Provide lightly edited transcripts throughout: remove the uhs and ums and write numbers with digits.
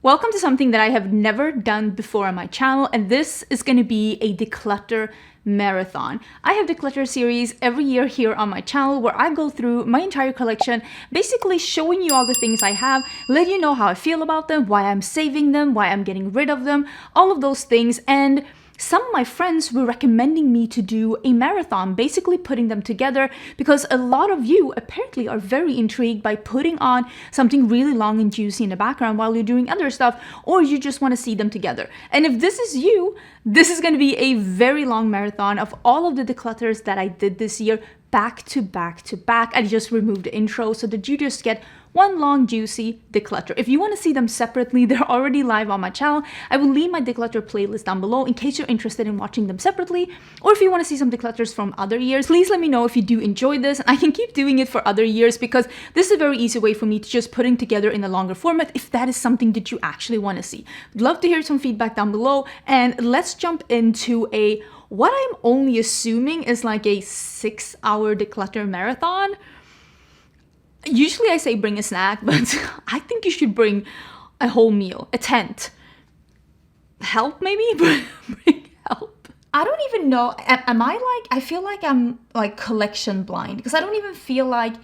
Welcome to something that I have never done before on my channel, and this is going to be a declutter marathon. I have declutter series every year here on my channel where I go through my entire collection, basically showing you all the things I have, let you know how I feel about them, why I'm saving them, why I'm getting rid of them, all of those things. And some of my friends were recommending me to do a marathon, basically putting them together, because a lot of you apparently are very intrigued by putting on something really long and juicy in the background while you're doing other stuff, or you just want to see them together. And if this is you, this is going to be a very long marathon of all of the declutters that I did this year, back to back to back. I just removed the intro so that you just get one long juicy declutter. If you want to see them separately, they're already live on my channel. I will leave my declutter playlist down below in case you're interested in watching them separately, or if you want to see some declutters from other years. Please let me know if you do enjoy this, and I can keep doing it for other years because this is a very easy way for me to just putting together in a longer format if that is something that you actually want to see. I'd love to hear some feedback down below, and let's jump into what I'm only assuming is like a 6-hour declutter marathon. Usually I say bring a snack, but I think you should bring a whole meal, a tent. Help maybe? Bring help. I don't even know, am I like, I feel like I'm like collection blind because I don't even feel like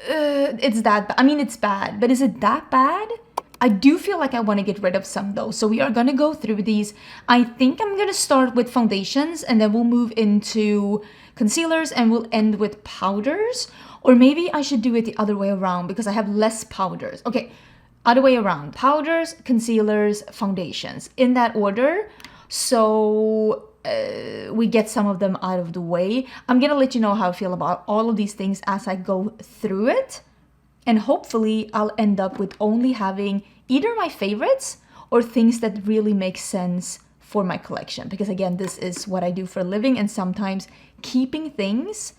it's that bad. I mean, it's bad, but is it that bad? I do feel like I want to get rid of some though. So we are going to go through these. I think I'm going to start with foundations and then we'll move into concealers and we'll end with powders. Or maybe I should do it the other way around because I have less powders. Okay, other way around. Powders, concealers, foundations. In that order. So we get some of them out of the way. I'm going to let you know how I feel about all of these things as I go through it. And hopefully I'll end up with only having either my favorites or things that really make sense for my collection. Because again, this is what I do for a living, and sometimes keeping things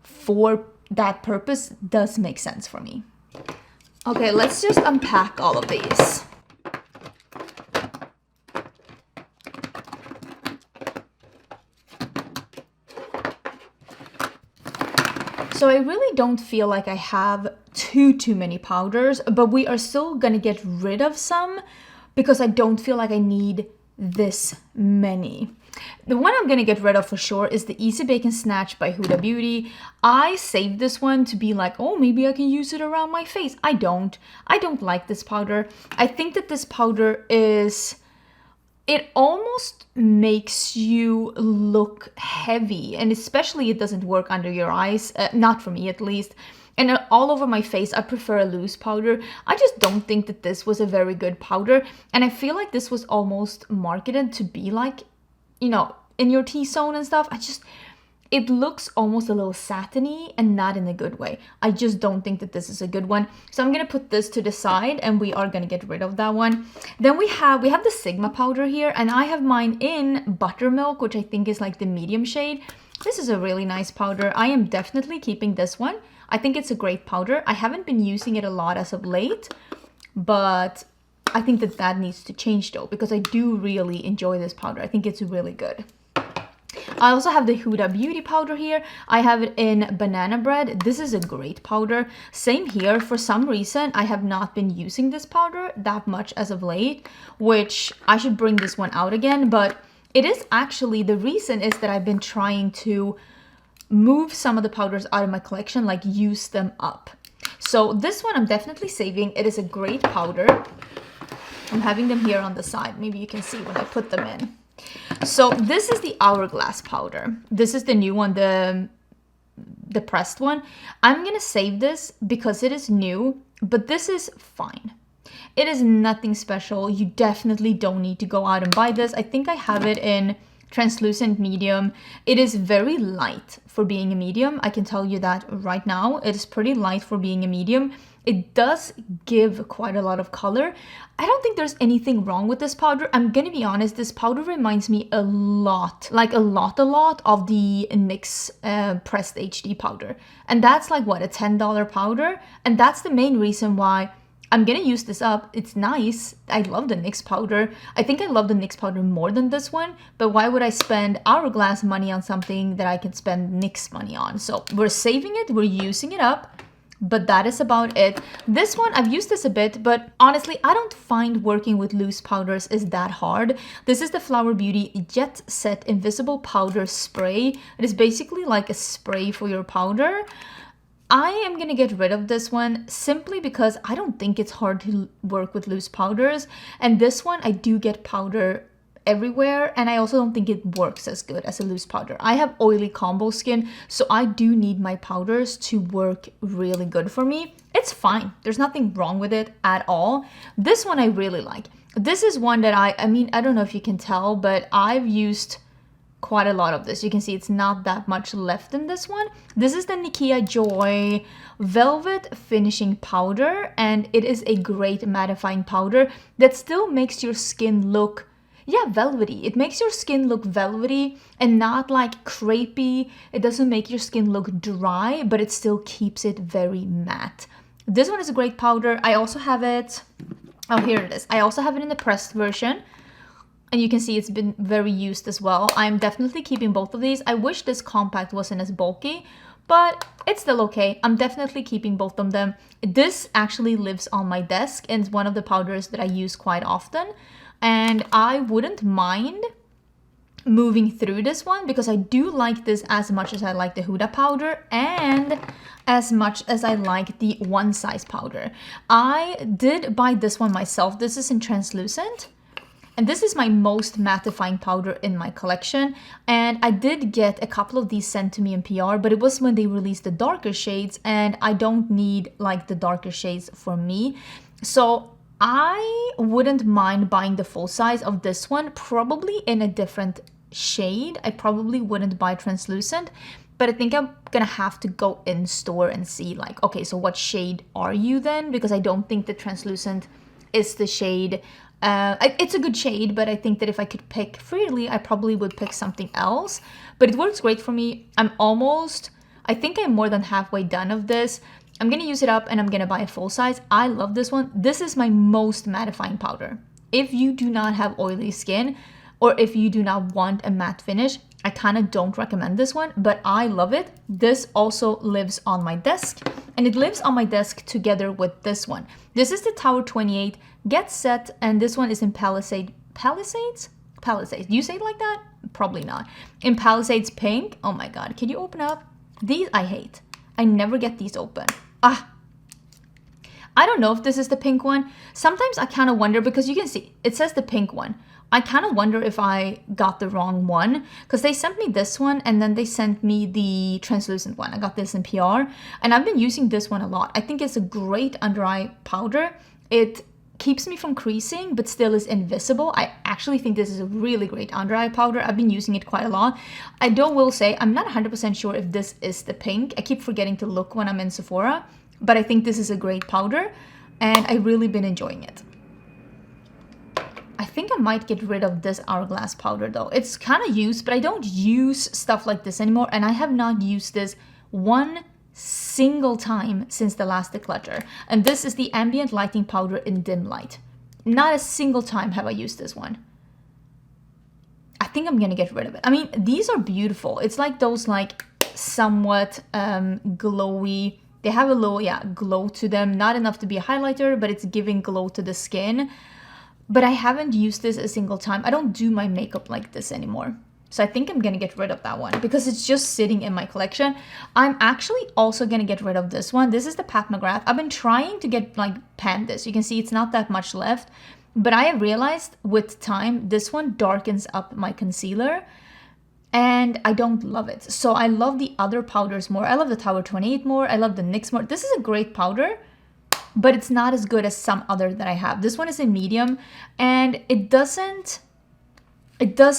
for that purpose does make sense for me. Okay, let's just unpack all of these. So I really don't feel like I have too many powders, but we are still gonna get rid of some because I don't feel like I need this many. The one I'm gonna get rid of for sure is the Easy Bake and Snatch by Huda Beauty. I saved this one to be like, oh, maybe I can use it around my face. I don't like this powder. I think that this powder it almost makes you look heavy, and especially it doesn't work under your eyes, not for me at least. And all over my face, I prefer a loose powder. I just don't think that this was a very good powder, and I feel like this was almost marketed to be like, you know, in your T-zone and stuff. It looks almost a little satiny and not in a good way. I just don't think that this is a good one. So I'm gonna put this to the side and we are gonna get rid of that one. Then we have the Sigma powder here, and I have mine in Buttermilk, which I think is like the medium shade. This is a really nice powder. I am definitely keeping this one. I think it's a great powder. I haven't been using it a lot as of late, but I think that needs to change though, because I do really enjoy this powder. I think it's really good. I also have the Huda Beauty powder here. I have it in Banana Bread. This is a great powder. Same here. For some reason, I have not been using this powder that much as of late, which I should bring this one out again. But it is actually, the reason is that I've been trying to move some of the powders out of my collection, like use them up. So this one I'm definitely saving. It is a great powder. I'm having them here on the side. Maybe you can see when I put them in. So this is the Hourglass powder. This is the new one, the pressed one. I'm gonna save this because it is new, but this is fine. It is nothing special. You definitely don't need to go out and buy this. I think I have it in translucent medium. It is very light for being a medium. I can tell you that right now. It is pretty light for being a medium. It does give quite a lot of color. I don't think there's anything wrong with this powder. I'm gonna be honest, this powder reminds me a lot of the NYX Pressed HD powder. And that's like, what, a $10 powder? And that's the main reason why I'm gonna use this up. It's nice. I love the NYX powder. I think I love the NYX powder more than this one, but why would I spend Hourglass money on something that I can spend NYX money on? So we're saving it, we're using it up. but that is about it. This one, I've used this a bit, but honestly, I don't find working with loose powders is that hard. This is the Flower Beauty Jet Set Invisible Powder Spray. It is basically like a spray for your powder. I am gonna get rid of this one simply because I don't think it's hard to work with loose powders. And this one, I do get powder everywhere, and I also don't think it works as good as a loose powder. I have oily combo skin, so I do need my powders to work really good for me. It's fine. There's nothing wrong with it at all. This one I really like. This is one that I mean, I don't know if you can tell, but I've used quite a lot of this. You can see it's not that much left in this one. This is the Nikia Joy Velvet Finishing Powder, and it is a great mattifying powder that still makes your skin look velvety. It makes your skin look velvety and not like crepey. It doesn't make your skin look dry, but it still keeps it very matte. This one is a great powder. I also have it, oh, here it is. I also have it in the pressed version, and you can see it's been very used as well. I'm definitely keeping both of these. I wish this compact wasn't as bulky, but it's still okay. I'm definitely keeping both of them. This actually lives on my desk and it's one of the powders that I use quite often. And I wouldn't mind moving through this one because I do like this as much as I like the Huda powder and as much as I like the One Size powder. I did buy this one myself. This is in translucent. And this is my most mattifying powder in my collection. And I did get a couple of these sent to me in PR, but it was when they released the darker shades, and I don't need like the darker shades for me. So I wouldn't mind buying the full size of this one, probably in a different shade. I probably wouldn't buy translucent, but I think I'm gonna have to go in store and see like, okay, so what shade are you then? Because I don't think the translucent is the shade. It's a good shade, but I think that if I could pick freely, I probably would pick something else. But it works great for me. I think I'm more than halfway done of this. I'm gonna use it up and I'm gonna buy a full size. I love this one. This is my most mattifying powder. If you do not have oily skin or if you do not want a matte finish, I kind of don't recommend this one, but I love it. This also lives on my desk, and it lives on my desk together with this one. This is the Tower 28 Get Set, and this one is in Palisades? Do you say it like that? Probably not. In Palisades Pink. Oh my god, can you open up? These I hate. I never get these open. I don't know if this is the pink one. Sometimes I kind of wonder, because you can see it says the pink one. I kind of wonder if I got the wrong one, because they sent me this one and then they sent me the translucent one. I got this in PR and I've been using this one a lot. I think it's a great under eye powder. It keeps me from creasing but still is invisible. I actually think this is a really great under eye powder. I've been using it quite a lot. I will say I'm not 100% sure if this is the pink. I keep forgetting to look when I'm in Sephora, but I think this is a great powder and I've really been enjoying it. I think I might get rid of this Hourglass powder though. It's kind of used, but I don't use stuff like this anymore, and I have not used this one single time since the last Declutter. And this is the Ambient Lighting Powder in Dim Light. Not a single time have I used this one. I think I'm gonna get rid of it. I mean, these are beautiful. It's like those like somewhat glowy. They have a little, glow to them. Not enough to be a highlighter, but it's giving glow to the skin. But I haven't used this a single time. I don't do my makeup like this anymore. So I think I'm gonna get rid of that one because it's just sitting in my collection. I'm actually also gonna get rid of this one. This is the Pat McGrath. I've been trying to get pan this. You can see it's not that much left, but I have realized with time, this one darkens up my concealer and I don't love it. So I love the other powders more. I love the Tower 28 more. I love the NYX more. This is a great powder, but it's not as good as some other that I have. This one is in medium and it does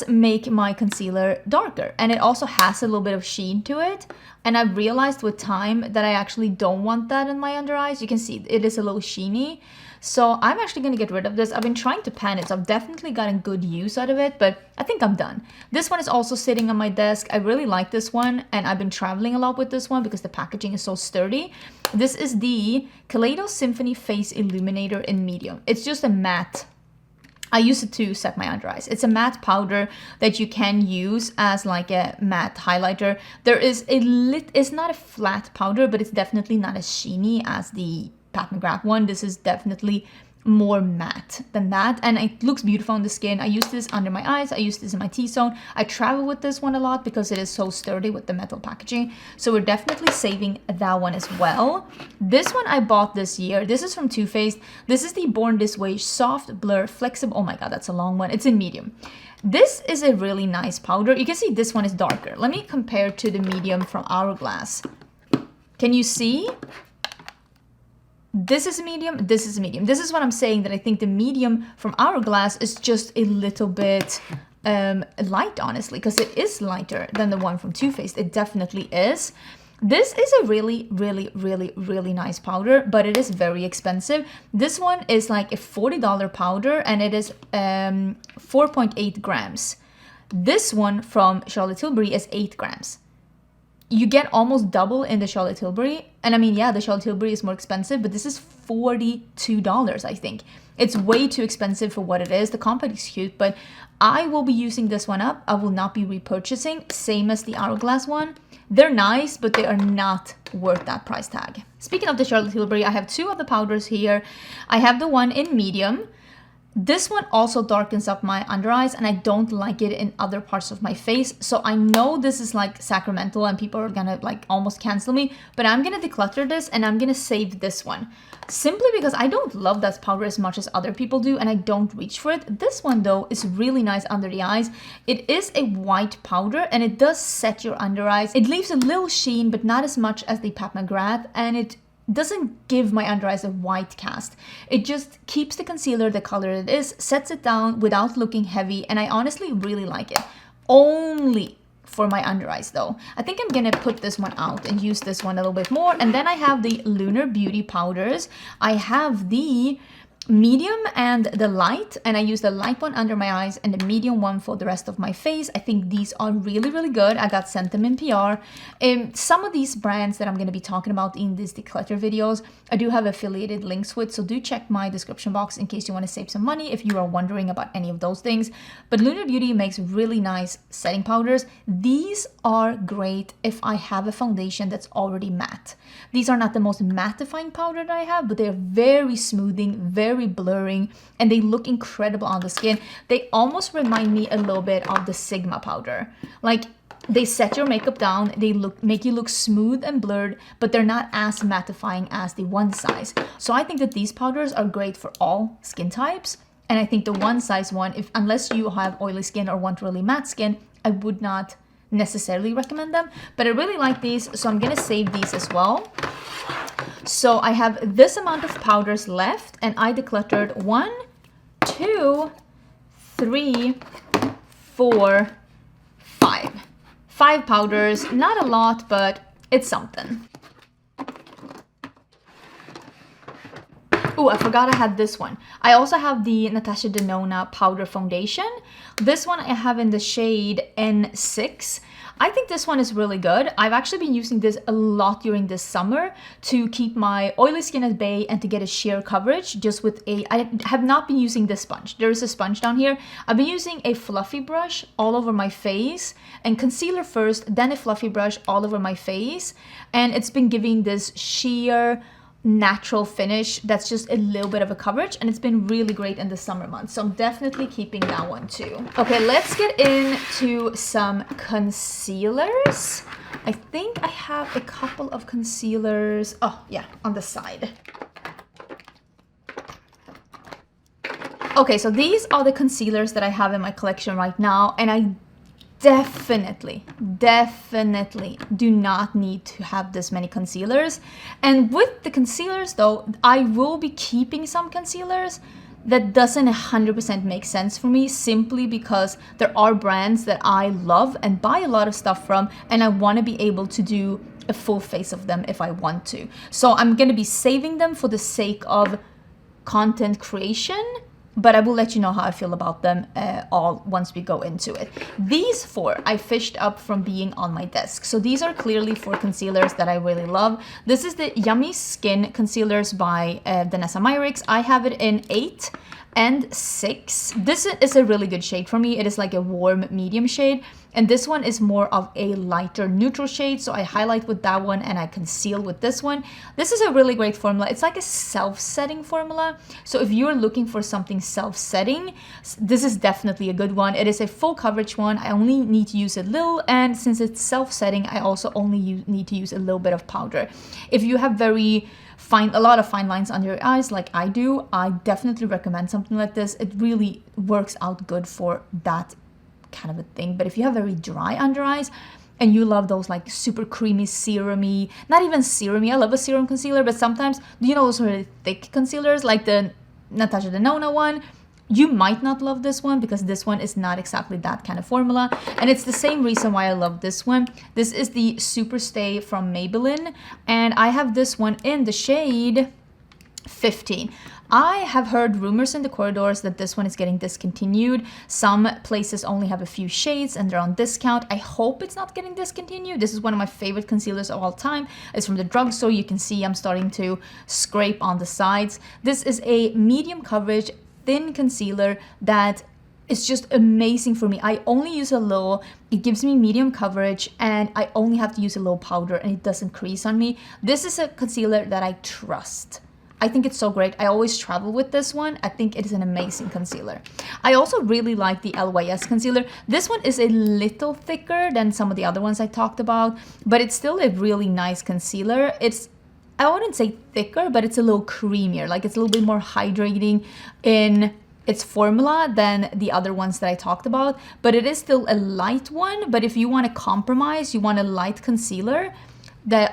make my concealer darker, and it also has a little bit of sheen to it. And I've realized with time that I actually don't want that in my under eyes. You can see it is a little sheeny. So I'm actually gonna get rid of this. I've been trying to pan it, so I've definitely gotten good use out of it, but I think I'm done. This one is also sitting on my desk. I really like this one, and I've been traveling a lot with this one because the packaging is so sturdy. This is the Kaleido Symphony Face Illuminator in medium. It's just a matte I use it to set my under eyes. It's a matte powder that you can use as like a matte highlighter. There is it's not a flat powder, but it's definitely not as sheeny as the Pat McGrath one. This is definitely more matte than that, and it looks beautiful on the skin. I use this under my eyes. I use this in my T-zone. I travel with this one a lot because it is so sturdy with the metal packaging. So we're definitely saving that one as well. This one I bought this year. This is from Too Faced. This is the Born This Way Soft Blur Flexible. Oh my god, that's a long one. It's in medium. This is a really nice powder. You can see this one is darker. Let me compare to the medium from Hourglass. Can you see? This is a medium, this is a medium. This is what I'm saying, that I think the medium from Hourglass is just a little bit light, honestly, because it is lighter than the one from Too Faced. It definitely is. This is a really, really, really, really nice powder, but it is very expensive. This one is like a $40 powder, and it is 4.8 grams. This one from Charlotte Tilbury is 8 grams. You get almost double in the Charlotte Tilbury. And I mean, yeah, the Charlotte Tilbury is more expensive, but this is $42, I think. It's way too expensive for what it is. The compact is cute, but I will be using this one up. I will not be repurchasing, same as the Hourglass one. They're nice, but they are not worth that price tag. Speaking of the Charlotte Tilbury, I have two of the powders here. I have the one in medium. This one also darkens up my under eyes, and I don't like it in other parts of my face. So I know this is like sacramental and people are gonna like almost cancel me, but I'm gonna declutter this and I'm gonna save this one. Simply because I don't love that powder as much as other people do, and I don't reach for it. This one though is really nice under the eyes. It is a white powder and it does set your under eyes. It leaves a little sheen, but not as much as the Pat McGrath, and it doesn't give my under eyes a white cast. It just keeps the concealer the color it is, sets it down without looking heavy, and I honestly really like it. Only for my under eyes though. I think I'm gonna put this one out and use this one a little bit more. And then I have the Lunar Beauty powders. I have the medium and the light, and I use the light one under my eyes and the medium one for the rest of my face. I think these are really, really good. I got sent them in PR. Some of these brands that I'm going to be talking about in these declutter videos, I do have affiliated links with, so do check my description box in case you want to save some money if you are wondering about any of those things. But Lunar Beauty makes really nice setting powders. These are great if I have a foundation that's already matte. These are not the most mattifying powder that I have, but they're very smoothing, very blurring, and they look incredible on the skin. They almost remind me a little bit of the Sigma powder. Like, they set your makeup down, they make you look smooth and blurred, but they're not as mattifying as the One Size. So I think that these powders are great for all skin types, and I think the One Size one, unless you have oily skin or want really matte skin, I would not necessarily recommend them. But I really like these, so I'm gonna save these as well. So I have this amount of powders left, and I decluttered 1, 2, 3, 4, 5. 5 powders, not a lot, but it's something. Oh, I forgot I had this one. I also have the Natasha Denona Powder Foundation. This one I have in the shade N6. I think this one is really good. I've actually been using this a lot during this summer to keep my oily skin at bay and to get a sheer coverage just with I have not been using this sponge. There is a sponge down here. I've been using a fluffy brush all over my face, and concealer first, then a fluffy brush all over my face. And it's been giving this sheer natural finish that's just a little bit of a coverage, and it's been really great in the summer months, so I'm definitely keeping that one too. Okay, let's get into some concealers. I think I have a couple of concealers, oh yeah, on the side. Okay, so these are the concealers that I have in my collection right now, and I definitely do not need to have this many concealers. And with the concealers though, I will be keeping some concealers that doesn't 100% make sense for me, simply because there are brands that I love and buy a lot of stuff from, and I want to be able to do a full face of them if I want to. So I'm going to be saving them for the sake of content creation, but I will let you know how I feel about them all once we go into it. These 4 I fished up from being on my desk. So these are clearly 4 concealers that I really love. This is the Yummy Skin Concealers by Vanessa Myricks. I have it in 8, and 6. This is a really good shade for me. It is like a warm medium shade, and this one is more of a lighter neutral shade, so I highlight with that one and I conceal with this one. This is a really great formula. It's like a self-setting formula, so if you're looking for something self-setting, this is definitely a good one. It is a full coverage one. I only need to use a little, and since it's self-setting, I also only need to use a little bit of powder. If you have a lot of fine lines under your eyes like I do, I definitely recommend something like this. It really works out good for that kind of a thing. But if you have very dry under eyes and you love those like super creamy, serumy, not even serumy, I love a serum concealer, but sometimes, do you know those really thick concealers like the Natasha Denona one? You might not love this one because this one is not exactly that kind of formula, and it's the same reason why I love this one. This is the Super Stay from Maybelline, and I have this one in the shade 15. I have heard rumors in the corridors that this one is getting discontinued. Some places only have a few shades and they're on discount. I hope it's not getting discontinued. This is one of my favorite concealers of all time. It's from the drugstore. You can see I'm starting to scrape on the sides. This is a medium coverage thin concealer that is just amazing for me. I only use a little, it gives me medium coverage, and I only have to use a little powder and it doesn't crease on me. This is a concealer that I trust. I think it's so great. I always travel with this one. I think it is an amazing concealer. I also really like the LYS concealer. This one is a little thicker than some of the other ones I talked about, but it's still a really nice concealer. I wouldn't say thicker, but it's a little creamier. Like it's a little bit more hydrating in its formula than the other ones that I talked about. But it is still a light one. But if you want to compromise, you want a light concealer,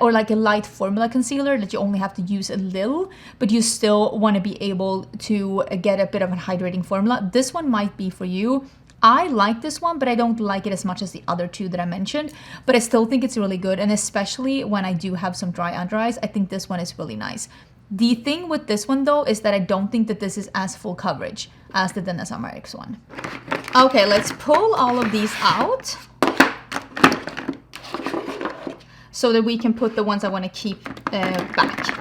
or like a light formula concealer that you only have to use a little, but you still want to be able to get a bit of a hydrating formula, this one might be for you. I like this one, but I don't like it as much as the other two that I mentioned, but I still think it's really good, and especially when I do have some dry under eyes, I think this one is really nice. The thing with this one though is that I don't think that this is as full coverage as the Dennis Americs one. Okay, let's pull all of these out so that we can put the ones I want to keep back.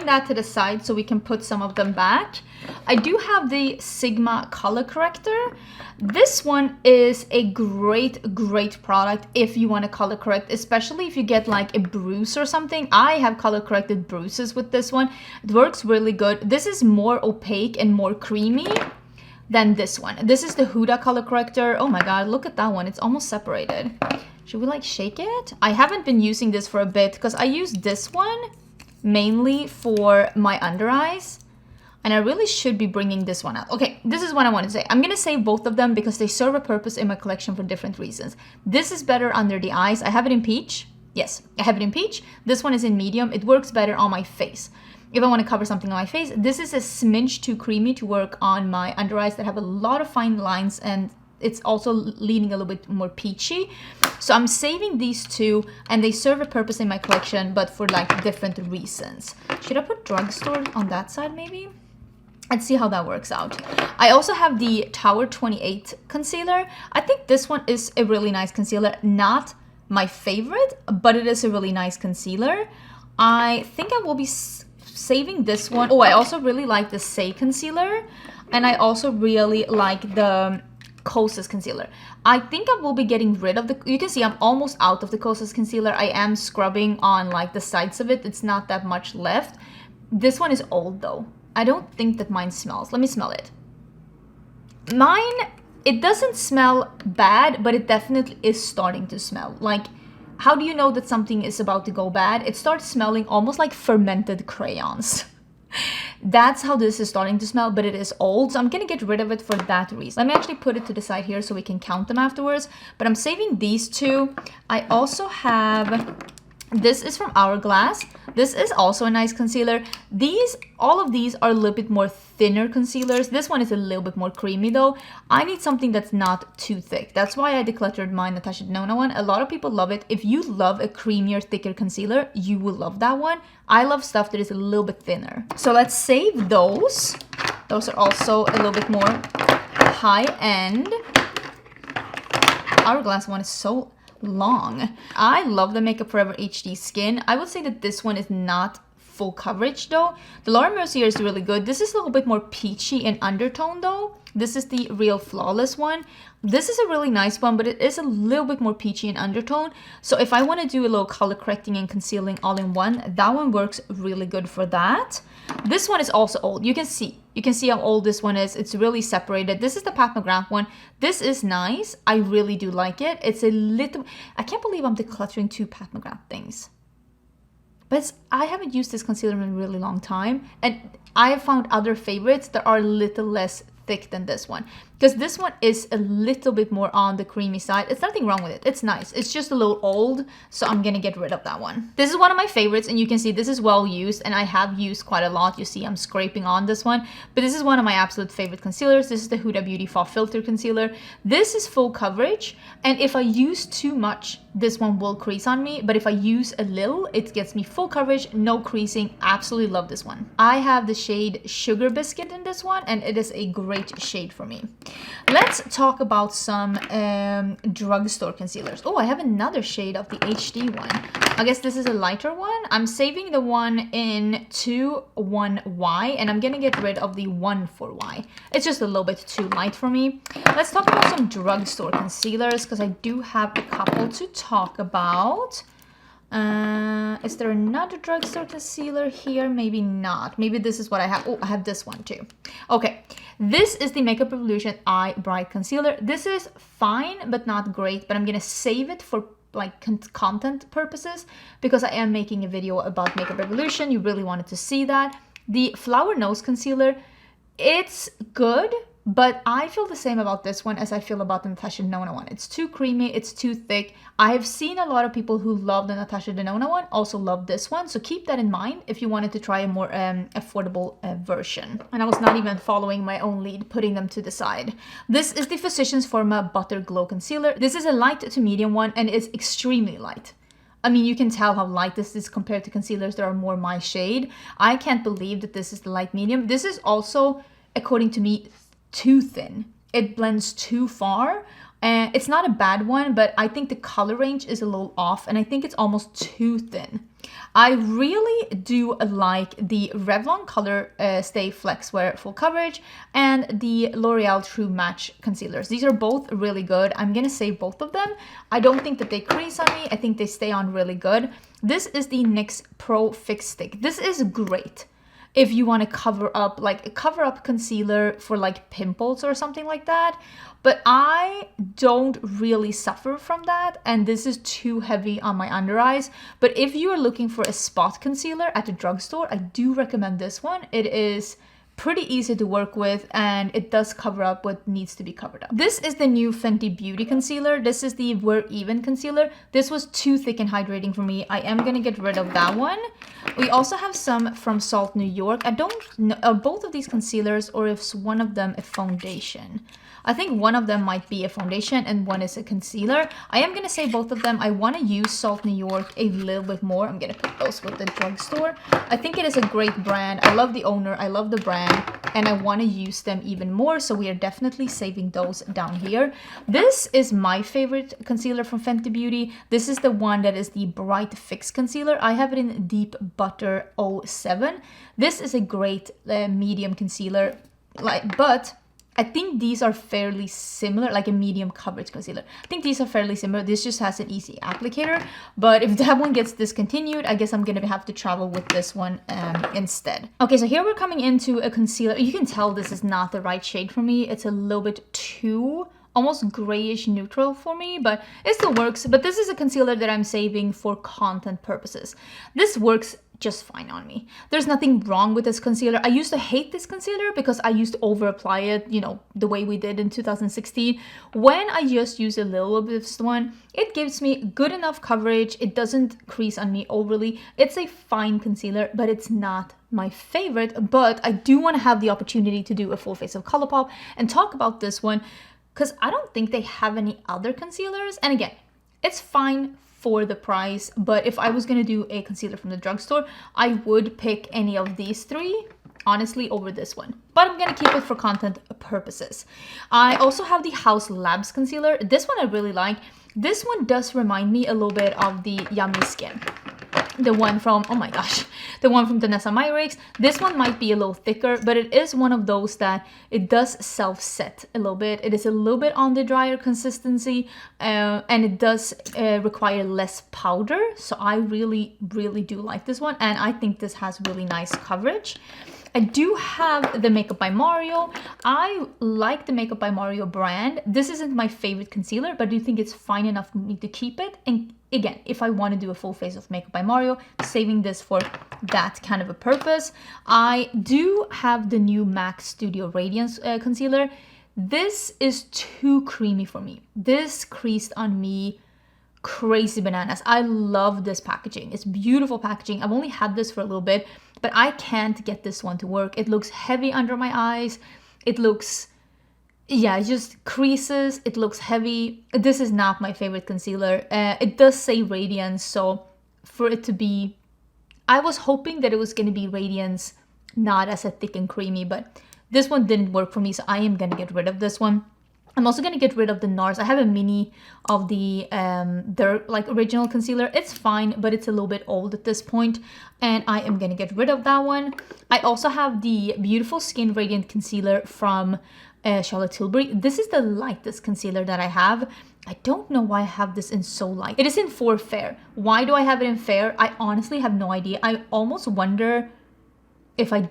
That to the side so we can put some of them back. I do have the Sigma color corrector. This one is a great product if you want to color correct, especially if you get like a bruise or something. I have color corrected bruises with this one. It works really good. This is more opaque and more creamy than this one. This is the Huda color corrector. Oh my god, look at that one. It's almost separated. Should we like shake it? I haven't been using this for a bit because I use this one mainly for my under eyes, and I really should be bringing this one out. Okay, this is what I want to say. I'm gonna save both of them because they serve a purpose in my collection for different reasons. This is better under the eyes. I have it in peach. Yes, I have it in peach. This one is in medium. It works better on my face. If I want to cover something on my face, this is a smidge too creamy to work on my under eyes that have a lot of fine lines, and it's also leaning a little bit more peachy. So I'm saving these two, and they serve a purpose in my collection, but for like different reasons. Should I put drugstore on that side maybe? Let's see how that works out. I also have the Tower 28 concealer. I think this one is a really nice concealer. Not my favorite, but it is a really nice concealer. I think I will be saving this one. Oh, I also really like the Say concealer, and I also really like the Kosas concealer. I think I will be getting rid of you can see I'm almost out of the Kosas concealer. I am scrubbing on like the sides of it. It's not that much left. This one is old though. I don't think that mine smells. Let me smell it. Mine, it doesn't smell bad, but it definitely is starting to smell. Like, how do you know that something is about to go bad? It starts smelling almost like fermented crayons. That's how this is starting to smell, but it is old, so I'm gonna get rid of it for that reason. Let me actually put it to the side here so we can count them afterwards, but I'm saving these two. I also have, this is from Hourglass. This is also a nice concealer. All of these are a little bit more thinner concealers. This one is a little bit more creamy though. I need something that's not too thick. That's why I decluttered my Natasha Denona one. A lot of people love it. If you love a creamier, thicker concealer, you will love that one. I love stuff that is a little bit thinner. So let's save those. Those are also a little bit more high end. Hourglass one is so long. I love the Makeup Forever HD Skin. I would say that this one is not full coverage though. The Laura Mercier is really good. This is a little bit more peachy in undertone though. This is the Real Flawless one. This is a really nice one, but it is a little bit more peachy in undertone. So if I want to do a little color correcting and concealing all in one, that one works really good for that. This one is also old. You can see how old this one is. It's really separated. This is the Pat McGrath one. This is nice. I really do like it. It's a little, I can't believe I'm decluttering 2 Pat McGrath things. But I haven't used this concealer in a really long time. And I have found other favorites that are a little less thick than this one, because this one is a little bit more on the creamy side. It's nothing wrong with it. It's nice. It's just a little old, so I'm gonna get rid of that one. This is one of my favorites, and you can see this is well used, and I have used quite a lot. You see I'm scraping on this one, but this is one of my absolute favorite concealers. This is the Huda Beauty Fall Filter Concealer. This is full coverage, and if I use too much, this one will crease on me, but if I use a little, it gets me full coverage, no creasing. Absolutely love this one. I have the shade Sugar Biscuit in this one, and it is a great shade for me. Let's talk about some drugstore concealers. Oh, I have another shade of the HD one. I guess this is a lighter one. I'm saving the one in 21Y, and I'm gonna get rid of the 14Y. It's just a little bit too light for me. Let's talk about some drugstore concealers, because I do have a couple to talk about. Is there another drugstore concealer here? Maybe not. Maybe this is what I have. Oh, I have this one too. Okay, this is the Makeup Revolution Eye Bright Concealer. This is fine, but not great, but I'm gonna save it for like content purposes, because I am making a video about Makeup Revolution. You really wanted to see that. The Flower Nose Concealer, it's good, but I feel the same about this one as I feel about the Natasha Denona one. It's too creamy, it's too thick. I have seen a lot of people who love the Natasha Denona one also love this one, so keep that in mind if you wanted to try a more affordable version. And I was not even following my own lead, putting them to the side. This is the Physicians Forma Butter Glow Concealer. This is a light to medium one, and it's extremely light. I mean, you can tell how light this is compared to concealers that are more my shade. I can't believe that this is the light medium. This is also, according to me, too thin. It blends too far, and it's not a bad one, but I think the color range is a little off, and I think it's almost too thin. I really do like the Revlon Color Stay Flex Wear Full Coverage and the L'Oreal True Match concealers. These are both really good. I'm gonna save both of them. I don't think that they crease on me. I think they stay on really good. This is the NYX Pro Fix Stick. This is great if you want to cover up, like a cover up concealer for like pimples or something like that. But I don't really suffer from that, and this is too heavy on my under eyes. But if you are looking for a spot concealer at the drugstore, I do recommend this one. It is pretty easy to work with, and it does cover up what needs to be covered up. This is the new Fenty Beauty concealer. This is the Wear Even concealer. This was too thick and hydrating for me. I am gonna get rid of that one. We also have some from Salt New York. I don't know both of these concealers, or if one of them a foundation. I think one of them might be a foundation and one is a concealer. I am going to say both of them. I want to use Salt New York a little bit more. I'm going to put those with the drugstore. I think it is a great brand. I love the owner. I love the brand. And I want to use them even more. So we are definitely saving those down here. This is my favorite concealer from Fenty Beauty. This is the one that is the Bright Fix Concealer. I have it in Deep Butter 07. This is a great medium concealer. But I think these are fairly similar, like a medium coverage concealer. I think these are fairly similar. This just has an easy applicator. But if that one gets discontinued, I guess I'm going to have to travel with this one instead. Okay, so here we're coming into a concealer. You can tell this is not the right shade for me. It's a little bit too almost grayish neutral for me, but it still works. But this is a concealer that I'm saving for content purposes. This works just fine on me. There's nothing wrong with this concealer. I used to hate this concealer because I used to over apply it, you know, the way we did in 2016. When I just use a little bit of this one, it gives me good enough coverage. It doesn't crease on me overly. It's a fine concealer, but it's not my favorite. But I do want to have the opportunity to do a full face of ColourPop and talk about this one, because I don't think they have any other concealers. And again, it's fine for the price, but if I was gonna do a concealer from the drugstore, I would pick any of these three, honestly, over this one. But I'm gonna keep it for content purposes. I also have the House Labs concealer. This one I really like. This one does remind me a little bit of the Yummy Skin. The one from, oh my gosh, the one from Danessa Myricks. This one might be a little thicker, but it is one of those that it does self-set a little bit. It is a little bit on the drier consistency, and it does require less powder. So I really, really do like this one. And I think this has really nice coverage. I do have the Makeup by Mario. I like the Makeup by Mario brand. This isn't my favorite concealer, but I do think it's fine enough for me to keep it. And again, if I want to do a full face of Makeup by Mario, saving this for that kind of a purpose. I do have the new MAC Studio Radiance concealer. This is too creamy for me. This creased on me crazy bananas. I love this packaging. It's beautiful packaging. I've only had this for a little bit, but I can't get this one to work. It looks heavy under my eyes. It looks, yeah, it just creases. It looks heavy. This is not my favorite concealer. It does say Radiance, so for it to be, I was hoping that it was going to be Radiance, not as a thick and creamy, but this one didn't work for me, so I am going to get rid of this one. I'm also going to get rid of the NARS. I have a mini of the their like original concealer. It's fine, but it's a little bit old at this point, and I am going to get rid of that one. I also have the Beautiful Skin Radiant Concealer from Charlotte Tilbury. This is the lightest concealer that I have. I don't know why I have this in so light. It is in 4 Fair. Why do I have it in Fair? I honestly have no idea. I almost wonder if I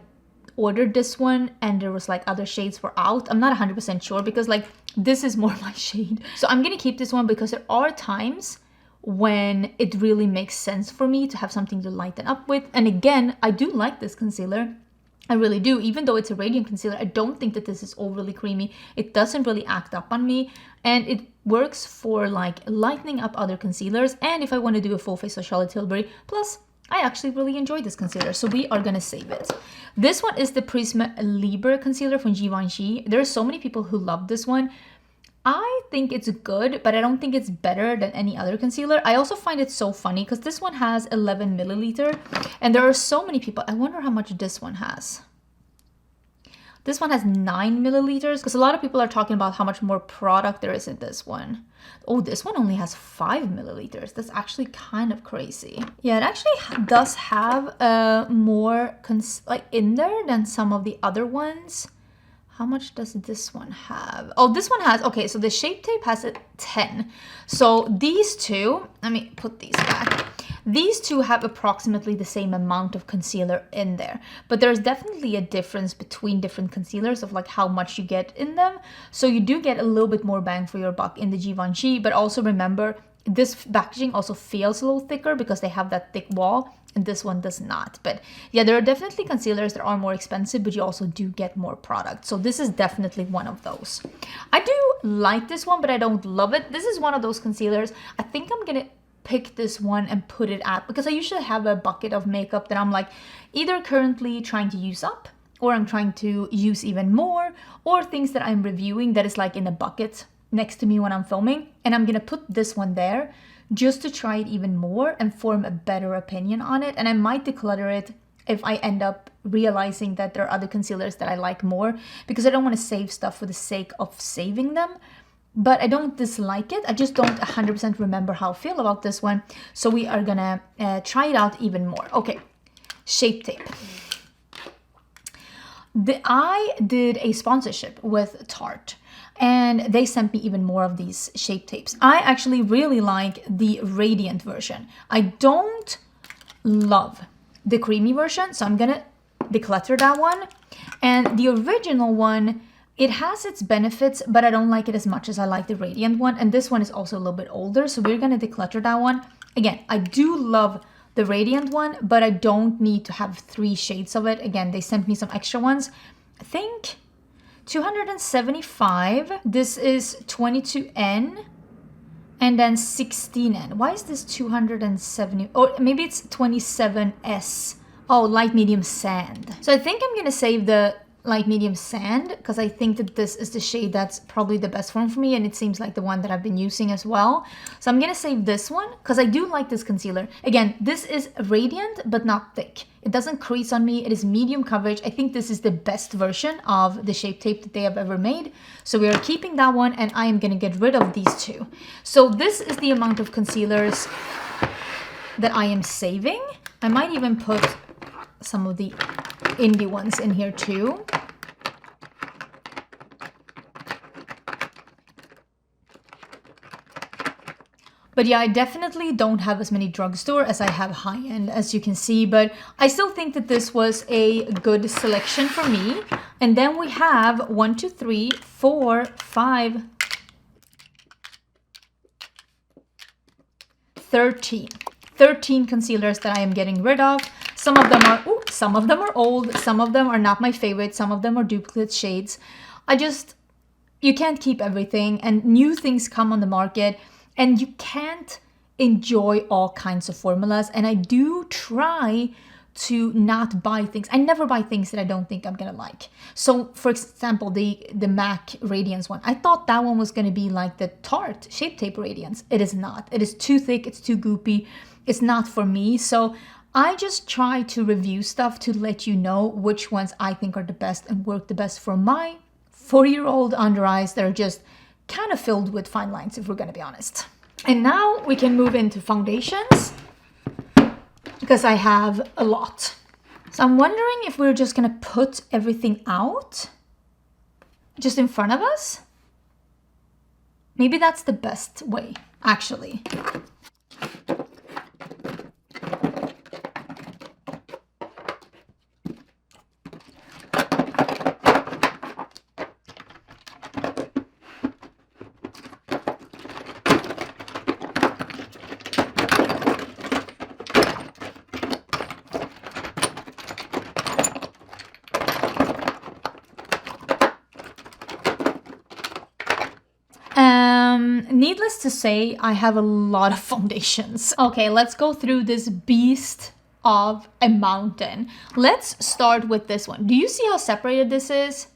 ordered this one and there was like other shades were out. I'm not 100% sure because like this is more my shade. So I'm gonna keep this one because there are times when it really makes sense for me to have something to lighten up with. And again, I do like this concealer. I really do. Even though it's a radiant concealer, I don't think that this is overly creamy. It doesn't really act up on me, and it works for like lightening up other concealers. And if I want to do a full face of Charlotte Tilbury, plus I actually really enjoy this concealer, so we are gonna save it. This one is the Prisme Libre concealer from Givenchy. There are so many people who love this one. I think it's good, but I don't think it's better than any other concealer. I also find it so funny because this one has 11 milliliter, and there are so many people. I wonder how much this one has. This one has 9 milliliters because a lot of people are talking about how much more product there is in this one. Oh, this one only has 5 milliliters. That's actually kind of crazy. Yeah, it actually does have more like in there than some of the other ones. How much does this one have? Oh, this one has, okay, so the Shape Tape has a 10. So these two, let me put these back. These two have approximately the same amount of concealer in there, but there's definitely a difference between different concealers of like how much you get in them. So you do get a little bit more bang for your buck in the Givenchy, but also remember this packaging also feels a little thicker because they have that thick wall, and this one does not. But yeah, there are definitely concealers that are more expensive, but you also do get more product. So this is definitely one of those. I do like this one, but I don't love it. This is one of those concealers. I think I'm gonna pick this one and put it at, because I usually have a bucket of makeup that I'm like either currently trying to use up, or I'm trying to use even more, or things that I'm reviewing that is like in a bucket next to me when I'm filming, and I'm gonna put this one there just to try it even more and form a better opinion on it. And I might declutter it if I end up realizing that there are other concealers that I like more, because I don't want to save stuff for the sake of saving them. But I don't dislike it. I just don't 100% remember how I feel about this one. So we are gonna try it out even more. Okay, Shape Tape. I did a sponsorship with Tarte, and they sent me even more of these Shape Tapes. I actually really like the Radiant version. I don't love the creamy version, so I'm gonna declutter that one. And the original one, it has its benefits, but I don't like it as much as I like the Radiant one. And this one is also a little bit older, so we're gonna declutter that one. Again, I do love the Radiant one, but I don't need to have 3 shades of it. Again, they sent me some extra ones. I think 275. This is 22N and then 16N. Why is this 270? Or maybe it's 27S. Oh, light medium sand. So I think I'm gonna save the light medium sand, because I think that this is the shade that's probably the best one for me, and it seems like the one that I've been using as well. So I'm gonna save this one because I do like this concealer. Again, this is radiant but not thick. It doesn't crease on me. It is medium coverage. I think this is the best version of the Shape Tape that they have ever made. So we are keeping that one, and I am gonna get rid of these two. So this is the amount of concealers that I am saving. I might even put some of the indie ones in here too. But yeah, I definitely don't have as many drugstore as I have high-end, as you can see, but I still think that this was a good selection for me. And then we have 1, 2, 3, 4, 5, 13 concealers that I am getting rid of. Some of them are old, some of them are not my favorite, some of them are duplicate shades. You can't keep everything, and new things come on the market, and you can't enjoy all kinds of formulas. And I do try to not buy things. I never buy things that I don't think I'm gonna like. So for example, the MAC Radiance one, I thought that one was gonna be like the Tarte Shape Tape Radiance. It is not. It is too thick, it's too goopy, it's not for me. So I just try to review stuff to let you know which ones I think are the best and work the best for my 4-year-old under eyes that are just kind of filled with fine lines, if we're gonna be honest. And now we can move into foundations, because I have a lot. So I'm wondering if we're just gonna put everything out just in front of us. Maybe that's the best way, actually. Needless to say, I have a lot of foundations. Okay, let's go through this beast of a mountain. Let's start with this one. Do you see how separated this is?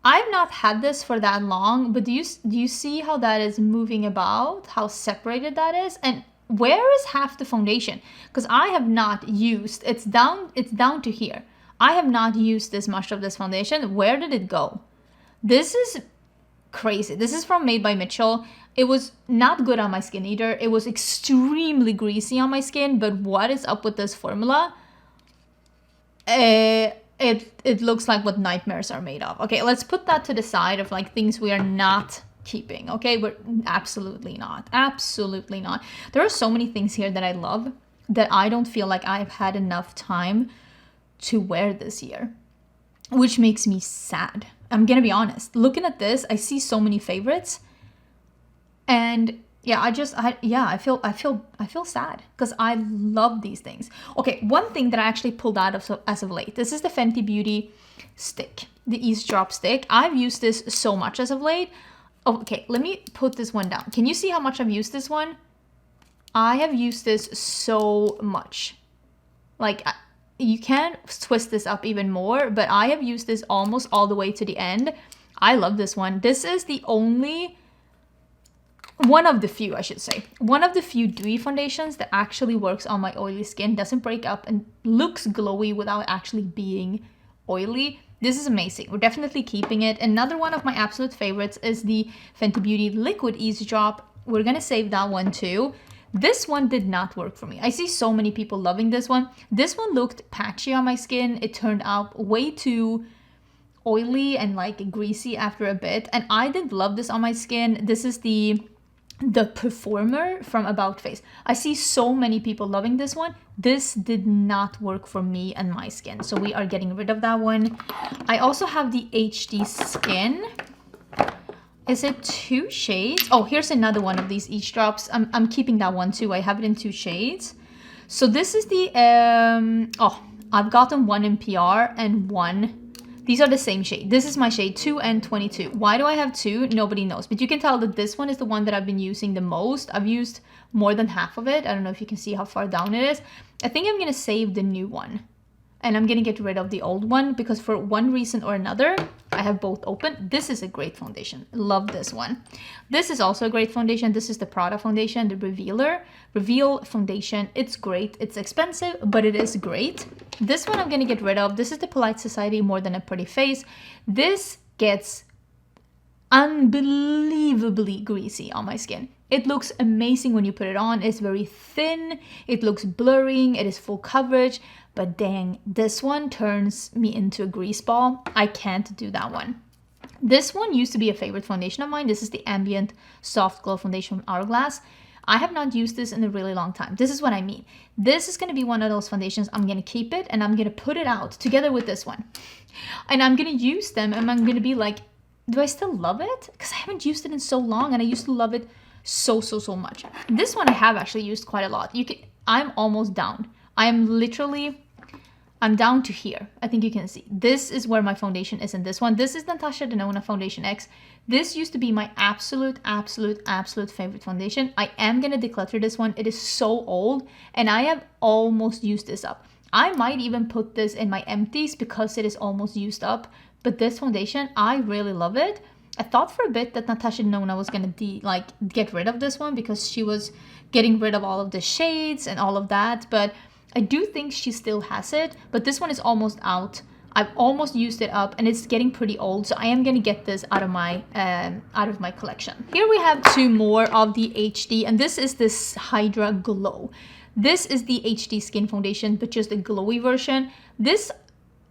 I've not had this for that long, but do you see how that is moving about? How separated that is? And where is half the foundation? Because I have not used, it's down to here. I have not used this much of this foundation. Where did it go? This is crazy. This is from Made by Mitchell. It was not good on my skin either. It was extremely greasy on my skin, but what is up with this formula? It looks like what nightmares are made of. Okay, let's put that to the side of like things we are not keeping. Okay, we're absolutely not. Absolutely not. There are so many things here that I love that I don't feel like I've had enough time to wear this year, which makes me sad. I'm gonna be honest. Looking at this, I see so many favorites, and yeah, I feel sad because I love these things. Okay, one thing that I actually pulled out of as of late. This is the Fenty Beauty stick, the eavesdrop stick. I've used this so much as of late. Okay, let me put this one down. Can you see how much I've used this one? I have used this so much. Like, you can twist this up even more, but I have used this almost all the way to the end. I love this one. This is the only, one of the few, I should say, one of the few dewy foundations that actually works on my oily skin, doesn't break up, and looks glowy without actually being oily. This is amazing. We're definitely keeping it. Another one of my absolute favorites is the Fenty Beauty Liquid Eavesdrop. We're gonna save that one too. This one did not work for me. I see so many people loving this one. This one looked patchy on my skin. It turned out way too oily and like greasy after a bit, and I didn't love this on my skin. This is the Performer from About Face. I see so many people loving this one. This did not work for me and my skin, so we are getting rid of that one. I also have the HD Skin. Is it 2 shades? Oh, here's another one of these eavesdrops. I'm keeping that one too. I have it in 2 shades. So this is the I've gotten one in PR and one. These are the same shade. This is my shade 2 and 22. Why do I have 2? Nobody knows. But you can tell that this one is the one that I've been using the most. I've used more than half of it. I don't know if you can see how far down it is. I think I'm gonna save the new one. and I'm gonna get rid of the old one because for one reason or another, I have both open. This is a great foundation. Love this one. This is also a great foundation. This is the Prada foundation, the Reveal foundation. It's great. It's expensive, but it is great. This one I'm gonna get rid of. This is the Polite Society More Than a Pretty Face. This gets unbelievably greasy on my skin. It looks amazing when you put it on. It's very thin. It looks blurring. It is full coverage. But dang, this one turns me into a grease ball. I can't do that one. This one used to be a favorite foundation of mine. This is the Ambient Soft Glow Foundation from Hourglass. I have not used this in a really long time. This is what I mean. This is going to be one of those foundations. I'm going to keep it and I'm going to put it out together with this one. And I'm going to use them and I'm going to be like, do I still love it? Because I haven't used it in so long and I used to love it so much. This one I have actually used quite a lot. I'm almost down. I'm down to here. I think you can see. This is where my foundation is in this one. This is Natasha Denona Foundation X. This used to be my absolute favorite foundation. I am going to declutter this one. It is so old and I have almost used this up. I might even put this in my empties because it is almost used up. But this foundation, I really love it. I thought for a bit that Natasha Denona was going to get rid of this one because she was getting rid of all of the shades and all of that. But I do think she still has it, but this one is almost out. I've almost used it up and it's getting pretty old, so I am going to get this out of my collection. Here we have two more of the HD, and this is this Hydra Glow. This is the HD Skin Foundation, but just a glowy version. This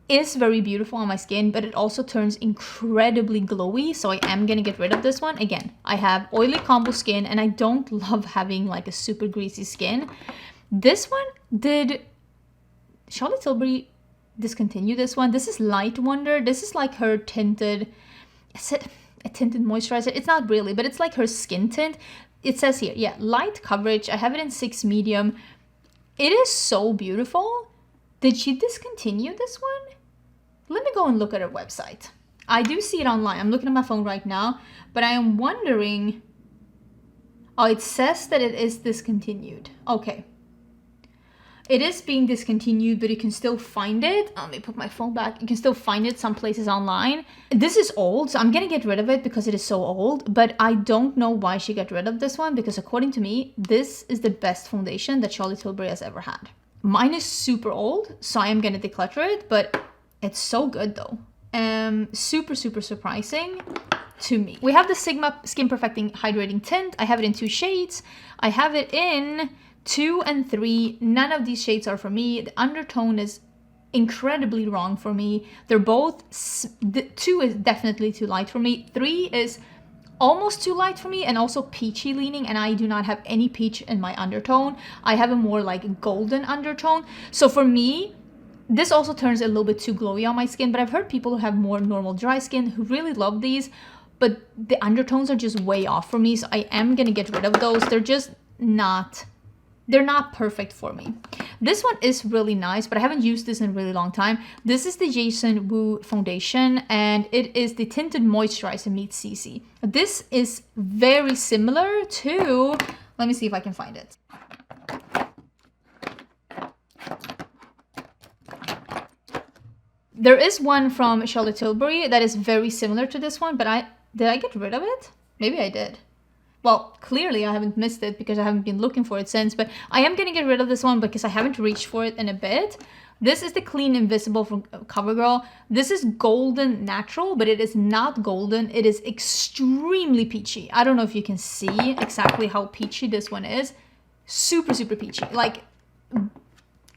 is very beautiful on my skin, but it also turns incredibly glowy, so I am going to get rid of this one. Again, I have oily combo skin and I don't love having like a super greasy skin. This one, did Charlotte Tilbury discontinue this one? This is Light Wonder. This is like her tinted, is it a tinted moisturizer? It's not really, but it's like her skin tint. It says here, yeah, light coverage. I have it in 6 medium. It is so beautiful. Did she discontinue this one? Let me go and look at her website. I do see it online. I'm looking at my phone right now, but I am wondering. Oh, it says that it is discontinued. Okay. It is being discontinued, but you can still find it. Let me put my phone back. You can still find it some places online. This is old, so I'm gonna get rid of it because it is so old, but I don't know why she got rid of this one because according to me, this is the best foundation that Charlotte Tilbury has ever had. Mine is super old, so I am gonna declutter it, but it's so good though. Super surprising to me. We have the Sigma Skin Perfecting Hydrating Tint. I have it in 2 shades. I have it in 2 and 3. None of these shades are for me. The undertone is incredibly wrong for me. They're both, 2 is definitely too light for me. 3 is almost too light for me and also peachy leaning, and I do not have any peach in my undertone. I have a more like golden undertone. So for me, this also turns a little bit too glowy on my skin, but I've heard people who have more normal dry skin who really love these, but the undertones are just way off for me, so I am gonna get rid of those. They're not perfect for me. This one is really nice, but I haven't used this in a really long time. This is the Jason Wu foundation, and it is the Tinted Moisturizer meets CC. This is very similar to, let me see if I can find it. There is one from Charlotte Tilbury that is very similar to this one, but did I get rid of it? Maybe I did. Well, clearly I haven't missed it because I haven't been looking for it since, but I am going to get rid of this one because I haven't reached for it in a bit. This is the Clean Invisible from CoverGirl. This is golden natural, but it is not golden. It is extremely peachy. I don't know if you can see exactly how peachy this one is. Super peachy. Like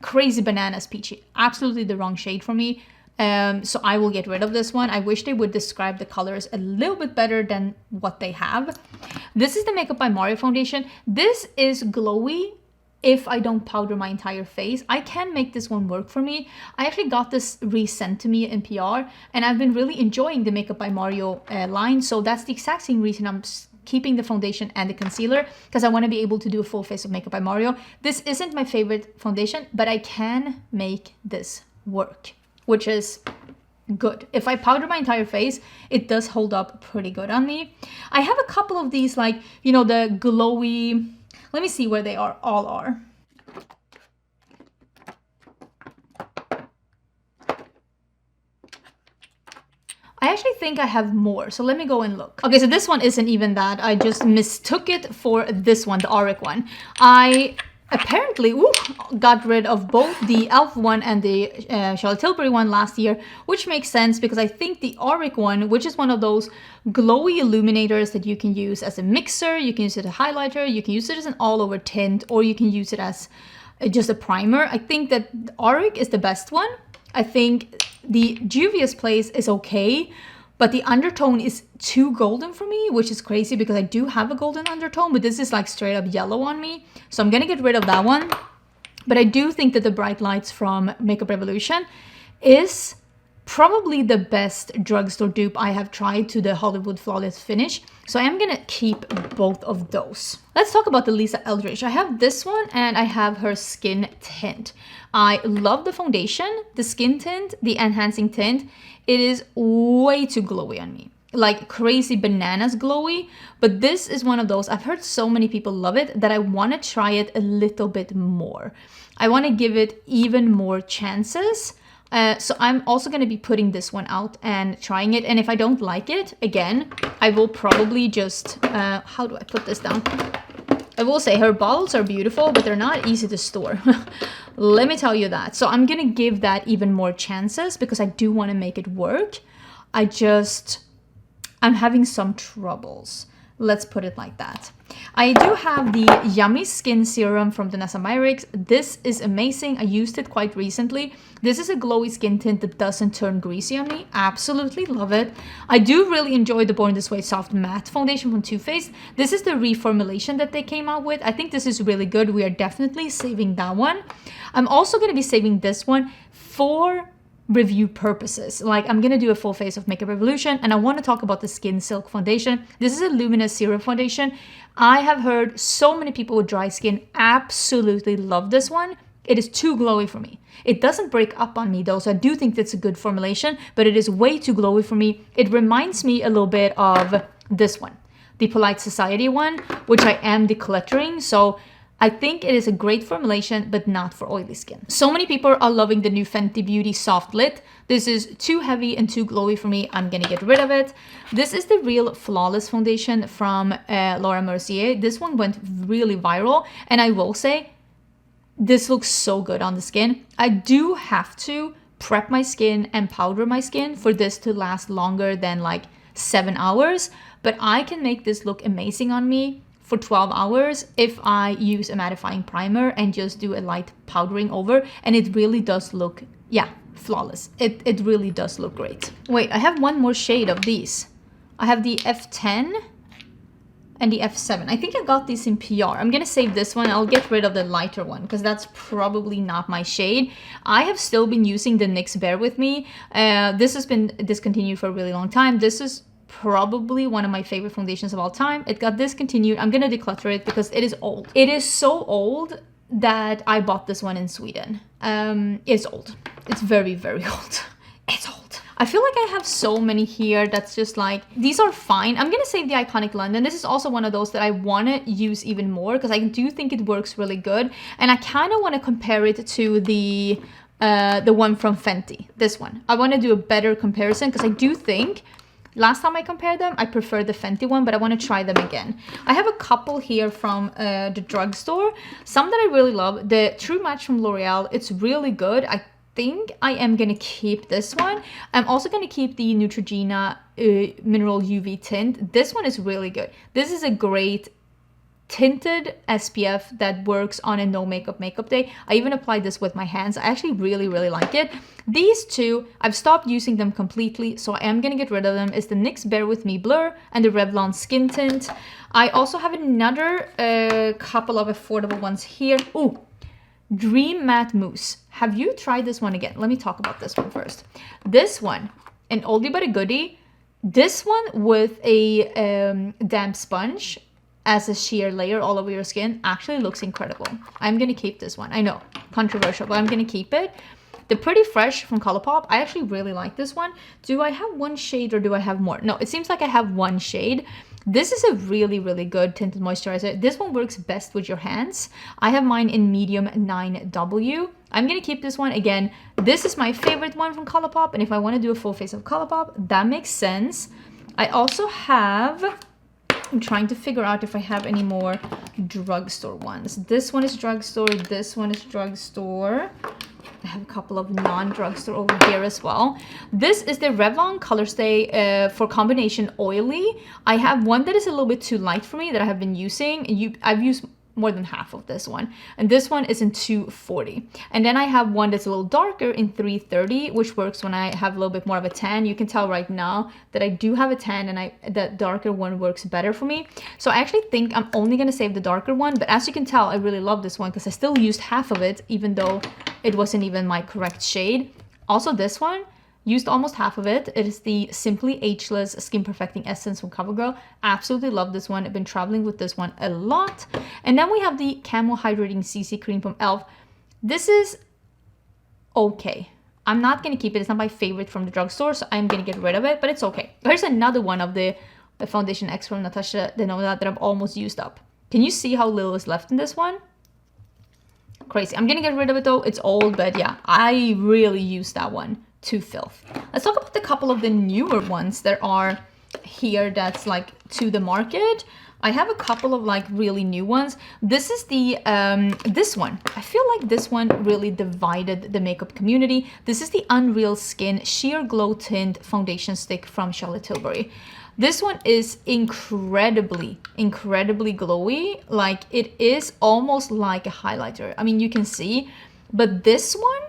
crazy bananas peachy. Absolutely the wrong shade for me. So I will get rid of this one. I wish they would describe the colors a little bit better than what they have. This is the Makeup by Mario foundation. This is glowy if I don't powder my entire face. I can make this one work for me. I actually got this resent to me in PR, and I've been really enjoying the Makeup by Mario line. So that's the exact same reason I'm keeping the foundation and the concealer, because I want to be able to do a full face of Makeup by Mario. This isn't my favorite foundation, but I can make this work, which is good. If I powder my entire face, it does hold up pretty good on me. I have a couple of these, like, you know, the glowy, let me see where they all are. think I have more, so let me go and look. Okay, so this one isn't even that. I just mistook it for this one, the Auric one. I apparently got rid of both the e.l.f. one and the Charlotte Tilbury one last year, which makes sense because I think the Auric one, which is one of those glowy illuminators that you can use as a mixer, you can use it as a highlighter, you can use it as an all-over tint, or you can use it as just a primer. I think that Auric is the best one. I think the Juvia's Place is okay, but the undertone is too golden for me, which is crazy because I do have a golden undertone, but this is like straight up yellow on me. So I'm gonna get rid of that one. But I do think that the Bright Lights from Makeup Revolution is probably the best drugstore dupe I have tried to the Hollywood Flawless Finish. So I am gonna keep both of those. Let's talk about the Lisa Eldridge. I have this one and I have her skin tint. I love the foundation, the skin tint, the enhancing tint. It is way too glowy on me. Like crazy bananas glowy, but this is one of those, I've heard so many people love it that I want to try it a little bit more. I want to give it even more chances. So I'm also going to be putting this one out and trying it. And if I don't like it, again, I will probably just, how do I put this down? I will say her bottles are beautiful, but they're not easy to store. Let me tell you that. So I'm going to give that even more chances because I do want to make it work. I'm having some troubles. Let's put it like that. I do have the Yummy Skin Serum from Danessa Myricks. This is amazing. I used it quite recently. This is a glowy skin tint that doesn't turn greasy on me. Absolutely love it. I do really enjoy the Born This Way Soft Matte Foundation from Too Faced. This is the reformulation that they came out with. I think this is really good. We are definitely saving that one. I'm also going to be saving this one for review purposes. Like I'm gonna do a full face of Makeup Revolution and I want to talk about the Skin Silk foundation. This is a luminous serum foundation. I have heard so many people with dry skin absolutely love this one. It is too glowy for me. It doesn't break up on me though, so I do think that's a good formulation, but it is way too glowy for me. It reminds me a little bit of this one, the Polite Society one, which I am decluttering, so I think it is a great formulation, but not for oily skin. So many people are loving the new Fenty Beauty Soft Lit. This is too heavy and too glowy for me. I'm gonna get rid of it. This is the Real Flawless Foundation from Laura Mercier. This one went really viral, and I will say, this looks so good on the skin. I do have to prep my skin and powder my skin for this to last longer than like 7 hours, but I can make this look amazing on me for 12 hours if I use a mattifying primer and just do a light powdering over, and it really does look, yeah, flawless. It really does look great. Wait, I have one more shade of these. I have the F10 and the F7. I think I got these in PR. I'm gonna save this one. I'll get rid of the lighter one because that's probably not my shade. I have still been using the NYX Bear With Me. This has been discontinued for a really long time. This is probably one of my favorite foundations of all time. It got discontinued. I'm gonna declutter it because it is old. It is so old that I bought this one in Sweden. It's old. It's very, very old. It's old. I feel like I have so many here that's just like, these are fine. I'm gonna save the Iconic London. This is also one of those that I wanna use even more because I do think it works really good. And I kind of want to compare it to the one from Fenty, this one. I want to do a better comparison because I do think last time I compared them, I preferred the Fenty one, but I want to try them again. I have a couple here from the drugstore. Some that I really love. The True Match from L'Oreal, it's really good. I think I am going to keep this one. I'm also going to keep the Neutrogena Mineral UV Tint. This one is really good. This is a great tinted SPF that works on a no makeup day. I even applied this with my hands. I actually really, really like it. These two, I've stopped using them completely, so I am gonna get rid of them. It's the NYX Bear With Me Blur and the Revlon Skin Tint. I also have another couple of affordable ones here. Ooh, Dream Matte Mousse. Have you tried this one again? Let me talk about this one first. This one, an oldie but a goodie. This one with a damp sponge as a sheer layer all over your skin actually looks incredible. I'm gonna keep this one. I know, controversial, but I'm gonna keep it. The Pretty Fresh from Colourpop, I actually really like this one. Do I have one shade or do I have more? No, it seems like I have one shade. This is a really, really good tinted moisturizer. This one works best with your hands. I have mine in medium 9W. I'm gonna keep this one. Again, this is my favorite one from Colourpop, and if I want to do a full face of Colourpop, that makes sense. I also have, I'm trying to figure out if I have any more drugstore ones. This one is drugstore, this one is drugstore. I have a couple of non-drugstore over here as well. This is the Revlon Color Stay for combination oily. I have one that is a little bit too light for me that I have been using. I've used more than half of this one, and this one is in 240. And then I have one that's a little darker in 330, which works when I have a little bit more of a tan. You can tell right now that I do have a tan, and that darker one works better for me. So I actually think I'm only gonna save the darker one, but as you can tell, I really love this one because I still used half of it, even though it wasn't even my correct shade. Also this one, used almost half of it. It is the Simply Ageless Skin Perfecting Essence from CoverGirl. Absolutely love this one. I've been traveling with this one a lot. And then we have the Camo Hydrating CC Cream from e.l.f. This is okay. I'm not going to keep it. It's not my favorite from the drugstore, so I'm going to get rid of it, but it's okay. Here's another one of the Foundation X from Natasha Denona that I've almost used up. Can you see how little is left in this one? Crazy. I'm going to get rid of it though. It's old, but yeah, I really used that one to filth. Let's talk about a couple of the newer ones that are here that's like to the market. I have a couple of like really new ones. This is the this one. I feel like this one really divided the makeup community. This is the Unreal Skin Sheer Glow Tint Foundation Stick from Charlotte Tilbury. This one is incredibly glowy. Like it is almost like a highlighter. I mean, you can see, but this one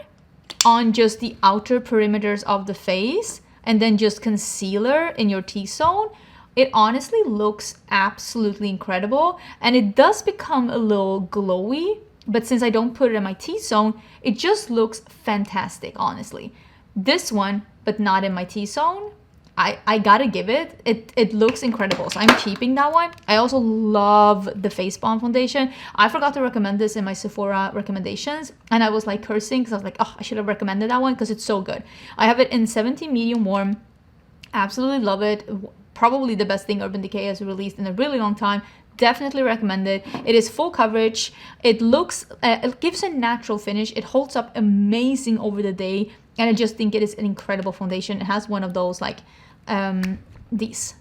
on just the outer perimeters of the face and then just concealer in your T-zone, it honestly looks absolutely incredible. And it does become a little glowy, but since I don't put it in my T-zone, it just looks fantastic, honestly. This one, but not in my T-zone, I gotta give it. It looks incredible, so I'm keeping that one. I also love the Face Balm foundation. I forgot to recommend this in my Sephora recommendations, and I was like cursing because I was like, oh, I should have recommended that one because it's so good. I have it in 17 medium warm. Absolutely love it. Probably the best thing Urban Decay has released in a really long time. Definitely recommend it. It is full coverage. It looks, it gives a natural finish. It holds up amazing over the day, and I just think it is an incredible foundation. It has one of those like these.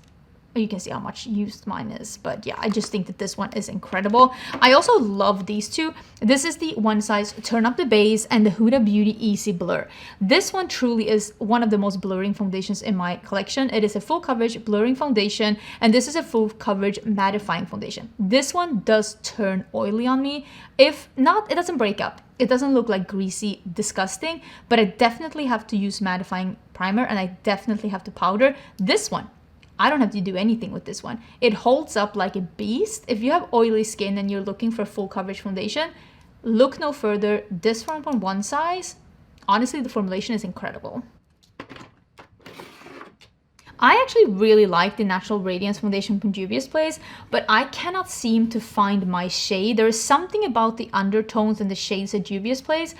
You can see how much used mine is, but yeah, I just think that this one is incredible. I also love these two. This is the One Size Turn Up the Base and the Huda Beauty Easy Blur. This one truly is one of the most blurring foundations in my collection. It is a full coverage blurring foundation, and this is a full coverage mattifying foundation. This one does turn oily on me. If not, it doesn't break up. It doesn't look like greasy, disgusting, but I definitely have to use mattifying primer, and I definitely have to powder. This one, I don't have to do anything with this one. It holds up like a beast. If you have oily skin and you're looking for a full coverage foundation, look no further. This one from One Size, honestly, the formulation is incredible. I actually really like the Natural Radiance foundation from Juvia's Place, but I cannot seem to find my shade. There is something about the undertones and the shades at Juvia's Place.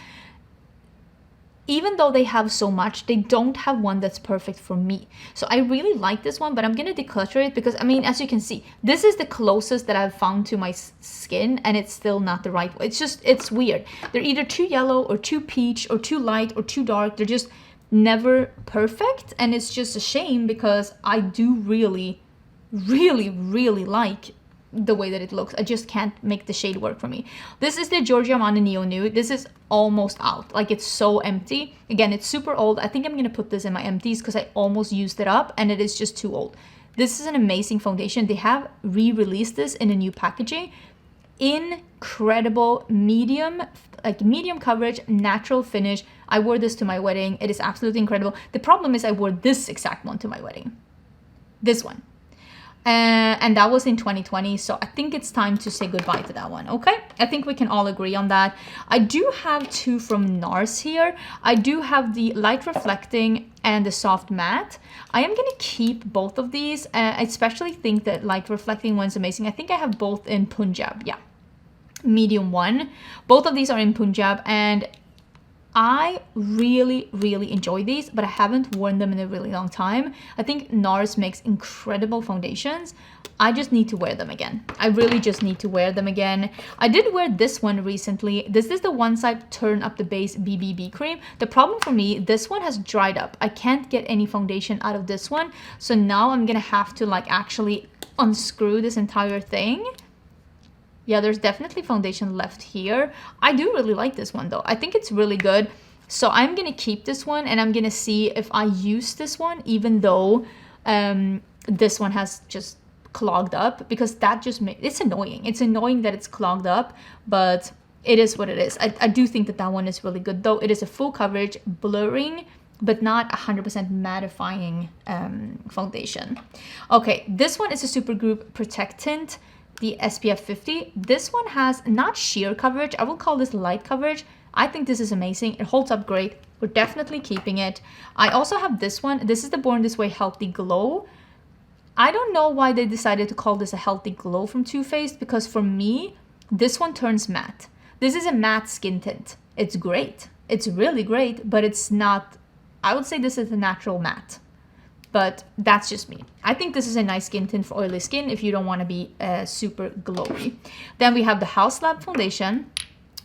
Even though they have so much, they don't have one that's perfect for me. So I really like this one, but I'm gonna declutter it because, I mean, as you can see, this is the closest that I've found to my skin, and it's still not the right way. It's just, it's weird. They're either too yellow or too peach or too light or too dark. They're just never perfect, and it's just a shame because I do really like the way that it looks. I just can't make the shade work for me. This is the Giorgio Armani Neo Nude. This is almost out. Like, it's so empty. Again, it's super old. I think I'm gonna put this in my empties because I almost used it up and it is just too old. This is an amazing foundation. They have re-released this in a new packaging. Incredible medium, like medium coverage, natural finish. I wore this to my wedding. It is absolutely incredible. The problem is I wore this exact one to my wedding. This one. And that was in 2020, so I think it's time to say goodbye to that one, okay? I think we can all agree on that. I do have two from NARS here. I do have the Light Reflecting and the Soft Matte. I am gonna keep both of these. I especially think that Light Reflecting one's amazing. I think I have both in Punjab, yeah. Medium one. Both of these are in Punjab, and I really, really enjoy these, but I haven't worn them in a really long time. I think NARS makes incredible foundations. I just need to wear them again. I really just need to wear them again. I did wear this one recently. This is the One Side Turn Up the Base BBB cream. The problem for me, this one has dried up. I can't get any foundation out of this one. So now I'm gonna have to like actually unscrew this entire thing. Yeah, there's definitely foundation left here. I do really like this one though. I think it's really good. So I'm gonna keep this one and I'm gonna see if I use this one, even though this one has just clogged up, because that just makes it's annoying. It's annoying that it's clogged up, but it is what it is. I do think that that one is really good though. It is a full coverage, blurring, but not 100% mattifying foundation. Okay, this one is a Supergroup Protectant, the SPF 50. This one has not sheer coverage. I will call this light coverage. I think this is amazing. It holds up great. We're definitely keeping it. I also have this one. This is the Born This Way Healthy Glow. I don't know why they decided to call this a Healthy Glow from Too Faced, because for me, this one turns matte. This is a matte skin tint. It's great. It's really great, but it's not, I would say this is a natural matte. But that's just me. I think this is a nice skin tint for oily skin if you don't want to be super glowy. Then we have the House Lab Foundation.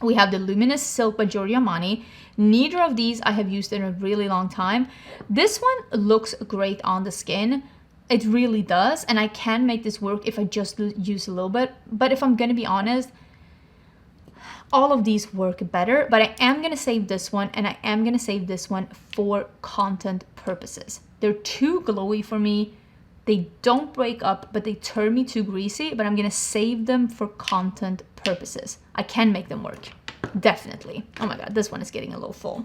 We have the Luminous Silk by Giorgio Armani. Neither of these I have used in a really long time. This one looks great on the skin. It really does. And I can make this work if I just use a little bit. But if I'm going to be honest, all of these work better. But I am going to save this one, and I am going to save this one for content purposes. They're too glowy for me. They don't break up, but they turn me too greasy, but I'm gonna save them for content purposes. I can make them work, definitely. Oh my God, this one is getting a little full.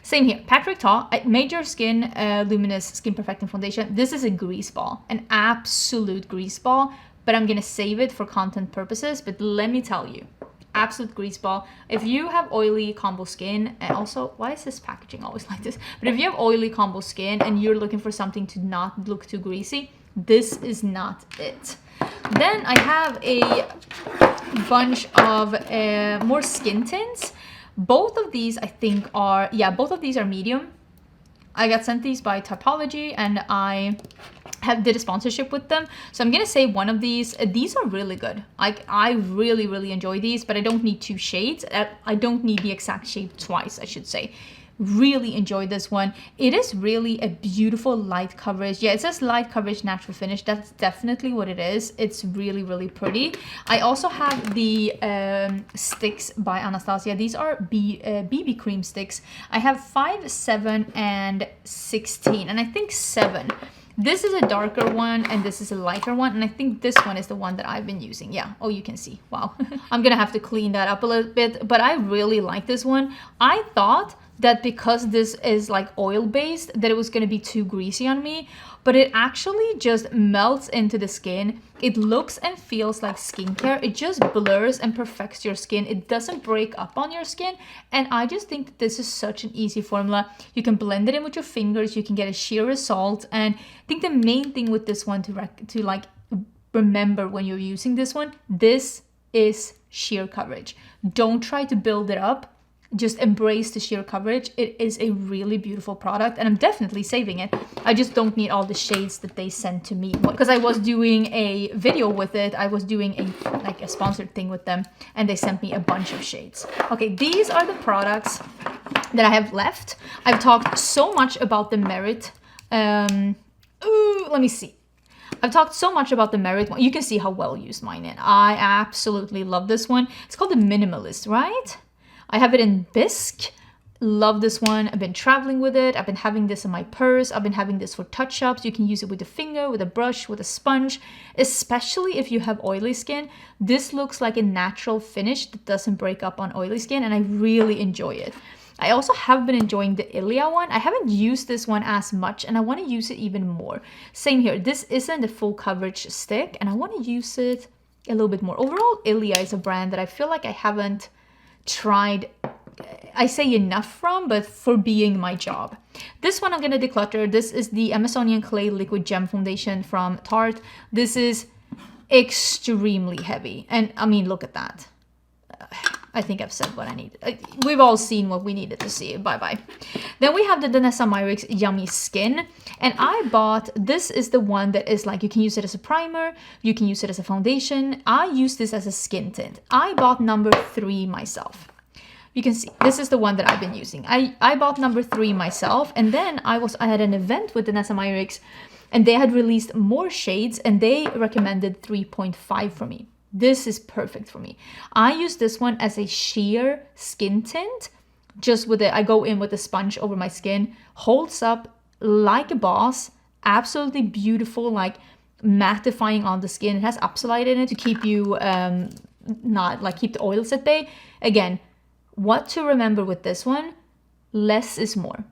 Same here, Patrick Ta, Major Skin Luminous Skin Perfecting Foundation. This is a grease ball, an absolute grease ball, but I'm gonna save it for content purposes. But let me tell you, absolute grease ball. If you have oily combo skin, and also, why is this packaging always like this? But if you have oily combo skin and you're looking for something to not look too greasy, this is not it. Then I have a bunch of more skin tints. Both of these I think are, yeah, both of these are medium. I got sent these by Typology and I did a sponsorship with them. So I'm gonna say one of these. These are really good. I really, really enjoy these, but I don't need two shades. I don't need the exact shade twice, I should say. Really enjoy this one. It is really a beautiful light coverage. Yeah, it says light coverage natural finish. That's definitely what it is. It's really, really pretty. I also have the sticks by Anastasia. These are BB cream sticks. I have 5, 7, and 16, and I think 7. This is a darker one and this is a lighter one, and I think this one is the one that I've been using. Yeah, oh, you can see, wow. I'm gonna have to clean that up a little bit, but I really like this one. I thought that because this is like oil based that it was gonna be too greasy on me, but it actually just melts into the skin. It looks and feels like skincare. It just blurs and perfects your skin. It doesn't break up on your skin. And I just think that this is such an easy formula. You can blend it in with your fingers. You can get a sheer result. And I think the main thing with this one to like remember when you're using this one, this is sheer coverage. Don't try to build it up. Just embrace the sheer coverage. It is a really beautiful product and I'm definitely saving it. I just don't need all the shades that they sent to me because I was doing a video with it. I was doing a sponsored thing with them and they sent me a bunch of shades. Okay, these are the products that I have left. I've talked so much about the Merit. Let me see. I've talked so much about the Merit one. You can see how well used mine is. I absolutely love this one. It's called the Minimalist, right? I have it in Bisque. Love this one. I've been traveling with it. I've been having this in my purse. I've been having this for touch-ups. You can use it with a finger, with a brush, with a sponge, especially if you have oily skin. This looks like a natural finish that doesn't break up on oily skin, and I really enjoy it. I also have been enjoying the Ilia one. I haven't used this one as much, and I want to use it even more. Same here. This isn't a full coverage stick, and I want to use it a little bit more. Overall, Ilia is a brand that I feel like I haven't tried, I say enough from, but for being my job. This one I'm gonna declutter. This is the Amazonian Clay Liquid Gem Foundation from Tarte. This is extremely heavy, and I mean, look at that. I think I've said what I need. We've all seen what we needed to see. Bye-bye. Then we have the Danessa Myricks Yummy Skin. And I bought, this is the one that is like, you can use it as a primer, you can use it as a foundation. I use this as a skin tint. I bought number 3 myself. You can see, this is the one that I've been using. I bought number 3 myself. And then I had an event with Danessa Myricks and they had released more shades and they recommended 3.5 for me. This is perfect for me. I use this one as a sheer skin tint. Just with it, I go in with a sponge over my skin. Holds up like a boss. Absolutely beautiful, like mattifying on the skin. It has Absolite in it to keep you, not like keep the oils at bay. Again, what to remember with this one, less is more.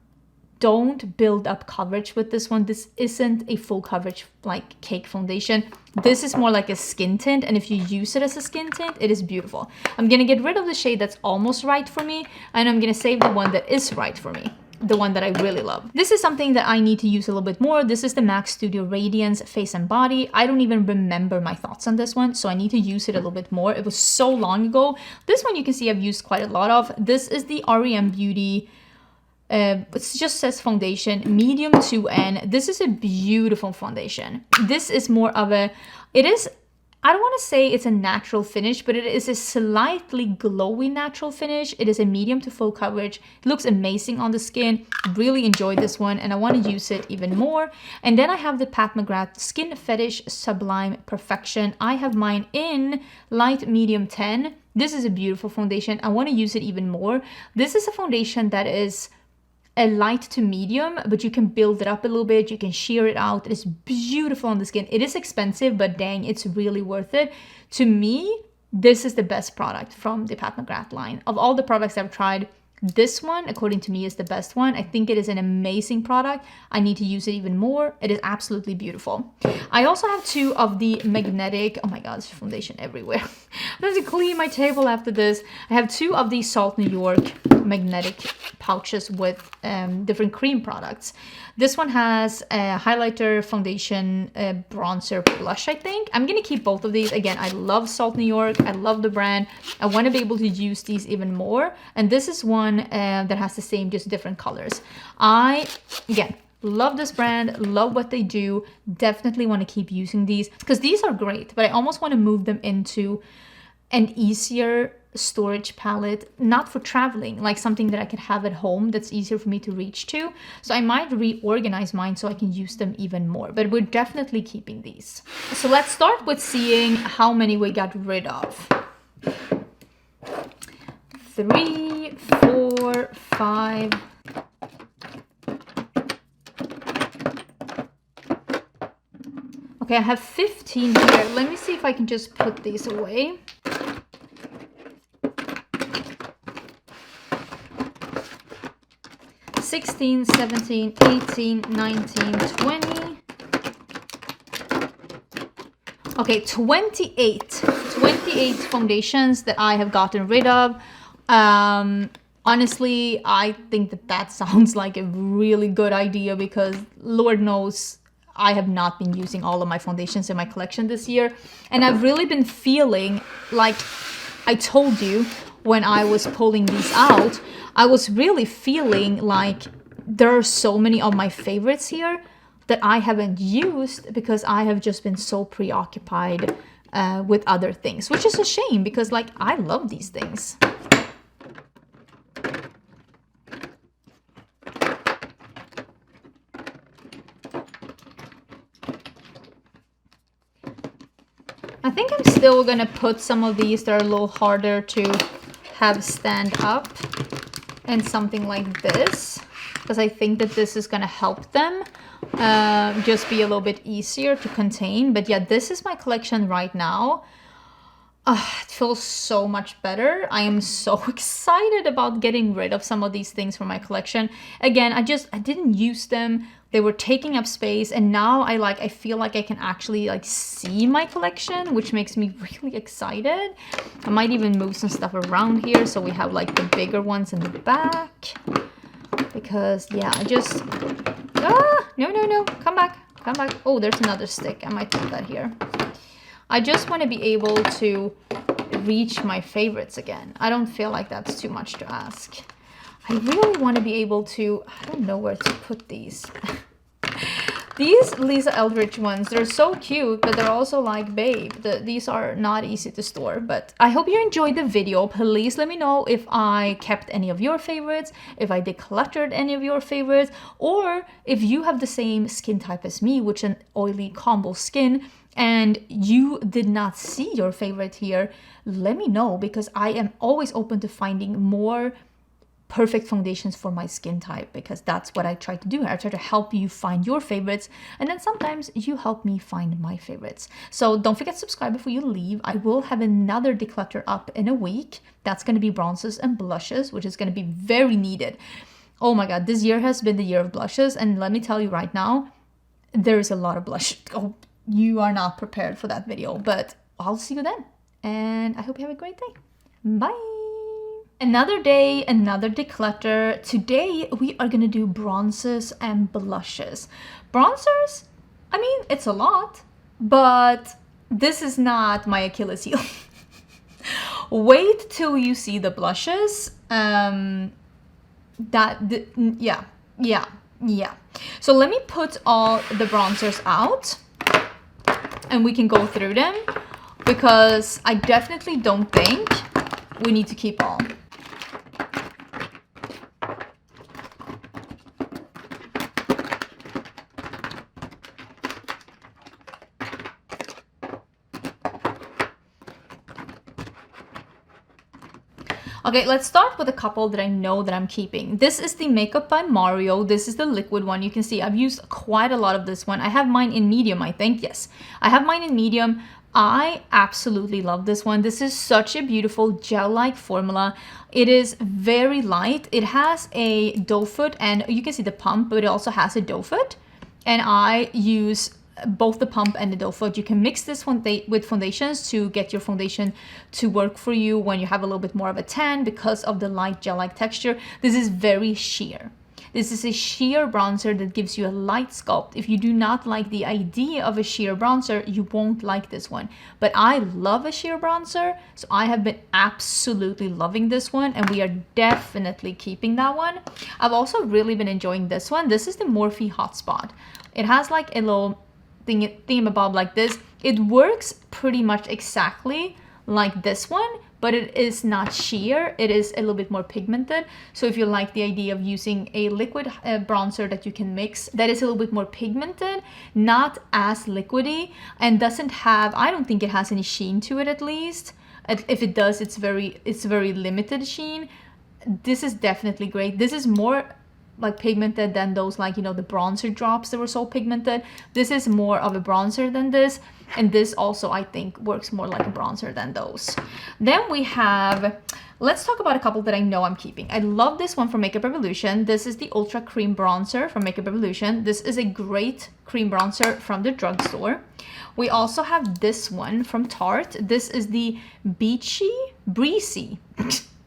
Don't build up coverage with this one. This isn't a full coverage like cake foundation. This is more like a skin tint, and if you use it as a skin tint, it is beautiful. I'm gonna get rid of the shade that's almost right for me, and I'm gonna save the one that is right for me, the one that I really love. This is something that I need to use a little bit more. This is the MAC Studio Radiance Face and Body. I don't even remember my thoughts on this one, so I need to use it a little bit more. It was so long ago. This one you can see I've used quite a lot of. This is the REM Beauty. It just says foundation, medium 2N. This is a beautiful foundation. This is more of a, it is, I don't want to say it's a natural finish, but it is a slightly glowy natural finish. It is a medium to full coverage. It looks amazing on the skin. Really enjoyed this one and I want to use it even more. And then I have the Pat McGrath Skin Fetish Sublime Perfection. I have mine in light medium 10. This is a beautiful foundation. I want to use it even more. This is a foundation that is a light to medium, but you can build it up a little bit. You can sheer it out. It is beautiful on the skin. It is expensive, but dang, it's really worth it. To me, this is the best product from the Pat McGrath line. Of all the products I've tried, this one, according to me, is the best one. I think it is an amazing product. I need to use it even more. It is absolutely beautiful. I also have 2 of the magnetic, oh my god, there's foundation everywhere. I have to clean my table after this. I have 2 of the Salt New York magnetic pouches with different cream products. This one has a highlighter, foundation, bronzer, blush, I think. I'm gonna keep both of these. Again, I love Salt New York. I love the brand. I want to be able to use these even more. And this is one that has the same, just different colors. Again, love this brand, love what they do. Definitely want to keep using these because these are great, but I almost want to move them into an easier storage palette, not for traveling, like something that I could have at home that's easier for me to reach to. So I might reorganize mine so I can use them even more, but we're definitely keeping these. So let's start with seeing how many we got rid of. 3, 4, 5. Okay, I have 15 here. Let me see if I can just put these away. 16, 17, 18, 19, 20. Okay, 28 foundations that I have gotten rid of. Honestly, I think that sounds like a really good idea because Lord knows I have not been using all of my foundations in my collection this year. And I've really been feeling like I told you when I was pulling these out, I was really feeling like there are so many of my favorites here that I haven't used because I have just been so preoccupied with other things, which is a shame because like I love these things. I think I'm still gonna put some of these that are a little harder to have stand up and something like this because I think that this is gonna help them just be a little bit easier to contain. But yeah, this is my collection right now. It feels so much better. I am so excited about getting rid of some of these things from my collection. Again, I didn't use them. They were taking up space, and now I feel like I can actually like see my collection, which makes me really excited. I might even move some stuff around here so we have like the bigger ones in the back. Because yeah, no, come back. Oh, there's another stick. I might put that here. I just want to be able to reach my favorites again. I don't feel like that's too much to ask. I really want to be able to, I don't know where to put these. These Lisa Eldridge ones, they're so cute, but they're also like, babe, these are not easy to store. But I hope you enjoyed the video. Please let me know if I kept any of your favorites, if I decluttered any of your favorites, or if you have the same skin type as me, which is an oily combo skin, and you did not see your favorite here. Let me know, because I am always open to finding more perfect foundations for my skin type, because that's what I try to do. I try to help you find your favorites, and then sometimes you help me find my favorites. So don't forget to subscribe before you leave. I will have another declutter up in a week. That's going to be bronzes and blushes, which is going to be very needed. Oh my god, this year has been the year of blushes, and let me tell you right now, there is a lot of blush. Oh, you are not prepared for that video, but I'll see you then, and I hope you have a great day. Bye. Another day, another declutter. Today we are gonna do bronzes and blushes. Bronzers, I mean, it's a lot, but this is not my Achilles heel. Wait till you see the blushes. Yeah. So let me put all the bronzers out and we can go through them, because I definitely don't think we need to keep all. Okay, let's start with a couple that I know that I'm keeping. This is the Makeup by Mario. This is the liquid one. You can see I've used quite a lot of this one. I have mine in medium, I think. Yes, I have mine in medium. I absolutely love this one. This is such a beautiful gel-like formula. It is very light. It has a doe foot, and you can see the pump, but it also has a doe foot. And I use both the pump and the doe foot. You can mix this one with foundations to get your foundation to work for you when you have a little bit more of a tan, because of the light gel-like texture. This is very sheer. This is a sheer bronzer that gives you a light sculpt. If you do not like the idea of a sheer bronzer, you won't like this one. But I love a sheer bronzer, so I have been absolutely loving this one, and we are definitely keeping that one. I've also really been enjoying this one. This is the Morphe Hotspot. It has like a little thingamabob like this. It works pretty much exactly like this one, but it is not sheer. It is a little bit more pigmented. So if you like the idea of using a liquid bronzer that you can mix, that is a little bit more pigmented, not as liquidy, and doesn't have, I don't think it has any sheen to it, at least. If it does, it's very limited sheen. This is definitely great. This is more like pigmented than those, like, you know, the bronzer drops that were so pigmented. This is more of a bronzer than this, and this also I think works more like a bronzer than those. Then we have, let's talk about a couple that I know I'm keeping. I love this one from Makeup Revolution. This is the Ultra Cream Bronzer from Makeup Revolution. This is a great cream bronzer from the drugstore. We also have this one from Tarte. This is the Breezy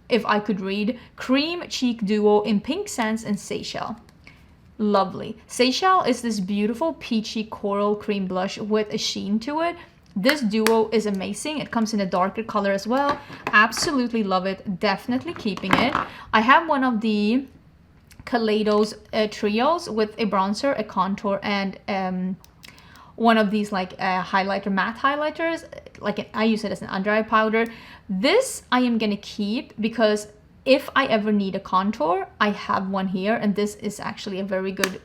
if I could read, Cream Cheek Duo in Pink Sands and Seychelles. Lovely. Seychelles is this beautiful peachy coral cream blush with a sheen to it. This duo is amazing. It comes in a darker color as well. Absolutely love it. Definitely keeping it. I have one of the Kaleidos trios with a bronzer, a contour, and one of these like highlighter, matte highlighters. Like I use it as an under eye powder. This I am gonna keep, because if I ever need a contour, I have one here, and this is actually a very good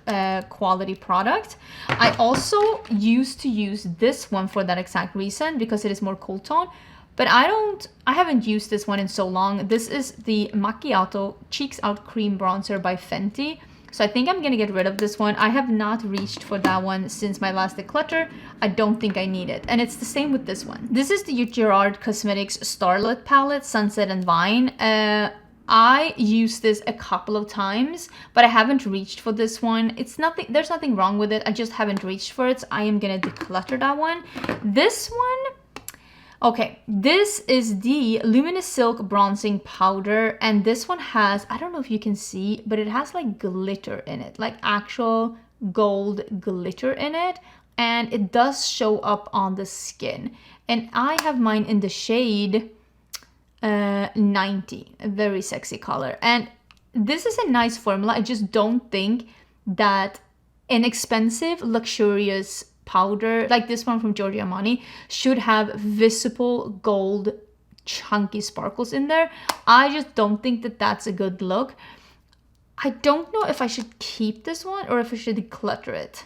quality product. I also used to use this one for that exact reason, because it is more cool tone, but I haven't used this one in so long. This is the Macchiato Cheeks Out Cream Bronzer by Fenty. So I think I'm gonna get rid of this one. I have not reached for that one since my last declutter. I don't think I need it. And it's the same with this one. This is the Nomad Cosmetics Starlit Palette, Sunset and Vine. I used this a couple of times, but I haven't reached for this one. There's nothing wrong with it. I just haven't reached for it. So I am gonna declutter that one. This one, okay, this is the Luminous Silk Bronzing Powder, and this one has, I don't know if you can see, but it has like glitter in it, like actual gold glitter in it, and it does show up on the skin. And I have mine in the shade 90, a very sexy color. And this is a nice formula. I just don't think that an expensive, luxurious powder like this one from Giorgio Armani should have visible gold chunky sparkles in there. I just don't think that that's a good look. I don't know if I should keep this one or if I should declutter it.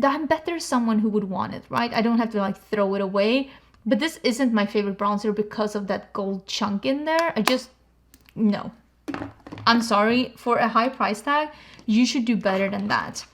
I'm better someone who would want it, right? I don't have to like throw it away. But this isn't my favorite bronzer because of that gold chunk in there. No. I'm sorry, for a high price tag, you should do better than that.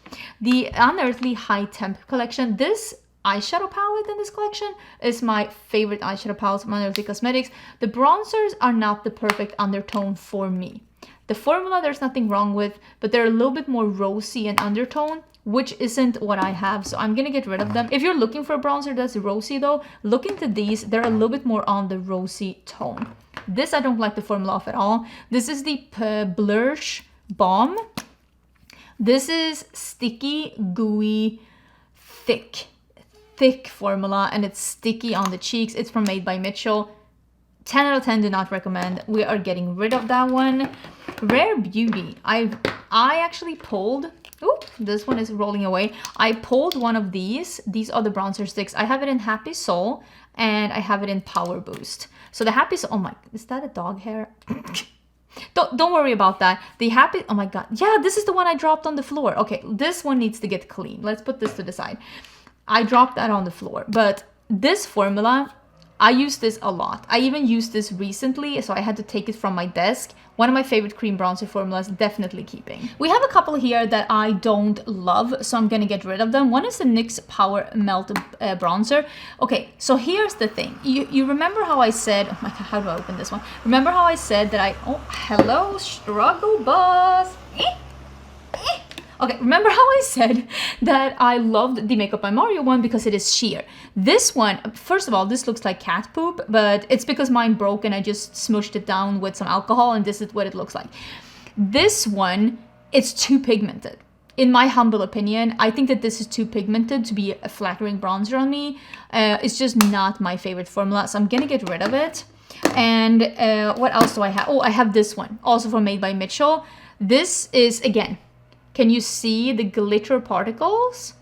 The Unearthly High Temp collection, this eyeshadow palette in this collection is my favorite eyeshadow palette from Nomad Cosmetics. The bronzers are not the perfect undertone for me. The formula, there's nothing wrong with, but they're a little bit more rosy in undertone, which isn't what I have, so I'm gonna get rid of them. If you're looking for a bronzer that's rosy though, look into these. They're a little bit more on the rosy tone. This I don't like the formula of at all. This is the Blush Balm. This is sticky, gooey, thick formula, and it's sticky on the cheeks. It's from Made by Mitchell. 10 out of 10, do not recommend. We are getting rid of that one. Rare Beauty. I actually pulled, oh, this one is rolling away. I pulled one of these. These are the bronzer sticks. I have it in Happy Soul and I have it in Power Boost. So the Happy Soul, oh my, is that a dog hair? Don't worry about that. The Happy, oh my God. Yeah, this is the one I dropped on the floor. Okay, this one needs to get clean. Let's put this to the side. I dropped that on the floor, but this formula, I use this a lot. I even used this recently, so I had to take it from my desk. One of my favorite cream bronzer formulas, definitely keeping. We have a couple here that I don't love, so I'm gonna get rid of them. One is the NYX Power Melt Bronzer. Okay, so here's the thing. You remember how I said, oh my God, how do I open this one? Remember how I said that oh, hello, struggle bus. Okay, remember how I said that I loved the Makeup by Mario one because it is sheer. This one, first of all, this looks like cat poop, but it's because mine broke and I just smushed it down with some alcohol and this is what it looks like. This one, it's too pigmented. In my humble opinion, I think that this is too pigmented to be a flattering bronzer on me. It's just not my favorite formula, so I'm gonna get rid of it. And what else do I have? Oh, I have this one, also from Made by Mitchell. This is, again, can you see the glitter particles?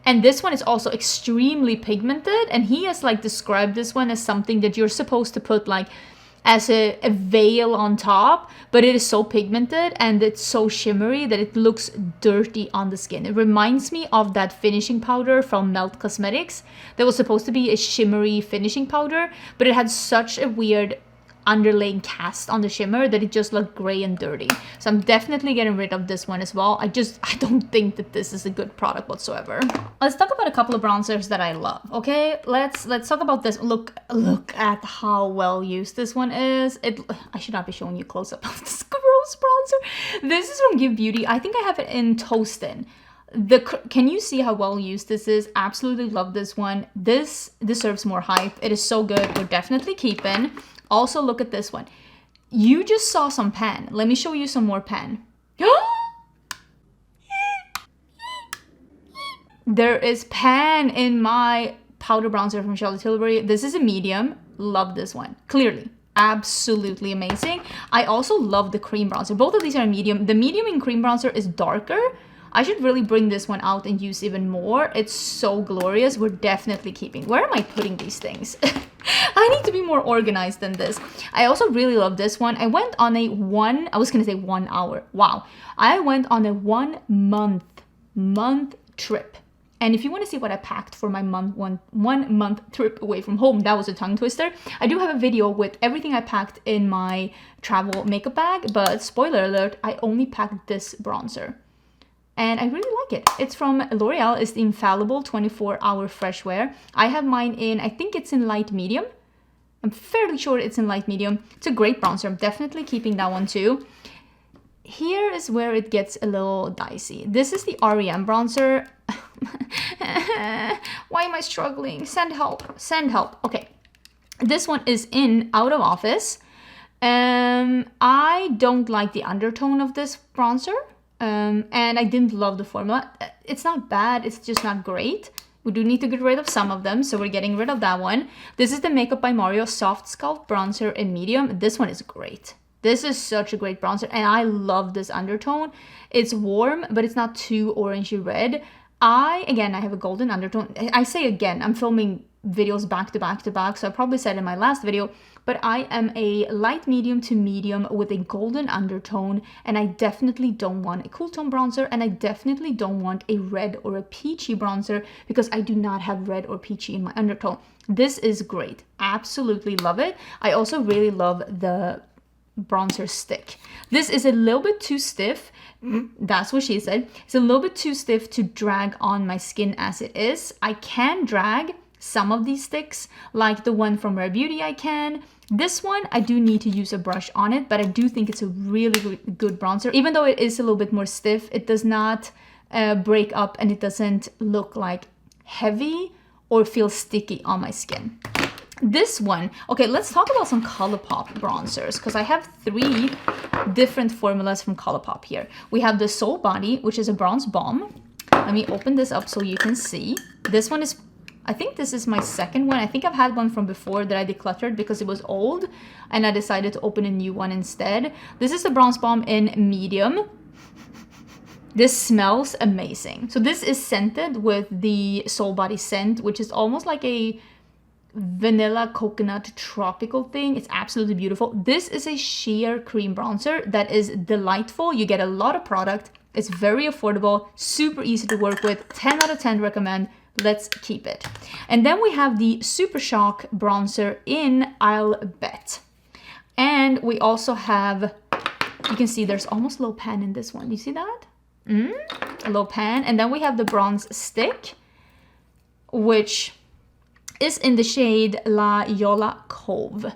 And this one is also extremely pigmented. And he has like described this one as something that you're supposed to put like as a veil on top. But it is so pigmented and it's so shimmery that it looks dirty on the skin. It reminds me of that finishing powder from Melt Cosmetics. That was supposed to be a shimmery finishing powder. But it had such a weird underlaying cast on the shimmer that it just looked gray and dirty. So I'm definitely getting rid of this one as well. I don't think that this is a good product whatsoever. Let's talk about a couple of bronzers that I love. Okay, let's talk about this. Look at how well used this one is. I should not be showing you close up of this gross bronzer. This is from Give Beauty. I think I have it in Toastin'. Can you see how well used this is? Absolutely love this one. This deserves more hype. It is so good. We're definitely keeping. Also, look at this one. You just saw some pan. Let me show you some more pan. There is pan in my powder bronzer from Charlotte Tilbury. This is a medium. Love this one. Clearly. Absolutely amazing. I also love the cream bronzer. Both of these are medium. The medium in cream bronzer is darker. I should really bring this one out and use even more. It's so glorious. We're definitely keeping. Where am I putting these things? I need to be more organized than this. I also really love this one. I went on a 1 hour. Wow. I went on a 1 month trip. And if you want to see what I packed for my one month trip away from home, that was a tongue twister. I do have a video with everything I packed in my travel makeup bag, but spoiler alert, I only packed this bronzer. And I really like it. It's from L'Oreal. It's the Infallible 24-Hour Fresh Wear. I have mine in, I think it's in light medium. I'm fairly sure it's in light medium. It's a great bronzer. I'm definitely keeping that one too. Here is where it gets a little dicey. This is the REM bronzer. Why am I struggling? Send help. Send help. Okay. This one is in Out of Office. I don't like the undertone of this bronzer. And I didn't love the formula. It's not bad, it's just not great. We do need to get rid of some of them, so we're getting rid of that one. This is the Makeup by Mario Soft Sculpt Bronzer in medium. This one is great. This is such a great bronzer, and I love this undertone. It's warm, but it's not too orangey red. Again, I have a golden undertone. I say again, I'm filming videos back to back to back, so I probably said in my last video, but I am a light medium to medium with a golden undertone, and I definitely don't want a cool tone bronzer, and I definitely don't want a red or a peachy bronzer because I do not have red or peachy in my undertone. This is great. Absolutely love it. I also really love the bronzer stick. This is a little bit too stiff. That's what she said. It's a little bit too stiff to drag on my skin as it is. I can drag some of these sticks, like the one from Rare Beauty I can. This one, I do need to use a brush on it, but I do think it's a really good bronzer. Even though it is a little bit more stiff, it does not break up, and it doesn't look like heavy or feel sticky on my skin. This one, okay, let's talk about some ColourPop bronzers, because I have 3 different formulas from ColourPop here. We have the Soul Body, which is a bronze balm. Let me open this up so you can see. This one is, I think this is my second one. I think I've had one from before that I decluttered because it was old, and I decided to open a new one instead. This is the bronze balm in medium. This smells amazing. So this is scented with the Soul Body scent, which is almost like a vanilla coconut tropical thing. It's absolutely beautiful. This is a sheer cream bronzer that is delightful. You get a lot of product. It's very affordable, super easy to work with. 10 out of 10 recommend. Let's keep it. And then we have the Super Shock bronzer in I'll Bet. And we also have, you can see there's almost low pan in this one. Do you see that? A low pan. And then we have the bronze stick, which is in the shade La Yola Cove.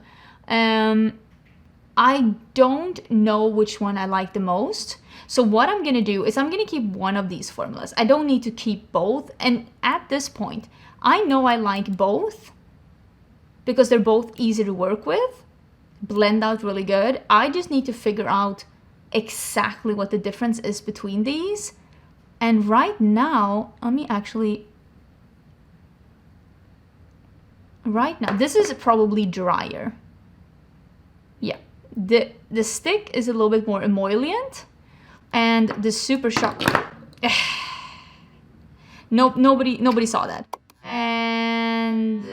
I don't know which one I like the most. So what I'm gonna do is I'm gonna keep one of these formulas. I don't need to keep both. And at this point, I know I like both because they're both easy to work with, blend out really good. I just need to figure out exactly what the difference is between these. And right now, let me actually, right now, this is probably drier. Yeah, the stick is a little bit more emollient, and the Super Shock, nope, nobody saw that. And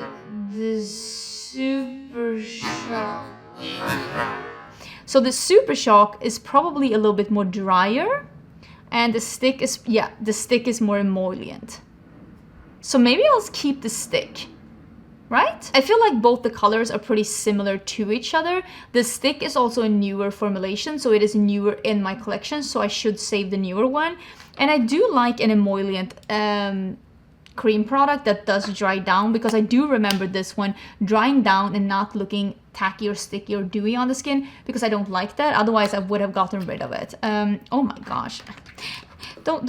the Super Shock, so the Super Shock is probably a little bit more drier, and the stick is, yeah, the stick is more emollient. So maybe I'll keep the stick. Right? I feel like both the colors are pretty similar to each other. The stick is also a newer formulation, so it is newer in my collection, so I should save the newer one. And I do like an emollient cream product that does dry down, because I do remember this one drying down and not looking tacky or sticky or dewy on the skin, because I don't like that. Otherwise, I would have gotten rid of it. Oh my gosh. Don't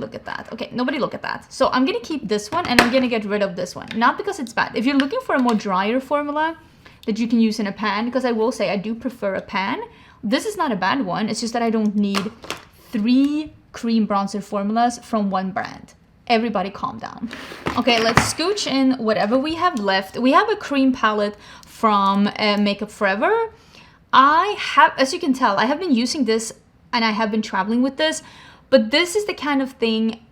look at that. Okay, nobody look at that. So I'm gonna keep this one, and I'm gonna get rid of this one. Not because it's bad. If you're looking for a more drier formula that you can use in a pan, because I will say I do prefer a pan, this is not a bad one. It's just that I don't need 3 cream bronzer formulas from one brand. Everybody calm down. Okay, let's scooch in whatever we have left. We have a cream palette from Makeup Forever. I have, as you can tell, I have been using this and I have been traveling with this, but this is the kind of thing,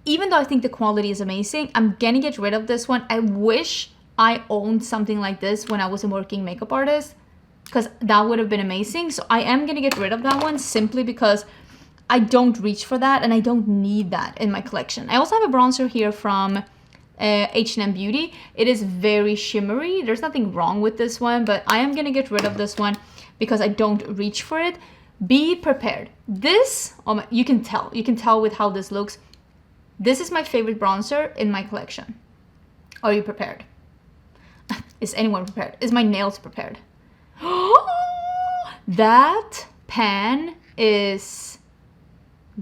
even though I think the quality is amazing, I'm gonna get rid of this one. I wish I owned something like this when I was a working makeup artist, because that would have been amazing. So I am gonna get rid of that one simply because I don't reach for that and I don't need that in my collection. I also have a bronzer here from H&M Beauty. It is very shimmery. There's nothing wrong with this one, but I am gonna get rid of this one because I don't reach for it. Be prepared. This, you can tell with how this looks. This is my favorite bronzer in my collection. Are you prepared? Is anyone prepared? Is my nails prepared? That pan is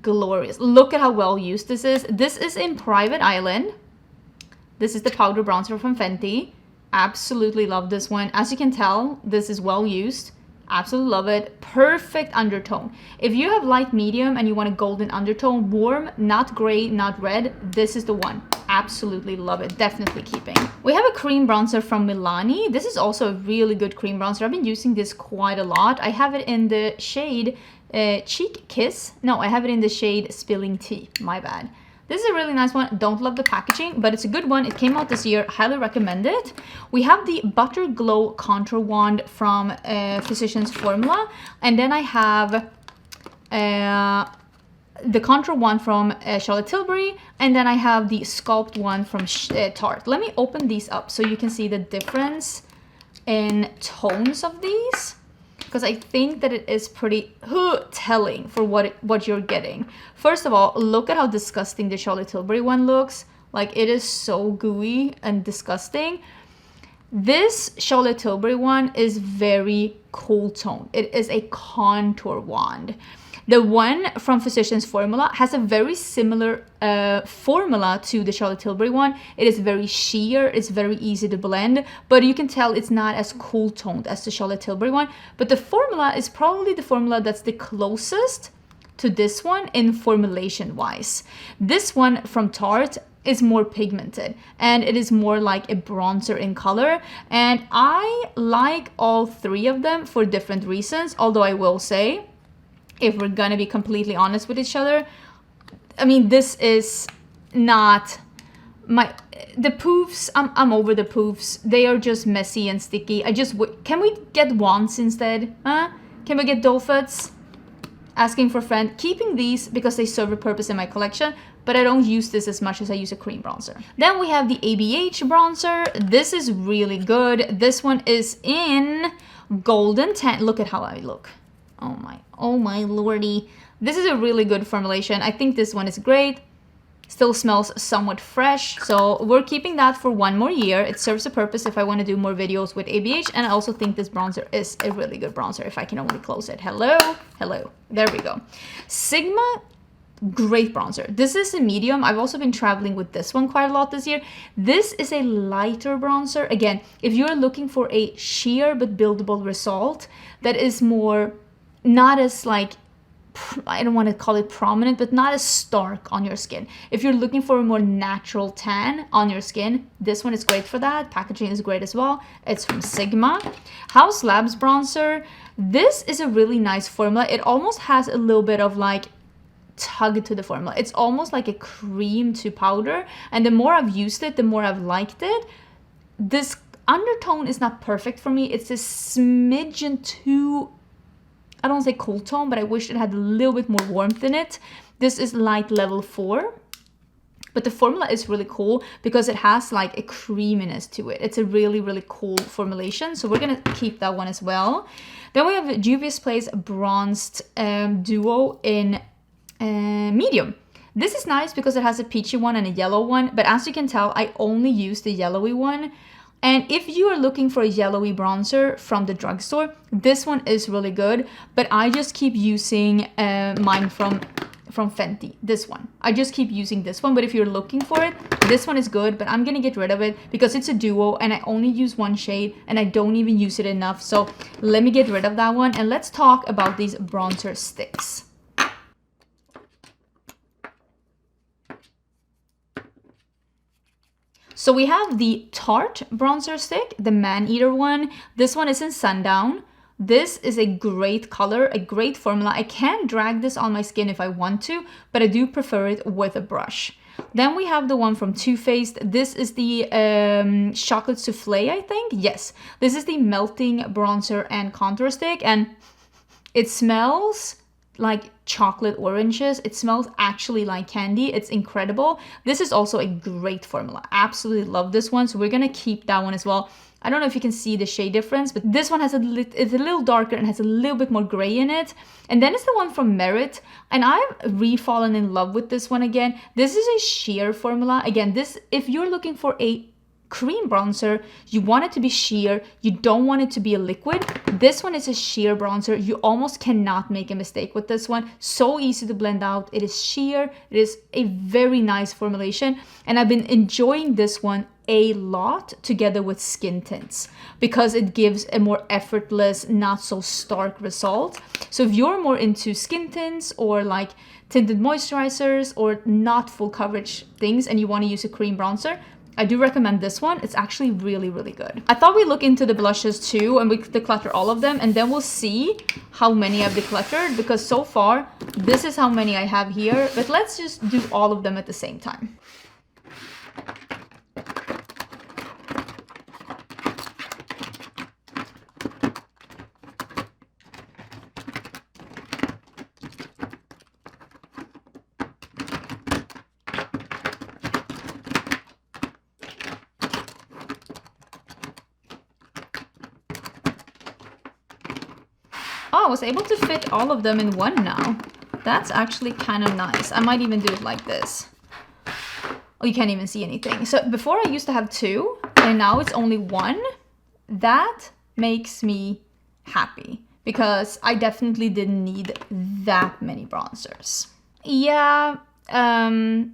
glorious. Look at how well used this is. This is in Private Island. This is the powder bronzer from Fenty. Absolutely love this one. As you can tell, this is well used. Absolutely love it. Perfect undertone. If you have light medium and you want a golden undertone, warm, not gray, not red, this is the one. absolutely love it. Definitely keeping. We have a cream bronzer from Milani. This is also a really good cream bronzer. I've been using this quite a lot. I have it in the shade Cheek Kiss. No, I have it in the shade Spilling Tea. My bad. This is a really nice one. Don't love the packaging, but it's a good one. It came out this year. Highly recommend it. We have the Butter Glow Contour Wand from Physicians Formula. And then I have the contour one from Charlotte Tilbury, and then I have the sculpt one from Tarte. Let me open these up so you can see the difference in tones of these, because I think that it is pretty telling for what you're getting. First of all, look at how disgusting the Charlotte Tilbury one looks. Like, it is so gooey and disgusting. This Charlotte Tilbury one is very cool tone. It is a contour wand. The one from Physicians Formula has a very similar formula to the Charlotte Tilbury one. It is very sheer, it's very easy to blend, but you can tell it's not as cool toned as the Charlotte Tilbury one. But the formula is probably the formula that's the closest to this one in formulation wise. This one from Tarte is more pigmented and it is more like a bronzer in color, and I like all three of them for different reasons. Although I will say, if we're gonna be completely honest with each other, I mean, this is not the poofs. I'm over the poofs. They are just messy and sticky. Can we get wands instead? Huh? Can we get doe foots? Asking for a friend. Keeping these because they serve a purpose in my collection, but I don't use this as much as I use a cream bronzer. Then we have the ABH bronzer. This is really good. This one is in golden tan. Look at how I look. Oh my lordy. This is a really good formulation. I think this one is great. Still smells somewhat fresh. So we're keeping that for 1 more year. It serves a purpose if I want to do more videos with ABH. And I also think this bronzer is a really good bronzer if I can only close it. Hello. There we go. Sigma, great bronzer. This is a medium. I've also been traveling with this one quite a lot this year. This is a lighter bronzer. Again, if you're looking for a sheer but buildable result that is more, not as like, I don't want to call it prominent, but not as stark on your skin. If you're looking for a more natural tan on your skin, this one is great for that. Packaging is great as well. It's from Sigma. House Labs bronzer. This is a really nice formula. It almost has a little bit of like tug to the formula. It's almost like a cream to powder. And the more I've used it, the more I've liked it. This undertone is not perfect for me. It's a smidgen too, I don't say cool tone, but I wish it had a little bit more warmth in it. This is light level 4, but the formula is really cool because it has like a creaminess to it. It's a really, really cool formulation. So we're gonna keep that one as well. Then we have Juvia's Place Bronzed Duo in medium. This is nice because it has a peachy one and a yellow one, but as you can tell, I only use the yellowy one. And if you are looking for a yellowy bronzer from the drugstore, this one is really good, but I just keep using mine from Fenty, this one. I just keep using this one, but if you're looking for it, this one is good, but I'm gonna get rid of it because it's a duo and I only use one shade and I don't even use it enough. So let me get rid of that one and let's talk about these bronzer sticks. So we have the Tarte bronzer stick, the Man-Eater one. This one is in Sundown. This is a great color, a great formula. I can drag this on my skin if I want to, but I do prefer it with a brush. Then we have the one from Too Faced. This is the chocolate souffle, I think. Yes, this is the melting bronzer and contour stick, and it smells like chocolate oranges. It smells actually like candy. It's incredible. This is also a great formula. Absolutely love this one. So we're gonna keep that one as well. I don't know if you can see the shade difference, but this one has it's a little darker and has a little bit more gray in it. And then it's the one from Merit, and I've re-fallen in love with this one again. This is a sheer formula. Again, this, if you're looking for a cream bronzer, you want it to be sheer, you don't want it to be a liquid. This one is a sheer bronzer. You almost cannot make a mistake with this one. So easy to blend out. It is sheer. It is a very nice formulation, and I've been enjoying this one a lot together with skin tints because it gives a more effortless, not so stark result. So if you're more into skin tints or like tinted moisturizers or not full coverage things and you want to use a cream bronzer, I do recommend this one. It's actually really, really good. I thought we'd look into the blushes too and we declutter all of them, and then we'll see how many I've decluttered, because so far this is how many I have here, but let's just do all of them at the same time. Oh, I was able to fit all of them in one now. That's actually kind of nice. I might even do it like this. Oh, you can't even see anything. So before I used to have 2 and now it's only 1. That makes me happy because I definitely didn't need that many bronzers. Yeah, I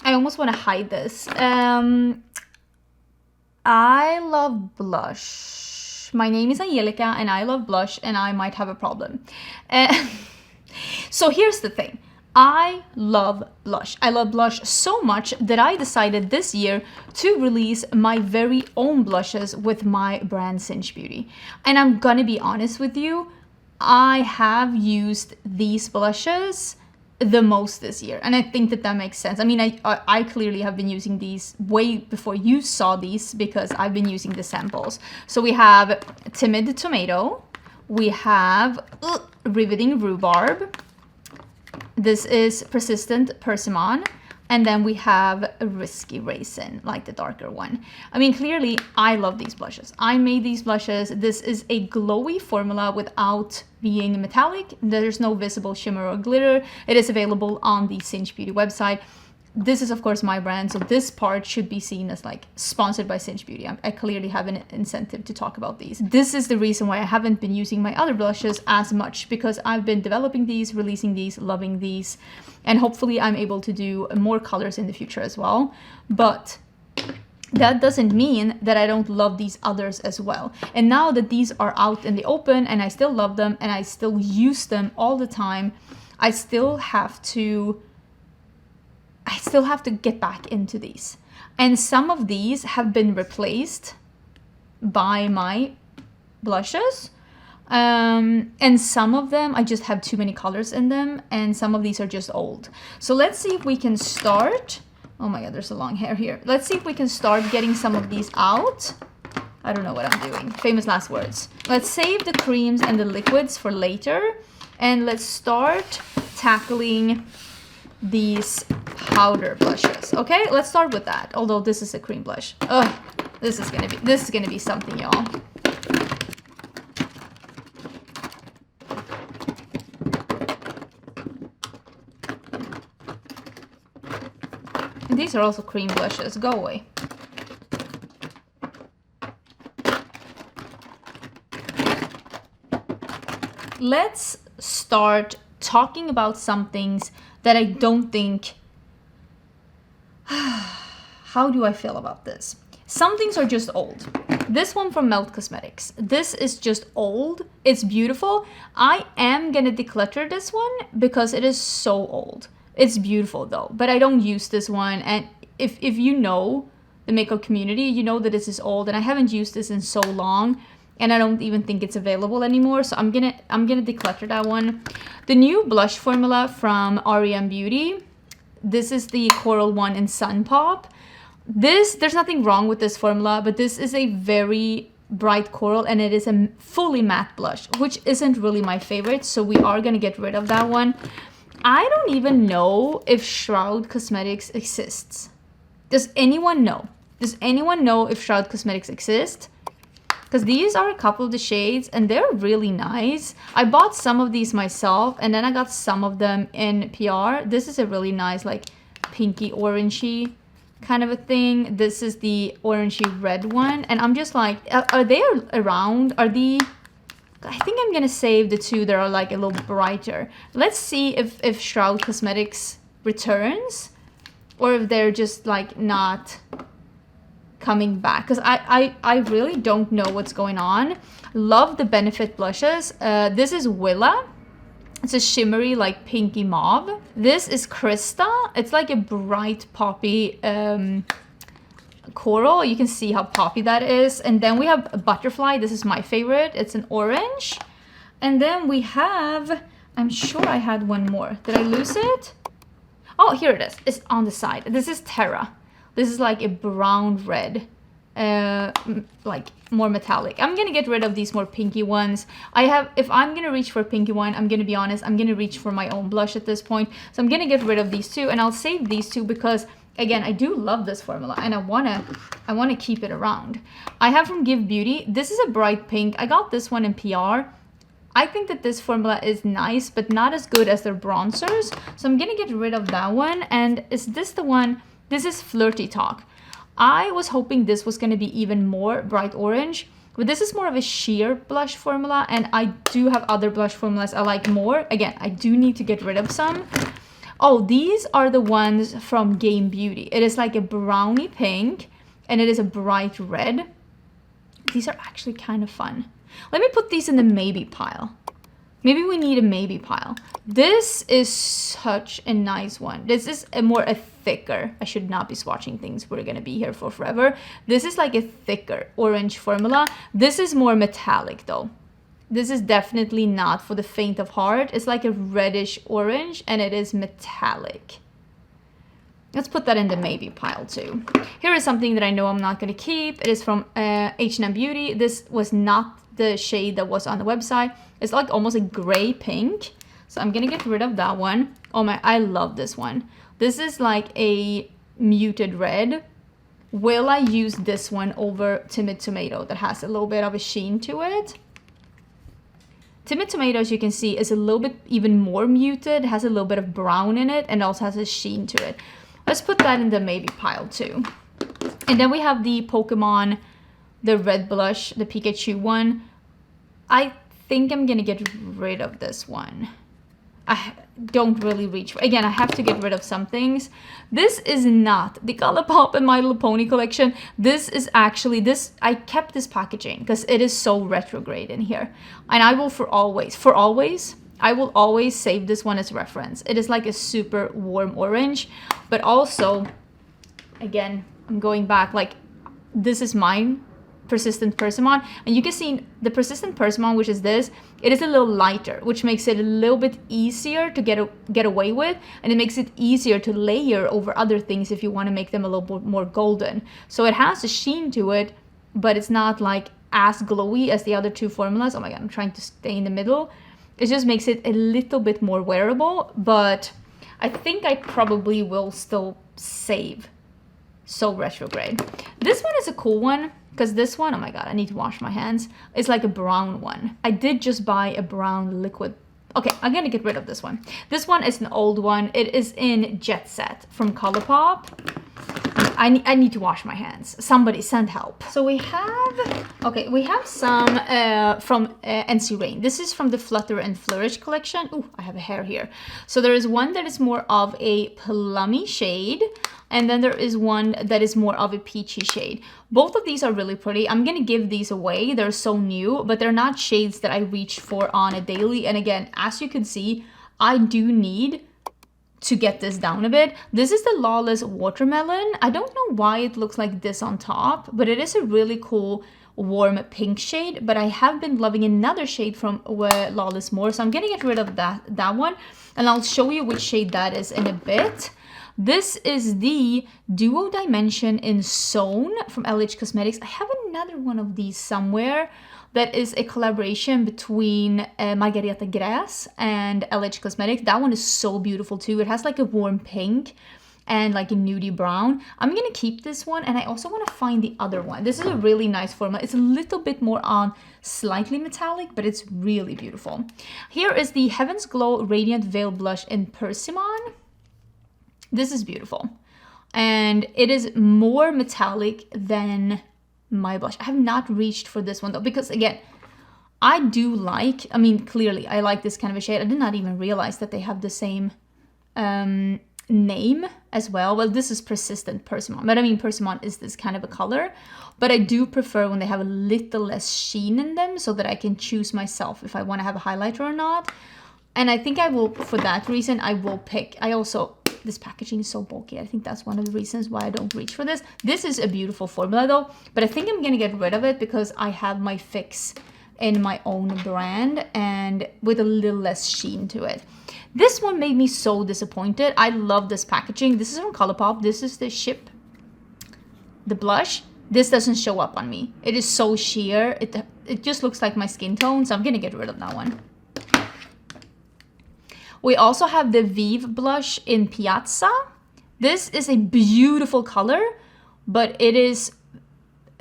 almost want to hide this. I love blush. My name is Angelica and I love blush and I might have a problem. So here's the thing. I love blush. I love blush so much that I decided this year to release my very own blushes with my brand Cinch Beauty. And I'm gonna be honest with you, I have used these blushes the most this year, and I think that makes sense. I mean, I clearly have been using these way before you saw these because I've been using the samples. So we have Timid Tomato, we have Riveting Rhubarb, this is Persistent Persimmon, and then we have a Risky Raisin, like the darker one. I mean, clearly, I love these blushes. I made these blushes. This is a glowy formula without being metallic. There's no visible shimmer or glitter. It is available on the Cinch Beauty website. This is, of course, my brand, so this part should be seen as like sponsored by Cinch Beauty. I clearly have an incentive to talk about these. This is the reason why I haven't been using my other blushes as much, because I've been developing these, releasing these, loving these, and hopefully I'm able to do more colors in the future as well. But that doesn't mean that I don't love these others as well. And now that these are out in the open and I still love them and I still use them all the time, I still have to get back into these. And some of these have been replaced by my blushes. And some of them, I just have too many colors in them. And some of these are just old. So let's see if we can start. Oh my God, there's a long hair here. Let's see if we can start getting some of these out. I don't know what I'm doing. Famous last words. Let's save the creams and the liquids for later. And let's start tackling these powder blushes. Okay, let's start with that. Although this is a cream blush. Ugh, this is gonna be something, y'all. And these are also cream blushes. Go away. Let's start talking about some things that I don't think... How do I feel about this? Some things are just old. This one from Nomad Cosmetics. This is just old. It's beautiful. I am gonna declutter this one because it is so old. It's beautiful though, but I don't use this one. And if you know the makeup community, you know that this is old and I haven't used this in so long. And I don't even think it's available anymore. So I'm gonna declutter that one. The new blush formula from Beauty. This is the Coral one in Sun Pop. There's nothing wrong with this formula, but this is a very bright coral and it is a fully matte blush, which isn't really my favorite. So we are gonna get rid of that one. I don't even know if Shroud Cosmetics exists. Does anyone know? Does anyone know if Shroud Cosmetics exists? Because these are a couple of the shades and they're really nice. I bought some of these myself and then I got some of them in PR. This is a really nice like pinky orangey kind of a thing. This is the orangey red one. And I'm just like, are they around? Are the... I think I'm gonna save the two that are like a little brighter. Let's see if Shroud Cosmetics returns or if they're just like not coming back, because I really don't know what's going on. Love the Benefit blushes. This is Willa. It's a shimmery, like pinky mauve. This is Krista. It's like a bright poppy coral. You can see how poppy that is. And then we have a butterfly. This is my favorite. It's an orange. And then we have, I'm sure I had one more. Did I lose it? Oh, here it is. It's on the side. This is Terra. This is like a brown red, like more metallic. I'm gonna get rid of these more pinky ones. If I'm gonna reach for a pinky one, I'm gonna be honest, I'm gonna reach for my own blush at this point. So I'm gonna get rid of these two, and I'll save these two because, again, I do love this formula and I wanna keep it around. I have from Give Beauty. This is a bright pink. I got this one in PR. I think that this formula is nice, but not as good as their bronzers. So I'm gonna get rid of that one. And is this the one? This is Flirty Talk. I was hoping this was gonna be even more bright orange, but this is more of a sheer blush formula, and I do have other blush formulas I like more. Again, I do need to get rid of some. Oh, these are the ones from Game Beauty. It is like a brownie pink, and it is a bright red. These are actually kind of fun. Let me put these in the maybe pile. Maybe we need a maybe pile. This is such a nice one. This is a thicker. I should not be swatching things. We're gonna be here for forever. This is like a thicker orange formula. This is more metallic though. This is definitely not for the faint of heart. It's like a reddish orange and it is metallic. Let's put that in the maybe pile too. Here is something that I know I'm not gonna keep. It is from H&M Beauty. This was not the shade that was on the website. It's like almost a gray pink. So I'm gonna get rid of that one. Oh my, I love this one. This is like a muted red. Will I use this one over Timid Tomato that has a little bit of a sheen to it? Timid Tomato, as you can see, is a little bit even more muted, has a little bit of brown in it, and also has a sheen to it. Let's put that in the maybe pile too. And then we have the Pokemon, the red blush, the Pikachu one. I think I'm gonna get rid of this one. I don't really reach for, again, I have to get rid of some things. This is not the Colourpop and My Little Pony collection. This is actually, I kept this packaging because it is so retrograde in here. And I will for always, I will always save this one as reference. It is like a super warm orange, but also, again, I'm going back, like, this is mine. Persistent Persimmon, and you can see the Persistent Persimmon, which is this, it is a little lighter, which makes it a little bit easier to get away with, and it makes it easier to layer over other things if you want to make them a little bit more golden. So it has a sheen to it, but it's not like as glowy as the other two formulas. Oh my god, I'm trying to stay in the middle. It just makes it a little bit more wearable, but I think I probably will still save So Retrograde. This one is a cool one. Because this one, oh my god, I need to wash my hands. It's like a brown one. I did just buy a brown liquid. Okay, I'm gonna get rid of this one. This one is an old one. It is in Jet Set from Colourpop. I need to wash my hands. Somebody send help. So we have some from NC Rain. This is from the Flutter and Flourish collection. Ooh, I have a hair here. So there is one that is more of a plummy shade, and then there is one that is more of a peachy shade. Both of these are really pretty. I'm gonna give these away. They're so new, but they're not shades that I reach for on a daily. And again, as you can see, I do need to get this down a bit. This is the Lawless Watermelon. I don't know why it looks like this on top, but it is a really cool warm pink shade. But I have been loving another shade from Lawless more, so I'm gonna get rid of that one, and I'll show you which shade that is in a bit. This is the Duo Dimension in Zone from LH Cosmetics. I have another one of these somewhere that is a collaboration between Margareta Gräs and LH Cosmetics. That one is so beautiful too. It has like a warm pink and like a nudie brown. I'm gonna keep this one, and I also want to find the other one. This is a really nice formula. It's a little bit more on slightly metallic, but it's really beautiful. Here is the Heaven's Glow Radiant Veil Blush in Persimmon. This is beautiful, and it is more metallic than my blush. I have not reached for this one though, because again, I do like, I mean, clearly I like this kind of a shade. I did not even realize that they have the same name as well. Well, this is Persistent Persimmon, but I mean, Persimmon is this kind of a color, but I do prefer when they have a little less sheen in them so that I can choose myself if I want to have a highlighter or not. And I think I will, for that reason, I will pick, this packaging is so bulky. I think that's one of the reasons why I don't reach for this. This is a beautiful formula though, but I think I'm gonna get rid of it because I have my fix in my own brand and with a little less sheen to it. This one made me so disappointed. I love this packaging. This is from ColourPop. This is the blush. This doesn't show up on me. It is so sheer. It just looks like my skin tone, so I'm gonna get rid of that one. We also have the Vive blush in Piazza. This is a beautiful color, but it is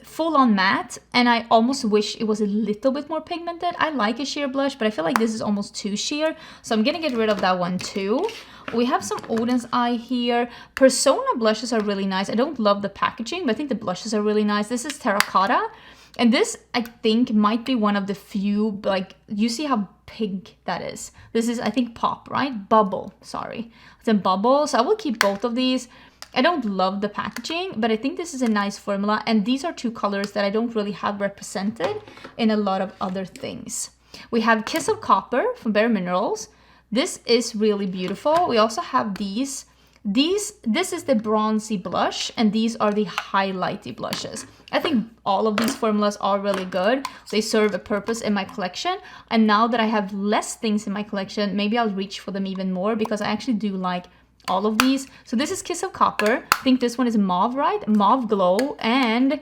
full on matte, and I almost wish it was a little bit more pigmented. I like a sheer blush, but I feel like this is almost too sheer, so I'm gonna get rid of that one too. We have some Oden's Eye here. Persona blushes are really nice. I don't love the packaging, but I think the blushes are really nice. This is Terracotta. And this, I think, might be one of the few, like, you see how pink that is. This is, I think, Pop, right? Bubble, sorry. It's in Bubble, so I will keep both of these. I don't love the packaging, but I think this is a nice formula. And these are two colors that I don't really have represented in a lot of other things. We have Kiss of Copper from Bare Minerals. This is really beautiful. We also have these. This is the bronzy blush, and these are the highlighty blushes. I think all of these formulas are really good. They serve a purpose in my collection. And now that I have less things in my collection, maybe I'll reach for them even more because I actually do like all of these. So this is Kiss of Copper. I think this one is Mauve, right? Mauve Glow and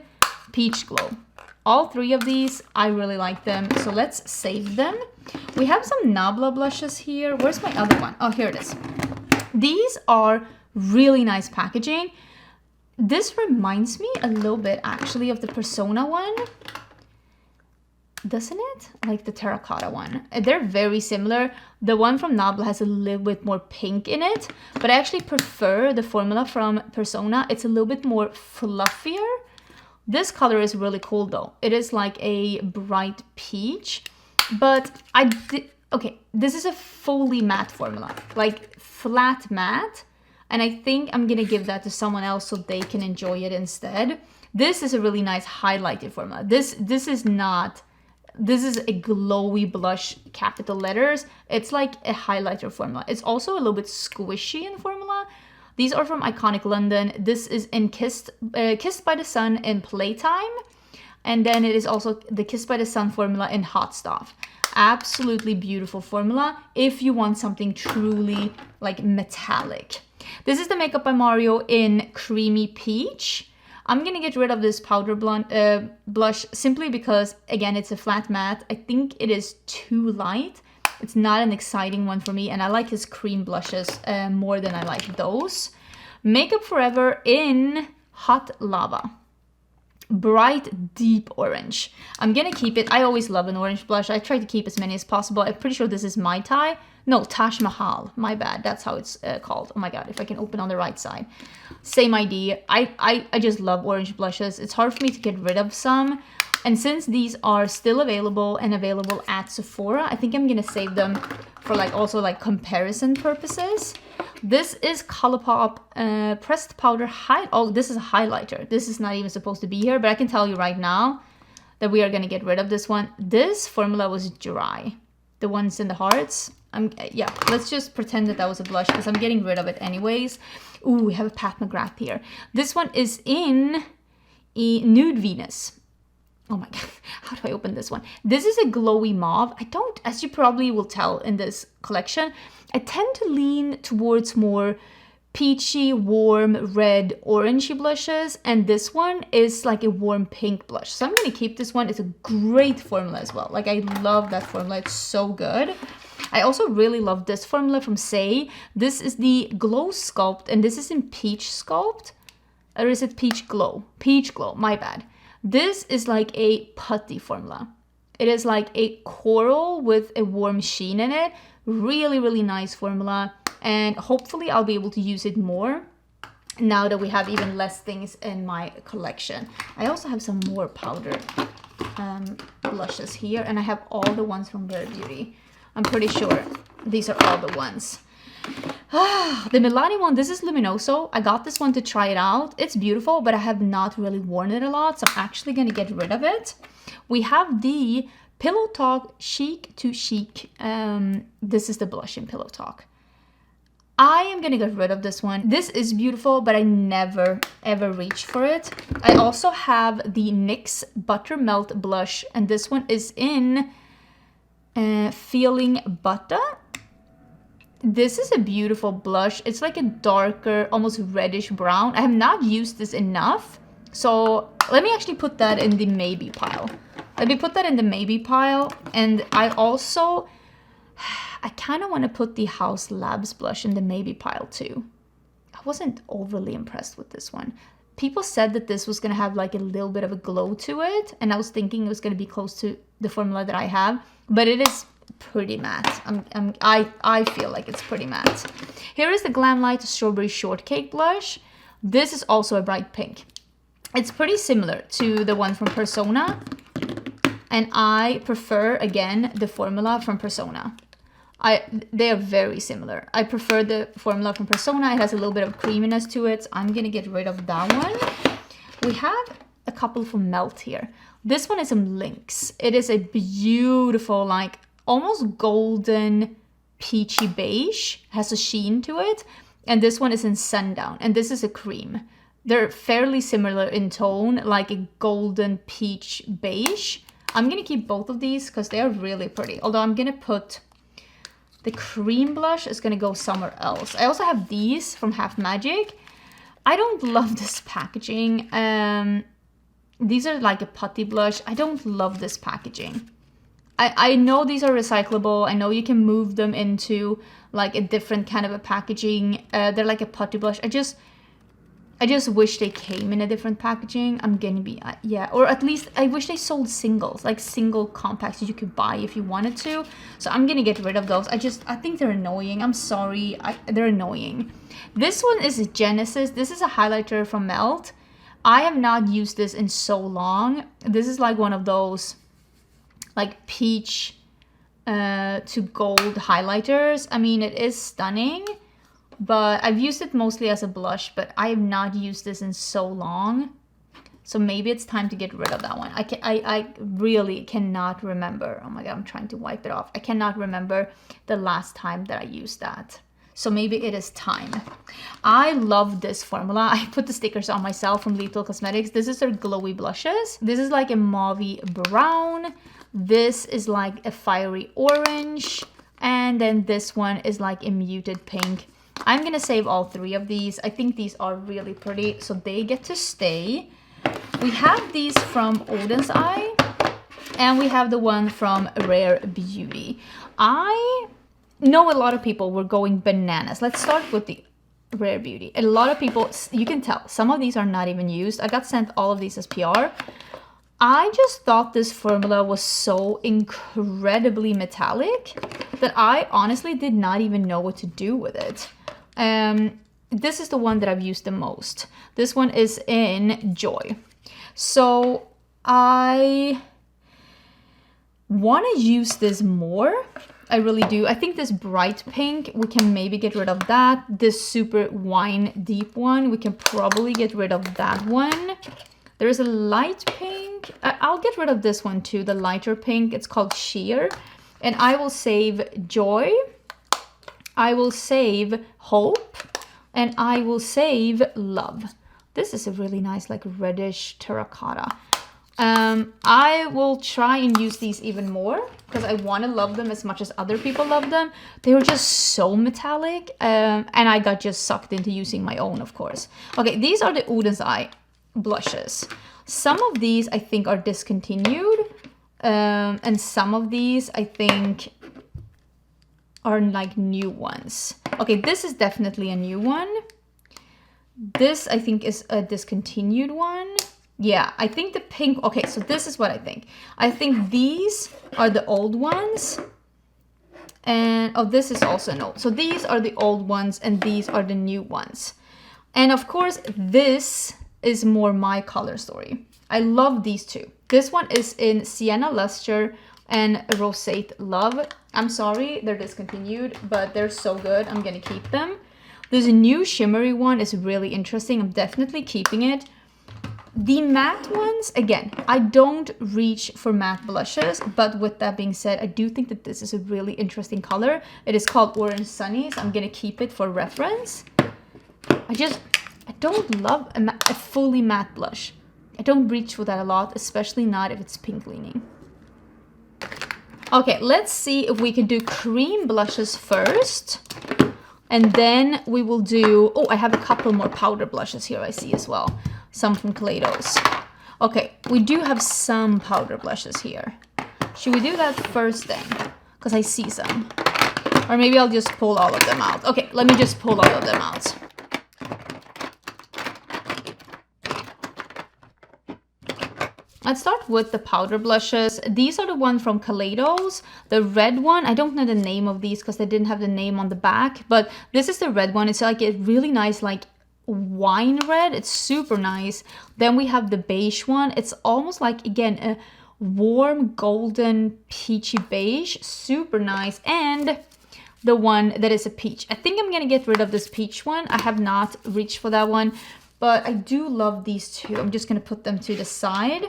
Peach Glow. All three of these, I really like them. So let's save them. We have some Nabla blushes here. Where's my other one? Oh, here it is. These are really nice packaging. This reminds me a little bit actually of the Persona one. Doesn't it? Like the Terracotta one. They're very similar. The one from Nabla has a little bit more pink in it, but I actually prefer the formula from Persona. It's a little bit more fluffier. This color is really cool though. It is like a bright peach, but okay, this is a fully matte formula, like flat matte. And I think I'm gonna give that to someone else so they can enjoy it instead. This is a really nice highlighted formula. This is a glowy blush, capital letters. It's like a highlighter formula. It's also a little bit squishy in formula. These are from Iconic London. This is in Kissed by the Sun in Playtime. And then it is also the Kissed by the Sun formula in Hot Stuff. Absolutely beautiful formula if you want something truly like metallic. This is the Makeup by Mario in Creamy Peach. I'm gonna get rid of this powder blush simply because, again, it's a flat matte. I think it is too light. It's not an exciting one for me, and I like his cream blushes more than I like those. Makeup Forever in Hot Lava. Bright deep orange. I'm gonna keep it. I always love an orange blush. I try to keep as many as possible. I'm pretty sure this is Mai Tai. No, Taj Mahal. My bad. That's how it's called. Oh my god, if I can open on the right side. Same idea. I just love orange blushes. It's hard for me to get rid of some. And since these are still available and available at Sephora, I think I'm gonna save them for also comparison purposes. This is ColourPop pressed powder oh, this is a highlighter. This is not even supposed to be here, but I can tell you right now that we are gonna get rid of this one. This formula was dry. The ones in the hearts. Yeah, let's just pretend that was a blush because I'm getting rid of it anyways. Ooh, we have a Pat McGrath here. This one is in Nude Venus. Oh my god, how do I open this one? This is a glowy mauve. I don't, as you probably will tell in this collection, I tend to lean towards more peachy, warm, red, orangey blushes. And this one is like a warm pink blush. So I'm going to keep this one. It's a great formula as well. Like, I love that formula. It's so good. I also really love this formula from Say. This is the Glow Sculpt, and this is in Peach Sculpt. Or is it Peach Glow? Peach Glow, my bad. This is like a putty formula. It is like a coral with a warm sheen in it. Really, really nice formula. And hopefully I'll be able to use it more now that we have even less things in my collection. I also have some more powder blushes here, and I have all the ones from Bare Beauty. I'm pretty sure these are all the ones. The Milani one, this is Luminoso. I got this one to try it out. It's beautiful, but I have not really worn it a lot, so I'm actually going to get rid of it. We have the Pillow Talk Chic to Chic. This is the blush in Pillow Talk. I am gonna get rid of this one. This is beautiful, but I never ever reach for it. I also have the NYX Buttermelt blush, and this one is in Feeling Butter. This is a beautiful blush. It's like a darker, almost reddish brown. I have not used this enough, so let me actually put that in the maybe pile. Let me put that in the maybe pile. And I also, I kind of want to put the House Labs blush in the maybe pile too. I wasn't overly impressed with this one. People said that this was going to have like a little bit of a glow to it, and I was thinking it was going to be close to the formula that I have, but it is pretty matte. I feel like it's pretty matte. Here is the Glamlight Strawberry Shortcake blush. This is also a bright pink. It's pretty similar to the one from Persona, and I prefer, again, the formula from Persona. They are very similar. I prefer the formula from Persona. It has a little bit of creaminess to it. So I'm gonna get rid of that one. We have a couple from Melt here. This one is from Lynx. It is a beautiful, like almost golden peachy beige. Has a sheen to it. And this one is in Sundown, and this is a cream. They're fairly similar in tone, like a golden peach beige. I'm gonna keep both of these because they are really pretty. Although I'm gonna put the cream blush is gonna go somewhere else. I also have these from Half Magic. I don't love this packaging. These are like a putty blush. I don't love this packaging. I know these are recyclable. I know you can move them into like a different kind of a packaging. They're like a putty blush. I just wish they came in a different packaging. I'm gonna be, yeah, or at least I wish they sold singles, like single compacts that you could buy if you wanted to. So I'm gonna get rid of those. I think they're annoying. I'm sorry, they're annoying. This one is Genesis. This is a highlighter from Melt. I have not used this in so long. This is like one of those like peach to gold highlighters. I mean, it is stunning, but I've used it mostly as a blush, but I have not used this in so long. So maybe it's time to get rid of that one. I really cannot remember. Oh my God, I'm trying to wipe it off. I cannot remember the last time that I used that. So maybe it is time. I love this formula. I put the stickers on myself from Lethal Cosmetics. This is their glowy blushes. This is like a mauvey brown. This is like a fiery orange. And then this one is like a muted pink. I'm gonna save all three of these. I think these are really pretty, so they get to stay. We have these from Oden's Eye, and we have the one from Rare Beauty. I know a lot of people were going bananas. Let's start with the Rare Beauty. A lot of people, you can tell, some of these are not even used. I got sent all of these as PR. I just thought this formula was so incredibly metallic that I honestly did not even know what to do with it. This is the one that I've used the most. This one is in Joy. So I want to use this more. I really do. I think this bright pink, we can maybe get rid of that. This super wine deep one, we can probably get rid of that one. There's a light pink. I'll get rid of this one too, the lighter pink. It's called Sheer. And I will save Joy. I will save Hope. And I will save Love. This is a really nice like reddish terracotta. I will try and use these even more because I want to love them as much as other people love them. They were just so metallic, and I got just sucked into using my own, of course. Okay, these are the Oden's Eye blushes. Some of these I think are discontinued, and some of these I think are like new ones. Okay, this is definitely a new one. This I think is a discontinued one. Yeah, I think the pink, okay, so this is what I think. I think these are the old ones. And, oh, this is also an old. So these are the old ones and these are the new ones. And of course, this is more my color story. I love these two. This one is in Sienna Luster and Rosate Love. I'm sorry, they're discontinued, but they're so good. I'm gonna keep them. There's a new shimmery one. It's really interesting. I'm definitely keeping it. The matte ones, again, I don't reach for matte blushes, but with that being said, I do think that this is a really interesting color. It is called Orange Sunny, so I'm gonna keep it for reference. I don't love a fully matte blush. I don't reach for that a lot, especially not if it's pink leaning. Okay, let's see if we can do cream blushes first. And then we will do, oh, I have a couple more powder blushes here I see as well. Some from Kaleidos. Okay, we do have some powder blushes here. Should we do that first then? Because I see some. Or maybe I'll just pull all of them out. Okay, let me just pull all of them out. Let's start with the powder blushes. These are the ones from Kaleidos. The red one, I don't know the name of these because they didn't have the name on the back, but this is the red one. It's like a really nice, like wine red. It's super nice. Then we have the beige one. It's almost like, again, a warm golden peachy beige. Super nice. And the one that is a peach. I think I'm gonna get rid of this peach one. I have not reached for that one, but I do love these two. I'm just gonna put them to the side.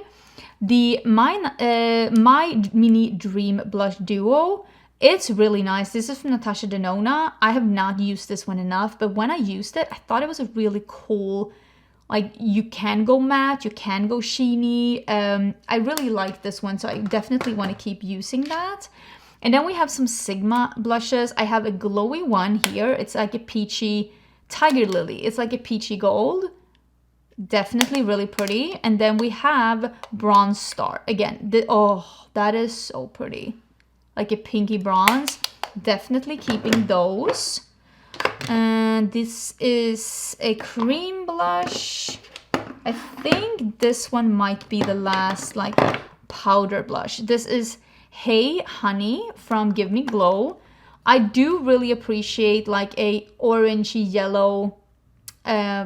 The My Mini Dream Blush Duo, it's really nice. This is from Natasha Denona. I have not used this one enough, but when I used it, I thought it was a really cool, like, you can go matte, you can go sheeny. I really like this one, so I definitely want to keep using that. And then we have some Sigma blushes. I have a glowy one here. It's like a peachy Tiger Lily. It's like a peachy gold. Definitely really pretty. And then we have Bronze Star. Again, oh, that is so pretty. Like a pinky bronze. Definitely keeping those. And this is a cream blush. I think this one might be the last, like, powder blush. This is Hey Honey from Give Me Glow. I do really appreciate like a orangey yellow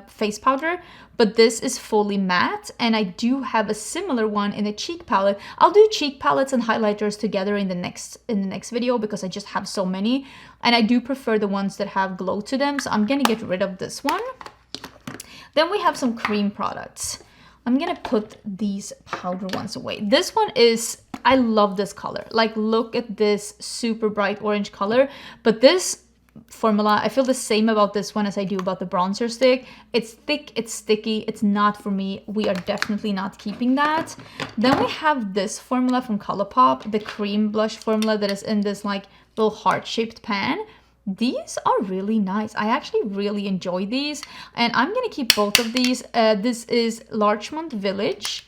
face powder, but this is fully matte, and I do have a similar one in a cheek palette. I'll do cheek palettes and highlighters together in the next video because I just have so many, and I do prefer the ones that have glow to them, so I'm gonna get rid of this one. Then we have some cream products. I'm gonna put these powder ones away. This one is, I love this color. Like, look at this super bright orange color, but this formula, I feel the same about this one as I do about the bronzer stick. It's thick, it's sticky, it's not for me. We are definitely not keeping that. Then we have this formula from ColourPop, the cream blush formula that is in this like little heart-shaped pan. These are really nice. I actually really enjoy these, and I'm gonna keep both of these. This is Larchmont Village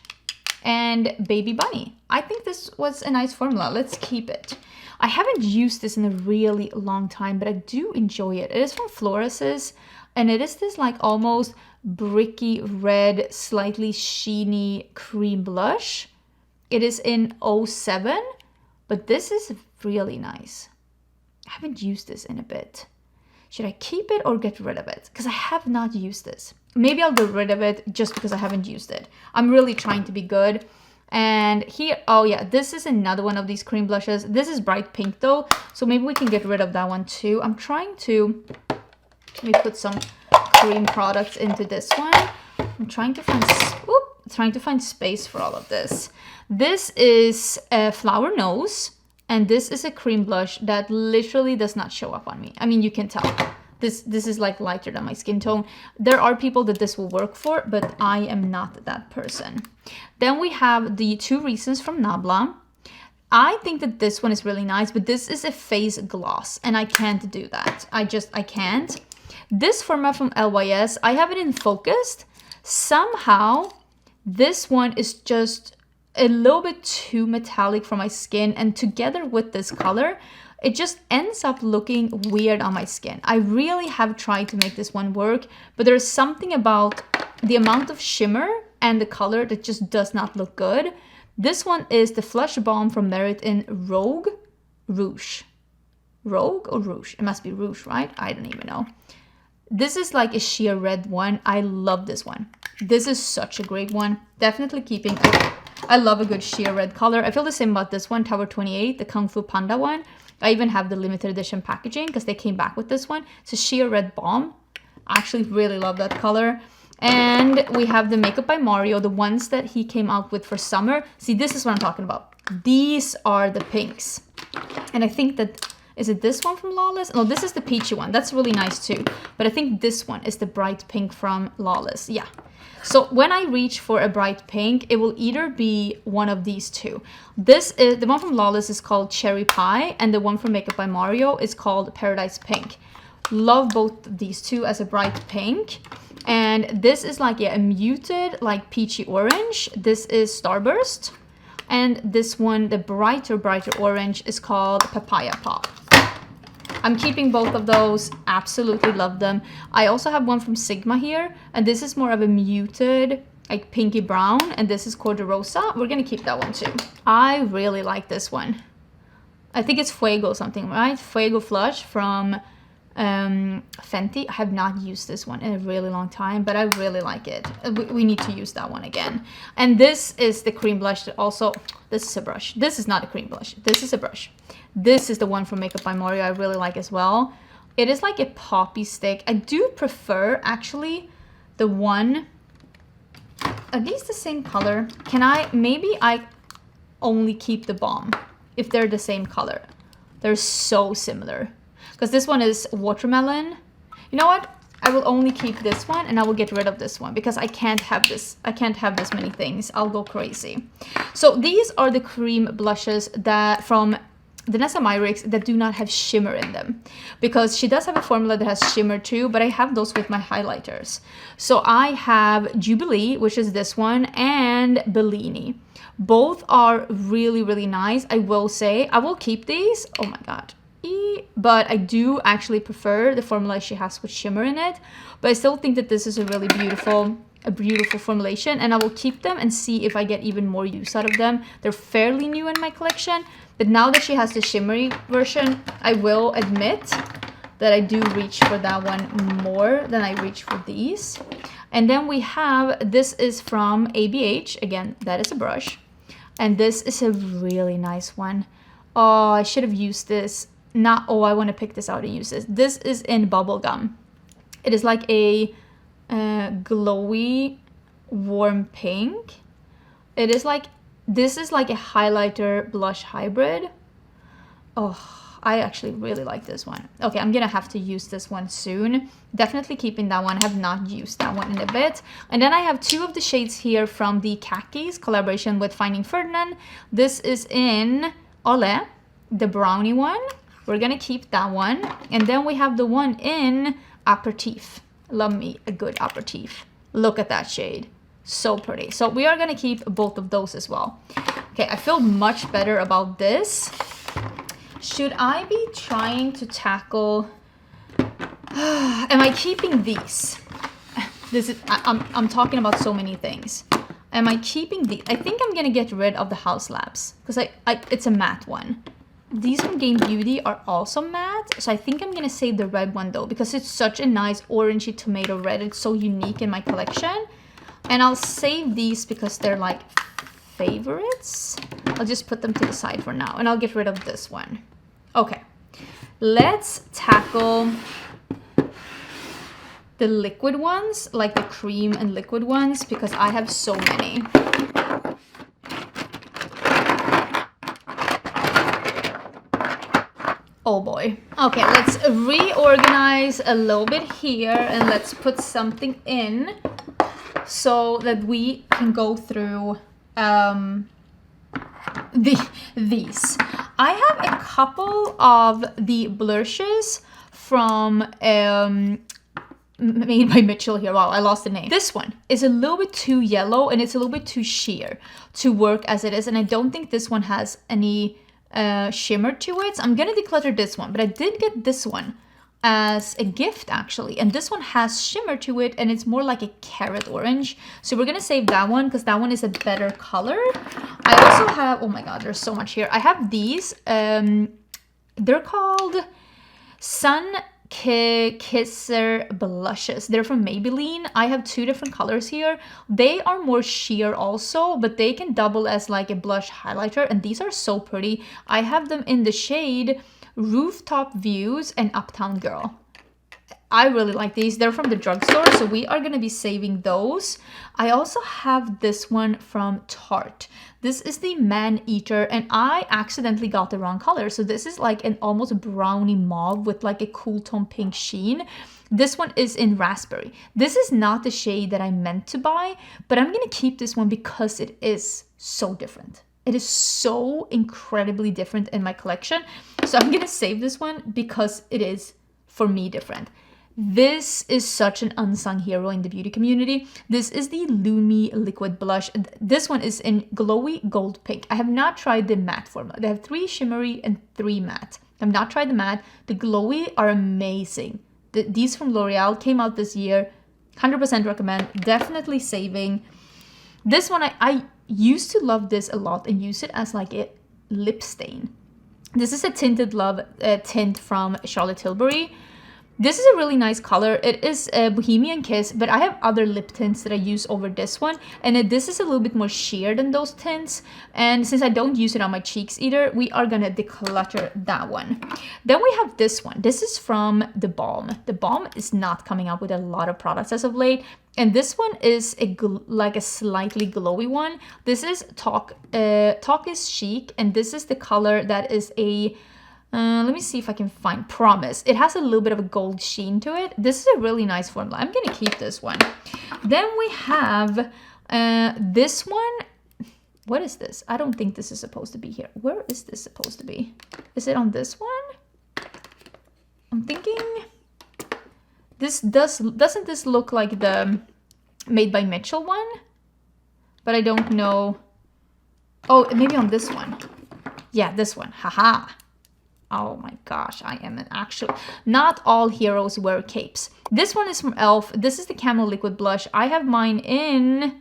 and Baby Bunny. I think this was a nice formula. Let's keep it. I haven't used this in a really long time, but I do enjoy it. It is from Floris's, and it is this like almost bricky red, slightly sheeny cream blush. It is in 07, but this is really nice. I haven't used this in a bit. Should I keep it or get rid of it? Because I have not used this. Maybe I'll get rid of it just because I haven't used it. I'm really trying to be good. And here, oh yeah, this is another one of these cream blushes. This is bright pink though, so maybe we can get rid of that one too. I'm trying to, let me put some cream products into this one. I'm trying to find space for all of this. This is a Flower Nose, and this is a cream blush that literally does not show up on me. I mean, you can tell. This is like lighter than my skin tone. There are people that this will work for, but I am not that person. Then we have the Two Reasons from Nabla. I think that this one is really nice, but this is a face gloss, and I can't do that. I can't. This formula from LYS, I have it in focused. Somehow, this one is just a little bit too metallic for my skin, and together with this color, it just ends up looking weird on my skin. I really have tried to make this one work, but there's something about the amount of shimmer and the color that just does not look good. This one is the Flush Balm from Merit in Rogue Rouge. Rogue or Rouge? It must be Rouge, right? I don't even know. This is like a sheer red one. I love this one. This is such a great one. Definitely keeping it. I love a good sheer red color. I feel the same about this one, Tower 28, the Kung Fu Panda one. I even have the limited edition packaging because they came back with this one. It's a sheer red balm. I actually really love that color. And we have the Makeup by Mario, the ones that he came out with for summer. See, this is what I'm talking about. These are the pinks. And I think that, is it this one from Lawless? No, this is the peachy one. That's really nice too. But I think this one is the bright pink from Lawless. Yeah. So when I reach for a bright pink, it will either be one of these two. This is, the one from Lawless is called Cherry Pie, and the one from Makeup by Mario is called Paradise Pink. Love both of these two as a bright pink. And this is like, yeah, a muted, like peachy orange. This is Starburst. And this one, the brighter orange, is called Papaya Pop. I'm keeping both of those. Absolutely love them. I also have one from Sigma here. And this is more of a muted, like pinky brown. And this is Cor de Rosa. We're going to keep that one too. I really like this one. I think it's Fuego something, right? Fuego Flush from Fenty. I have not used this one in a really long time, but I really like it. We need to use that one again. And this is the cream blush that also, this is a brush. This is not a cream blush. This is a brush. This is the one from Makeup by Mario I really like as well. It is like a poppy stick. I do prefer actually the one, are these the same color? Can I, maybe I only keep the Balm if they're the same color. They're so similar. Because this one is Watermelon. You know what? I will only keep this one and I will get rid of this one because I can't have this. I can't have this many things. I'll go crazy. So these are the cream blushes that from Vanessa Myricks that do not have shimmer in them. Because she does have a formula that has shimmer too, but I have those with my highlighters. So I have Jubilee, which is this one, and Bellini. Both are really, really nice. I will say, I will keep these. Oh my God. But I do actually prefer the formula she has with shimmer in it. But I still think that this is a really beautiful formulation, and I will keep them and see if I get even more use out of them. They're fairly new in my collection, but now that she has the shimmery version, I will admit that I do reach for that one more than I reach for these. And then we have, this is from ABH. Again, that is a brush. And this is a really nice one. Oh, I should have used this. Not, oh, I want to pick this out and use this. This is in Bubblegum. It is like a glowy, warm pink. It is like, this is like a highlighter blush hybrid. Oh, I actually really like this one. Okay, I'm gonna have to use this one soon. Definitely keeping that one. I have not used that one in a bit. And then I have two of the shades here from the Khakis collaboration with Finding Ferdinand. This is in Ole, the brownie one. We're gonna keep that one. And then we have the one in Aperitif. Love me a good Aperitif. Look at that shade. So pretty. So we are gonna keep both of those as well. Okay, I feel much better about this. Should I be trying to tackle... Am I keeping these? This is, I'm talking about so many things. Am I keeping these? I think I'm gonna get rid of the House Labs because it's a matte one. These from Game Beauty are also matte, so I think I'm gonna save the red one though because it's such a nice orangey tomato red. It's so unique in my collection. And I'll save these because they're like favorites. I'll just put them to the side for now and I'll get rid of this one. Okay, let's tackle the liquid ones, like the cream and liquid ones, because I have so many. Oh boy. Okay, let's reorganize a little bit here and let's put something in so that we can go through these. I have a couple of the blushes from made by Mitchell here. Wow, I lost the name. This one is a little bit too yellow and it's a little bit too sheer to work as it is, and I don't think this one has any shimmer to it. So I'm gonna declutter this one, but I did get this one as a gift actually, and this one has shimmer to it and it's more like a carrot orange, so we're gonna save that one because that one is a better color. I also have, oh my god, there's so much here. I have these, they're called Sun Kisser blushes. They're from Maybelline. I have two different colors here. They are more sheer also, but they can double as like a blush highlighter, and these are so pretty. I have them in the shade Rooftop Views and Uptown Girl. I really like these. They're from the drugstore, so we are going to be saving those. I also have this one from Tarte. This is the Man Eater, and I accidentally got the wrong color. So this is like an almost brownie mauve with like a cool tone pink sheen. This one is in raspberry. This is not the shade that I meant to buy, but I'm going to keep this one because it is so different. It is so incredibly different in my collection. So I'm going to save this one because it is, for me, different. This is such an unsung hero in the beauty community. This is the Lumi Liquid Blush. This one is in glowy gold pink. I have not tried the matte formula. They have 3 shimmery and 3 matte. I have not tried the matte. The glowy are amazing. These from L'Oreal came out this year. 100% recommend. Definitely saving. This one, I used to love this a lot and use it as like a lip stain. This is a Tinted Love tint from Charlotte Tilbury. This is a really nice color. It is a Bohemian Kiss, but I have other lip tints that I use over this one. And this is a little bit more sheer than those tints. And since I don't use it on my cheeks either, we are gonna declutter that one. Then we have this one. This is from The Balm. The Balm is not coming out with a lot of products as of late. And this one is like a slightly glowy one. This is Talk is Chic, and this is the color that is a... let me see if I can find Promise. It has a little bit of a gold sheen to it. This is a really nice formula. I'm going to keep this one. Then we have this one. What is this? I don't think this is supposed to be here. Where is this supposed to be? Is it on this one? I'm thinking... Doesn't this look like the Made by Mitchell one? But I don't know. Oh, maybe on this one. Yeah, this one. Haha. Oh my gosh, I am an actual... Not all heroes wear capes. This one is from e.l.f. This is the Camo Liquid Blush. I have mine in...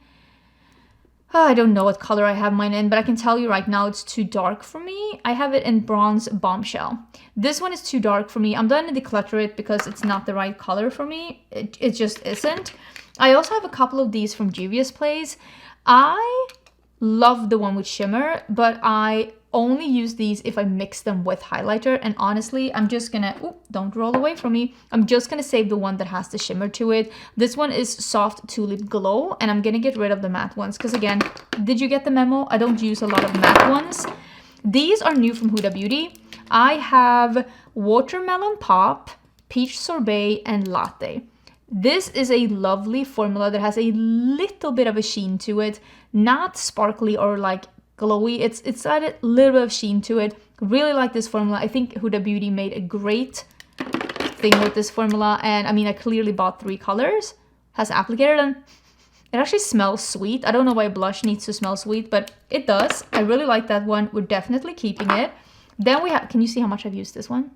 Oh, I don't know what color I have mine in, but I can tell you right now it's too dark for me. I have it in Bronze Bombshell. This one is too dark for me. I'm going to declutter it because it's not the right color for me. It just isn't. I also have a couple of these from Juvia's Place. I love the one with shimmer, but I only use these if I mix them with highlighter. And honestly, I'm just gonna... Ooh, don't roll away from me. I'm just gonna save the one that has the shimmer to it. This one is Soft Tulip Glow, and I'm gonna get rid of the matte ones. Because again, did you get the memo? I don't use a lot of matte ones. These are new from Huda Beauty. I have Watermelon Pop, Peach Sorbet, and Latte. This is a lovely formula that has a little bit of a sheen to it. Not sparkly or like glowy. It's got a little bit of sheen to it. Really like this formula. I think Huda Beauty made a great thing with this formula. And I mean, I clearly bought 3 colors. Has applicator, and it actually smells sweet. I don't know why blush needs to smell sweet, but it does. I really like that one. We're definitely keeping it. Then we have... Can you see how much I've used this one?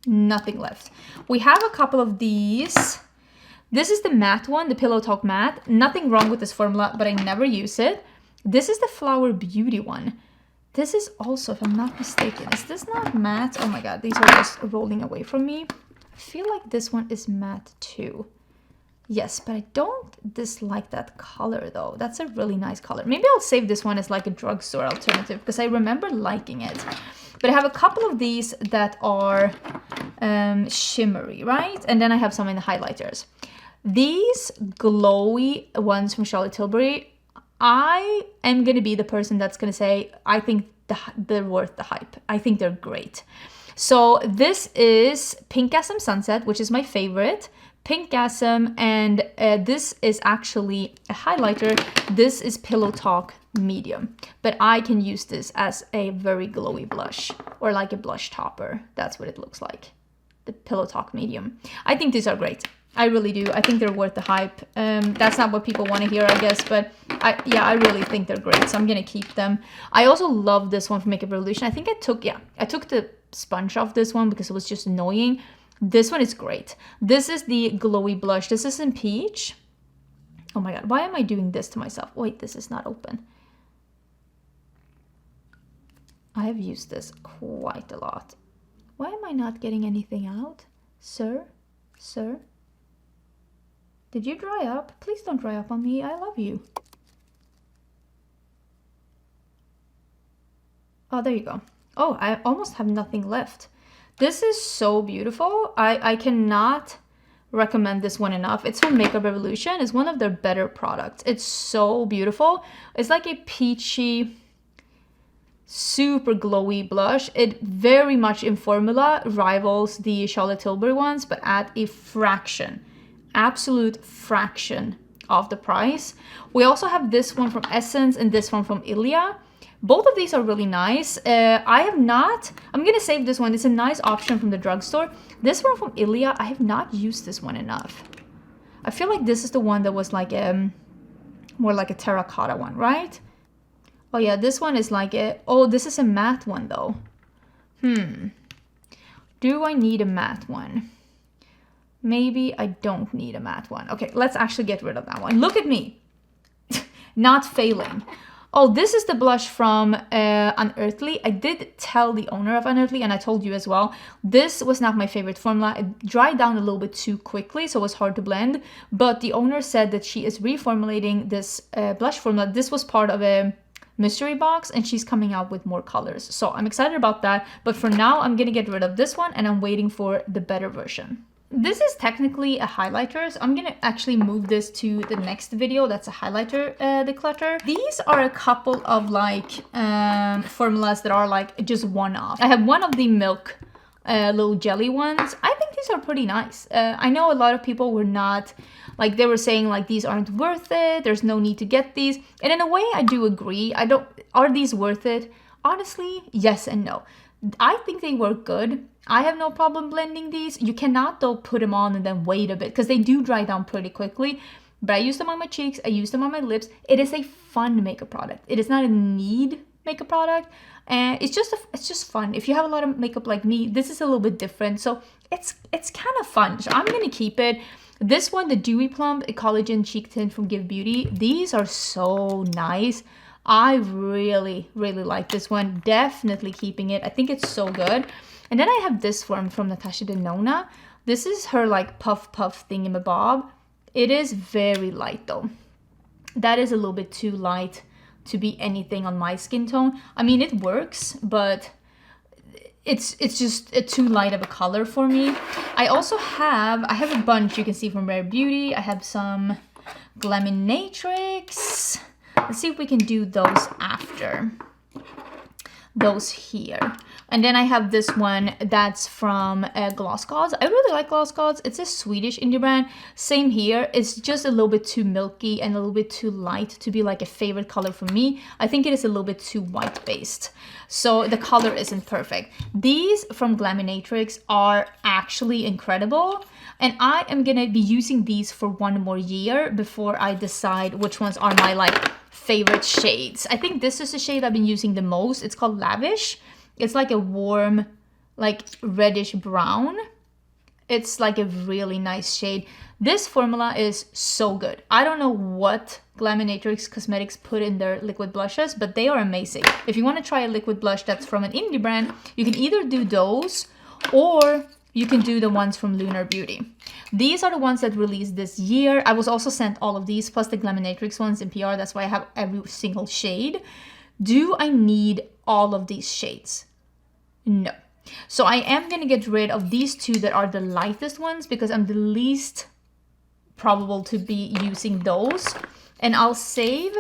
Nothing left. We have a couple of these. This is the matte one, the Pillow Talk Matte. Nothing wrong with this formula, but I never use it. This is the Flower Beauty one. This is also, if I'm not mistaken, is this not matte? Oh my god, these are just rolling away from me. I feel like this one is matte too. Yes, but I don't dislike that color though. That's a really nice color. Maybe I'll save this one as like a drugstore alternative because I remember liking it. But I have a couple of these that are shimmery, right? And then I have some in the highlighters. These glowy ones from Charlotte Tilbury, I am going to be the person that's going to say, I think they're worth the hype. I think they're great. So this is Pinkgasm Sunset, which is my favorite. Pinkgasm, and this is actually a highlighter. This is Pillow Talk Medium, but I can use this as a very glowy blush or like a blush topper. That's what it looks like, the Pillow Talk Medium. I think these are great. I really do. I think they're worth the hype. That's not what people want to hear, I guess, but I really think they're great, so I'm gonna keep them. I also love this one from Makeup Revolution. I think I took the sponge off this one because it was just annoying. This one is great. This is the glowy blush. This is in Peach. Oh my god, why am I doing this to myself? Wait, this is not open. I have used this quite a lot. Why am I not getting anything out? Sir? Sir? Did you dry up? Please don't dry up on me. I love you. Oh, there you go. Oh, I almost have nothing left. This is so beautiful. I cannot recommend this one enough. It's from Makeup Revolution. It's one of their better products. It's so beautiful. It's like a peachy, super glowy blush. It very much in formula rivals the Charlotte Tilbury ones, but at a fraction, absolute fraction of the price. We also have this one from Essence and this one from Ilia. Both of these are really nice. I'm gonna save this one. It's a nice option from the drugstore. This one from Ilia, I have not used this one enough. I feel like this is the one that was like more like a terracotta one, right? Oh yeah, this one is like oh, this is a matte one though. Do I need a matte one? Maybe I don't need a matte one. Okay, let's actually get rid of that one. Look at me, not failing. Oh, this is the blush from Unearthly. I did tell the owner of Unearthly, and I told you as well, this was not my favorite formula. It dried down a little bit too quickly, so it was hard to blend. But the owner said that she is reformulating this blush formula. This was part of a mystery box, and she's coming out with more colors. So I'm excited about that. But for now, I'm going to get rid of this one, and I'm waiting for the better version. This is technically a highlighter, so I'm gonna actually move this to the next video. That's a highlighter declutter. These are a couple of like formulas that are like just one-off. I have one of the milk little jelly ones. I think these are pretty nice. I know a lot of people were not, like they were saying like these aren't worth it, there's no need to get these. And in a way I do agree. Are these worth it? Honestly, yes and no. I think they work good. I have no problem blending these. You cannot though put them on and then wait a bit because they do dry down pretty quickly. But I use them on my cheeks, I use them on my lips. It is a fun makeup product. It is not a need makeup product. And it's just fun. If you have a lot of makeup like me, this is a little bit different. So it's kind of fun. So I'm gonna keep it. This one, the Dewy Plump, a collagen cheek tint from Give Beauty. These are so nice. I really, really like this one. Definitely keeping it. I think it's so good. And then I have this one from Natasha Denona. This is her like puff thingamabob. It is very light though. That is a little bit too light to be anything on my skin tone. I mean, it works, but it's just too light of a color for me. I have a bunch you can see from Rare Beauty. I have some Glaminatrix. Let's see if we can do those after. Those here. And then I have this one that's from Gloss Gods. I really like Gloss Gods. It's a Swedish indie brand. Same here. It's just a little bit too milky and a little bit too light to be like a favorite color for me. I think it is a little bit too white based. So the color isn't perfect. These from Glaminatrix are actually incredible. And I am gonna be using these for one more year before I decide which ones are my like favorite shades. I think this is the shade I've been using the most. It's called Lavish. It's like a warm, like reddish brown. It's like a really nice shade. This formula is so good. I don't know what Glaminatrix Cosmetics put in their liquid blushes, but they are amazing. If you want to try a liquid blush that's from an indie brand, you can either do those or you can do the ones from Lunar Beauty. These are the ones that released this year. I was also sent all of these plus the Glaminatrix ones in PR. That's why I have every single shade. Do I need all of these shades? No. So I am going to get rid of these two that are the lightest ones because I'm the least probable to be using those. And I'll save...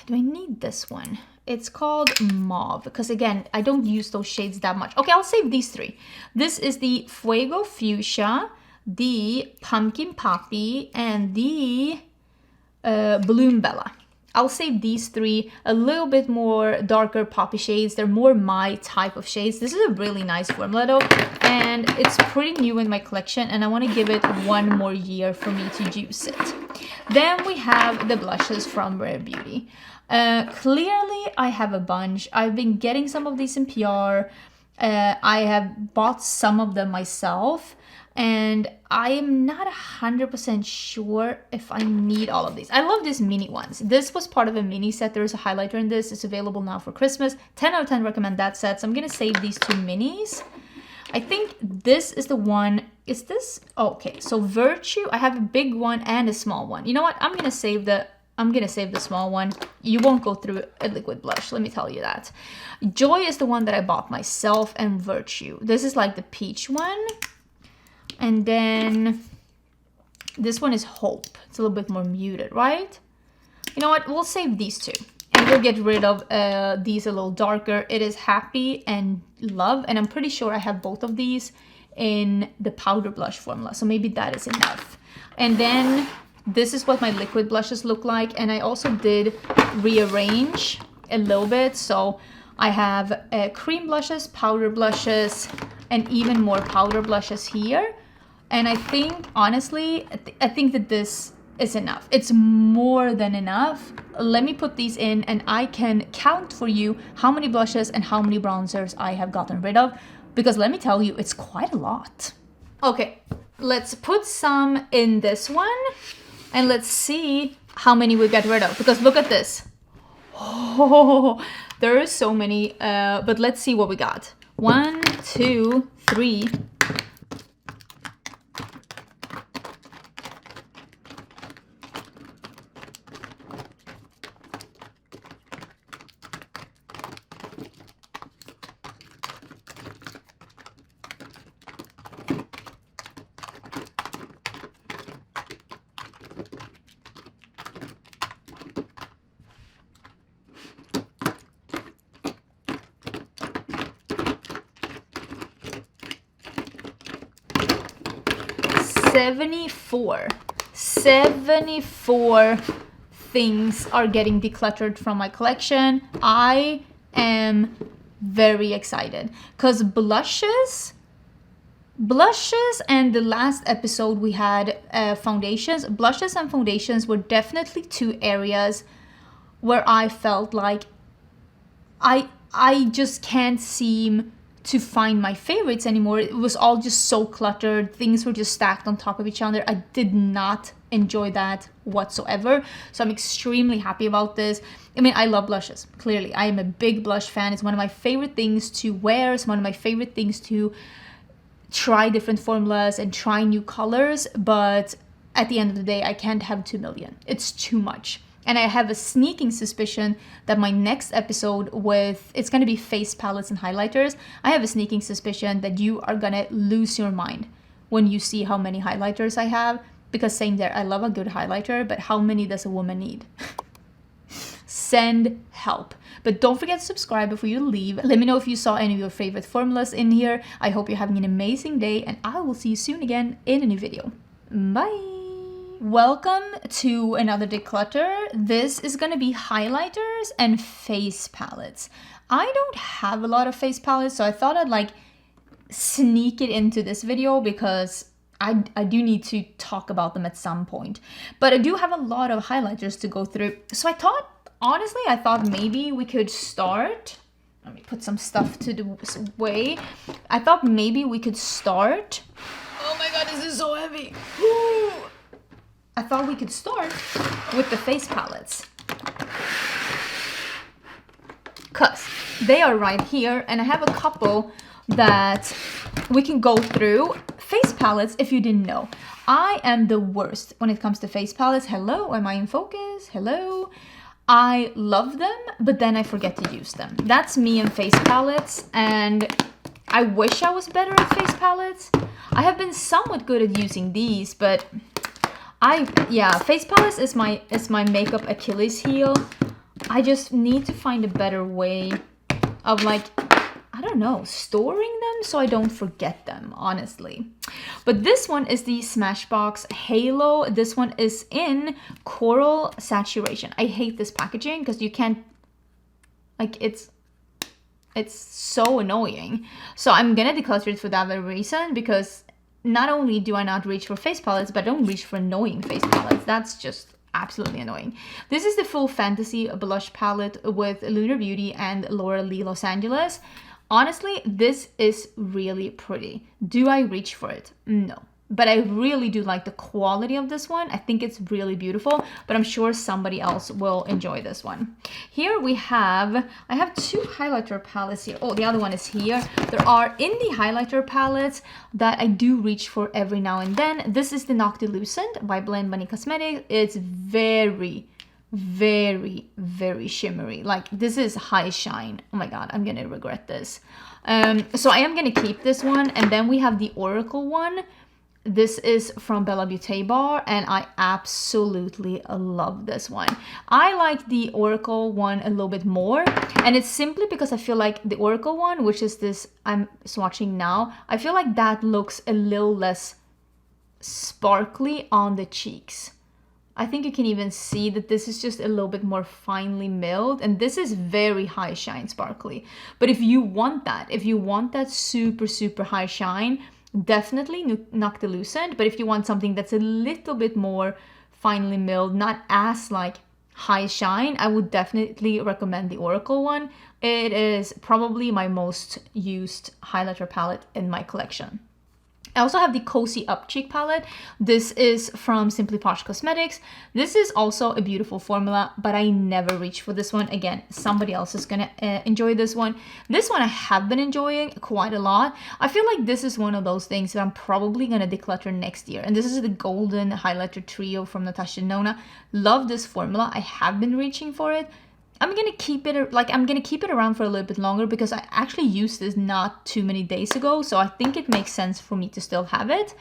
Do I need this one? It's called Mauve because again, I don't use those shades that much. Okay, I'll save these three. This is the Fuego Fuchsia, the Pumpkin Poppy, and the Bloom Bella. I'll save these three, a little bit more darker poppy shades. They're more my type of shades. This is a really nice formula though, and it's pretty new in my collection and I want to give it one more year for me to use it. Then we have the blushes from Rare Beauty. Clearly I have a bunch. I've been getting some of these in PR. I have bought some of them myself. And I am not 100% sure if I need all of these. I love these mini ones. This was part of a mini set. There's a highlighter in this. It's available now for Christmas. 10 out of 10 recommend that set. So I'm going to save these two minis. I think this is the one. Is this? Oh, okay. So Virtue. I have a big one and a small one. You know what? I'm going to save the I'm gonna save the small one. You won't go through a liquid blush, let me tell you that. Joy is the one that I bought myself, and Virtue. This is like the peach one. And then this one is Hope. It's a little bit more muted, right? You know what? We'll save these two. And we'll get rid of these a little darker. It is Happy and Love. And I'm pretty sure I have both of these in the powder blush formula. So maybe that is enough. And then this is what my liquid blushes look like. And I also did rearrange a little bit. So I have cream blushes, powder blushes, and even more powder blushes here. And I think, honestly, I think that this is enough. It's more than enough. Let me put these in and I can count for you how many blushes and how many bronzers I have gotten rid of. Because let me tell you, it's quite a lot. Okay, let's put some in this one. And let's see how many we get rid of. Because look at this. Oh, there are so many. But let's see what we got. 1, 2, 3. 74 things are getting decluttered from my collection. I am very excited because blushes and the last episode we had foundations. Blushes and foundations were definitely two areas where I felt like I just can't seem to find my favorites anymore. It was all just so cluttered. Things were just stacked on top of each other. I did not enjoy that whatsoever. So I'm extremely happy about this. I mean, I love blushes. Clearly, I am a big blush fan. It's one of my favorite things to wear. It's one of my favorite things to try different formulas and try new colors. But at the end of the day, I can't have 2 million. It's too much. And I have a sneaking suspicion that my next episode it's going to be face palettes and highlighters. I have a sneaking suspicion that you are going to lose your mind when you see how many highlighters I have. Because same there, I love a good highlighter, but how many does a woman need? Send help. But don't forget to subscribe before you leave. Let me know if you saw any of your favorite formulas in here. I hope you're having an amazing day, and I will see you soon again in a new video. Bye! Welcome to another declutter. This is going to be highlighters and face palettes. I don't have a lot of face palettes, so I thought I'd sneak it into this video because I do need to talk about them at some point. But I do have a lot of highlighters to go through. So I thought maybe we could start. Let me put some stuff to the way. I thought maybe we could start. Oh my god, this is so heavy. Ooh. I thought we could start with the face palettes. Because they are right here, and I have a couple that we can go through. Face palettes, if you didn't know, I am the worst when it comes to face palettes. Hello, am I in focus? Hello. I love them, but then I forget to use them. That's me and face palettes, and I wish I was better at face palettes. I have been somewhat good at using these, but face palettes is my makeup Achilles heel. I just need to find a better way of I don't know, storing them so I don't forget them, honestly. But this one is the Smashbox Halo. This one is in Coral Saturation. I hate this packaging because you can't, it's so annoying. So I'm gonna declutter it for that very reason, because not only do I not reach for face palettes, but I don't reach for annoying face palettes. That's just absolutely annoying. This is the Full Fantasy blush palette with Lunar Beauty and Laura Lee Los Angeles. Honestly, this is really pretty. Do I reach for it? No. But I really do like the quality of this one. I think it's really beautiful, but I'm sure somebody else will enjoy this one. Here I have two highlighter palettes here. Oh, the other one is here. There are indie highlighter palettes that I do reach for every now and then. This is the Noctilucent by Nomad Cosmetics. It's very, very, very shimmery. Like, this is high shine. Oh my god, I'm gonna regret this. So I am gonna keep this one. And then we have the Oracle one. This is from Bella Beauté Bar, and I absolutely love this one. I like the Oracle one a little bit more, and it's simply because I feel like the Oracle one, which is this I'm swatching now, I feel like that looks a little less sparkly on the cheeks. I think you can even see that this is just a little bit more finely milled, and this is very high shine sparkly. But if you want that super, super high shine, definitely Noctilucent. But if you want something that's a little bit more finely milled, not as like high shine, I would definitely recommend the Oracle one. It is probably my most used highlighter palette in my collection. I also have the Cozy Up Cheek palette. This is from Simply Posh Cosmetics. This is also a beautiful formula, but I never reach for this one. Again, somebody else is gonna enjoy this one. This one I have been enjoying quite a lot. I feel like this is one of those things that I'm probably gonna declutter next year. And this is the Golden Highlighter Trio from Natasha Denona. Love this formula. I have been reaching for it. I'm gonna keep it around for a little bit longer because I actually used this not too many days ago, so I think it makes sense for me to still have it.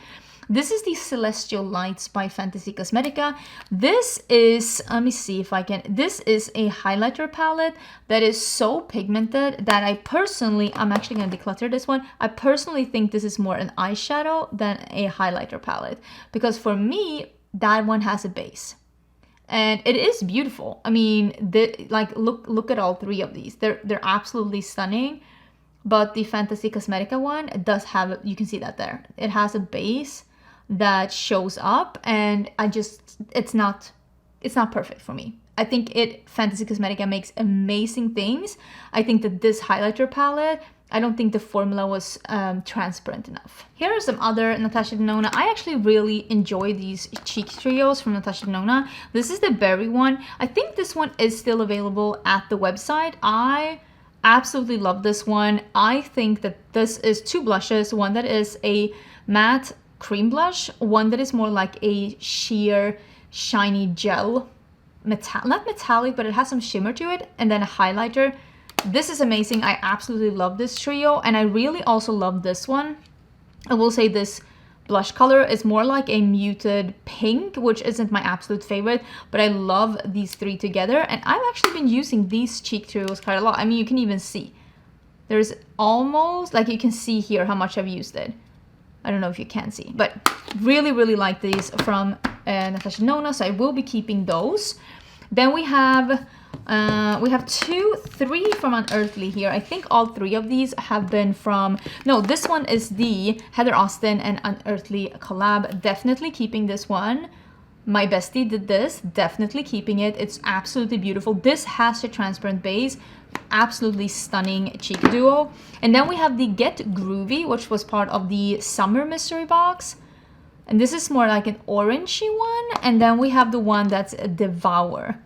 This is the Celestial Lights by Fantasy Cosmetica. This is, let me see if I can, this is a highlighter palette that is so pigmented that I'm actually gonna declutter this one. I personally think this is more an eyeshadow than a highlighter palette, because for me, that one has a base. And it is beautiful. I mean, look at all three of these. They're absolutely stunning. But the Fantasy Cosmetica one does have, you can see that there. It has a base that shows up, and it's not perfect for me. I think Fantasy Cosmetica makes amazing things. I think that this highlighter palette, I don't think the formula was transparent enough. Here are some other Natasha Denona. I actually really enjoy these cheek trios from Natasha Denona. This is the berry one. I think this one is still available at the website. I absolutely love this one. I think that this is two blushes. One that is a matte cream blush. One that is more like a sheer, shiny gel. Not metallic, but it has some shimmer to it. And then a highlighter. This is amazing. I absolutely love this trio, and I really also love this one. I will say this blush color is more like a muted pink, which isn't my absolute favorite, but I love these three together, and I've actually been using these cheek trios quite a lot. I mean, you can even see. There's almost, like you can see here how much I've used it. I don't know if you can see, but really, really like these from Natasha Denona, so I will be keeping those. Then we have 3 from Unearthly here. I think all 3 of these have been from, no, this one is the Heather Austin and Unearthly collab. Definitely keeping this one. My bestie did this, definitely keeping it. It's absolutely beautiful. This has a transparent base, absolutely stunning cheek duo. And then we have the Get Groovy, which was part of the Summer Mystery Box. And this is more like an orangey one. And then we have the one that's a Devour.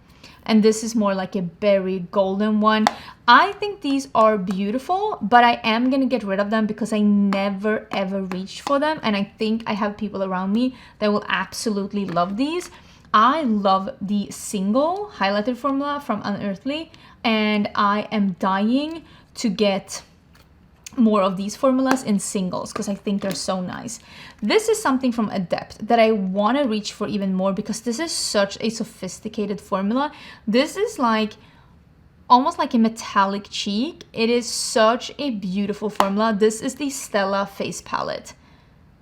And this is more like a berry golden one. I think these are beautiful, but I am gonna get rid of them because I never ever reached for them. And I think I have people around me that will absolutely love these. I love the single highlighted formula from Unearthly, and I am dying to get more of these formulas in singles because I think they're so nice. This is something from Adept that I want to reach for even more because this is such a sophisticated formula. This is like almost like a metallic cheek. It is such a beautiful formula. This is the Stella Face Palette.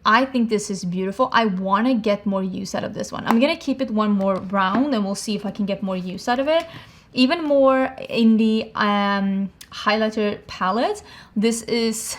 I think this is beautiful. I want to get more use out of this one. I'm going to keep it one more round and we'll see if I can get more use out of it. Even more in the highlighter palette. This is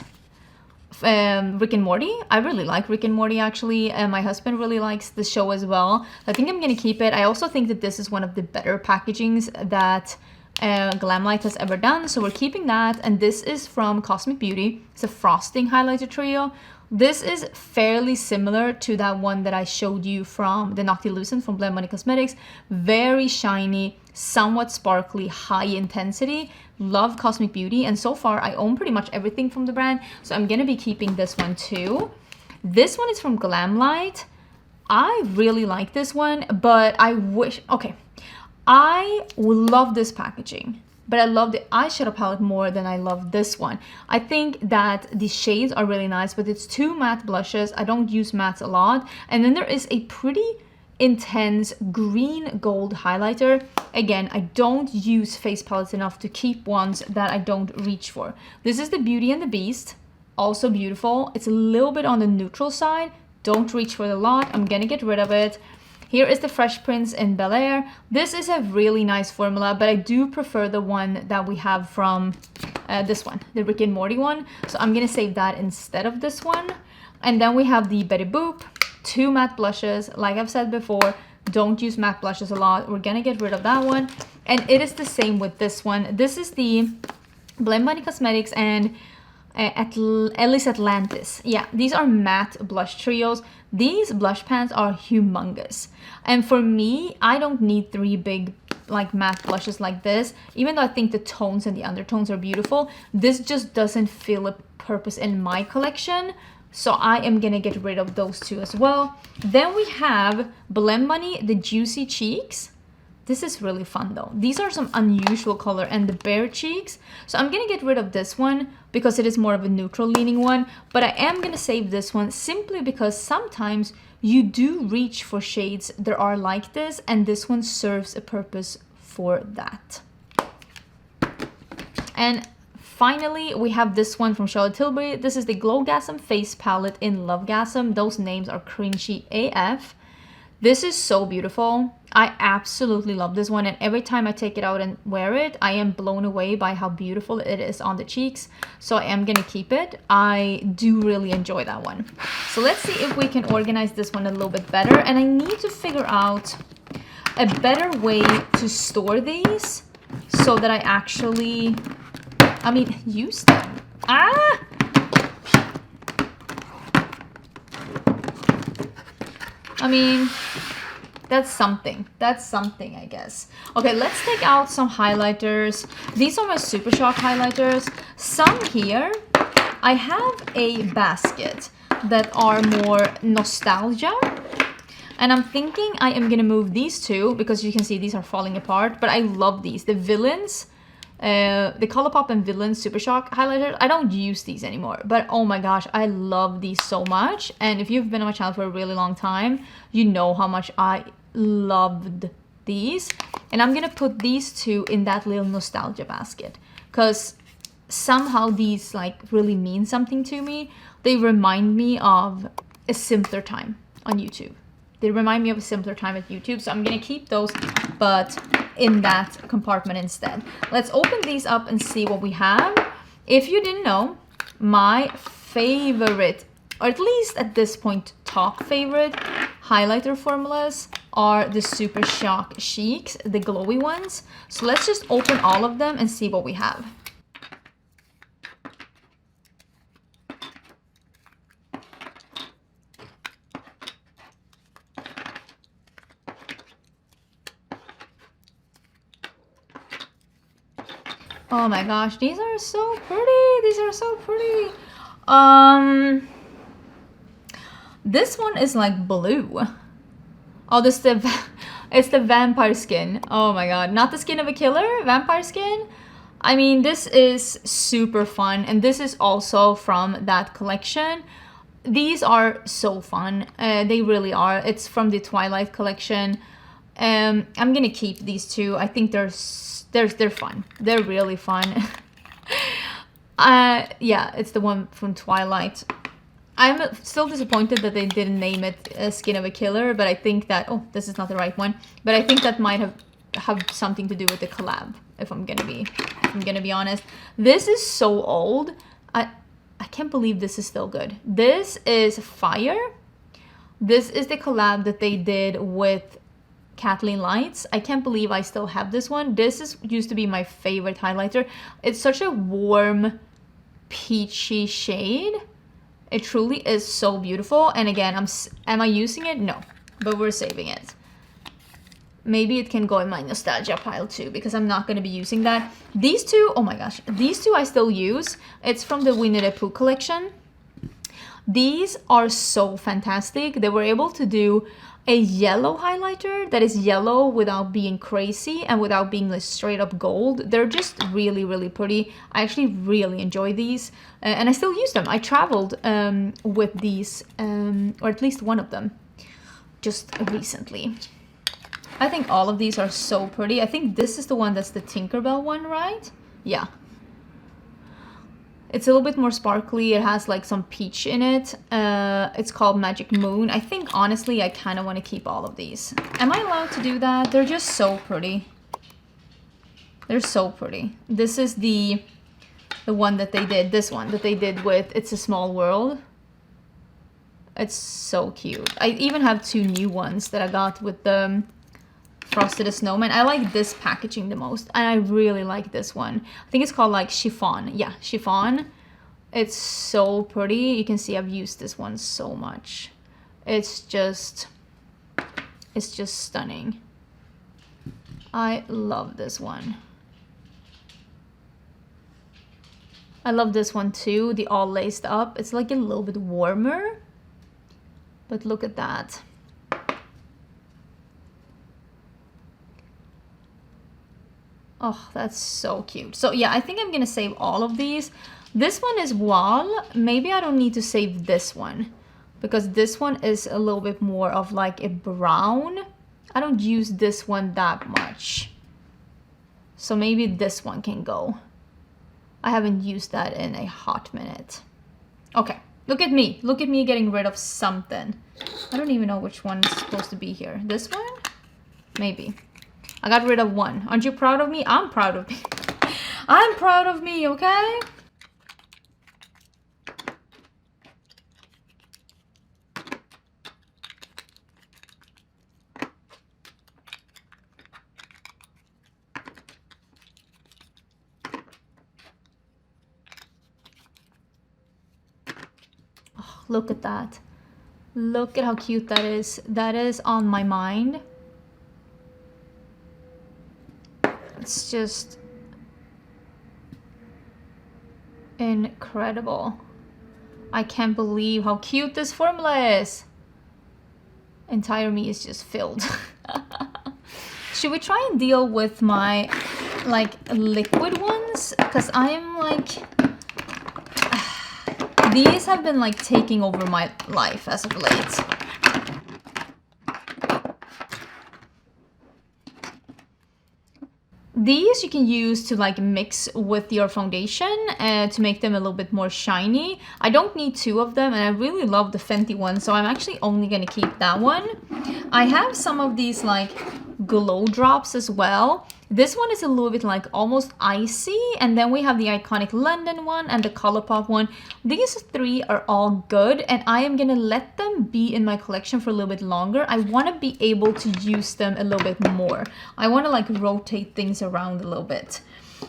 Rick and Morty. I really like Rick and Morty actually, and my husband really likes the show as well. I think I'm gonna keep it. I also think that this is one of the better packagings that Glamlight has ever done, so we're keeping that. And this is from Cosmic Beauty. It's a frosting highlighter trio. This is fairly similar to that one that I showed you from the Noctilucent from Blend Money Cosmetics. Very shiny, somewhat sparkly, high intensity. Love Cosmic Beauty, and so far I own pretty much everything from the brand, so I'm gonna be keeping this one too. This one is from Glamlight. I really like this one, but I wish, okay, I love this packaging, but I love the eyeshadow palette more than I love this one. I think that the shades are really nice, but it's 2 matte blushes. I don't use mattes a lot. And then there is a pretty intense green gold highlighter. Again, I don't use face palettes enough to keep ones that I don't reach for. This is the Beauty and the Beast, also beautiful. It's a little bit on the neutral side. Don't reach for it a lot. I'm gonna get rid of it. Here is the Fresh Prince in Bel Air. This is a really nice formula, but I do prefer the one that we have from this one, the Rick and Morty one. So I'm gonna save that instead of this one. And then we have the Betty Boop, 2 matte blushes. Like I've said before, don't use matte blushes a lot. We're gonna get rid of that one. And it is the same with this one. This is the Nomad Cosmetics and Ellis Atlantis. Yeah, these are matte blush trios. These blush pans are humongous. And for me, I don't need 3 big like matte blushes like this. Even though I think the tones and the undertones are beautiful, this just doesn't feel a purpose in my collection. So I am gonna get rid of those 2 as well. Then we have Blend Money, the Juicy Cheeks. This is really fun though. These are some unusual color, and the Bare Cheeks. So I'm gonna get rid of this one because it is more of a neutral leaning one, but I am gonna save this one simply because sometimes you do reach for shades that are like this, and this one serves a purpose for that. And finally, we have this one from Charlotte Tilbury. This is the Glowgasm Face Palette in Lovegasm. Those names are cringy AF. This is so beautiful. I absolutely love this one, and every time I take it out and wear it, I am blown away by how beautiful it is on the cheeks. So I am gonna keep it. I do really enjoy that one. So let's see if we can organize this one a little bit better, and I need to figure out a better way to store these so that I actually, use them. That's something. That's something, I guess. Okay, let's take out some highlighters. These are my Super Shock highlighters. Some here, I have a basket that are more nostalgia. And I'm thinking I am gonna move these 2 because you can see these are falling apart, but I love these. The Villains, the Colourpop and Villains Super Shock highlighters. I don't use these anymore, but oh my gosh, I love these so much. And if you've been on my channel for a really long time, you know how much I loved these. And I'm gonna put these 2 in that little nostalgia basket because somehow these like really mean something to me. They remind me of a simpler time on YouTube. They remind me of a simpler time at YouTube, so I'm gonna keep those, but in that compartment instead. Let's open these up and see what we have. If you didn't know, my favorite, or at least at this point top favorite highlighter formulas are the Super Shock Chics, the glowy ones. So let's just open all of them and see what we have. Oh my gosh, these are so pretty. These are so pretty. This one is like blue. Oh, it's the vampire skin. Oh my god, not the skin of a killer, vampire skin. I mean, this is super fun, and this is also from that collection. These are so fun. They really are. It's from the Twilight collection. I'm gonna keep these 2. I think they're fun. They're really fun. Yeah, it's the one from Twilight. I'm still disappointed that they didn't name it Skin of a Killer, but I think that, oh, this is not the right one, but I think that might have something to do with the collab, if I'm gonna be honest. This is so old. I can't believe this is still good. This is Fire. This is the collab that they did with Kathleen Lights. I can't believe I still have this one. This used to be my favorite highlighter. It's such a warm, peachy shade. It truly is so beautiful. And again, am I using it? No, but we're saving it. Maybe it can go in my nostalgia pile too, because I'm not going to be using that. These 2, oh my gosh, these 2 I still use. It's from the Winnie the Pooh collection. These are so fantastic. They were able to do a yellow highlighter that is yellow without being crazy and without being like straight up gold. They're just really, really pretty. I actually really enjoy these and I still use them. I traveled with these, or at least one of them, just recently. I think all of these are so pretty. I think this is the one that's the Tinkerbell one, right? Yeah. It's a little bit more sparkly. It has like some peach in it. It's called Magic Moon. I think honestly I kind of want to keep all of these. Am I allowed to do that? They're just so pretty. They're so pretty. This is the one that they did. This one that they did with It's a Small World. It's so cute. I even have two new ones that I got with the Frosted the Snowman. I like this packaging the most, and I really like this one. I think it's called like Chiffon. Yeah, Chiffon. It's so pretty. You can see I've used this one so much. It's just stunning. I love this one. I love this one too, the all laced up. It's like a little bit warmer, but look at that. Oh, that's so cute. So yeah, I think I'm gonna save all of these. This one is Wall. Maybe I don't need to save this one because this one is a little bit more of like a brown. I don't use this one that much. So maybe this one can go. I haven't used that in a hot minute. Okay, look at me. Look at me getting rid of something. I don't even know which one is supposed to be here. This one? Maybe. I got rid of one. Aren't you proud of me? I'm proud of me. I'm proud of me, okay? Oh, look at that. Look at how cute that is. That is on my mind. It's just incredible. I can't believe how cute this formula is. Entire me is just filled. Should we try and deal with my like liquid ones? Because I am like, these have been like taking over my life as of late. These you can use to like mix with your foundation to make them a little bit more shiny. I don't need two of them, and I really love the Fenty one, so I'm actually only gonna keep that one. I have some of these like glow drops as well. This one is a little bit like almost icy, and then we have the iconic London one and the Colourpop one. These three are all good, and I am gonna let them be in my collection for a little bit longer. I want to be able to use them a little bit more. I want to like rotate things around a little bit.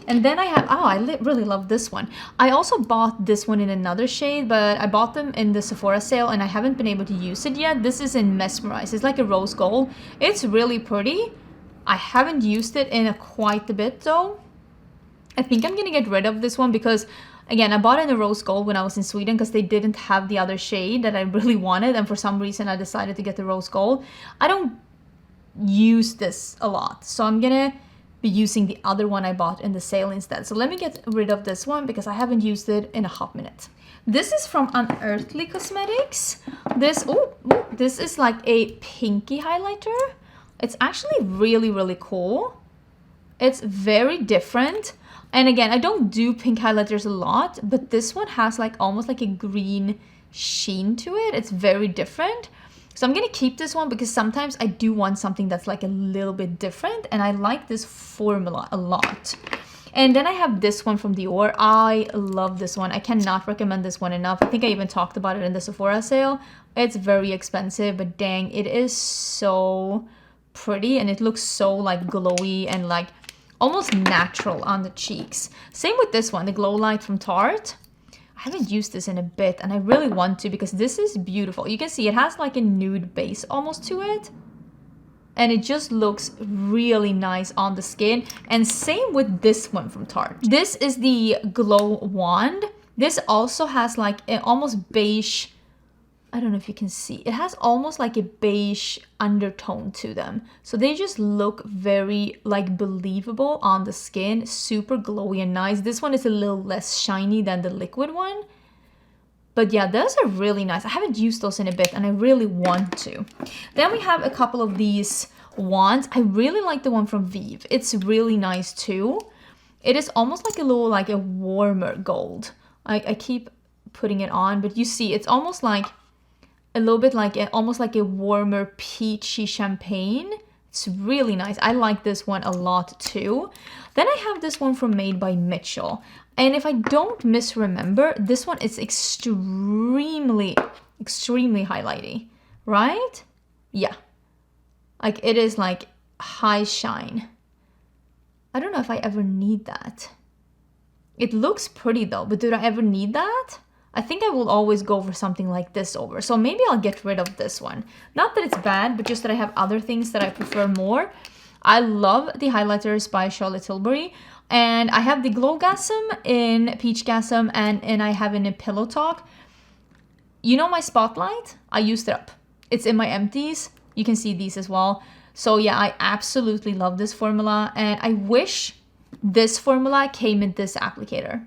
And then I have, oh, I really love this one. I also bought this one in another shade, but I bought them in the Sephora sale and I haven't been able to use it yet. This is in Mesmerize. It's like a rose gold. It's really pretty. I haven't used it in quite a bit though. I think I'm gonna get rid of this one because, again, I bought it in a rose gold when I was in Sweden because they didn't have the other shade that I really wanted, and for some reason I decided to get the rose gold. I don't use this a lot, so I'm gonna be using the other one I bought in the sale instead. So let me get rid of this one because I haven't used it in a hot minute. This is from Unearthly Cosmetics. This is like a pinky highlighter. It's actually really, really cool. It's very different. And again, I don't do pink highlighters a lot, but this one has like almost like a green sheen to it. It's very different. So I'm gonna keep this one because sometimes I do want something that's like a little bit different, and I like this formula a lot. And then I have this one from Dior. I love this one. I cannot recommend this one enough. I think I even talked about it in the Sephora sale. It's very expensive, but dang, it is so pretty, and it looks so like glowy and like almost natural on the cheeks. Same with this one, the Glow Light from Tarte. I haven't used this in a bit, and I really want to because this is beautiful. You can see it has like a nude base almost to it, and it just looks really nice on the skin. And same with this one from Tarte. This is the Glow Wand. This also has like an almost beige, I don't know if you can see, it has almost like a beige undertone to them. So they just look very like believable on the skin, super glowy and nice. This one is a little less shiny than the liquid one. But yeah, those are really nice. I haven't used those in a bit and I really want to. Then we have a couple of these wands. I really like the one from Vive. It's really nice too. It is almost like a little, like a warmer gold. I keep putting it on, but you see, it's almost like a little bit like almost like a warmer peachy champagne. It's really nice. I like this one a lot too. Then I have this one from Made by Mitchell. And if I don't misremember, this one is extremely highlighty, right? Yeah. Like it is like high shine. I don't know if I ever need that. It looks pretty though, but do I ever need that? I think I will always go for something like this over. So maybe I'll get rid of this one. Not that it's bad, but just that I have other things that I prefer more. I love the highlighters by Charlotte Tilbury. And I have the Glowgasm in Peachgasm and I have in a Pillow Talk. You know my Spotlight? I used it up. It's in my empties. You can see these as well. So yeah, I absolutely love this formula. And I wish this formula came in this applicator.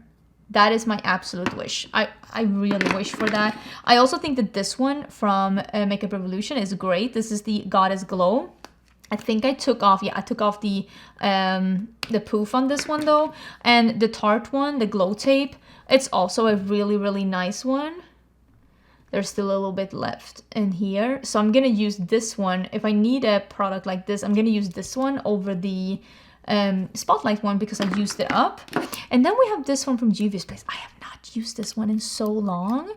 That is my absolute wish. I really wish for that. I also think that this one from Makeup Revolution is great. This is the Goddess Glow. I think I took off, yeah, I took off the poof on this one though. And the Tarte one, the Glow Tape, it's also a really nice one. There's still a little bit left in here. So I'm gonna use this one. If I need a product like this, I'm gonna use this one over the Spotlight one because I used it up. And then we have this one from Juvia's Place. I have not used this one in so long.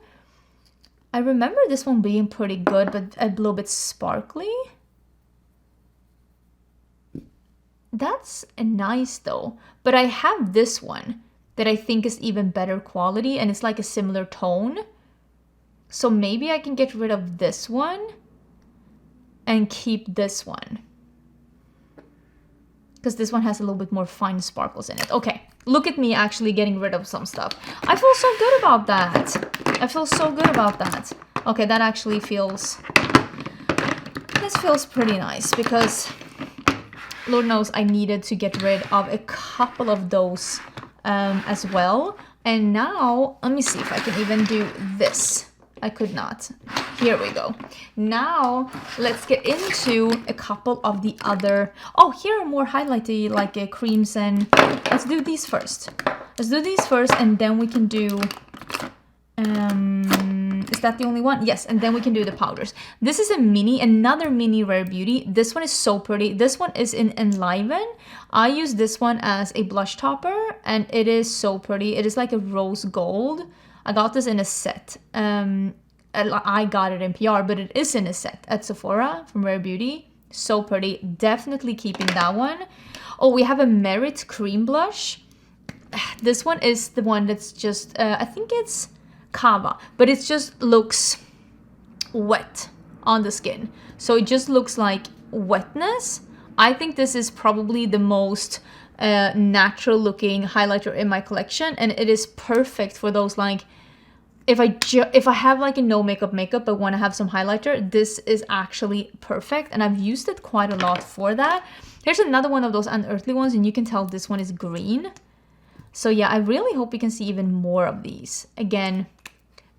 I remember this one being pretty good, but a little bit sparkly. That's nice though. But I have this one that I think is even better quality and it's like a similar tone. So maybe I can get rid of this one and keep this one. Because this one has a little bit more fine sparkles in it. Okay, look at me actually getting rid of some stuff. I feel so good about that. I feel so good about that. Okay, that actually feels... This feels pretty nice because Lord knows I needed to get rid of a couple of those as well. And now, let me see if I can even do this. I could not. Here we go. Now, let's get into a couple of the other... Oh, here are more highlighty, like creams and... Let's do these first. Let's do these first, and then we can do... Is that the only one? Yes, and then we can do the powders. This is another mini Rare Beauty. This one is so pretty. This one is in Enliven. I use this one as a blush topper, and it is so pretty. It is like a rose gold. I got this in a set. I got it in PR, but it is in a set at Sephora from Rare Beauty. So pretty. Definitely keeping that one. Oh, we have a Merit Cream Blush. This one is the one that's just, I think it's Kava, but it just looks wet on the skin. So it just looks like wetness. I think this is probably the most natural looking highlighter in my collection, and it is perfect for those like if I have like a no makeup but want to have some highlighter, this is actually perfect, and I've used it quite a lot for that. Here's another one of those unearthly ones, and you can tell this one is green. So yeah, I really hope we can see even more of these. Again,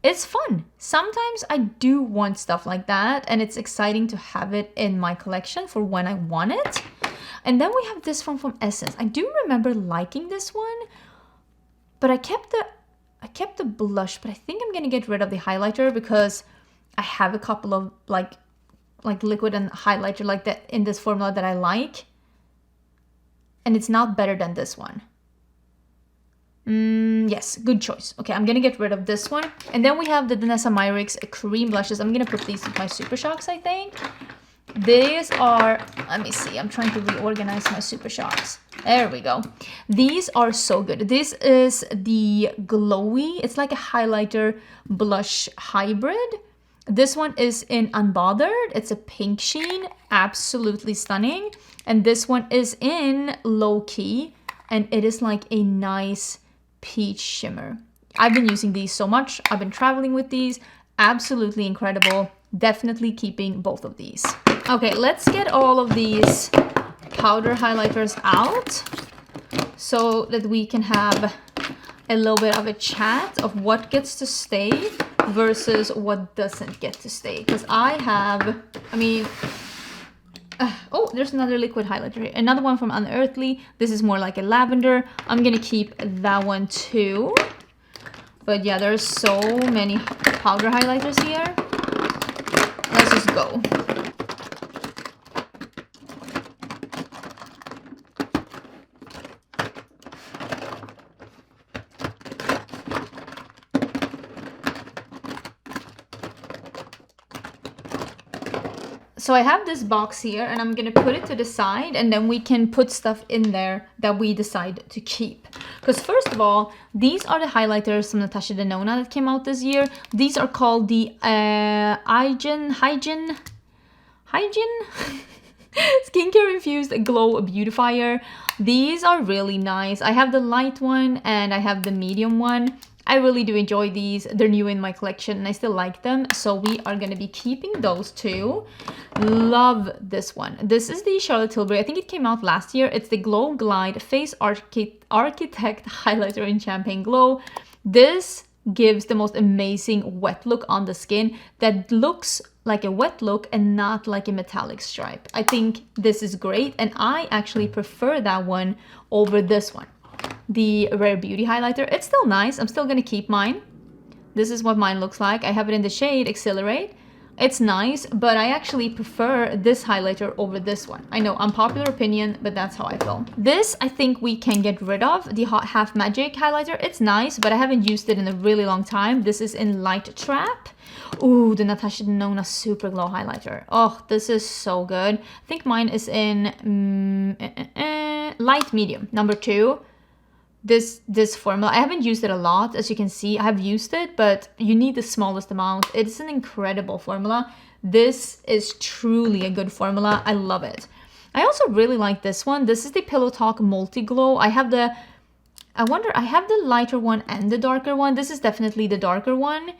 it's fun. Sometimes I do want stuff like that, and it's exciting to have it in my collection for when I want it. And then we have this one from Essence. I do remember liking this one, but I kept the blush, but I think I'm gonna get rid of the highlighter because I have a couple of like liquid and highlighter like that in this formula that I like, and it's not better than this one. Yes, good choice. Okay, I'm gonna get rid of this one. And then we have the Danessa Myricks cream blushes. I'm gonna put these with my Super Shocks, I think. These are, let me see, I'm trying to reorganize my Super Shocks. There we go. These are so good. This is the Glowy. It's like a highlighter blush hybrid. This one is in Unbothered. It's a pink sheen, absolutely stunning. And this one is in Low Key, and it is like a nice peach shimmer. I've been using these so much. I've been traveling with these. Absolutely incredible. Definitely keeping both of these. Okay, let's get all of these powder highlighters out so that we can have a little bit of a chat of what gets to stay versus what doesn't get to stay. Because oh, there's another liquid highlighter here. Another one from Unearthly. This is more like a lavender. I'm gonna keep that one too. But yeah, there's so many powder highlighters here. Let's just go. So I have this box here and I'm gonna put it to the side, and then we can put stuff in there that we decide to keep. Because first of all, these are the highlighters from Natasha Denona that came out this year. These are called the Hygiene Skincare Infused Glow Beautifier. These are really nice. I have the light one and I have the medium one. I really do enjoy these. They're new in my collection and I still like them. So we are going to be keeping those two. Love this one. This is the Charlotte Tilbury. I think it came out last year. It's the Glow Glide Face Architect Highlighter in Champagne Glow. This gives the most amazing wet look on the skin that looks like a wet look and not like a metallic stripe. I think this is great and I actually prefer that one over this one. The Rare Beauty highlighter. It's still nice. I'm still gonna keep mine. This is what mine looks like. I have it in the shade Accelerate. It's nice, but I actually prefer this highlighter over this one. I know, unpopular opinion, but that's how I feel. This, I think we can get rid of. The Hot Half Magic highlighter. It's nice, but I haven't used it in a really long time. This is in Light Trap. Ooh, the Natasha Denona Super Glow highlighter. Oh, this is so good. I think mine is in Light Medium, number 2. This formula, I haven't used it a lot, as you can see. I have used it, but you need the smallest amount. It's an incredible formula. This is truly a good formula. I love it. I also really like this one. This is the Pillow Talk Multi Glow. I have the lighter one and the darker one. This is definitely the darker one.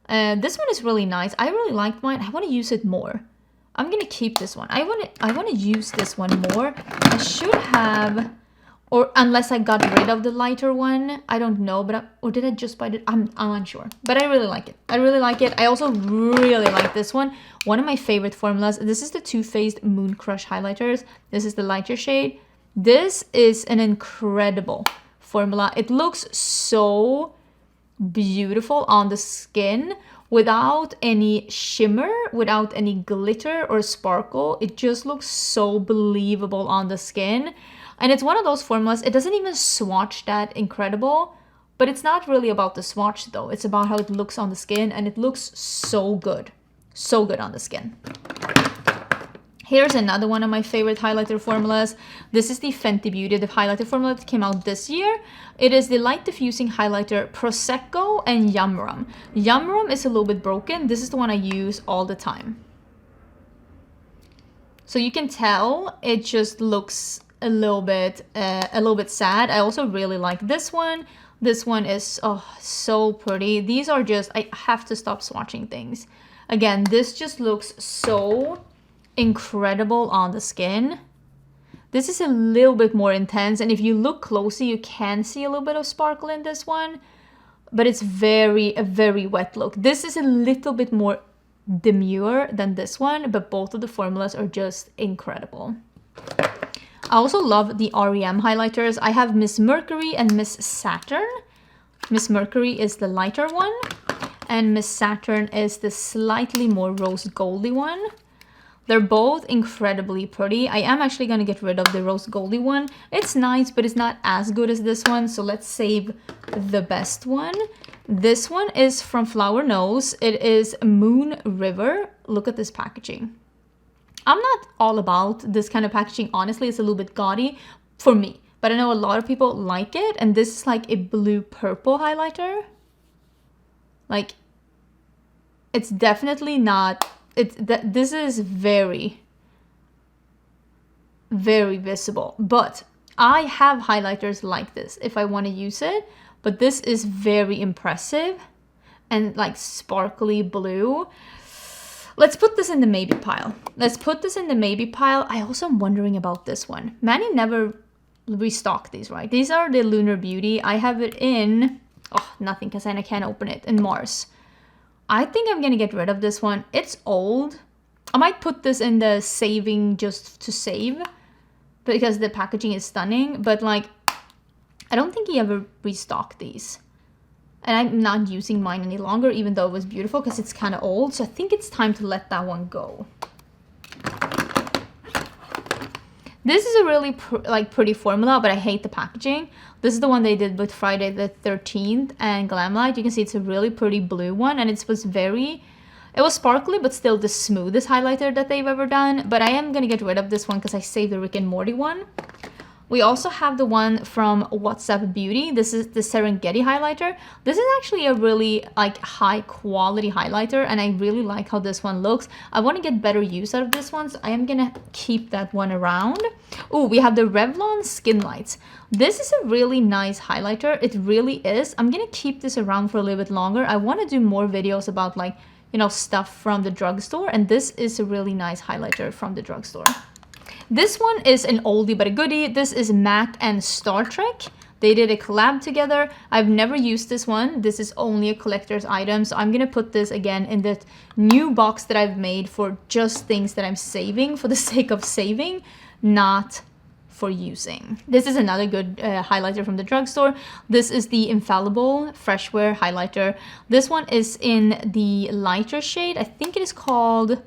This one is really nice. I really liked mine. I want to use it more. I'm gonna keep this one. I want to use this one more. I should have, or unless I got rid of the lighter one, I don't know, but or did I just buy it? I'm unsure, but I really like it. I really like it. I also really like this one. One of my favorite formulas. This is the Too Faced Moon Crush highlighters. This is the lighter shade. This is an incredible formula. It looks so beautiful on the skin without any shimmer, without any glitter or sparkle. It just looks so believable on the skin. And it's one of those formulas, it doesn't even swatch that incredible, but it's not really about the swatch though. It's about how it looks on the skin, and it looks so good. So good on the skin. Here's another one of my favorite highlighter formulas. This is the Fenty Beauty, the highlighter formula that came out this year. It is the Light Diffusing Highlighter Prosecco and Yum Rum. Yum Rum is a little bit broken. This is the one I use all the time. So you can tell it just looks a little bit sad. I also really like this one. This one is so pretty. These are just, I have to stop swatching things. Again, this just looks so incredible on the skin. This is a little bit more intense, and if you look closely, you can see a little bit of sparkle in this one, but it's a very wet look. This is a little bit more demure than this one, but both of the formulas are just incredible. I also love the REM highlighters. I have Miss Mercury and Miss Saturn. Miss Mercury is the lighter one, and Miss Saturn is the slightly more rose goldy one. They're both incredibly pretty. I am actually going to get rid of the rose goldy one. It's nice, but it's not as good as this one, so let's save the best one. This one is from Flower Nose. It is Moon River. Look at this packaging. I'm not all about this kind of packaging, honestly. It's a little bit gaudy for me, but I know a lot of people like it, and this is like a blue-purple highlighter. Like, it's definitely not, this is very visible, but I have highlighters like this if I want to use it, but this is very impressive and like sparkly blue. Let's put this in the maybe pile. Let's put this in the maybe pile. I also am wondering about this one. Manny never restocked these, right? These are the Lunar Beauty. I have it in, oh, nothing, because I can't open it, in Mars. I think I'm gonna get rid of this one. It's old. I might put this in the saving just to save, because the packaging is stunning, but like, I don't think he ever restocked these. And I'm not using mine any longer, even though it was beautiful, because it's kind of old. So I think it's time to let that one go. This is a really pretty formula, but I hate the packaging. This is the one they did with Friday the 13th and Glamlight. You can see it's a really pretty blue one, and it was sparkly, but still the smoothest highlighter that they've ever done. But I am gonna get rid of this one because I saved the Rick and Morty one. We also have the one from OPV Beauty. This is the Serengeti highlighter. This is actually a really like high quality highlighter, and I really like how this one looks. I want to get better use out of this one, so I am gonna keep that one around. Oh, we have the Revlon Skin Lights. This is a really nice highlighter. It really is. I'm gonna keep this around for a little bit longer. I want to do more videos about like, you know, stuff from the drugstore, and this is a really nice highlighter from the drugstore. This one is an oldie but a goodie. This is MAC and Star Trek. They did a collab together. I've never used this one. This is only a collector's item. So I'm going to put this again in the new box that I've made for just things that I'm saving for the sake of saving, not for using. This is another good highlighter from the drugstore. This is the Infallible Fresh Wear highlighter. This one is in the lighter shade. I think it is called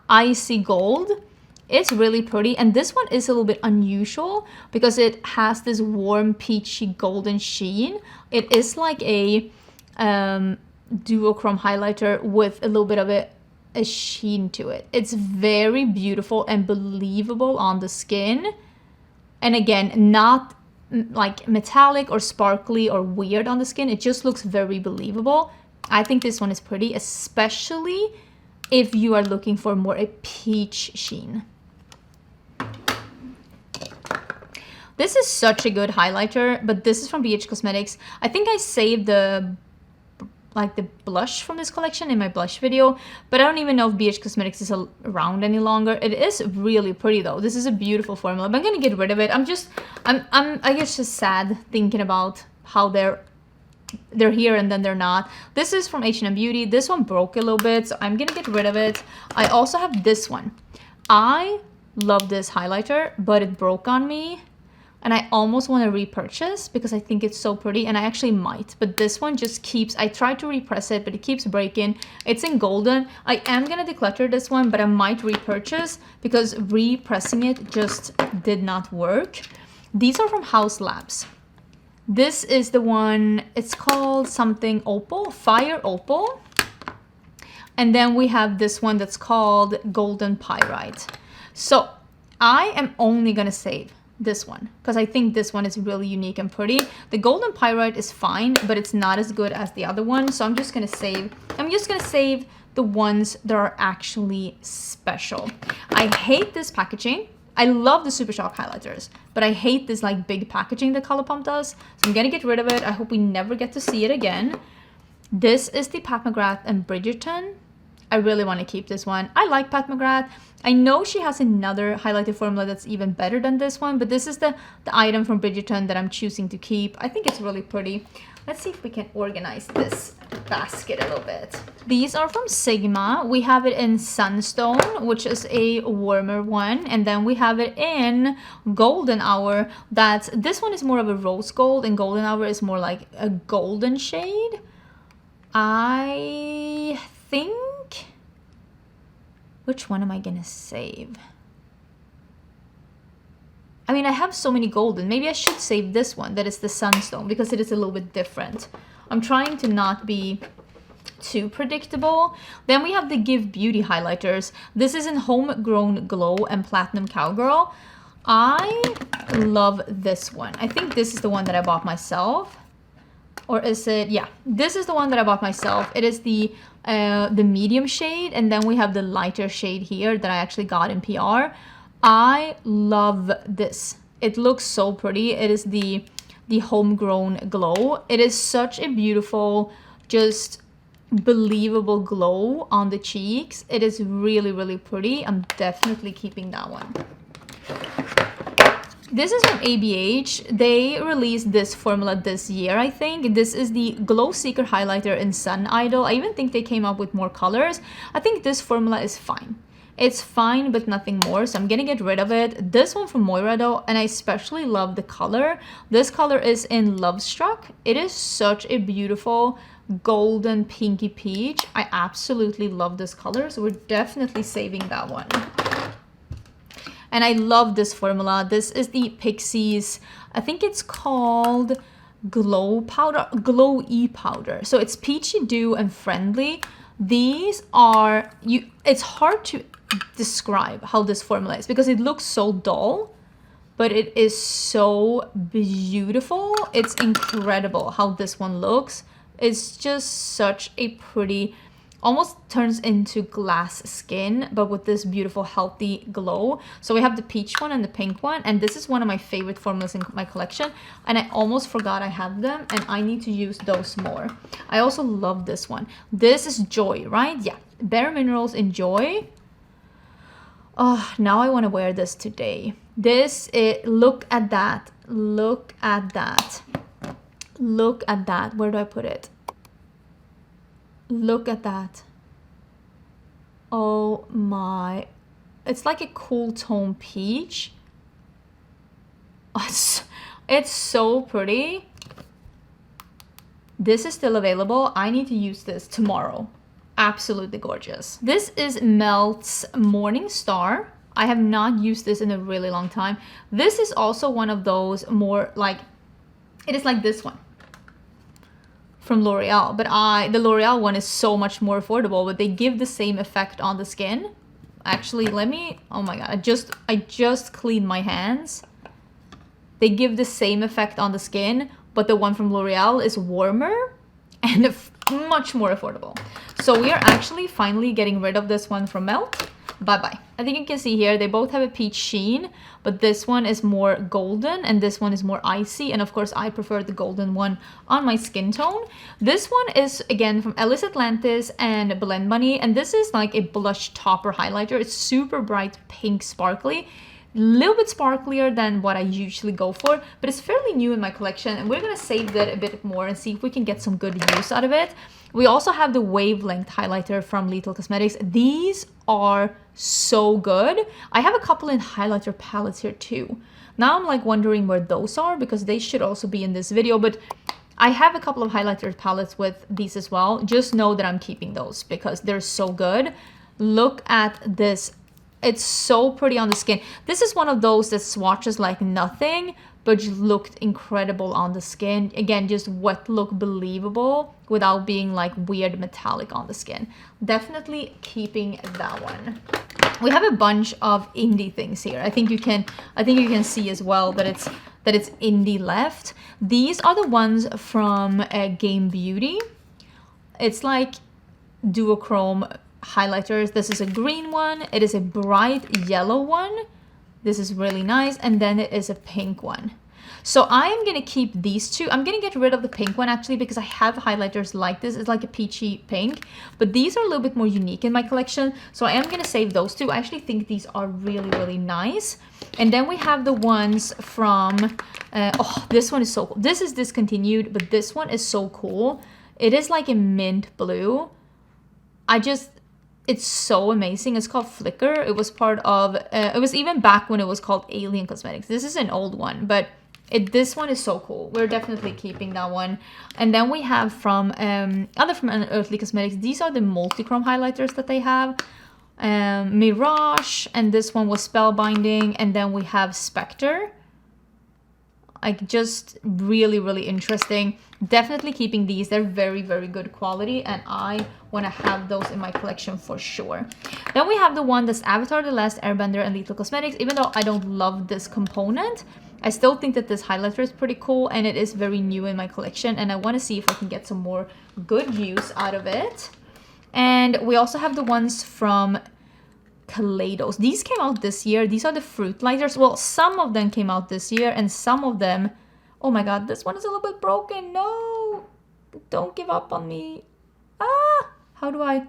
Icy Gold. It's really pretty, and this one is a little bit unusual because it has this warm peachy golden sheen. It is like a duochrome highlighter with a little bit of a sheen to it. It's very beautiful and believable on the skin, and again, not like metallic or sparkly or weird on the skin. It just looks very believable. I think this one is pretty, especially if you are looking for more a peach sheen. This is such a good highlighter, but this is from BH Cosmetics. I think I saved the blush from this collection in my blush video, but I don't even know if BH Cosmetics is around any longer. It is really pretty though. This is a beautiful formula, but I'm gonna get rid of it. I guess just sad thinking about how they're here and then they're not. This is from H&M Beauty. This one broke a little bit, so I'm gonna get rid of it. I also have this one. I love this highlighter, but it broke on me. And I almost want to repurchase because I think it's so pretty, and I actually might. But this one just keeps, I tried to repress it, but it keeps breaking. It's in golden. I am going to declutter this one, but I might repurchase because repressing it just did not work. These are from House Labs. This is the one, it's called something Opal, Fire Opal. And then we have this one that's called Golden Pyrite. So I am only going to save this one because I think this one is really unique and pretty. The Golden Pyrite is fine, but it's not as good as the other one, so I'm just gonna save the ones that are actually special. I hate this packaging. I love the Super Shock highlighters, but I hate this like big packaging that Colourpop does, so I'm gonna get rid of it. I hope we never get to see it again. This is the Pat McGrath and Bridgerton. I really want to keep this one. I like Pat McGrath. I know she has another highlighter formula that's even better than this one, but this is the item from Bridgerton that I'm choosing to keep. I think it's really pretty. Let's see if we can organize this basket a little bit. These are from Sigma. We have it in Sunstone, which is a warmer one, and then we have it in Golden Hour. This one is more of a rose gold, and Golden Hour is more like a golden shade. I think, which one am I gonna save? I mean, I have so many golden. Maybe I should save this one, that is the Sunstone, because it is a little bit different. I'm trying to not be too predictable. Then we have the Give Beauty highlighters. This is in Homegrown Glow and Platinum Cowgirl. I love this one. I think this is the one that I bought myself. Or is it? Yeah, this is the one that I bought myself. It is the medium shade, and then we have the lighter shade here that I actually got in PR. I love this. It looks so pretty. It is the the Homegrown Glow. It is such a beautiful, just believable glow on the cheeks. It is really, really pretty. I'm definitely keeping that one. This is from ABH. They released this formula this year, I think. This is the Glow Seeker Highlighter in Sun Idol. I even think they came up with more colors. I think this formula is fine. It's fine, but nothing more, so I'm gonna get rid of it. This one from Moira though, and I especially love the color. This color is in Love Struck. It is such a beautiful golden pinky peach. I absolutely love this color, so we're definitely saving that one. And I love this formula. This is the Pixies, I think it's called Glow Powder, Glow E Powder. So it's Peachy Dew and Friendly. These are, it's hard to describe how this formula is because it looks so dull, but it is so beautiful. It's incredible how this one looks. It's just such a pretty, almost turns into glass skin, but with this beautiful healthy glow. So we have the peach one and the pink one, and this is one of my favorite formulas in my collection, and I almost forgot I have them, and I need to use those more. I also love this one. This is Joy, right? Yeah, Bare Minerals in Joy. Oh, now I want to wear this today. This is, look at that, look at that, look at that. Where do I put it? Look at that. Oh my, it's like a cool tone peach. Oh, it's so pretty. This is still available. I need to use this tomorrow. Absolutely gorgeous. This is Melt's Morning Star. I have not used this in a really long time. This is also one of those more like, it is like this one from L'Oreal, but the L'Oreal one is so much more affordable, but they give the same effect on the skin. Actually, let me, oh my god, I just cleaned my hands. They give the same effect on the skin, but the one from L'Oreal is warmer and much more affordable. So we are actually finally getting rid of this one from Melt. Bye-bye. I think you can see here, they both have a peach sheen, but this one is more golden and this one is more icy. And of course, I prefer the golden one on my skin tone. This one is, again, from Ellis Atlantis and Blend Money. And this is like a blush topper highlighter. It's super bright pink sparkly. A little bit sparklier than what I usually go for, but it's fairly new in my collection, and we're gonna save that a bit more and see if we can get some good use out of it. We also have the Wavelength highlighter from Lethal Cosmetics. These are so good. I have a couple in highlighter palettes here too. Now I'm like wondering where those are because they should also be in this video, but I have a couple of highlighter palettes with these as well. Just know that I'm keeping those because they're so good. Look at this. It's so pretty on the skin. This is one of those that swatches like nothing, but just looked incredible on the skin. Again, just wet look believable without being like weird metallic on the skin. Definitely keeping that one. We have a bunch of indie things here. I think you can see as well that it's indie left. These are the ones from Game Beauty. It's like duochrome highlighters. This is a green one. It is a bright yellow one. This is really nice. And then it is a pink one. So I am going to keep these two. I'm going to get rid of the pink one actually because I have highlighters like this. It's like a peachy pink. But these are a little bit more unique in my collection. So I am going to save those two. I actually think these are really, really nice. And then we have the ones from... oh, this one is so cool. This is discontinued, but this one is so cool. It is like a mint blue. It's so amazing. It's called Flicker. It was part of, it was even back when it was called Alien Cosmetics. This is an old one, but this one is so cool. We're definitely keeping that one. And then we have from Unearthly Cosmetics. These are the multi-chrome highlighters that they have. Mirage, and this one was Spellbinding. And then we have Spectre. Like just really, really interesting. Definitely keeping these. They're very, very good quality, and I want to have those in my collection for sure. Then we have the one that's Avatar: The Last Airbender and Lethal Cosmetics. Even though I don't love this component, I still think that this highlighter is pretty cool, and it is very new in my collection, and I want to see if I can get some more good use out of it. And we also have the ones from Kaleidos. These came out this year. These are the fruit lighters. Well, some of them came out this year and some of them Oh my god, this one is a little bit broken. No, don't give up on me. Ah, how do I?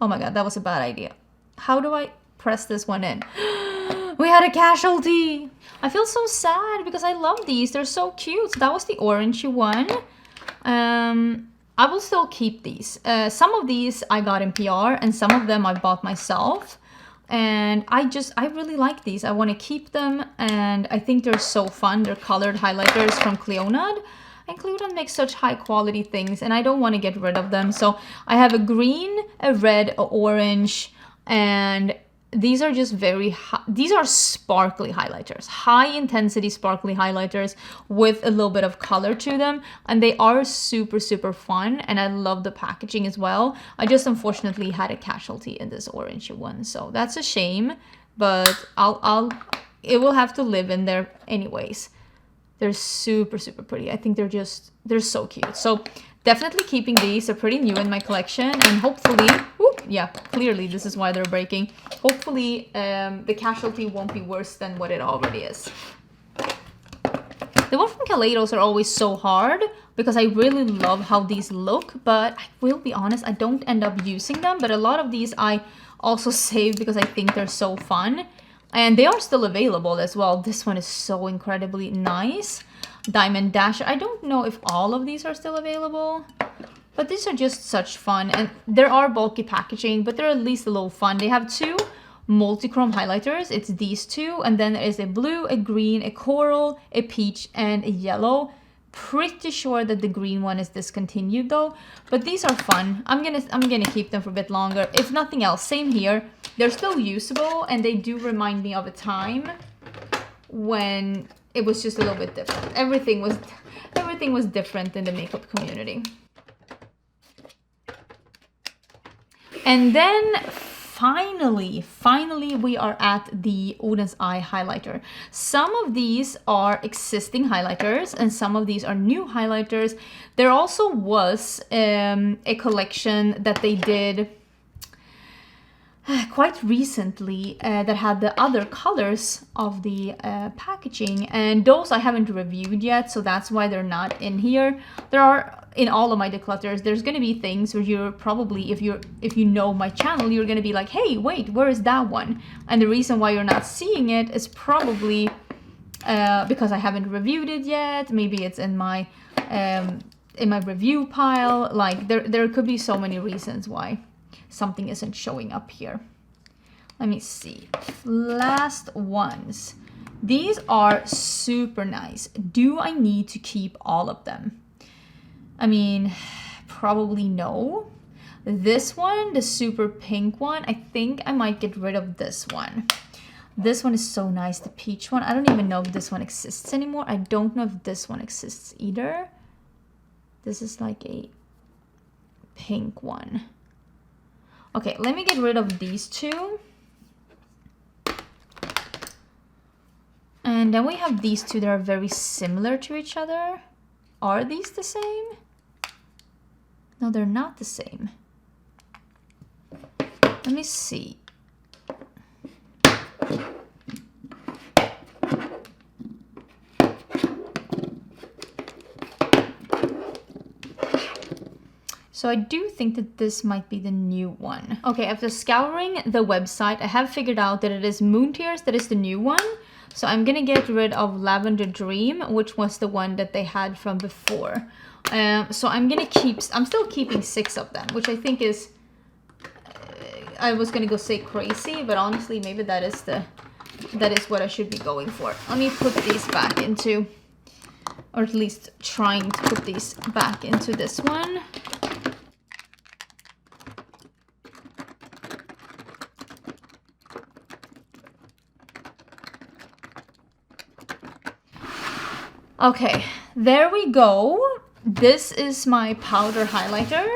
Oh my god, that was a bad idea. How do I press this one in? We had a casualty. I feel so sad because I love these. They're so cute. So that was the orangey one. I will still keep these. Some of these I got in PR and some of them I bought myself. And I really like these. I want to keep them and I think they're so fun. They're colored highlighters from Cleonad. And Cleonad makes such high quality things and I don't want to get rid of them. So I have a green, a red, a orange, and these are just these are sparkly highlighters, high intensity sparkly highlighters with a little bit of color to them. And they are super, super fun. And I love the packaging as well. I just unfortunately had a casualty in this orange one. So that's a shame, but it will have to live in there anyways. They're super, super pretty. I think they're so cute. So definitely keeping these. They're pretty new in my collection and hopefully, yeah, clearly this is why they're breaking. Hopefully the casualty won't be worse than what it already is. The ones from Kaleidos are always so hard because I really love how these look, but I will be honest, I don't end up using them, but a lot of these I also save because I think they're so fun. And they are still available as well. This one is so incredibly nice. Diamond Dasher. I don't know if all of these are still available, but these are just such fun. And there are bulky packaging, but they're at least a little fun. They have two multi-chrome highlighters. It's these two. And then there is a blue, a green, a coral, a peach, and a yellow. Pretty sure that the green one is discontinued though, but these are fun. I'm gonna keep them for a bit longer. If nothing else, same here. They're still usable and they do remind me of a time when it was just a little bit different. Everything was different in the makeup community. And then finally we are at the Oden's Eye highlighter. Some of these are existing highlighters and some of these are new highlighters. There also was a collection that they did quite recently that had the other colors of the packaging, and those I haven't reviewed yet, so that's why they're not in here. There are, in all of my declutters, there's going to be things where you're probably, if you know my channel, you're going to be like, hey, wait, where is that one? And the reason why you're not seeing it is probably because I haven't reviewed it yet. Maybe it's in my review pile. Like there could be so many reasons why something isn't showing up here. Let me see. Last ones. These are super nice. Do I need to keep all of them? I mean, probably no. This one, the super pink one, I think I might get rid of this one. This one is so nice, the peach one. I don't even know if this one exists anymore. I don't know if this one exists either. This is like a pink one. Okay, let me get rid of these two. And then we have these two that are very similar to each other. Are these the same? No, they're not the same. Let me see. So I do think that this might be the new one. Okay, after scouring the website, I have figured out that it is Moon Tears that is the new one. So I'm gonna get rid of Lavender Dream, which was the one that they had from before. So I'm still keeping 6 of them, which I think is, I was gonna go say crazy, but honestly, maybe that is what I should be going for. Let me put these back into, or at least trying to put these back into this one. Okay, there we go. This is my powder highlighter.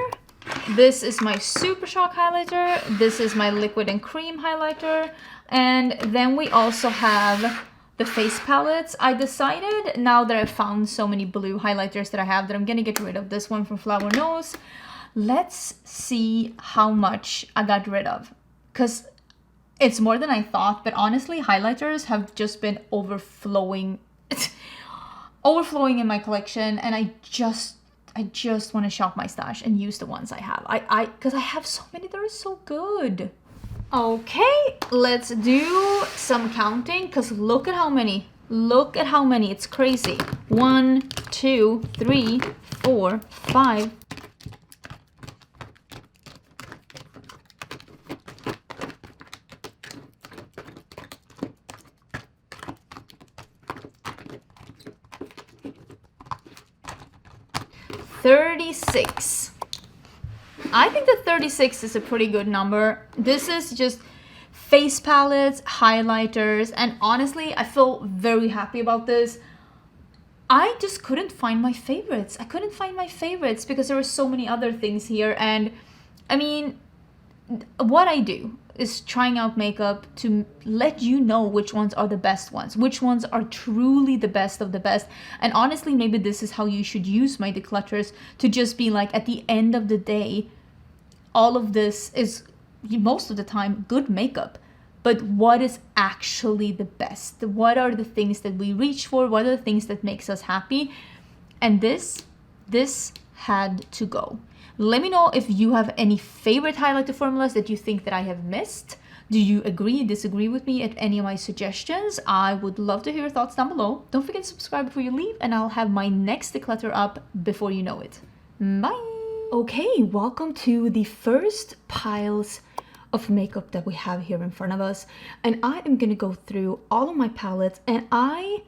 This is my Super Shock highlighter. This is my liquid and cream highlighter. And then we also have the face palettes. I decided, now that I've found so many blue highlighters that I have, that I'm gonna get rid of this one from Flower Nose. Let's see how much I got rid of, because it's more than I thought, but honestly, highlighters have just been overflowing. overflowing in my collection, and I just want to shop my stash and use the ones I have. Because I have so many that are so good. Okay, let's do some counting, because look at how many. Look at how many. It's crazy. 1, 2, 3, 4, 5. $36. I think that 36 is a pretty good number. This is just face palettes, highlighters, and honestly, I feel very happy about this. I just couldn't find my favorites. I couldn't find my favorites because there were so many other things here. And I mean, what I do is trying out makeup to let you know which ones are the best ones, which ones are truly the best of the best. And honestly, maybe this is how you should use my declutters, to just be like, at the end of the day, all of this is most of the time good makeup, but what is actually the best? What are the things that we reach for? What are the things that makes us happy? And this had to go. Let me know if you have any favorite highlighter formulas that you think that I have missed. Do you agree, disagree with me at any of my suggestions? I would love to hear your thoughts down below. Don't forget to subscribe before you leave, and I'll have my next declutter up before you know it. Bye! Okay, welcome to the first piles of makeup that we have here in front of us. And I am gonna go through all of my palettes, and I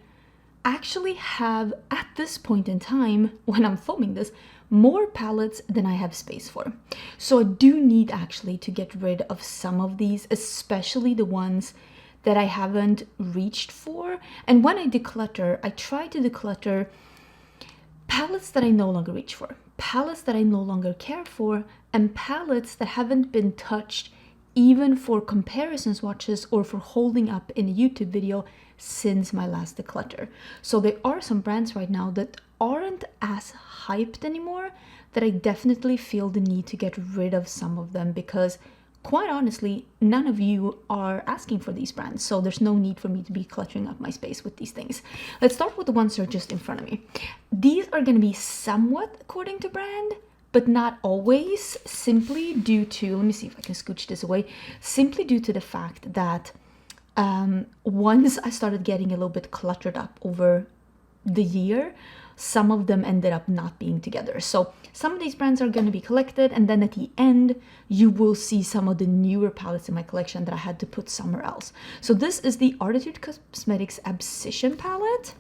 actually have, at this point in time, when I'm filming this, more palettes than I have space for. So I do need actually to get rid of some of these, especially the ones that I haven't reached for. And when I declutter, I try to declutter palettes that I no longer reach for, palettes that I no longer care for, and palettes that haven't been touched even for comparison swatches or for holding up in a YouTube video since my last declutter. So there are some brands right now that aren't as hyped anymore, that I definitely feel the need to get rid of some of them, because quite honestly, none of you are asking for these brands, so there's no need for me to be cluttering up my space with these things. Let's start with the ones that are just in front of me. These are going to be somewhat according to brand, but not always, simply due to, let me see if I can scooch this away, simply due to the fact that once I started getting a little bit cluttered up over the year, some of them ended up not being together. So some of these brands are going to be collected, and then at the end you will see some of the newer palettes in my collection that I had to put somewhere else. So this is the Arttitude Cosmetics Obsession palette.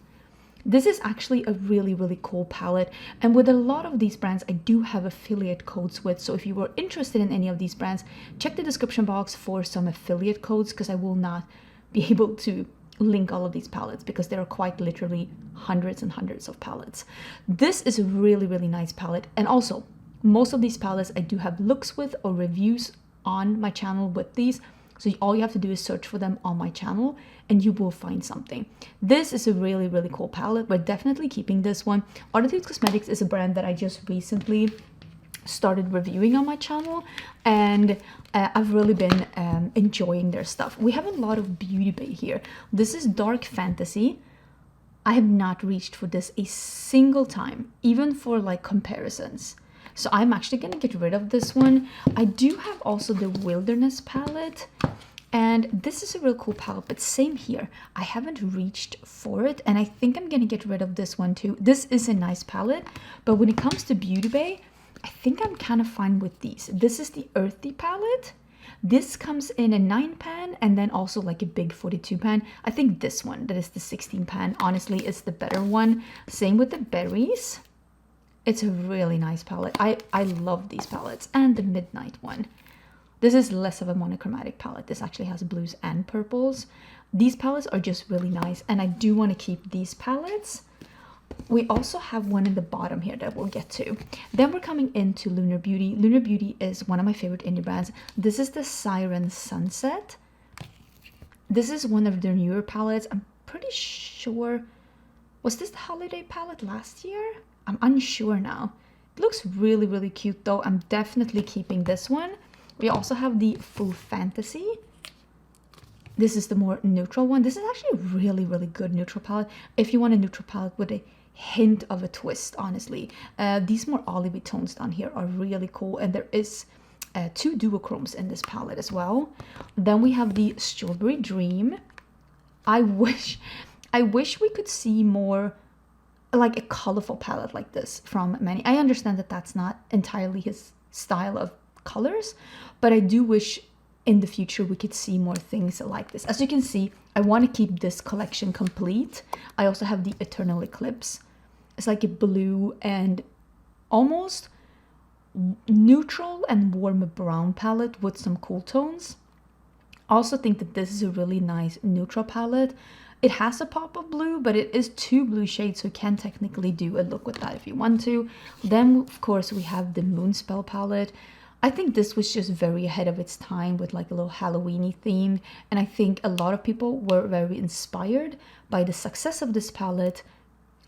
This is actually a really, really cool palette, and with a lot of these brands I do have affiliate codes with, so if you were interested in any of these brands, check the description box for some affiliate codes, because I will not be able to link all of these palettes because there are quite literally hundreds and hundreds of palettes. This is a really, really nice palette, and also most of these palettes I do have looks with or reviews on my channel with these, so all you have to do is search for them on my channel and you will find something. This is a really, really cool palette. We're definitely keeping this one. Arttitude Cosmetics is a brand that I just recently started reviewing on my channel, and I've really been enjoying their stuff. We have a lot of Beauté here. This is Dark Fantasy. I have not reached for this a single time, even for like comparisons. So I'm actually gonna get rid of this one. I do have also the Wilderness palette, and this is a real cool palette, but same here. I haven't reached for it, and I think I'm gonna get rid of this one too. This is a nice palette, but when it comes to Beauté, I think I'm kind of fine with these. This is the Earthy palette. This comes in a 9 pan and then also like a big 42 pan. I think this one, that is the 16 pan, honestly is the better one. Same with the Berries. It's a really nice palette. I love these palettes. And the Midnight one. This is less of a monochromatic palette. This actually has blues and purples. These palettes are just really nice, and I do want to keep these palettes. We also have one in the bottom here that we'll get to. Then we're coming into Lunar Beauty. Lunar Beauty is one of my favorite indie brands. This is the Siren Sunset. This is one of their newer palettes. I'm pretty sure, was this the holiday palette last year? I'm unsure now. It looks really, really cute though. I'm definitely keeping this one. We also have the Full Fantasy. This is the more neutral one. This is actually a really, really good neutral palette. If you want a neutral palette with a hint of a twist, honestly. These more olivey tones down here are really cool, and there is 2 duochromes in this palette as well. Then we have the Strawberry Dream. I wish we could see more like a colorful palette like this from Manny. I understand that that's not entirely his style of colors, but I do wish in the future we could see more things like this. As you can see, I want to keep this collection complete. I also have the Eternal Eclipse. It's like a blue and almost neutral and warm brown palette with some cool tones. I also think that this is a really nice neutral palette. It has a pop of blue, but it is 2 blue shades, so you can technically do a look with that if you want to. Then, of course, we have the Moonspell palette. I think this was just very ahead of its time with like a little Halloween-y theme, and I think a lot of people were very inspired by the success of this palette,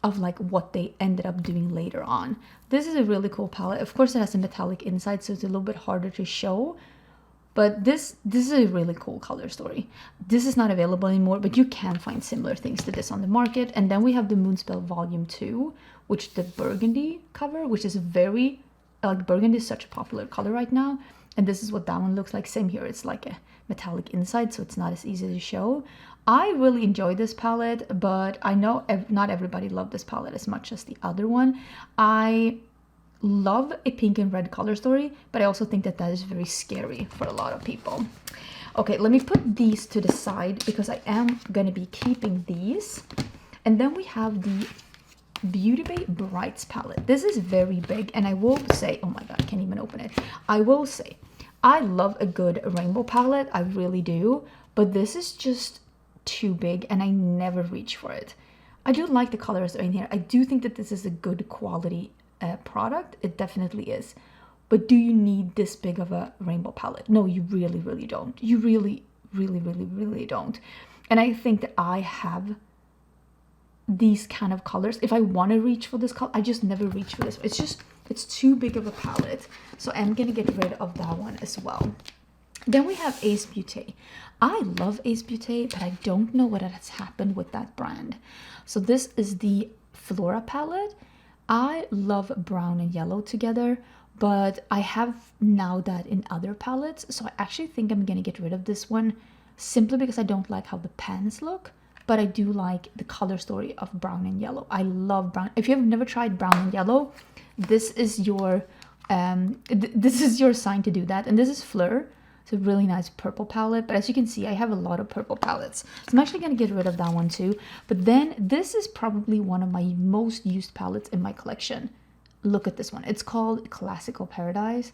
of like what they ended up doing later on. This is a really cool palette. Of course, it has a metallic inside, so it's a little bit harder to show. But this is a really cool color story. This is not available anymore, but you can find similar things to this on the market. And then we have the Moonspell Volume 2, which the burgundy cover, which is very, like burgundy is such a popular color right now. And this is what that one looks like. Same here, it's like a metallic inside, so it's not as easy to show. I really enjoy this palette, but I know not everybody loved this palette as much as the other one. I love a pink and red color story, but I also think that that is very scary for a lot of people. Okay, let me put these to the side because I am going to be keeping these. And then we have the Beauté Brights palette. This is very big, and I will say, oh my god, I can't even open it. I will say, I love a good rainbow palette, I really do, but this is just too big and I never reach for it. I do like the colors in here. I do think that this is a good quality product. It definitely is. But do you need this big of a rainbow palette? No, you really, really don't. You really, really, really, really don't. And I think that I have these kind of colors. If I want to reach for this color, I just never reach for this. It's too big of a palette. So I'm going to get rid of that one as well. Then we have Ace Beauté. I love Ace Beauté, but I don't know what has happened with that brand. So this is the Flora palette. I love brown and yellow together, but I have now that in other palettes. So I actually think I'm going to get rid of this one simply because I don't like how the pans look, but I do like the color story of brown and yellow. I love brown. If you've never tried brown and yellow, this is your sign to do that. And this is Fleur. It's a really nice purple palette, but as you can see, I have a lot of purple palettes. So I'm actually going to get rid of that one too. But then this is probably one of my most used palettes in my collection. Look at this one. It's called Classical Paradise.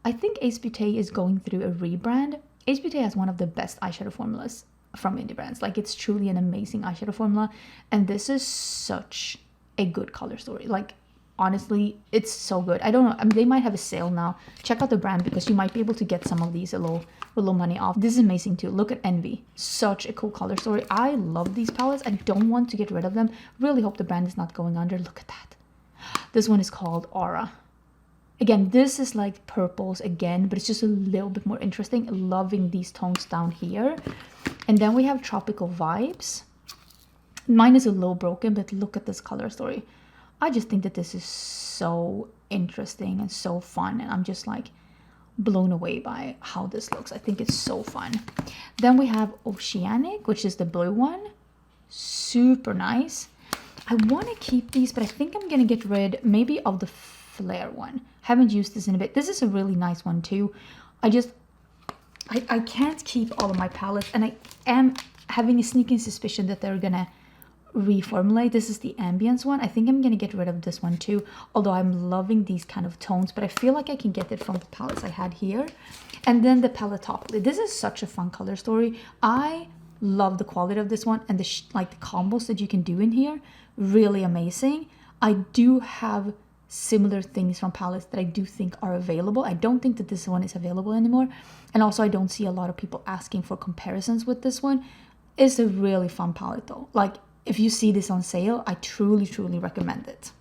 I think Ace Beauté is going through a rebrand. Ace Beauté has one of the best eyeshadow formulas from indie brands. Like, it's truly an amazing eyeshadow formula. And this is such a good color story. Like, honestly, it's so good. I don't know, they might have a sale now. Check out the brand because you might be able to get some of these a little money off. This is amazing too. Look at Envy. Such a cool color story. I love these palettes. I don't want to get rid of them. Really hope the brand is not going under. Look at that. This one is called Aura. Again, this is like purples again, but it's just a little bit more interesting. Loving these tones down here. And then we have Tropical Vibes. Mine is a little broken, but look at this color story. I just think that this is so interesting and so fun, and I'm just like blown away by how this looks. I think it's so fun. Then we have Oceanic, which is the blue one. Super nice. I want to keep these, but I think I'm going to get rid maybe of the Flare one. Haven't used this in a bit. This is a really nice one too. I can't keep all of my palettes, and I am having a sneaking suspicion that they're gonna reformulate. This is the Ambience one. I think I'm gonna get rid of this one too, although I'm loving these kind of tones, but I feel like I can get it from the palettes I had here. And then the Paletopoli. This is such a fun color story. I love the quality of this one, and the combos that you can do in here, really amazing. I do have similar things from palettes that I do think are available. I don't think that this one is available anymore, and also I don't see a lot of people asking for comparisons with this one. It's a really fun palette though. Like, if you see this on sale, I truly recommend it.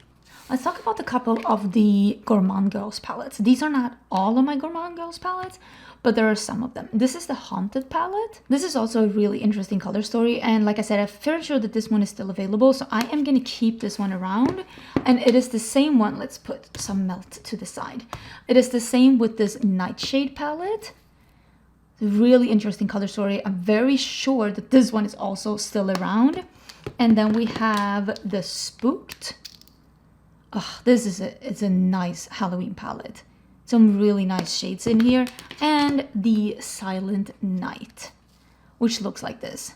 Let's talk about a couple of the Gourmande Girls palettes. These are not all of my Gourmande Girls palettes, but there are some of them. This is the Haunted palette. This is also a really interesting color story. And like I said, I'm fairly sure that this one is still available. So I am going to keep this one around. And it is the same one. Let's put some melt to the side. It is the same with this Nightshade palette. Really interesting color story. I'm very sure that this one is also still around. And then we have the Spooked. Oh, this is it's a nice Halloween palette. Some really nice shades in here. And the Silent Night, which looks like this.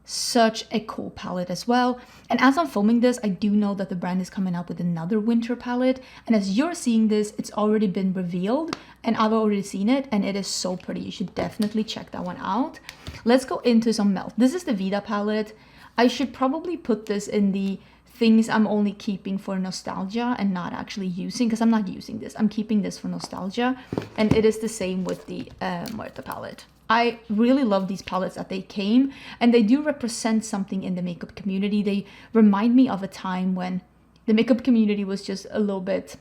Such a cool palette as well. And as I'm filming this, I do know that the brand is coming out with another winter palette. And as you're seeing this, it's already been revealed. And I've already seen it. And it is so pretty. You should definitely check that one out. Let's go into some melt. This is the Vida palette. I should probably put this in the things I'm only keeping for nostalgia and not actually using, because I'm not using this. I'm keeping this for nostalgia. And it is the same with the Muerta palette. I really love these palettes that they came, and they do represent something in the makeup community. They remind me of a time when the makeup community was just a little bit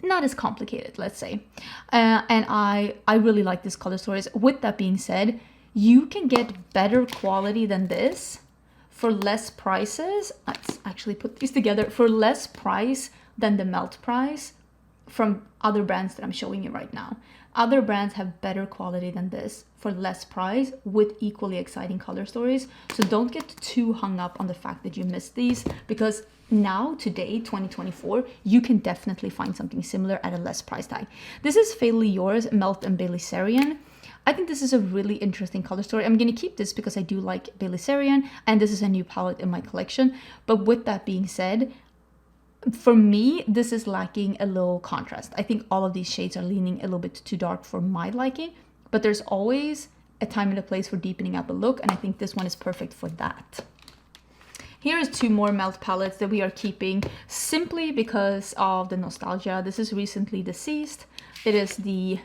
not as complicated, let's say. And I really like these color stories. With that being said, you can get better quality than this for less prices. Let's actually put these together. For less price than the melt price from other brands that I'm showing you right now. Other brands have better quality than this for less price with equally exciting color stories. So don't get too hung up on the fact that you missed these, because now, today, 2024, you can definitely find something similar at a less price tag. This is Fatally Yours, Melt and Baileysarian. I think this is a really interesting color story. I'm going to keep this because I do like Baileysarian, and this is a new palette in my collection. But with that being said, for me, this is lacking a little contrast. I think all of these shades are leaning a little bit too dark for my liking, but there's always a time and a place for deepening up a look, and I think this one is perfect for that. Here is two more melt palettes that we are keeping simply because of the nostalgia. This is Recently Deceased. It is the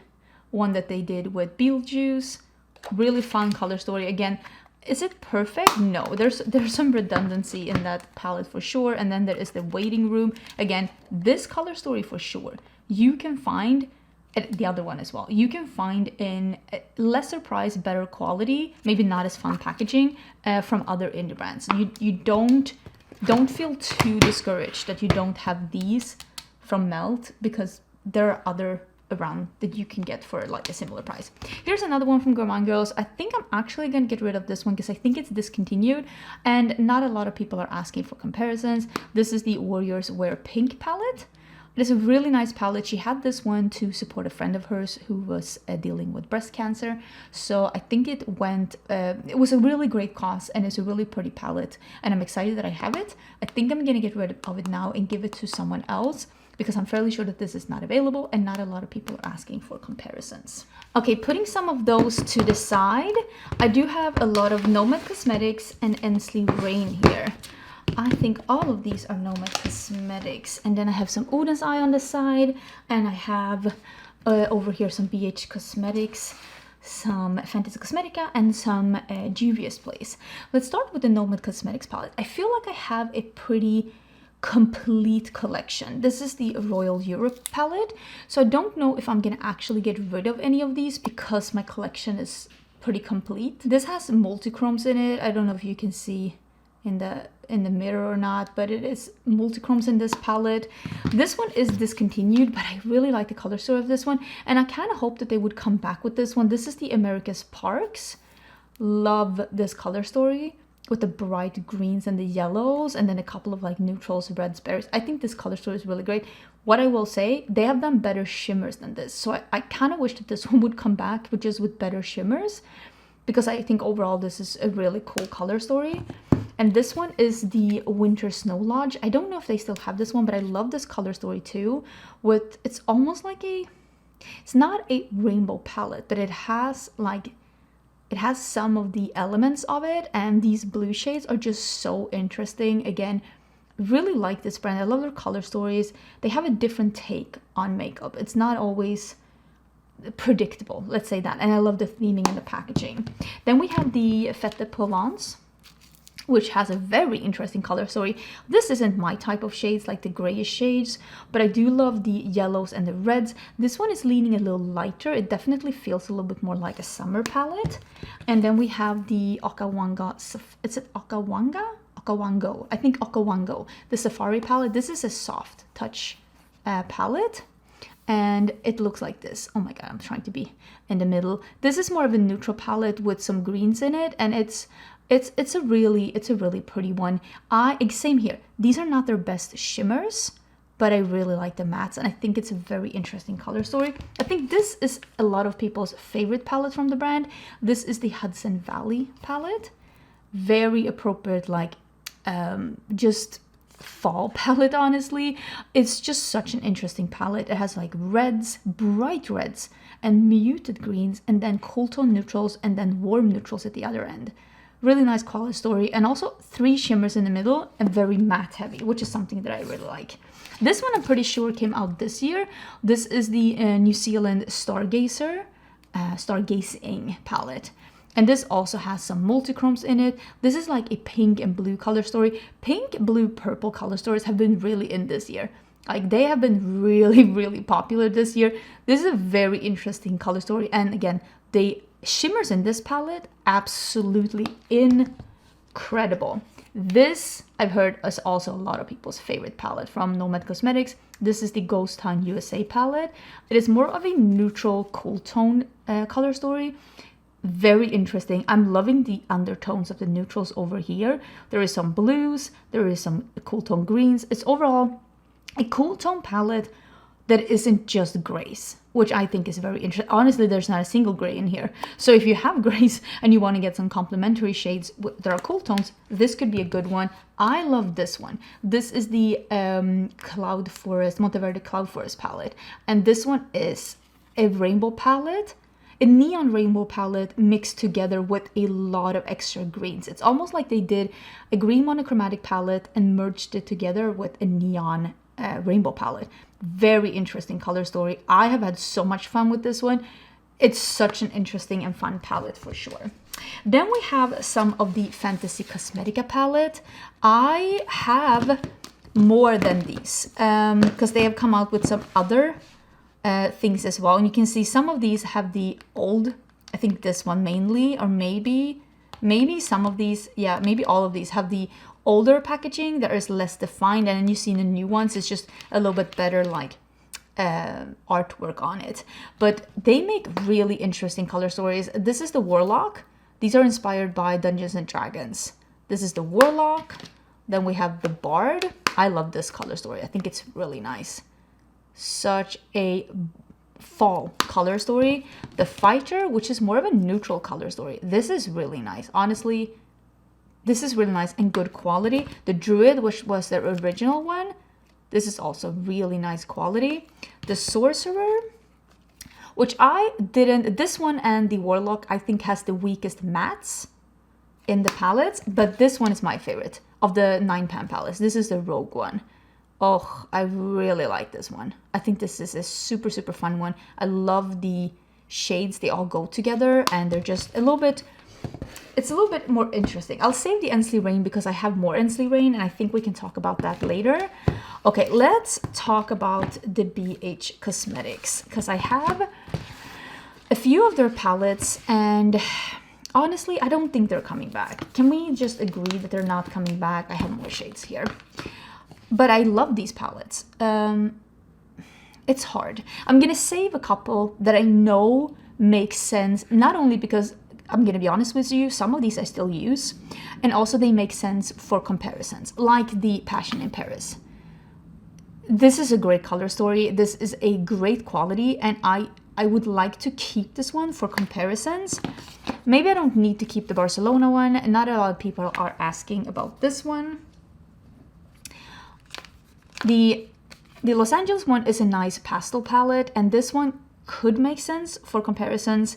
one that they did with Beetlejuice. Really fun color story. Again, is it perfect? No, there's some redundancy in that palette for sure. And then there is the Waiting Room. Again, this color story for sure you can find at the other one as well. You can find in lesser price, better quality, maybe not as fun packaging from other indie brands. You don't feel too discouraged that you don't have these from Melt, because there are other around that you can get for like a similar price. Here's another one from Gourmande Girls. I think I'm actually gonna get rid of this one because I think it's discontinued and not a lot of people are asking for comparisons. This is the Warriors Wear Pink palette. It is a really nice palette. She had this one to support a friend of hers who was dealing with breast cancer. So I think it was a really great cause, and it's a really pretty palette, and I'm excited that I have it. I think I'm gonna get rid of it now and give it to someone else, because I'm fairly sure that this is not available and not a lot of people are asking for comparisons. Okay, putting some of those to the side, I do have a lot of Nomad Cosmetics and Ensley Rain here. I think all of these are Nomad Cosmetics. And then I have some Oden's Eye on the side, and I have over here some BH Cosmetics, some Fantasy Cosmetica, and some Juvia's Place. Let's start with the Nomad Cosmetics palette. I feel like I have a pretty complete collection. This is the Royal Europe palette, so I don't know if I'm gonna actually get rid of any of these because my collection is pretty complete. This has multi-chromes in it. I don't know if you can see in the mirror or not, but it is multi-chromes in this palette. This one is discontinued, but I really like the color story of this one, and I kind of hope that they would come back with this one. This is the America's Parks. Love this color story with the bright greens and the yellows, and then a couple of like neutrals, reds, berries. I think this color story is really great. What I will say, they have done better shimmers than this. So I kind of wish that this one would come back, but just with better shimmers, because I think overall this is a really cool color story. And this one is the Winter Snow Lodge. I don't know if they still have this one, but I love this color story too. It's almost like it's not a rainbow palette, but it has some of the elements of it, and these blue shades are just so interesting. Again, really like this brand. I love their color stories. They have a different take on makeup. It's not always predictable, let's say that. And I love the theming and the packaging. Then we have the Fête de Provence, which has a very interesting color story. This isn't my type of shades, like the grayish shades, but I do love the yellows and the reds. This one is leaning a little lighter. It definitely feels a little bit more like a summer palette. And then we have the Okawanga, is it Okawanga? Okawango, I think Okawango, the Safari palette. This is a soft touch palette. And it looks like this. Oh my god, I'm trying to be in the middle. This is more of a neutral palette with some greens in it, and it's a really pretty one. Same here. These are not their best shimmers, but I really like the mattes, and I think it's a very interesting color story. I think this is a lot of people's favorite palette from the brand. This is the Hudson Valley palette. Very appropriate, like just fall palette, honestly. It's just such an interesting palette. It has like reds, bright reds, and muted greens, and then cool tone neutrals, and then warm neutrals at the other end. Really nice color story, and also 3 shimmers in the middle and very matte heavy, which is something that I really like. This one I'm pretty sure came out this year. This is the New Zealand Stargazing palette. And this also has some multichromes in it. This is like a pink and blue color story. Pink, blue, purple color stories have been really in this year. Like they have been really popular this year. This is a very interesting color story. And again, the shimmers in this palette, absolutely incredible. This, I've heard, is also a lot of people's favorite palette from Nomad Cosmetics. This is the Ghost Town USA palette. It is more of a neutral, cool tone color story. Very interesting. I'm loving the undertones of the neutrals over here. There is some blues, there is some cool tone greens. It's overall a cool tone palette that isn't just grays, which I think is very interesting. Honestly, there's not a single gray in here. So if you have grays and you want to get some complementary shades that are cool tones, this could be a good one. I love this one. This is the Cloud Forest, Monteverde Cloud Forest palette. And this one is a rainbow palette. A neon rainbow palette mixed together with a lot of extra greens. It's almost like they did a green monochromatic palette and merged it together with a neon rainbow palette. Very interesting color story. I have had so much fun with this one. It's such an interesting and fun palette for sure. Then we have some of the Fantasy Cosmetica palette. I have more than these because they have come out with some other things as well, and you can see some of these have the old, I think this one mainly, or maybe some of these, yeah, maybe all of these have the older packaging that is less defined, and then you see the new ones, it's just a little bit better like artwork on it. But they make really interesting color stories. This is the Warlock. These are inspired by Dungeons and Dragons. This is the Warlock. Then we have the Bard. I love this color story. I think it's really nice. Such a fall color story. The Fighter, which is more of a neutral color story. This is really nice. Honestly, this is really nice and good quality. The Druid, which was the original one, this is also really nice quality. The Sorcerer, which I didn't, this one and the Warlock I think has the weakest mattes in the palettes, but this one is my favorite of the 9-pan palettes. This is the Rogue one. Oh, I really like this one. I think this is a super fun one. I love the shades. They all go together and they're just a little bit, it's a little bit more interesting. I'll save the Ensley Rain because I have more Ensley Rain and I think we can talk about that later. Okay, let's talk about the BH Cosmetics because I have a few of their palettes and honestly, I don't think they're coming back. Can we just agree that they're not coming back? I have more shades here. But I love these palettes. It's hard. I'm gonna save a couple that I know make sense, not only because I'm gonna be honest with you, some of these I still use, and also they make sense for comparisons, like the Passion in Paris. This is a great color story. This is a great quality, and I would like to keep this one for comparisons. Maybe I don't need to keep the Barcelona one. Not a lot of people are asking about this one. The Los Angeles one is a nice pastel palette, and this one could make sense for comparisons.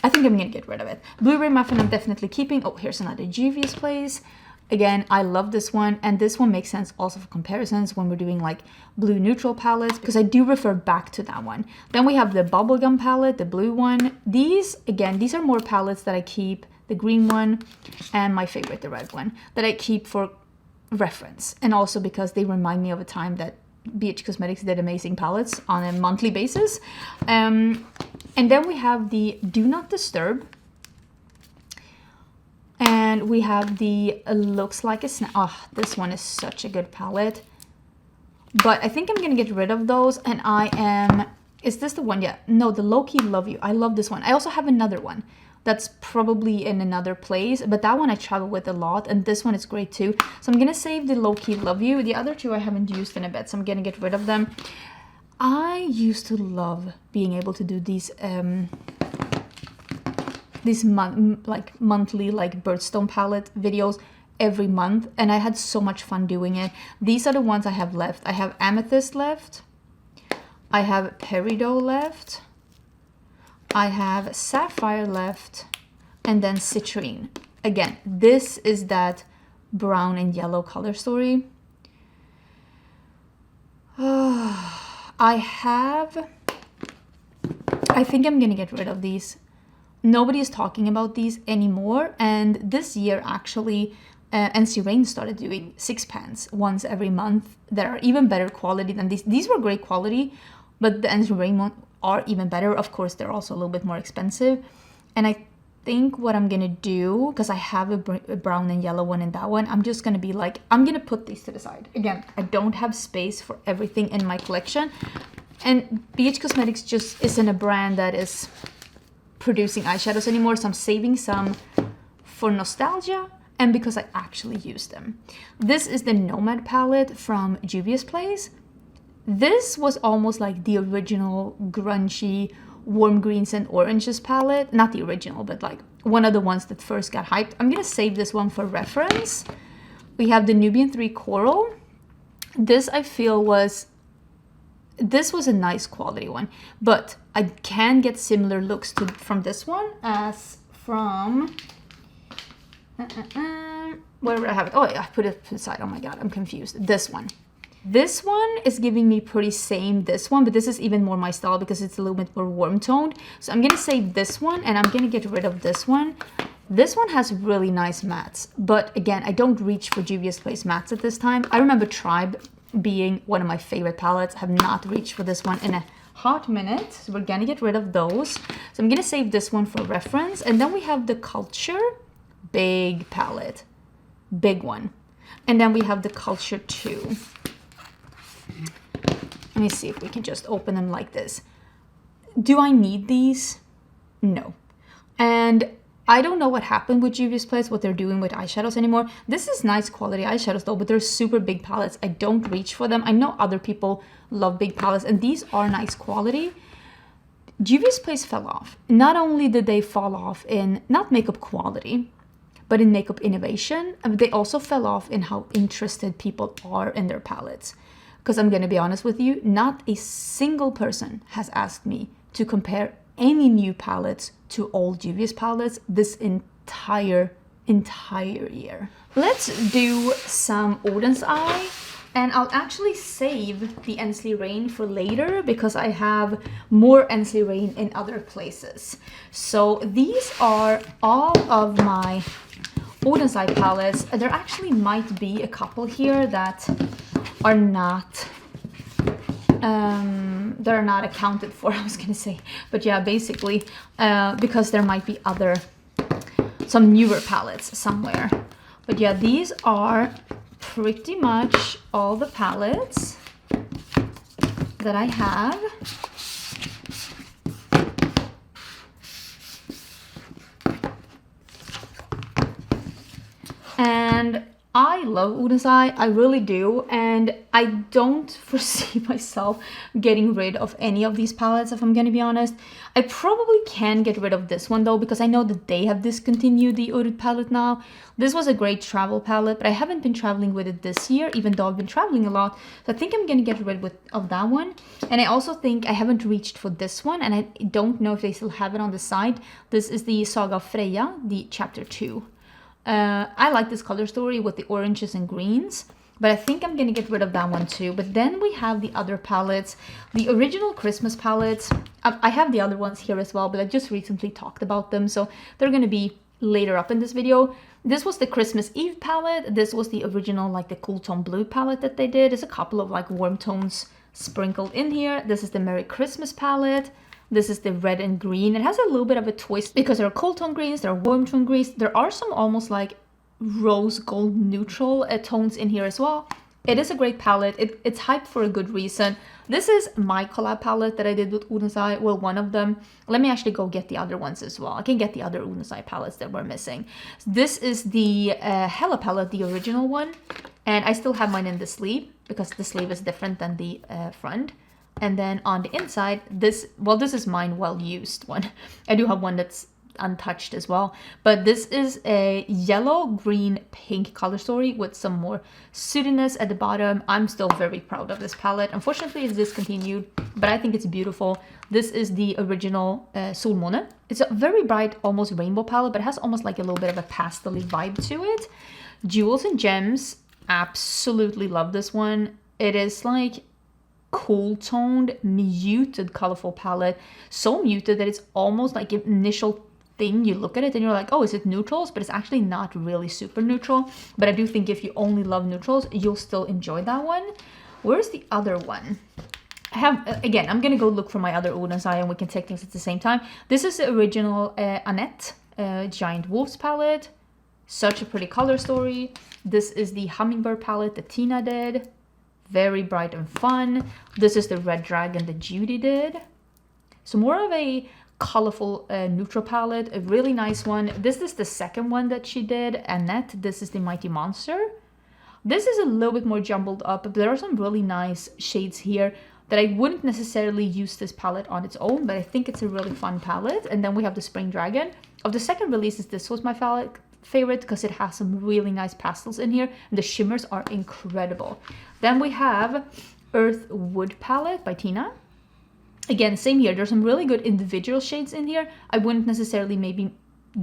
I think I'm gonna get rid of it. Blueberry Muffin I'm definitely keeping. Oh, here's another Juvia's Place. Again, I love this one, and this one makes sense also for comparisons when we're doing like blue neutral palettes, because I do refer back to that one. Then we have the Bubblegum palette, the blue one. These, again, these are more palettes that I keep the green one, and my favorite, the red one, that I keep for reference. And also because they remind me of a time that BH Cosmetics did amazing palettes on a monthly basis. And then we have the Do Not Disturb. And we have the Looks Like a Snack. Oh, this one is such a good palette. But I think I'm going to get rid of those. And I am... Is this the one? Yeah. No, the Low Key Love You. I love this one. I also have another one that's probably in another place. But that one I travel with a lot. And this one is great too. So I'm going to save the Low Key Love You. The other two I haven't used in a bit. So I'm going to get rid of them. I used to love being able to do these monthly birthstone palette videos every month, and I had so much fun doing it. These are the ones I have left. I have Amethyst left, I have Peridot left, I have Sapphire left, and then Citrine. Again, this is that brown and yellow color story. I think I'm gonna get rid of these. Nobody is talking about these anymore, and this year actually NC Rain started doing 6 pans once every month that are even better quality than these. These were great quality, but the NC Rain ones are even better. Of course, they're also a little bit more expensive. And I think what I'm gonna do, because I have a brown and yellow one in that one, I'm just gonna be like, I'm gonna put these to the side. Again, I don't have space for everything in my collection. And BH Cosmetics just isn't a brand that is producing eyeshadows anymore, so I'm saving some for nostalgia and because I actually use them. This is the Nomad palette from Juvia's Place. This was almost like the original grungy warm greens and oranges palette. Not the original, but like one of the ones that first got hyped. I'm gonna save this one for reference. We have the Nubian 3 Coral. This I feel was... This was a nice quality one, but I can get similar looks from this one as from... where would I have it? Oh, yeah, I put it to the side. Oh my god, I'm confused. This one. This one is giving me pretty same this one, but this is even more my style because it's a little bit more warm toned. So I'm gonna save this one and I'm gonna get rid of this one. This one has really nice mattes, but again, I don't reach for Juvia's Place mattes at this time. I remember Tribe being one of my favorite palettes. I have not reached for this one in a hot minute, so we're gonna get rid of those. So I'm gonna save this one for reference. And then we have the Culture big palette, big one, and then we have the Culture 2. Let me see if we can just open them like this. Do I need these? No. And I don't know what happened with Juvia's Place, what they're doing with eyeshadows anymore. This is nice quality eyeshadows though, but they're super big palettes. I don't reach for them. I know other people love big palettes, and these are nice quality. Juvia's Place fell off. Not only did they fall off in not makeup quality, but in makeup innovation, they also fell off in how interested people are in their palettes. Because I'm gonna be honest with you, not a single person has asked me to compare any new palettes to old Juvia's palettes this entire year. Let's do some Oden's Eye, and I'll actually save the Ensley Rain for later because I have more Ensley Rain in other places. So these are all of my Oden's Eye palettes. There actually might be a couple here that are not they're not accounted for, I was gonna say, but yeah, basically because there might be some newer palettes somewhere. But yeah, these are pretty much all the palettes that I have. And I love Oden's Eye, I really do, and I don't foresee myself getting rid of any of these palettes, if I'm gonna be honest. I probably can get rid of this one though, because I know that they have discontinued the Oden palette now. This was a great travel palette, but I haven't been traveling with it this year, even though I've been traveling a lot. So I think I'm gonna get rid of that one. And I also think I haven't reached for this one, and I don't know if they still have it on the side. This is the Saga of Freya, the chapter 2. I like this color story with the oranges and greens, but I think I'm gonna get rid of that one too. But then we have the other palettes, the original Christmas palettes. I have the other ones here as well, but I just recently talked about them, so they're gonna be later up in this video. This was the Christmas Eve palette. This was the original, like the cool tone blue palette that they did. There's a couple of like warm tones sprinkled in here. This is the Merry Christmas palette. This is the red and green. It has a little bit of a twist because there are cool tone greens, there are warm tone greens. There are some almost like rose gold neutral tones in here as well. It is a great palette. It's hyped for a good reason. This is my collab palette that I did with Udensai. Well, one of them. Let me actually go get the other ones as well. I can get the other Udensai palettes that we're missing. This is the Hella palette, the original one. And I still have mine in the sleeve because the sleeve is different than the front. And then on the inside, this is mine well-used one. I do have one that's untouched as well, but this is a yellow, green, pink color story with some more sootiness at the bottom. I'm still very proud of this palette. Unfortunately, it's discontinued, but I think it's beautiful. This is the original Solmåne. It's a very bright, almost rainbow palette, but it has almost like a little bit of a pastel-y vibe to it. Jewels and Gems, absolutely love this one. It is like cool toned, muted, colorful palette. So muted that it's almost like an initial thing. You look at it and you're like, oh, is it neutrals? But it's actually not really super neutral. But I do think if you only love neutrals, you'll still enjoy that one. Where's the other one? I have, again, I'm gonna go look for my other Udensai and we can take things at the same time. This is the original Annette Giant Wolves palette. Such a pretty color story. This is the Hummingbird palette that Tina did. Very bright and fun. This is the Red Dragon that Judy did. So more of a colorful neutral palette, a really nice one. This is the second one that she did, Annette. This is the Mighty Monster. This is a little bit more jumbled up, but there are some really nice shades here that I wouldn't necessarily use this palette on its own, but I think it's a really fun palette. And then we have the Spring Dragon. Of the second releases, this was my favorite because it has some really nice pastels in here and the shimmers are incredible. Then we have Earth Wood palette by Tina. Again, same here. There's some really good individual shades in here. I wouldn't necessarily maybe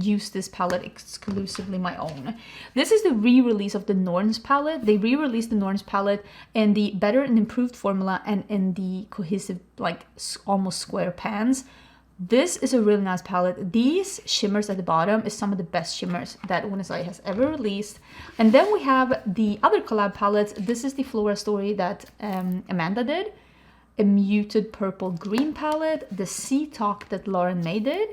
use this palette exclusively my own. This is the re-release of the Norns palette. They re-released the Norns palette in the better and improved formula and in the cohesive, like almost square pans. This is a really nice palette. These shimmers at the bottom is some of the best shimmers that Udensai has ever released. And then we have the other collab palettes. This is the Flora Story that Amanda did. A muted purple green palette. The Sea Talk that Lauren May did.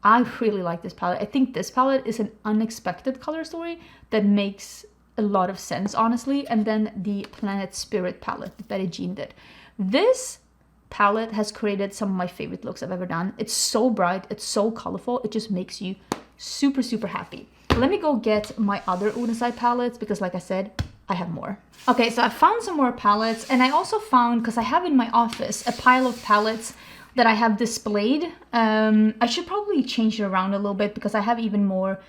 I really like this palette. I think this palette is an unexpected color story that makes a lot of sense, honestly. And then the Planet Spirit palette that Betty Jean did. This palette has created some of my favorite looks I've ever done. It's so bright, it's so colorful, it just makes you super, super happy. Let me go get my other Udensai palettes because like I said, I have more. Okay, so I found some more palettes and I also found, because I have in my office, a pile of palettes that I have displayed. I should probably change it around a little bit because I have even more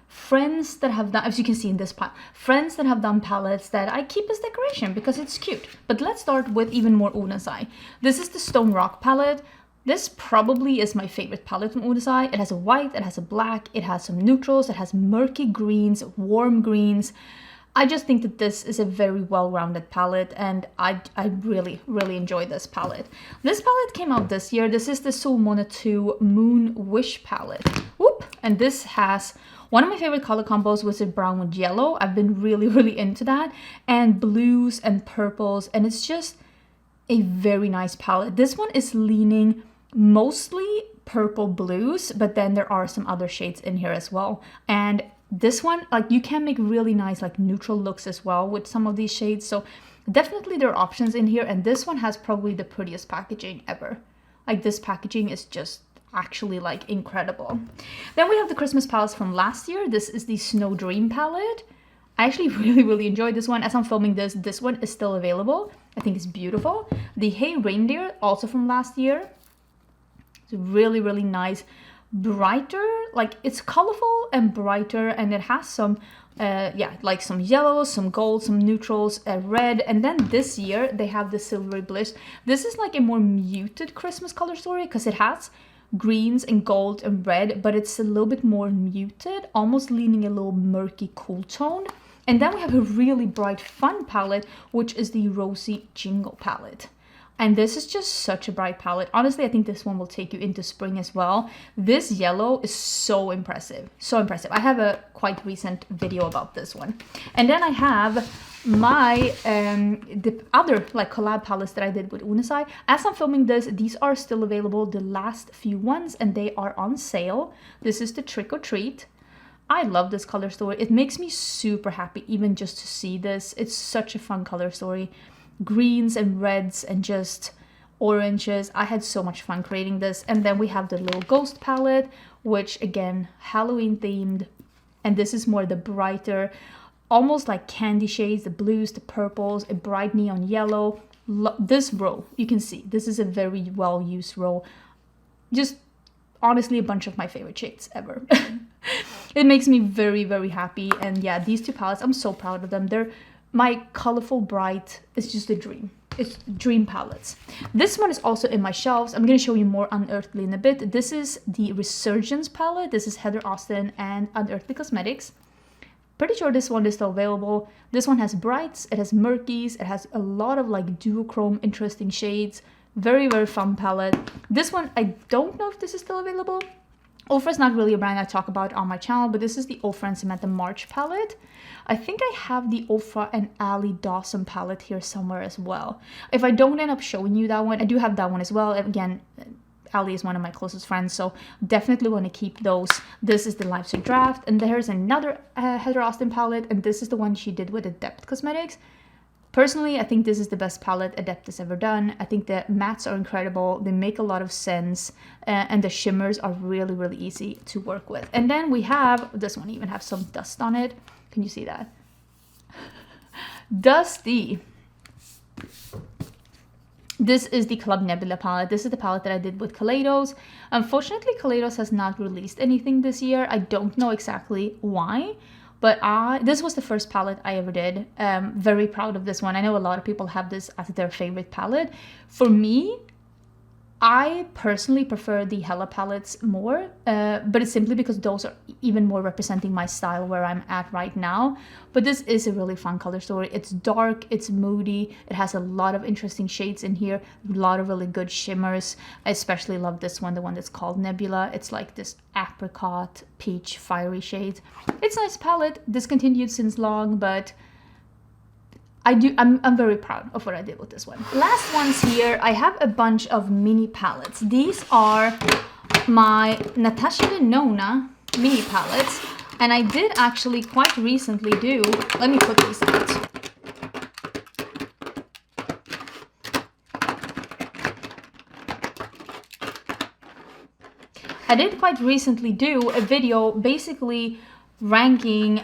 friends that have done, as you can see in this pile, friends that have done palettes that I keep as decoration because it's cute. But let's start with even more Udensai. This is the Stone Rock palette. This probably is my favorite palette from Udensai. It has a white, it has a black, it has some neutrals, it has murky greens, warm greens. I just think that this is a very well-rounded palette and I really, really enjoy this palette. This palette came out this year. This is the Solmåne 2 Moon Wish palette. Whoop! And this has one of my favorite color combos was a brown with yellow. I've been really, really into that. And blues and purples. And it's just a very nice palette. This one is leaning mostly purple blues, but then there are some other shades in here as well. And this one, like you can make really nice like neutral looks as well with some of these shades. So definitely there are options in here. And this one has probably the prettiest packaging ever. Like this packaging is just actually like incredible. Then we have the Christmas palettes from last year. This is the Snow Dream palette. I actually really enjoyed this one. As I'm filming this one is still available. I think it's beautiful. The Hey Reindeer, also from last year. It's really nice, brighter, like it's colorful and brighter, and it has some like some yellows, some gold, some neutrals, red. And then this year they have the Silvery Bliss. This is like a more muted Christmas color story because it has greens and gold and red, but it's a little bit more muted, almost leaning a little murky cool tone. And then we have a really bright fun palette, which is the Rosy Jingle palette. And this is just such a bright palette. Honestly, I think this one will take you into spring as well. This yellow is so impressive. So impressive. I have a quite recent video about this one. And then I have my the other like collab palettes that I did with Unisai. As I'm filming this, these are still available, the last few ones, and they are on sale. This is the Trick or Treat. I love this color story. It makes me super happy even just to see this. It's such a fun color story. Greens and reds and just oranges. I had so much fun creating this. And then we have the little Ghost palette, which again, Halloween themed. And this is more the brighter, almost like candy shades, the blues, the purples, a bright neon yellow. This row, you can see, this is a very well used row. Just honestly a bunch of my favorite shades ever. It makes me very, very happy. And yeah, these two palettes, I'm so proud of them. They're my colorful bright. It's just a dream. It's dream palettes. This one is also in my shelves. I'm going to show you more Unearthly in a bit. This is the Resurgence palette. This is Heather Austin and Unearthly Cosmetics. Pretty sure this one is still available. This one has brights, it has murkies, it has a lot of like duochrome interesting shades. Very, very fun palette. This one, I don't know if this is still available. Ofra is not really a brand I talk about on my channel, but this is the Ofra and Samantha March palette. I think I have the Ofra and Ali Dawson palette here somewhere as well. If I don't end up showing you that one, I do have that one as well. Again, Ali is one of my closest friends, so definitely want to keep those. This is the Lifesuit Draft, and there's another Heather Austin palette, and this is the one she did with Adept Cosmetics. Personally, I think this is the best palette Adept has ever done. I think the mattes are incredible. They make a lot of sense, and the shimmers are really, really easy to work with. And then we have, this one even has some dust on it. Can you see that? Dusty. This is the Club Nebula palette. This is the palette that I did with Kaleidos. Unfortunately, Kaleidos has not released anything this year. I don't know exactly why. But this was the first palette I ever did. Very proud of this one. I know a lot of people have this as their favorite palette. For me, I personally prefer the Hella palettes more, but it's simply because those are even more representing my style where I'm at right now. But this is a really fun color story. It's dark, it's moody, it has a lot of interesting shades in here, a lot of really good shimmers. I especially love this one, the one that's called Nebula. It's like this apricot, peach, fiery shade. It's a nice palette, discontinued since long, but I'm very proud of what I did with this one. Last ones here, I have a bunch of mini palettes. These are my Natasha Denona mini palettes, and I did actually quite recently do, let me put these out. I did quite recently do a video basically ranking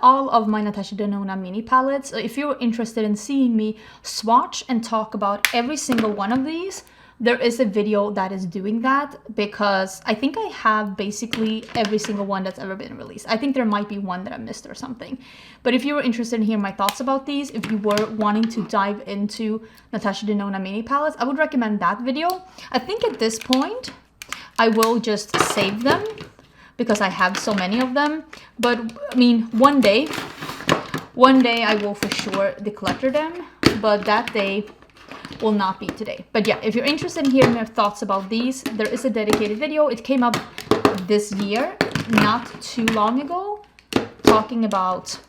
all of my Natasha Denona mini palettes. If you're interested in seeing me swatch and talk about every single one of these, there is a video that is doing that, because I think I have basically every single one that's ever been released. I think there might be one that I missed or something. But if you were interested in hearing my thoughts about these, if you were wanting to dive into Natasha Denona mini palettes, I would recommend that video. I think at this point, I will just save them, because I have so many of them. But I mean, one day I will for sure declutter them, but that day will not be today. But yeah, if you're interested in hearing my thoughts about these, there is a dedicated video. It came up this year, not too long ago, talking about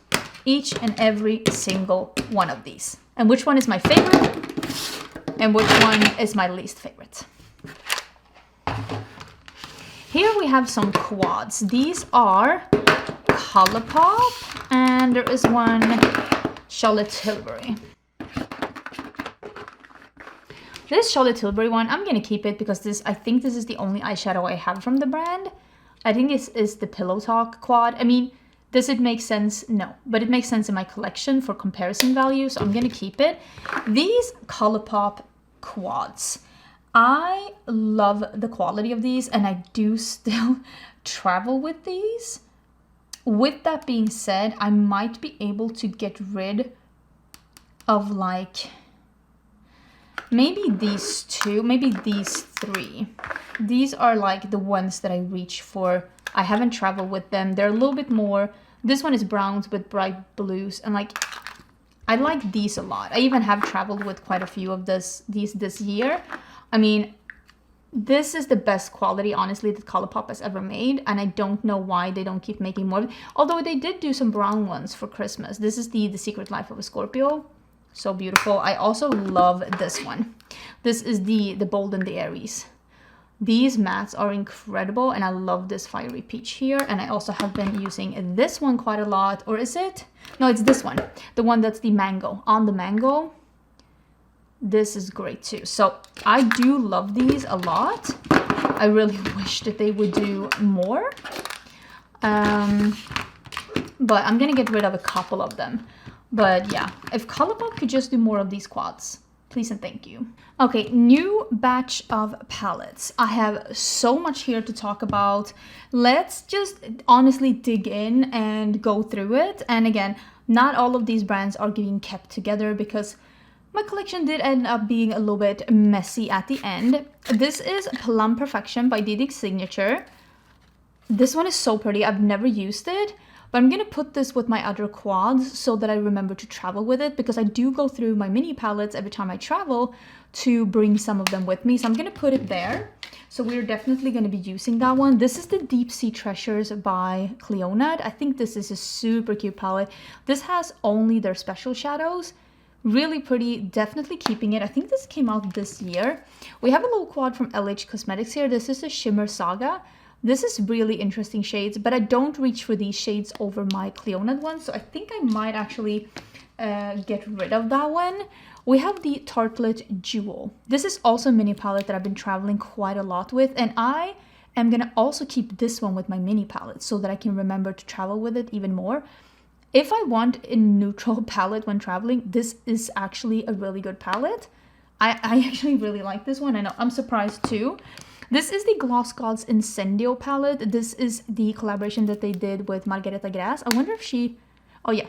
each and every single one of these, and which one is my favorite and which one is my least favorite. Here we have some quads. These are Colourpop, and there is one Charlotte Tilbury. This Charlotte Tilbury one, I'm gonna keep it because I think this is the only eyeshadow I have from the brand. I think this is the Pillow Talk quad. I mean, does it make sense? No, but it makes sense in my collection for comparison value, so I'm gonna keep it. These Colourpop quads, I love the quality of these, and I do still travel with these. With that being said, I might be able to get rid of like maybe these two, maybe these three. These are like the ones that I reach for. I haven't traveled with them. They're a little bit more, this one is browns with bright blues, and like I like these a lot. I even have traveled with quite a few of these this year. I mean, this is the best quality, honestly, that Colourpop has ever made, and I don't know why they don't keep making more. Although they did do some brown ones for Christmas. This is the Secret Life of a Scorpio. So beautiful. I also love this one. This is the Bold and the Aries. These mattes are incredible, and I love this Fiery Peach here. And I also have been using this one quite a lot. Or is it? No, it's this one. The one that's the mango. On the mango. This is great too. So I do love these a lot. I really wish that they would do more. But I'm going to get rid of a couple of them. But yeah, if Colourpop could just do more of these quads, please and thank you. Okay, new batch of palettes. I have so much here to talk about. Let's just honestly dig in and go through it. And again, not all of these brands are being kept together because my collection did end up being a little bit messy at the end. This is Plum Perfection by DD Signature. This one is so pretty. I've never used it. But I'm going to put this with my other quads so that I remember to travel with it, because I do go through my mini palettes every time I travel to bring some of them with me. So I'm going to put it there. So we're definitely going to be using that one. This is the Deep Sea Treasures by Cleonad. I think this is a super cute palette. This has only their special shadows. Really pretty, definitely keeping it. I think this came out this year. We have a little quad from LH Cosmetics here. This is a Shimmer Saga. This is really interesting shades, but I don't reach for these shades over my Cleonad one, so I think I might actually get rid of that one. We have the Tartlet Jewel. This is also a mini palette that I've been traveling quite a lot with, and I am going to also keep this one with my mini palette so that I can remember to travel with it even more. If I want a neutral palette when traveling, this is actually a really good palette. I actually really like this one. I know, I'm surprised too. This is the Gloss Gods Incendio palette. This is the collaboration that they did with Margareta Gras. I wonder if she... Oh yeah,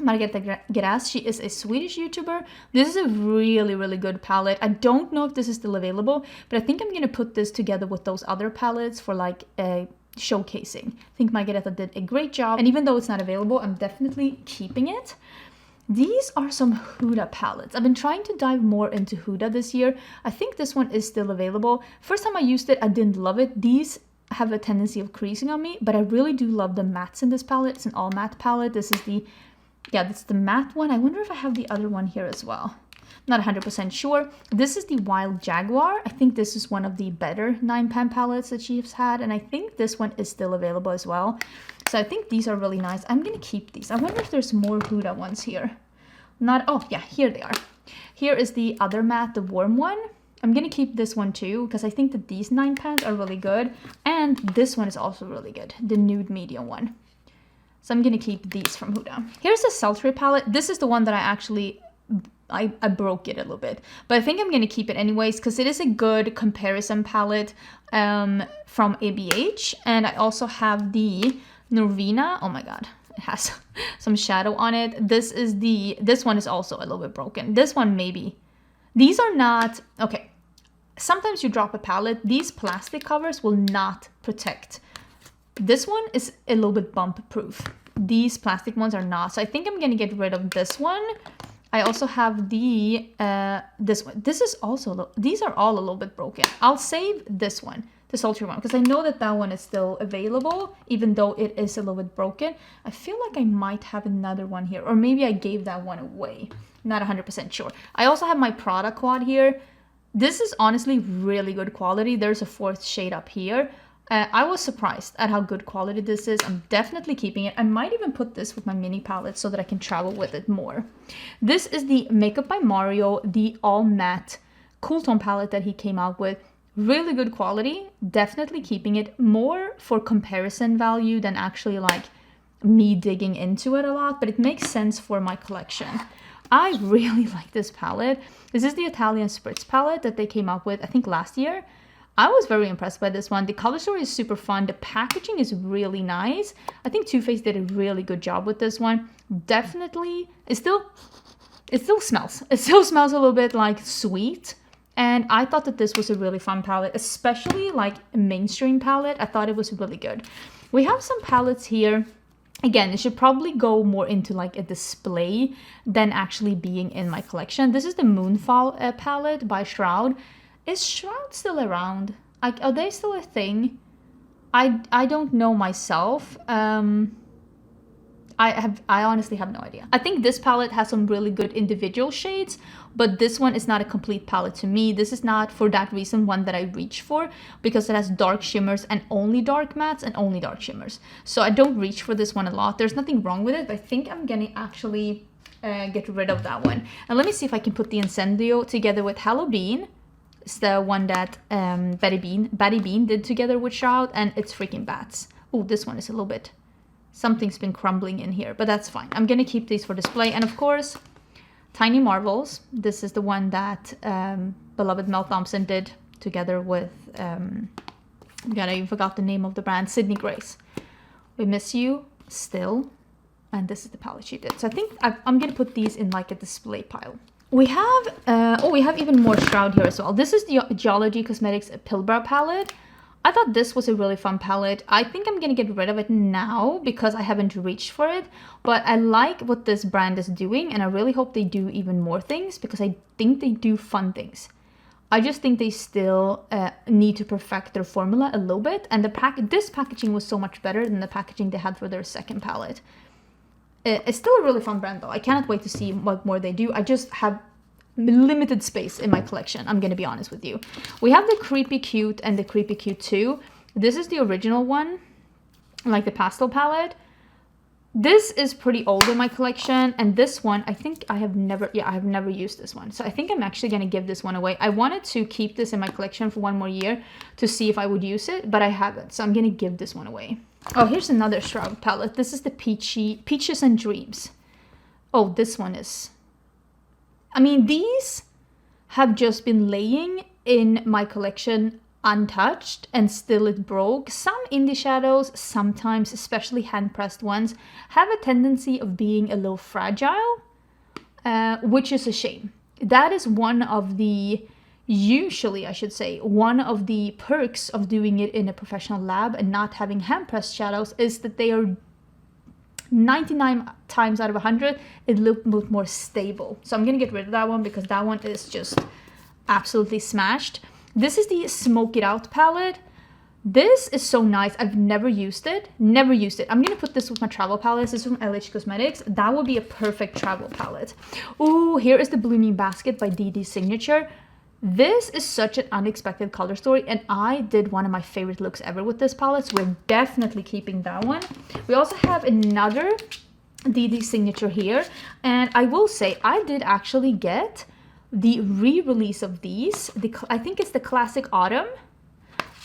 Margareta Gras. She is a Swedish YouTuber. This is a really, really good palette. I don't know if this is still available, but I think I'm going to put this together with those other palettes for like showcasing. I think Margareta did a great job. And even though it's not available, I'm definitely keeping it. These are some Huda palettes. I've been trying to dive more into Huda this year. I think this one is still available. First time I used it, I didn't love it. These have a tendency of creasing on me, but I really do love the mattes in this palette. It's an all matte palette. This is the, yeah, that's the matte one. I wonder if I have the other one here as well. Not 100% sure. This is the Wild Jaguar. I think this is one of the better 9-pan palettes that she's had, and I think this one is still available as well. So I think these are really nice. I'm going to keep these. I wonder if there's more Huda ones here. Not, oh yeah, here they are. Here is the other matte, the warm one. I'm going to keep this one too, because I think that these 9-pans are really good. And this one is also really good, the nude medium one. So I'm going to keep these from Huda. Here's the Sultry palette. This is the one that I actually... I broke it a little bit, but I think I'm going to keep it anyways because it is a good comparison palette from ABH. And I also have the Norvina. Oh my god, it has some shadow on it. This one is also a little bit broken. This one maybe. These are not, okay, sometimes you drop a palette, these plastic covers will not protect. This one is a little bit bump proof. These plastic ones are not. So I think I'm going to get rid of this one. I also have the, this one. This is also, these are all a little bit broken. I'll save this one, the sultry one, because I know that that one is still available, even though it is a little bit broken. I feel like I might have another one here, or maybe I gave that one away. Not 100% sure. I also have my Prada quad here. This is honestly really good quality. There's a 4th shade up here. I was surprised at how good quality this is. I'm definitely keeping it. I might even put this with my mini palette so that I can travel with it more. This is the Makeup by Mario, the all matte cool tone palette that he came out with. Really good quality. Definitely keeping it, more for comparison value than actually like me digging into it a lot, but it makes sense for my collection. I really like this palette. This is the Italian Spritz palette that they came out with, I think last year. I was very impressed by this one. The color story is super fun. The packaging is really nice. I think Too Faced did a really good job with this one. Definitely, it still smells. It still smells a little bit like sweet. And I thought that this was a really fun palette, especially like a mainstream palette. I thought it was really good. We have some palettes here Again, it should probably go more into like a display than actually being in my collection. This is the Moonfall palette by Shroud. Is Shroud still around? Like, are they still a thing? I don't know myself. I honestly have no idea. I think this palette has some really good individual shades, but this one is not a complete palette to me. This is not, for that reason, one that I reach for, because it has dark shimmers and only dark mattes and only dark shimmers. So I don't reach for this one a lot. There's nothing wrong with it, but I think I'm gonna actually get rid of that one. And let me see if I can put the Incendio together with Halloween. It's the one that Betty Bean did together with Shroud, and it's freaking bats. Oh, this one is a little bit... Something's been crumbling in here, but that's fine. I'm gonna keep these for display. And of course, Tiny Marvels. This is the one that beloved Mel Thompson did together with, God, I even forgot the name of the brand, Sydney Grace. We miss you still. And this is the palette she did. So I think I'm gonna put these in like a display pile. We have, we have even more Shroud here as well. This is the Geology Cosmetics Pilbara palette. I thought this was a really fun palette. I think I'm gonna get rid of it now because I haven't reached for it. But I like what this brand is doing, and I really hope they do even more things because I think they do fun things. I just think they still need to perfect their formula a little bit. And this packaging was so much better than the packaging they had for their second palette. It's still a really fun brand though. I cannot wait to see what more they do. I just have limited space in my collection, I'm gonna be honest with you. We have the Creepy Cute and the Creepy Cute 2. This is the original one, like the pastel palette. This is pretty old in my collection, and this one I think I have never used this one, so I think I'm actually gonna give this one away. I wanted to keep this in my collection for one more year to see if I would use it, but I haven't, so I'm gonna give this one away. Oh, here's another Shroud palette. This is the Peaches and Dreams. Oh, this one is... I mean, these have just been laying in my collection untouched, and still it broke. Some indie shadows, sometimes, especially hand-pressed ones, have a tendency of being a little fragile, which is a shame. That is one of the, usually I should say, one of the perks of doing it in a professional lab and not having hand-pressed shadows is that they are 99 times out of 100 it looked more stable. So I'm gonna get rid of that one because that one is just absolutely smashed. This is the Smoke It Out palette. This is so nice. I've never used it. I'm gonna put this with my travel palette. This is from LH Cosmetics. That would be a perfect travel palette. Ooh, here is the Blooming Basket by DD Signature. This is such an unexpected color story, and I did one of my favorite looks ever with this palette, so we're definitely keeping that one. We also have another DD Signature here, and I will say I did actually get the re-release of these. I think it's the Classic Autumn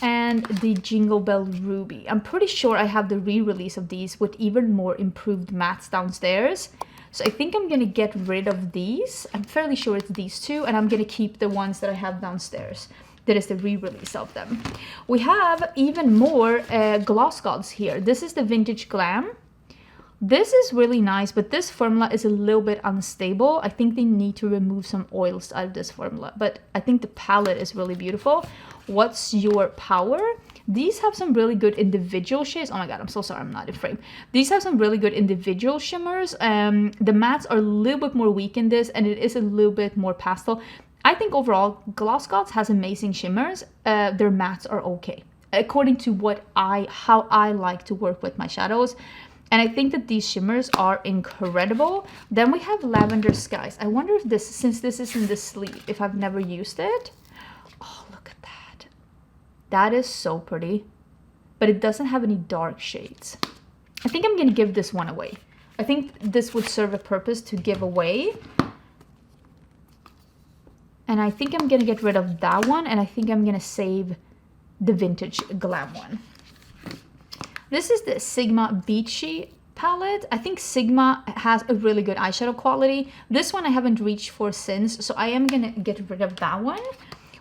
and the Jingle Bell Ruby. I'm pretty sure I have the re-release of these with even more improved mattes downstairs. So I think I'm gonna get rid of these. I'm fairly sure it's these two, and I'm gonna keep the ones that I have downstairs. That is the re-release of them. We have even more Gloss Gods here. This is the Vintage Glam. This is really nice, but this formula is a little bit unstable. I think they need to remove some oils out of this formula, but I think the palette is really beautiful. What's Your Power? These have some really good individual shades. Oh my god, I'm so sorry, I'm not in frame. These have some really good individual shimmers. The mattes are a little bit more weak in this, and it is a little bit more pastel. I think overall, Gloss Gods has amazing shimmers. Their mattes are okay, according to how I like to work with my shadows. And I think that these shimmers are incredible. Then we have Lavender Skies. I wonder if this, since this is in the sleeve, if I've never used it. Oh, look at that. That is so pretty. But it doesn't have any dark shades. I think I'm going to give this one away. I think this would serve a purpose to give away. And I think I'm going to get rid of that one. And I think I'm going to save the Vintage Glam one. This is the Sigma Beachy palette. I think Sigma has a really good eyeshadow quality. This one I haven't reached for since, so I am gonna get rid of that one.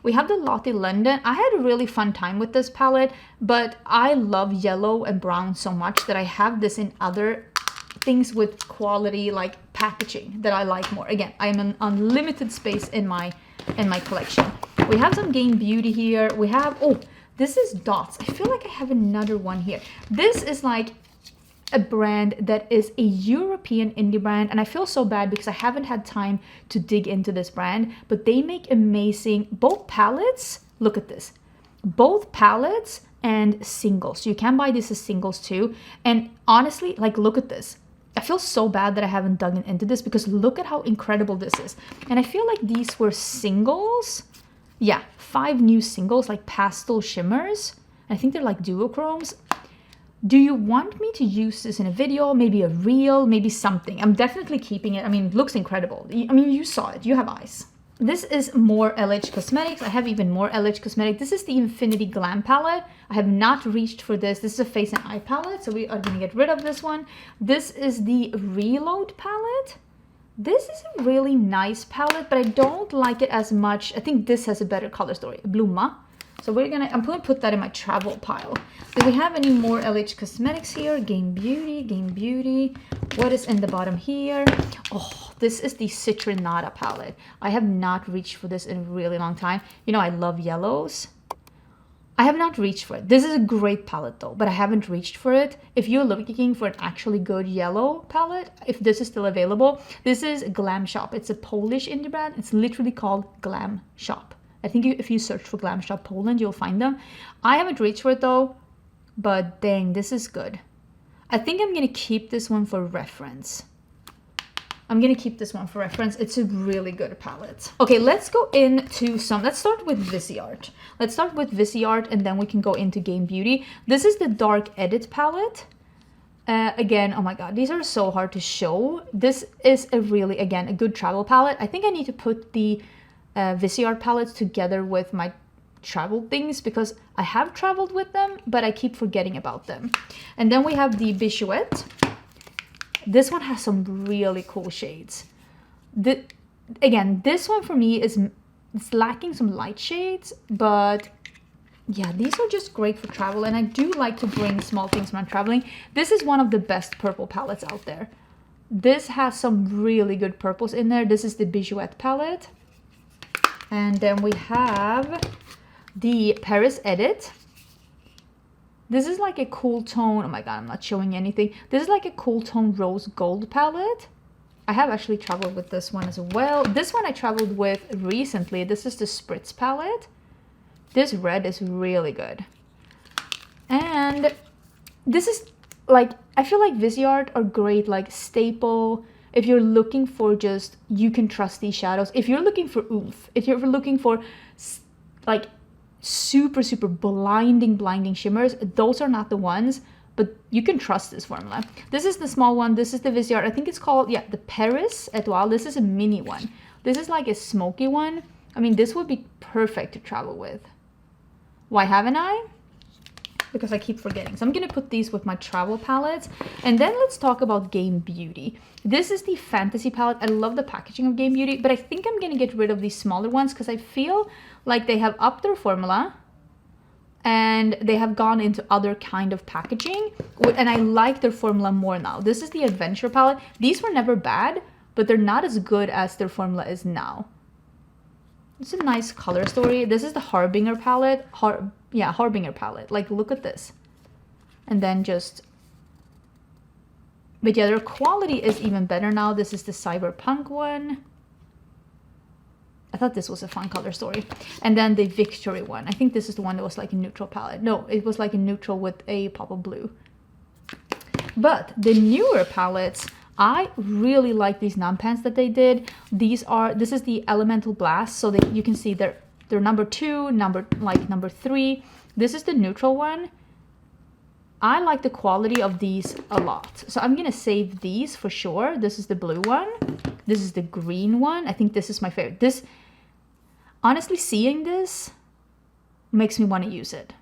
We have the Lottie London. I had a really fun time with this palette, but I love yellow and brown so much that I have this in other things with quality, like packaging, that I like more. Again, I am an unlimited space in my collection. We have some Gain Beauty here. We have, oh, this is Dots. I feel like I have another one here. This is like a brand that is a European indie brand, and I feel so bad because I haven't had time to dig into this brand, but they make amazing both palettes. Look at this, both palettes and singles. So you can buy this as singles too. And honestly, like, look at this. I feel so bad that I haven't dug into this because look at how incredible this is. And I feel like these were singles. Yeah, 5 new singles, like pastel shimmers. I think they're like duochromes. Do you want me to use this in a video, maybe a reel, maybe something? I'm definitely keeping it. I mean, it looks incredible. I mean, you saw it, you have eyes. This is more LH Cosmetics. I have even more LH Cosmetics. This is the Infinity Glam palette. I have not reached for this. This is a face and eye palette, so we are gonna get rid of this one. This is the Reload palette. This is a really nice palette, but I don't like it as much. I think this has a better color story, Blomma. So I'm gonna put that in my travel pile. Do we have any more LH Cosmetics here? Game Beauty. What is in the bottom here? Oh, this is the Citronata palette. I have not reached for this in a really long time. You know, I love yellows. I have not reached for it. This is a great palette though, but I haven't reached for it. If you're looking for an actually good yellow palette, if this is still available, this is Glam Shop. It's a Polish indie brand. It's literally called Glam Shop. I think if you search for Glam Shop Poland, you'll find them. I haven't reached for it though, but dang, this is good. I think I'm gonna keep this one for reference. It's a really good palette. Okay, let's go into let's start with Viseart. And then we can go into Game Beauty. This is the Dark Edit palette. Again, oh my god, these are so hard to show. This is a really, again, a good travel palette. I think I need to put the Viseart palettes together with my travel things because I have traveled with them, but I keep forgetting about them. And then we have the Bichouette. This one has some really cool shades. Again, this one for me it's lacking some light shades, but yeah, these are just great for travel, and I do like to bring small things when I'm traveling. This is one of the best purple palettes out there. This has some really good purples in there. This is the Bichouette palette. And then we have the Paris Edit. This is like a cool tone. Oh my god, I'm not showing anything. This is like a cool tone rose gold palette. I have actually traveled with this one as well. This one I traveled with recently. This is the Spritz palette. This red is really good. And this is like, I feel like Viseart are great, like staple. If you're looking for just, you can trust these shadows. If you're looking for oomph, if you're looking for like super blinding shimmers, those are not the ones, but you can trust this formula. This is the small one. This is the Viseart. I think it's called, yeah, the Paris Etoile. This is a mini one. This is like a smoky one. I mean, this would be perfect to travel with. Why haven't I? Because I keep forgetting. So I'm gonna put these with my travel palettes. And then let's talk about Game Beauty. This is the Fantasy palette. I love the packaging of Game Beauty, but I think I'm gonna get rid of these smaller ones because I feel like they have upped their formula and they have gone into other kind of packaging, and I like their formula more now. This is the Adventure palette. These were never bad, but they're not as good as their formula is now. It's a nice color story. This is the Harbinger palette. Harbinger palette. Like, look at this. And then just, but yeah, their quality is even better now. This is the Cyberpunk one. I thought this was a fun color story. And then the Victory one. I think this is the one that was like a neutral palette. No, it was like a neutral with a pop of blue. But the newer palettes, I really like these non-pans that they did. This is the Elemental Blast. So you can see they're number 2, number 3. This is the neutral one. I like the quality of these a lot. So I'm gonna save these for sure. This is the blue one. This is the green one. I think this is my favorite. This, honestly, seeing this makes me want to use it.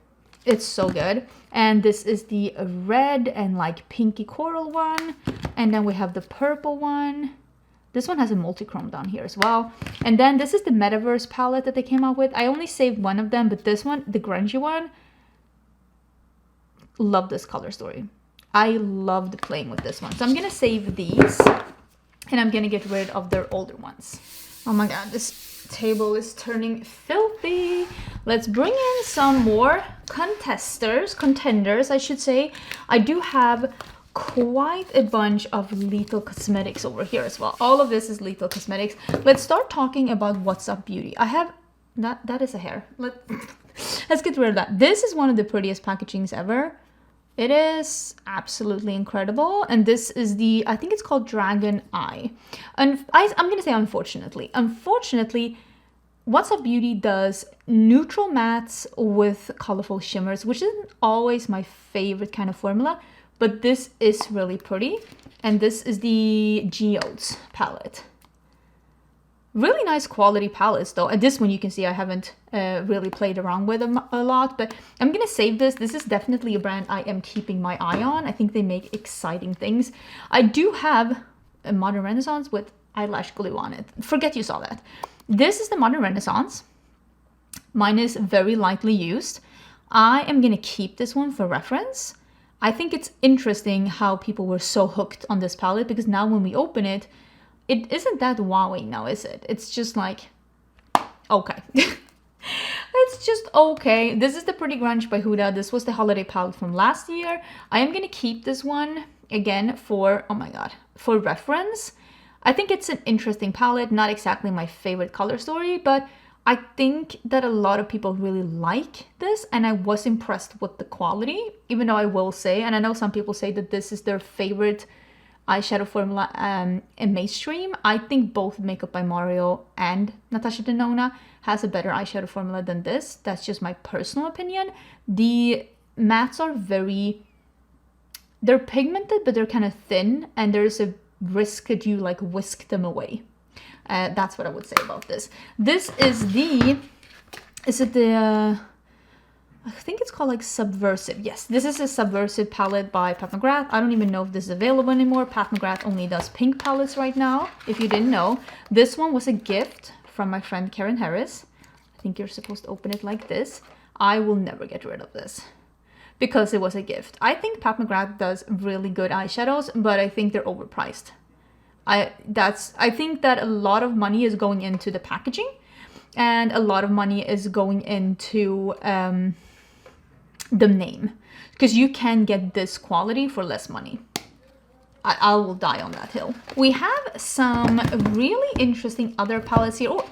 It's so good. And this is the red and like pinky coral one. And then we have the purple one. This one has a multi-chrome down here as well. And then this is the Metaverse palette that they came out with. I only saved one of them, but this one, the grungy one, love this color story. I loved playing with this one. So I'm gonna save these and I'm gonna get rid of their older ones. Oh my god, this table is turning filthy. Let's bring in some more contenders, I should say. I do have quite a bunch of Lethal Cosmetics over here as well. All of this is Lethal Cosmetics. Let's start talking about What's Up Beauty. I have, that is a hair. Let's get rid of that. This is one of the prettiest packagings ever. It is absolutely incredible. And this is the, I think it's called Dragon Eye. And I'm going to say unfortunately. Unfortunately, What's Up Beauty does neutral mattes with colorful shimmers, which isn't always my favorite kind of formula. But this is really pretty. And this is the Geodes palette. Really nice quality palettes though. And this one you can see I haven't really played around with them a lot, but I'm gonna save this. This is definitely a brand I am keeping my eye on. I think they make exciting things. I do have a Modern Renaissance with eyelash glue on it. Forget you saw that. This is the Modern Renaissance. Mine is very lightly used. I am gonna keep this one for reference. I think it's interesting how people were so hooked on this palette because now when we open it, it isn't that wowing now, is it? It's just like, okay. It's just okay. This is the Pretty Grunge by Huda. This was the holiday palette from last year. I am going to keep this one, again, for, oh my god, for reference. I think it's an interesting palette. Not exactly my favorite color story, but I think that a lot of people really like this. And I was impressed with the quality, even though I will say, and I know some people say that this is their favorite eyeshadow formula in mainstream. I think both Makeup by Mario and Natasha Denona has a better eyeshadow formula than this. That's just my personal opinion. The mattes are they're pigmented, but they're kind of thin, and there's a risk that you like whisk them away. That's what I would say about this. This is I think it's called like Subversive. Yes, this is a Subversive palette by Pat McGrath. I don't even know if this is available anymore. Pat McGrath only does pink palettes right now, if you didn't know. This one was a gift from my friend Karen Harris. I think you're supposed to open it like this. I will never get rid of this because it was a gift. I think Pat McGrath does really good eyeshadows, but I think they're overpriced. I think that a lot of money is going into the packaging and a lot of money is going into the name, because you can get this quality for less money. I will die on that hill. We have some really interesting other palettes here. Oh,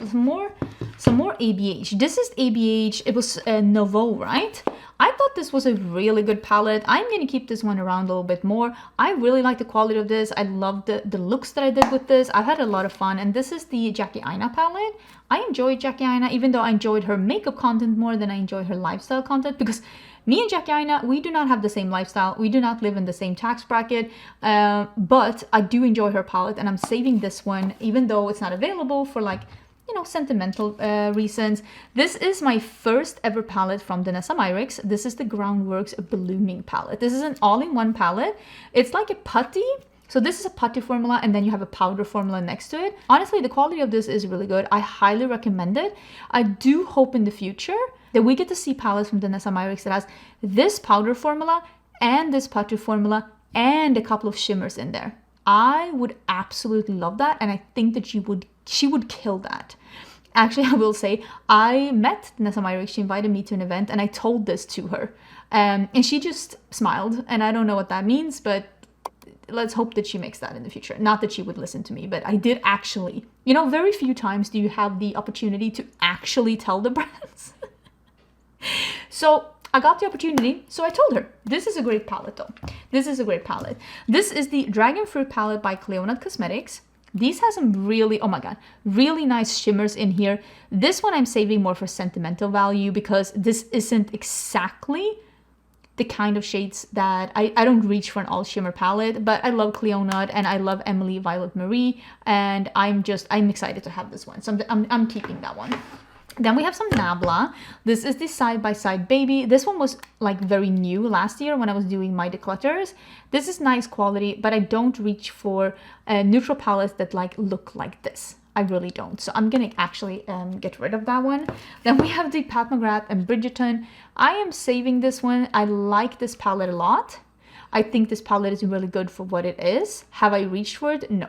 some more ABH. This is ABH. It was Nouveau, right? I thought this was a really good palette. I'm going to keep this one around a little bit more. I really like the quality of this. I love the looks that I did with this. I've had a lot of fun. And this is the Jackie Aina palette. I enjoyed Jackie Aina, even though I enjoyed her makeup content more than I enjoyed her lifestyle content, because me and Jackie Aina, we do not have the same lifestyle. We do not live in the same tax bracket, but I do enjoy her palette, and I'm saving this one, even though it's not available for like, you know, sentimental reasons. This is my first ever palette from Danessa Myricks. This is the Groundworks Ballooning palette. This is an all-in-one palette. It's like a putty. So this is a putty formula, and then you have a powder formula next to it. Honestly, the quality of this is really good. I highly recommend it. I do hope in the future that we get to see palettes from Danessa Myricks that has this powder formula and this putty formula and a couple of shimmers in there. I would absolutely love that, and I think that she would kill that. Actually, I will say, I met Danessa Myricks. She invited me to an event, and I told this to her. And she just smiled, and I don't know what that means, but let's hope that she makes that in the future. Not that she would listen to me, but I did actually. You know, very few times do you have the opportunity to actually tell the brands. So I got the opportunity, so I told her. This is a great palette though. This is a great palette. This is the Dragon Fruit palette by Nomad Cosmetics. These have some really, oh my god, really nice shimmers in here. This one I'm saving more for sentimental value because this isn't exactly the kind of shades that I don't reach for an all shimmer palette, but I love Cleonut and I love Emily Violet Marie, and I'm excited to have this one. So I'm keeping that one. Then we have some Nabla. This is the Side by Side Baby. This one was like very new last year when I was doing my declutters. This is nice quality, but I don't reach for neutral palettes that like look like this. I really don't. So I'm gonna actually get rid of that one. Then we have the Pat McGrath and Bridgerton. I am saving this one. I like this palette a lot. I think this palette is really good for what it is. Have I reached for it? No.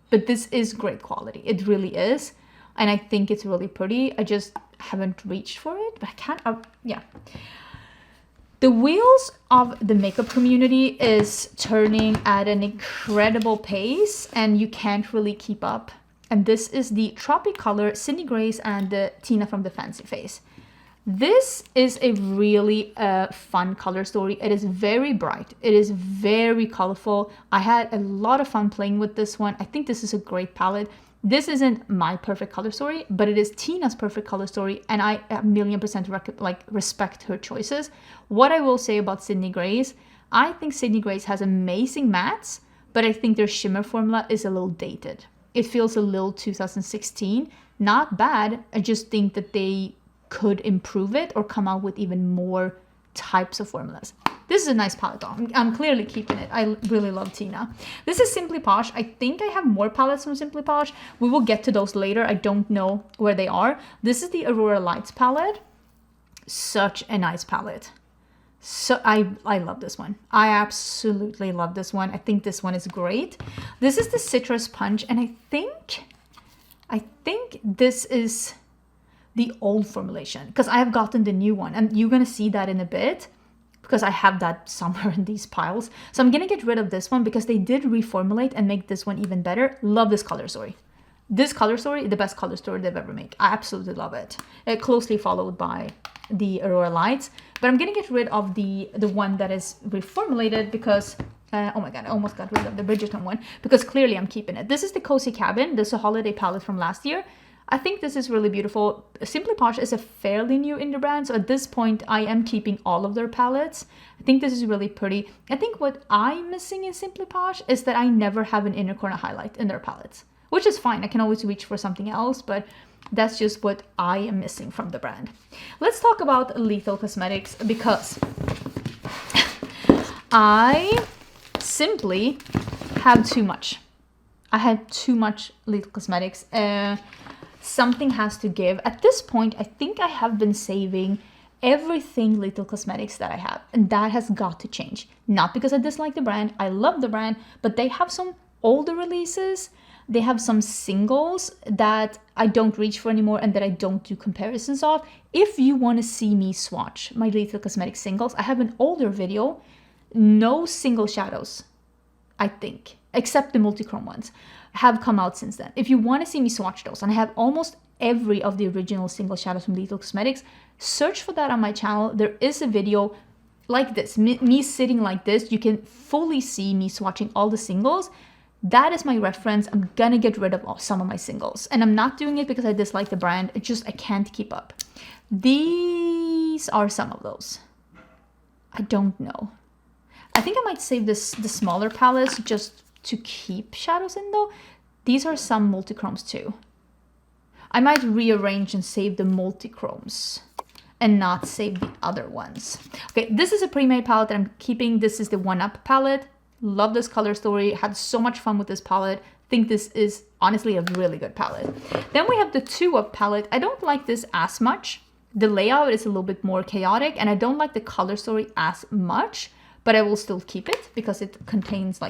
But this is great quality. It really is. And I think it's really pretty. I just haven't reached for it, but I can't, yeah. The wheels of the makeup community is turning at an incredible pace and you can't really keep up. And this is the Tropic Color, Sydney Grace, and the Tina from the Fancy Face. This is a really fun color story. It is very bright. It is very colorful. I had a lot of fun playing with this one. I think this is a great palette. This isn't my perfect color story, but it is Tina's perfect color story, and I 1,000,000% respect her choices. What I will say about Sydney Grace, I think Sydney Grace has amazing mattes, but I think their shimmer formula is a little dated. It feels a little 2016. Not bad. I just think that they could improve it or come out with even more types of formulas. This is a nice palette though. I'm clearly keeping it. I really love Tina. This is Simply Posh. I think I have more palettes from Simply Posh. We will get to those later. I don't know where they are. This is the Aurora Lights palette. Such a nice palette. So I love this one. I absolutely love this one. I think this one is great. This is the Citrus Punch, and I think this is the old formulation because I have gotten the new one, and you're gonna see that in a bit because I have that somewhere in these piles. So I'm gonna get rid of this one because they did reformulate and make this one even better. Love this color story. This color story, the best color story they've ever made. I absolutely love it. Closely followed by the Aurora Lights, but I'm gonna get rid of the one that is reformulated because oh my god, I almost got rid of the Bridgerton one because clearly I'm keeping it. This is the Cozy Cabin. This is a holiday palette from last year. I think this is really beautiful. Simply Posh is a fairly new indie brand, so at this point I am keeping all of their palettes. I think this is really pretty. I think what I'm missing in Simply Posh is that I never have an inner corner highlight in their palettes, which is fine. I can always reach for something else, but that's just what I am missing from the brand. Let's talk about Lethal Cosmetics because I simply have too much. I had too much Lethal Cosmetics. Something has to give. At this point, I think I have been saving everything Lethal Cosmetics that I have, and that has got to change. Not because I dislike the brand, I love the brand, but they have some older releases. They have some singles that I don't reach for anymore and that I don't do comparisons of. If you want to see me swatch my Lethal Cosmetics singles, I have an older video, no single shadows, I think, except the multi-chrome ones, have come out since then. If you want to see me swatch those, and I have almost every of the original single shadows from Lethal Cosmetics, search for that on my channel. There is a video like this, me sitting like this. You can fully see me swatching all the singles. That is my reference. I'm gonna get rid of some of my singles, and I'm not doing it because I dislike the brand. It's just I can't keep up. These are some of those. I don't know. I think I might save the smaller palettes just to keep shadows in though. These are some multi-chromes too. I might rearrange and save the multi-chromes and not save the other ones. Okay, this is a pre-made palette that I'm keeping. This is the 1UP palette. Love this color story. Had so much fun with this palette. Think this is honestly a really good palette. Then we have the 2UP palette. I don't like this as much. The layout is a little bit more chaotic, and I don't like the color story as much, but I will still keep it because it contains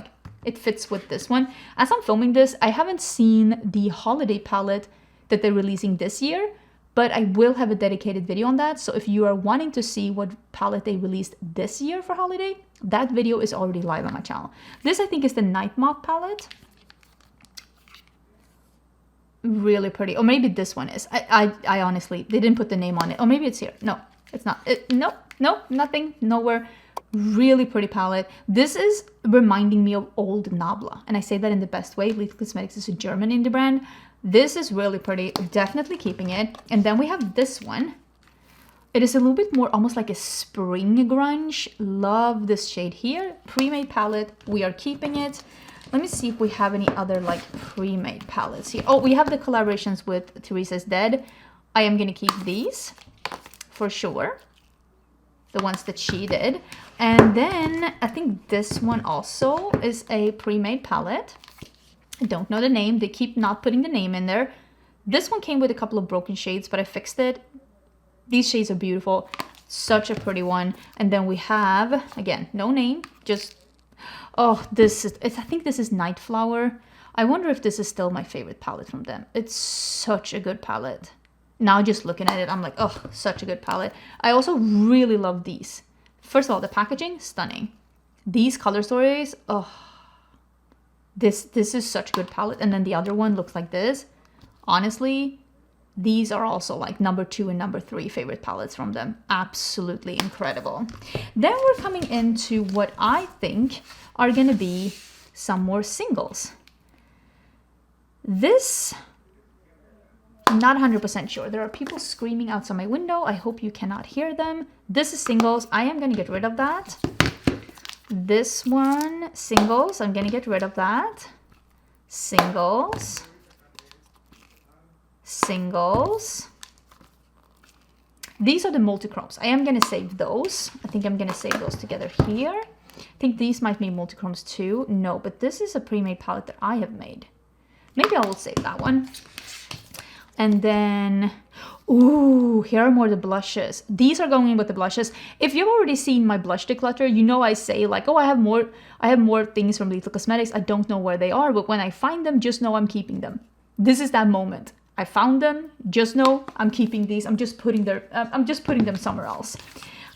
it fits with this one. As I'm filming this, I haven't seen the holiday palette that they're releasing this year, but I will have a dedicated video on that. So if you are wanting to see what palette they released this year for holiday, that video is already live on my channel. This I think is the Night Moth palette. Really pretty. Or maybe this one is. I honestly, they didn't put the name on it. Or maybe it's here. No, it's not. Nope, nothing, nowhere. Really pretty palette. This is reminding me of old Nabla, and I say that in the best way. Lethal Cosmetics is a German indie brand. This is really pretty. Definitely keeping it. And then we have this one. It is a little bit more almost like a spring grunge. Love this shade here. Pre-made palette. We are keeping it. Let me see if we have any other pre-made palettes here. Oh, we have the collaborations with Teresa's Dead. I am gonna keep these for sure. The ones that she did. And then I think this one also is a pre-made palette. I don't know the name. They keep not putting the name in there. This one came with a couple of broken shades, but I fixed it. These shades are beautiful. Such a pretty one. And then we have, again, no name, just, oh, this is, I think this is Night Flower. I wonder if this is still my favorite palette from them. It's such a good palette. Now just looking at it, I'm like, oh, such a good palette. I also really love these. First of all, the packaging, stunning. These color stories, oh, this is such a good palette. And then the other one looks like this. Honestly, these are also like number 2 and number 3 favorite palettes from them. Absolutely incredible. Then we're coming into what I think are gonna be some more singles. This, I'm not 100% sure. There are people screaming outside my window. I hope you cannot hear them. This is singles. I am gonna get rid of that. This one, singles. I'm gonna get rid of that. Singles. Singles. These are the multichromes. I am gonna save those. I think I'm gonna save those together here. I think these might be multichromes too. No, but this is a pre-made palette that I have made. Maybe I will save that one. And then, ooh, here are more the blushes. These are going in with the blushes. If you've already seen my blush declutter, you know I say like, oh, I have more things from Lethal Cosmetics. I don't know where they are, but when I find them, just know I'm keeping them. This is that moment. I found them, just know I'm keeping these. I'm just putting them somewhere else.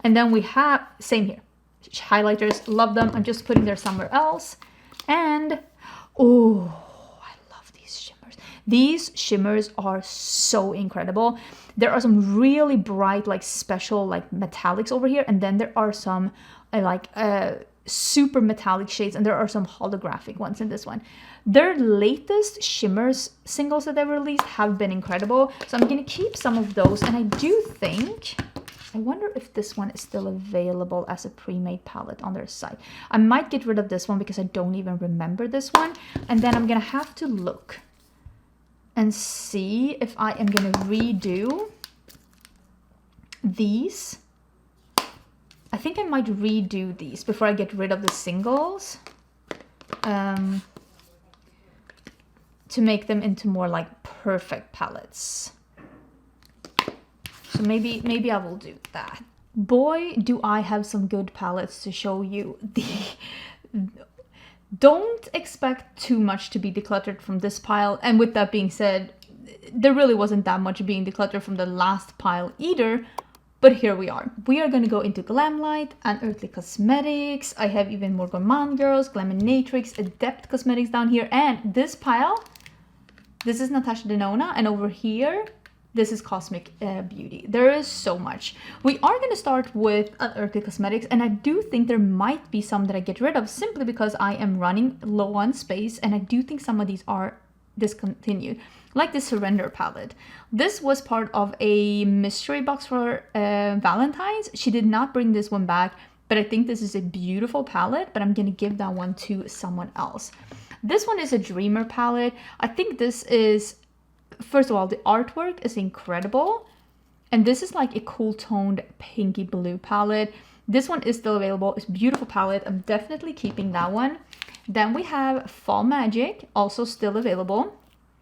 And then we have, same here. Highlighters, love them. I'm just putting them somewhere else. And, oh, these shimmers are so incredible. There are some really bright, like special, like metallics over here. And then there are some super metallic shades. And there are some holographic ones in this one. Their latest shimmers singles that they released have been incredible. So I'm going to keep some of those. And I do think, I wonder if this one is still available as a pre-made palette on their site. I might get rid of this one because I don't even remember this one. And then I'm going to have to look and see if I am going to redo these. I think I might redo these before I get rid of the singles, to make them into more like perfect palettes. So maybe I will do that. Boy, do I have some good palettes to show you. Don't expect too much to be decluttered from this pile. And with that being said, there really wasn't that much being decluttered from the last pile either. But here we are. We are going to go into Glamlight and Earthly Cosmetics. I have even more Gourmande Girls, Glaminatrix, Adept Cosmetics down here. And this pile, this is Natasha Denona. And over here, this is Cosmic Beauty. There is so much. We are going to start with Earthly Cosmetics, and I do think there might be some that I get rid of simply because I am running low on space, and I do think some of these are discontinued. Like this Surrender palette. This was part of a mystery box for Valentine's. She did not bring this one back, but I think this is a beautiful palette, but I'm going to give that one to someone else. This one is a Dreamer palette. I think this is, first of all, the artwork is incredible. And this is like a cool toned pinky blue palette. This one is still available. It's a beautiful palette. I'm definitely keeping that one. Then we have Fall Magic, also still available.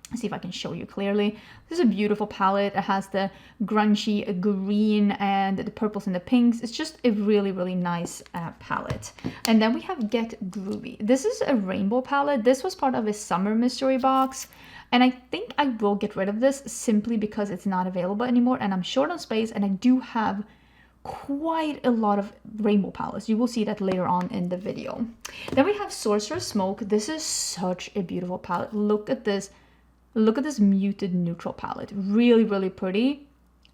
Let's see if I can show you clearly. This is a beautiful palette. It has the grungy green and the purples and the pinks. It's just a really, really nice palette. And then we have Get Groovy. This is a rainbow palette. This was part of a summer mystery box. And I think I will get rid of this simply because it's not available anymore. And I'm short on space, and I do have quite a lot of rainbow palettes. You will see that later on in the video. Then we have Sorcerer's Smoke. This is such a beautiful palette. Look at this. Look at this muted neutral palette. Really, really pretty.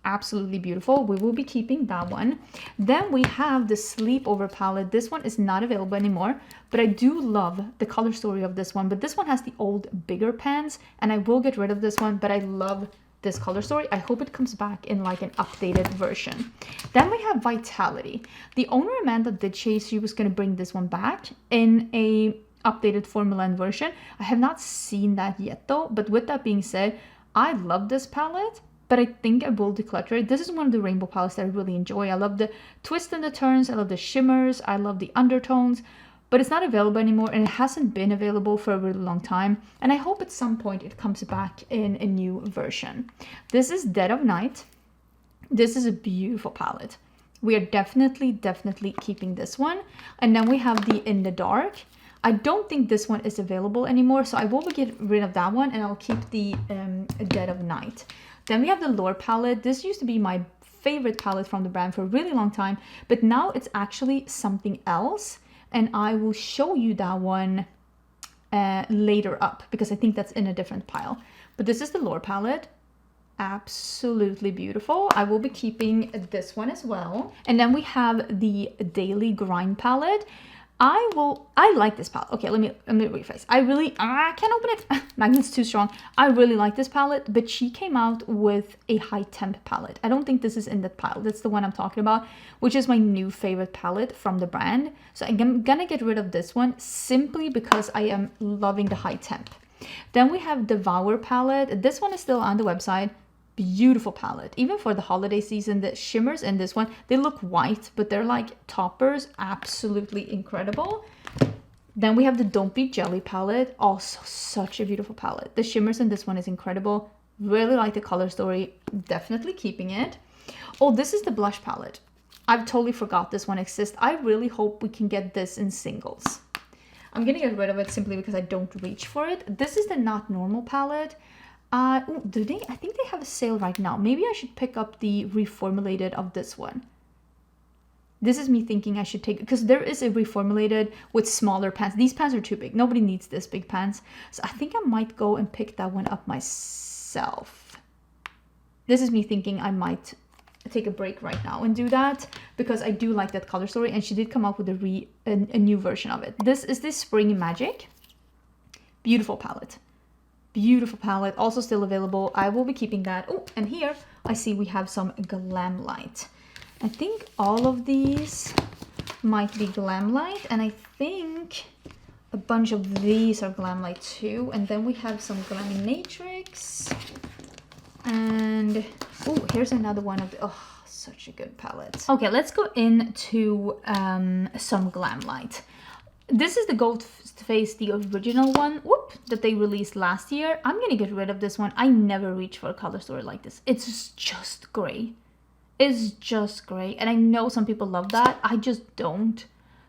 Absolutely beautiful. We will be keeping that one. Then we have the Sleepover palette. This one is not available anymore, but I do love the color story of this one. But this one has the old, bigger pans, and I will get rid of this one, but I love this color story. I hope it comes back in like an updated version. Then we have Vitality. The owner, Amanda, did say she was going to bring this one back in a updated formula and version. I have not seen that yet though, but with that being said, I love this palette, but I think I will declutter it. This is one of the rainbow palettes that I really enjoy. I love the twists and the turns, I love the shimmers, I love the undertones, but it's not available anymore, and it hasn't been available for a really long time, and I hope at some point it comes back in a new version. This is Dead of Night. This is a beautiful palette. We are definitely keeping this one. And then we have the In the Dark. I don't think this one is available anymore, so I will get rid of that one, and I'll keep the Dead of Night. Then we have the Lore palette. This used to be my favorite palette from the brand for a really long time, but now it's actually something else, and I will show you that one later up because I think that's in a different pile. But this is the Lure palette. Absolutely beautiful. I will be keeping this one as well. And then we have the Daily Grind palette. I like this palette. Okay, let me rephrase. I can't open it. Magnet's too strong. I really like this palette, but she came out with a high temp palette. I don't think this is in that pile. That's the one I'm talking about, which is my new favorite palette from the brand. So I'm gonna get rid of this one simply because I am loving the high temp. Then we have Devour palette. This one is still on the website. Beautiful palette. Even for the holiday season, the shimmers in this one, they look white, but they're like toppers. Absolutely incredible. Then we have the Don't Be Jelly palette. Also such a beautiful palette. The shimmers in this one is incredible. Really like the color story. Definitely keeping it. Oh, this is the blush palette. I've totally forgot this one exists. I really hope we can get this in singles. I'm gonna get rid of it simply because I don't reach for it. This is the Not Normal palette. Ooh, I think they have a sale right now. Maybe I should pick up the reformulated of this one. This is me thinking I should take, because there is a reformulated with smaller pants. These pants are too big. Nobody needs this big pants. So I think I might go and pick that one up myself. This is me thinking I might take a break right now and do that because I do like that color story, and she did come up with a new version of it. This is this Spring Magic. Beautiful palette. Beautiful palette, also still available. I will be keeping that. Oh, and here I see we have some Glam Light. I think all of these might be Glam Light, and I think a bunch of these are Glam Light too. And then we have some Glaminatrix. And oh, here's another one of the, oh, such a good palette. Okay, let's go into some Glam Light. This is the Gold Face, the original one, that they released last year. I'm gonna get rid of this one. I never reach for a color story like this. It's just gray. It's just gray. And I know some people love that. I just don't.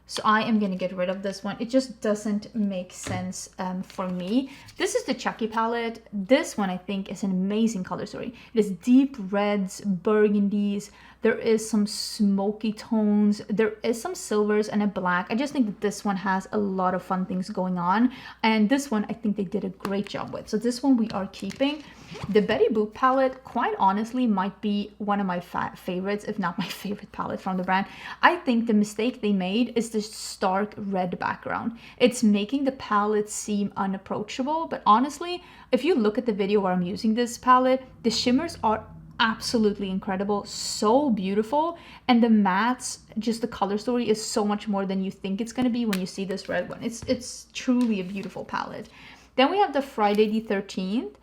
So I am gonna get rid of this one. It just doesn't make sense for me. This is the Chucky palette. This one I think is an amazing color story. It is deep reds, burgundies. There is some smoky tones. There is some silvers and a black. I just think that this one has a lot of fun things going on. And this one I think they did a great job with. So this one we are keeping. The Betty Boop palette, quite honestly, might be one of my favorites, if not my favorite palette from the brand. I think the mistake they made is this stark red background. It's making the palette seem unapproachable, but honestly, if you look at the video where I'm using this palette, the shimmers are absolutely incredible, so beautiful, and the mattes, just the color story is so much more than you think it's going to be when you see this red one. It's truly a beautiful palette. Then we have the Friday the 13th.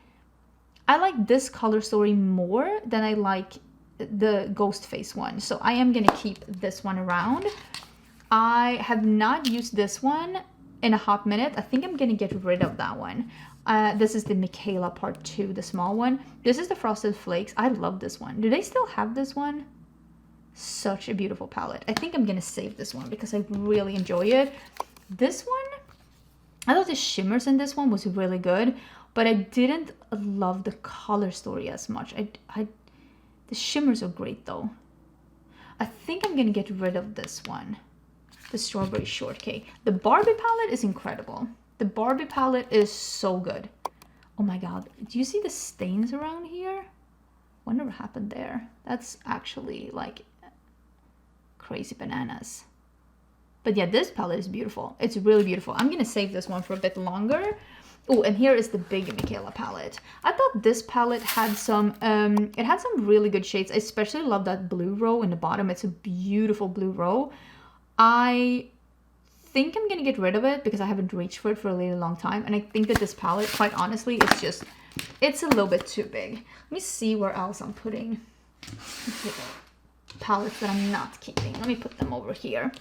I like this color story more than I like the Ghost Face one, so I am going to keep this one around. I have not used this one in a hot minute. I think I'm going to get rid of that one. This is the Michaela Part 2, the small one. This is the Frosted Flakes. I love this one. Do they still have this one? Such a beautiful palette. I think I'm going to save this one because I really enjoy it. This one, I thought the shimmers in this one was really good, but I didn't love the color story as much. The shimmers are great though. I think I'm going to get rid of this one. The Strawberry Shortcake. The Barbie palette is incredible. The Barbie palette is so good. Oh my god. Do you see the stains around here? Wonder what happened there. That's actually like crazy bananas. But yeah, this palette is beautiful. It's really beautiful. I'm gonna save this one for a bit longer. Oh, and here is the big Michaela palette. I thought this palette had some, it had some really good shades. I especially love that blue row in the bottom. It's a beautiful blue row. I think I'm gonna get rid of it because I haven't reached for it for a really long time, and I think that this palette, quite honestly, it's a little bit too big. Let me see where else I'm putting palettes that I'm not keeping. Let me put them over here.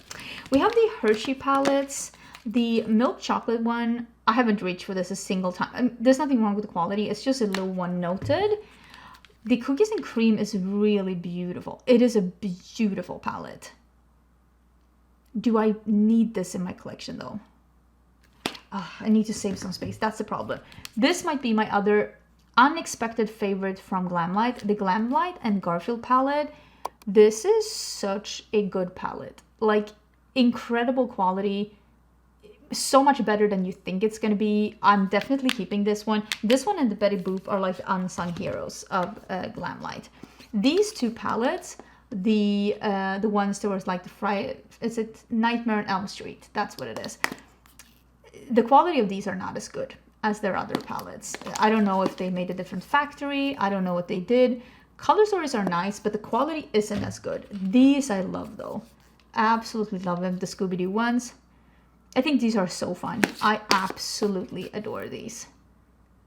We have the Hershey palettes. The milk chocolate one, I haven't reached for this a single time. There's nothing wrong with the quality, it's just a little one noted. The Cookies and Cream is really beautiful. It is a beautiful palette. Do I need this in my collection though? I need to save some space. That's the problem. This might be my other unexpected favorite from Glamlight. The Glamlight and Garfield palette. This is such a good palette. Like, incredible quality. So much better than you think it's gonna be. I'm definitely keeping this one. This one and the Betty Boop are like unsung heroes of Glamlight. These two palettes, the ones that was like is it Nightmare on Elm Street? That's what it is. The quality of these are not as good as their other palettes. I don't know if they made a different factory. I don't know what they did. Color stories are nice, but the quality isn't as good. These I love though. Absolutely love them. The Scooby-Doo ones. I think these are so fun. I absolutely adore these.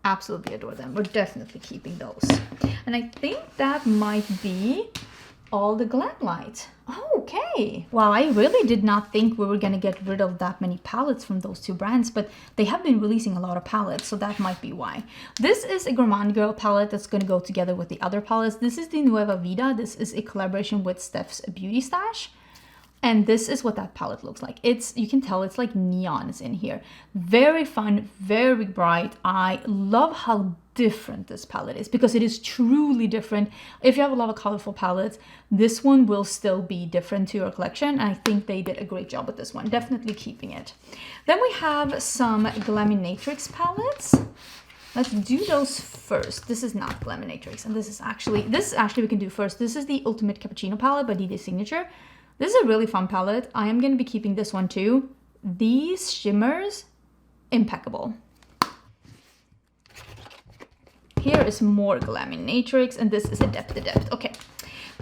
Absolutely adore them. We're definitely keeping those. And I think that might be all the Glamlight. Okay. Wow, I really did not think we were going to get rid of that many palettes from those two brands, but they have been releasing a lot of palettes, so that might be why. This is a Gourmande Girl palette that's going to go together with the other palettes. This is the Nueva Vida. This is a collaboration with Steph's Beauty Stash. And this is what that palette looks like. You can tell it's like neons in here. Very fun, very bright. I love how different this palette is because it is truly different. If you have a lot of colorful palettes, this one will still be different to your collection. And I think they did a great job with this one. Definitely keeping it. Then we have some Glaminatrix palettes. Let's do those first. This is not Glaminatrix, and this is actually we can do first. This is the Ultimate Cappuccino palette by DD Signature. This is a really fun palette. I am going to be keeping this one too. These shimmers, impeccable. Here is more Glaminatrix, and this is Adept. Okay,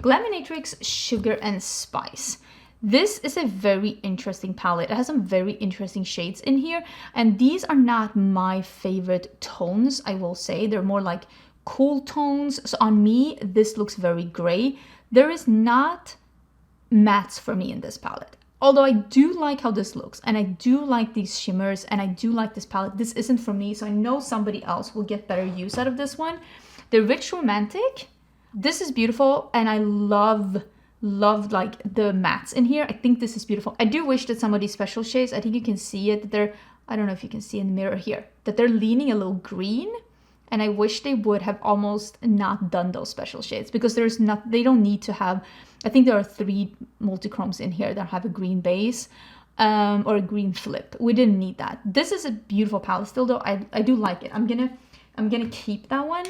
Glaminatrix Sugar and Spice. This is a very interesting palette. It has some very interesting shades in here, and these are not my favorite tones, I will say. They're more like cool tones. So on me, this looks very gray. There is not mattes for me in this palette. Although I do like how this looks, and I do like these shimmers, and I do like this palette. This isn't for me, so I know somebody else will get better use out of this one. The Rich Romantic, this is beautiful, and I love like the mattes in here. I think this is beautiful. I do wish that some of these special shades, I think you can see it, that I don't know if you can see in the mirror here, that they're leaning a little green. And I wish they would have almost not done those special shades because they don't need to have, I think there are 3 multichromes in here that have a green base or a green flip. We didn't need that. This is a beautiful palette still though. I do like it. I'm gonna keep that one.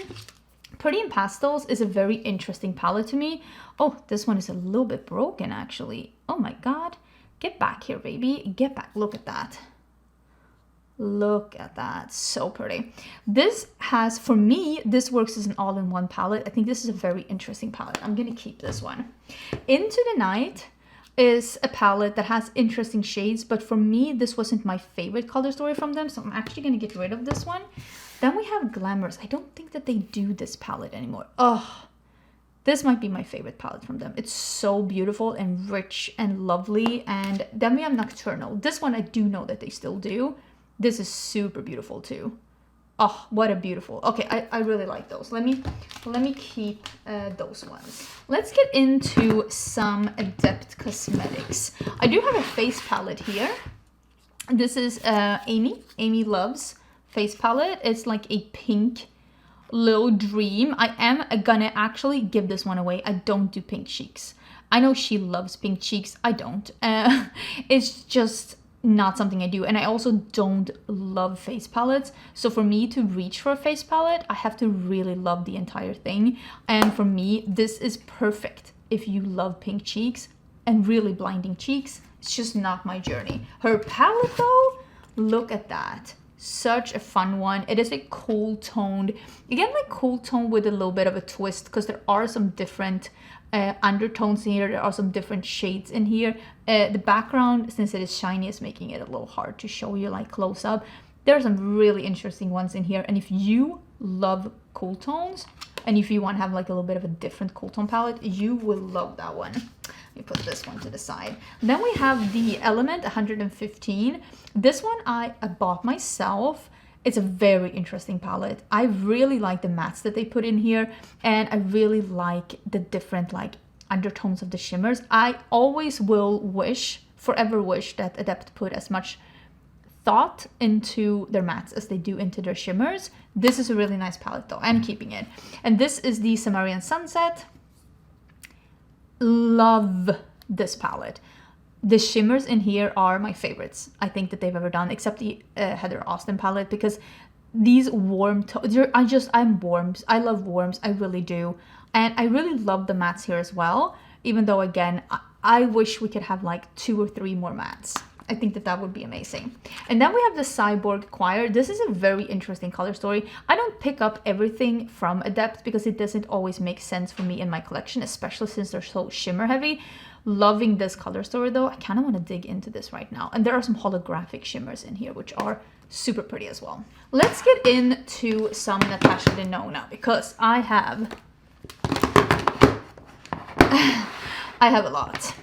Pretty in Pastels is a very interesting palette to me. Oh, this one is a little bit broken actually. Oh my God. Get back here, baby. Get back. Look at that. Look at that, so pretty. This has, for me, this works as an all-in-one palette. I think this is a very interesting palette. I'm gonna keep this one. Into the Night is a palette that has interesting shades, but for me, this wasn't my favorite color story from them, so I'm actually gonna get rid of this one. Then we have Glamorous. I don't think that they do this palette anymore. Oh, this might be my favorite palette from them. It's so beautiful and rich and lovely. And then we have Nocturnal. This one I do know that they still do. This is super beautiful too. Oh, what a beautiful. Okay, I really like those. Let me keep those ones. Let's get into some Adept Cosmetics. I do have a face palette here. This is Amy Love's face palette. It's like a pink little dream. I am gonna actually give this one away. I don't do pink cheeks. I know she loves pink cheeks. I don't. It's just not something I do, and I also don't love face palettes, so for me to reach for a face palette I have to really love the entire thing. And for me, this is perfect if you love pink cheeks and really blinding cheeks. It's just not my journey. Her palette though, look at that, such a fun one. It is a cool toned, again, like cool tone with a little bit of a twist, because there are some different undertones in here. There are some different shades in here. The background, since it is shiny, is making it a little hard to show you like close up. There are some really interesting ones in here, and if you love cool tones and if you want to have like a little bit of a different cool tone palette, you will love that one. Let me put this one to the side. Then we have the Element 115. This one I bought myself. It's a very interesting palette. I really like the mattes that they put in here, and I really like the different like undertones of the shimmers. I always will forever wish that Adept put as much thought into their mattes as they do into their shimmers. This is a really nice palette though. I'm keeping it. And this is the Sumerian Sunset. love this palette. The shimmers in here are my favorites I think that they've ever done, except the Heather Austin palette, because these warm tones, I'm warms. I love warms, I really do. And I really love the mattes here as well, even though again, I wish we could have like 2 or 3 more mattes. I think that would be amazing. And then we have the Cyborg Choir. This is a very interesting color story. I don't pick up everything from Adept because it doesn't always make sense for me in my collection, especially since they're so shimmer heavy. Loving this color story though. I kind of want to dig into this right now. And there are some holographic shimmers in here, which are super pretty as well. Let's get into some Natasha Denona because I have a lot.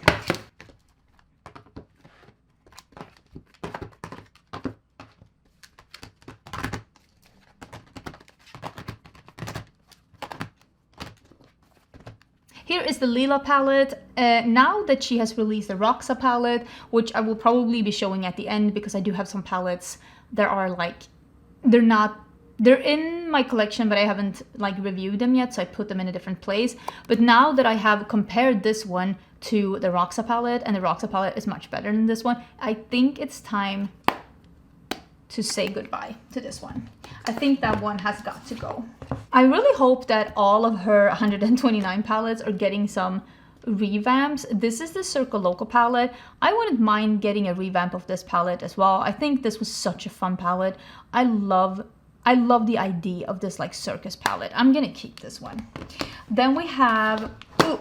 Here is the Lila palette. Now that she has released the Roxa palette, which I will probably be showing at the end because I do have some palettes that are like, they're in my collection, but I haven't like reviewed them yet, so I put them in a different place. But now that I have compared this one to the Roxa palette, and the Roxa palette is much better than this one, I think it's time to say goodbye to this one. I think that one has got to go. I really hope that all of her 129 palettes are getting some revamps. This is the Circle Local palette. I wouldn't mind getting a revamp of this palette as well. I think this was such a fun palette. I love the idea of this like circus palette. I'm gonna keep this one. Then we have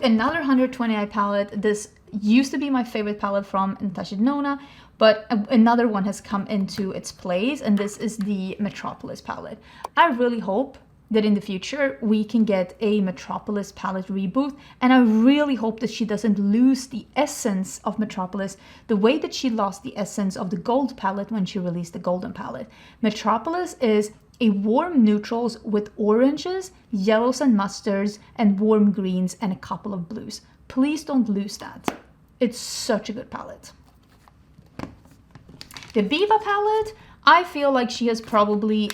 another 129 palette. This used to be my favorite palette from Natasha Denona, but another one has come into its place, and this is the Metropolis palette. I really hope that in the future we can get a Metropolis palette reboot, and I really hope that she doesn't lose the essence of Metropolis the way that she lost the essence of the gold palette when she released the golden palette. Metropolis is a warm neutrals with oranges, yellows and mustards, and warm greens and a couple of blues. Please don't lose that. It's such a good palette. The Viva palette, I feel like she has probably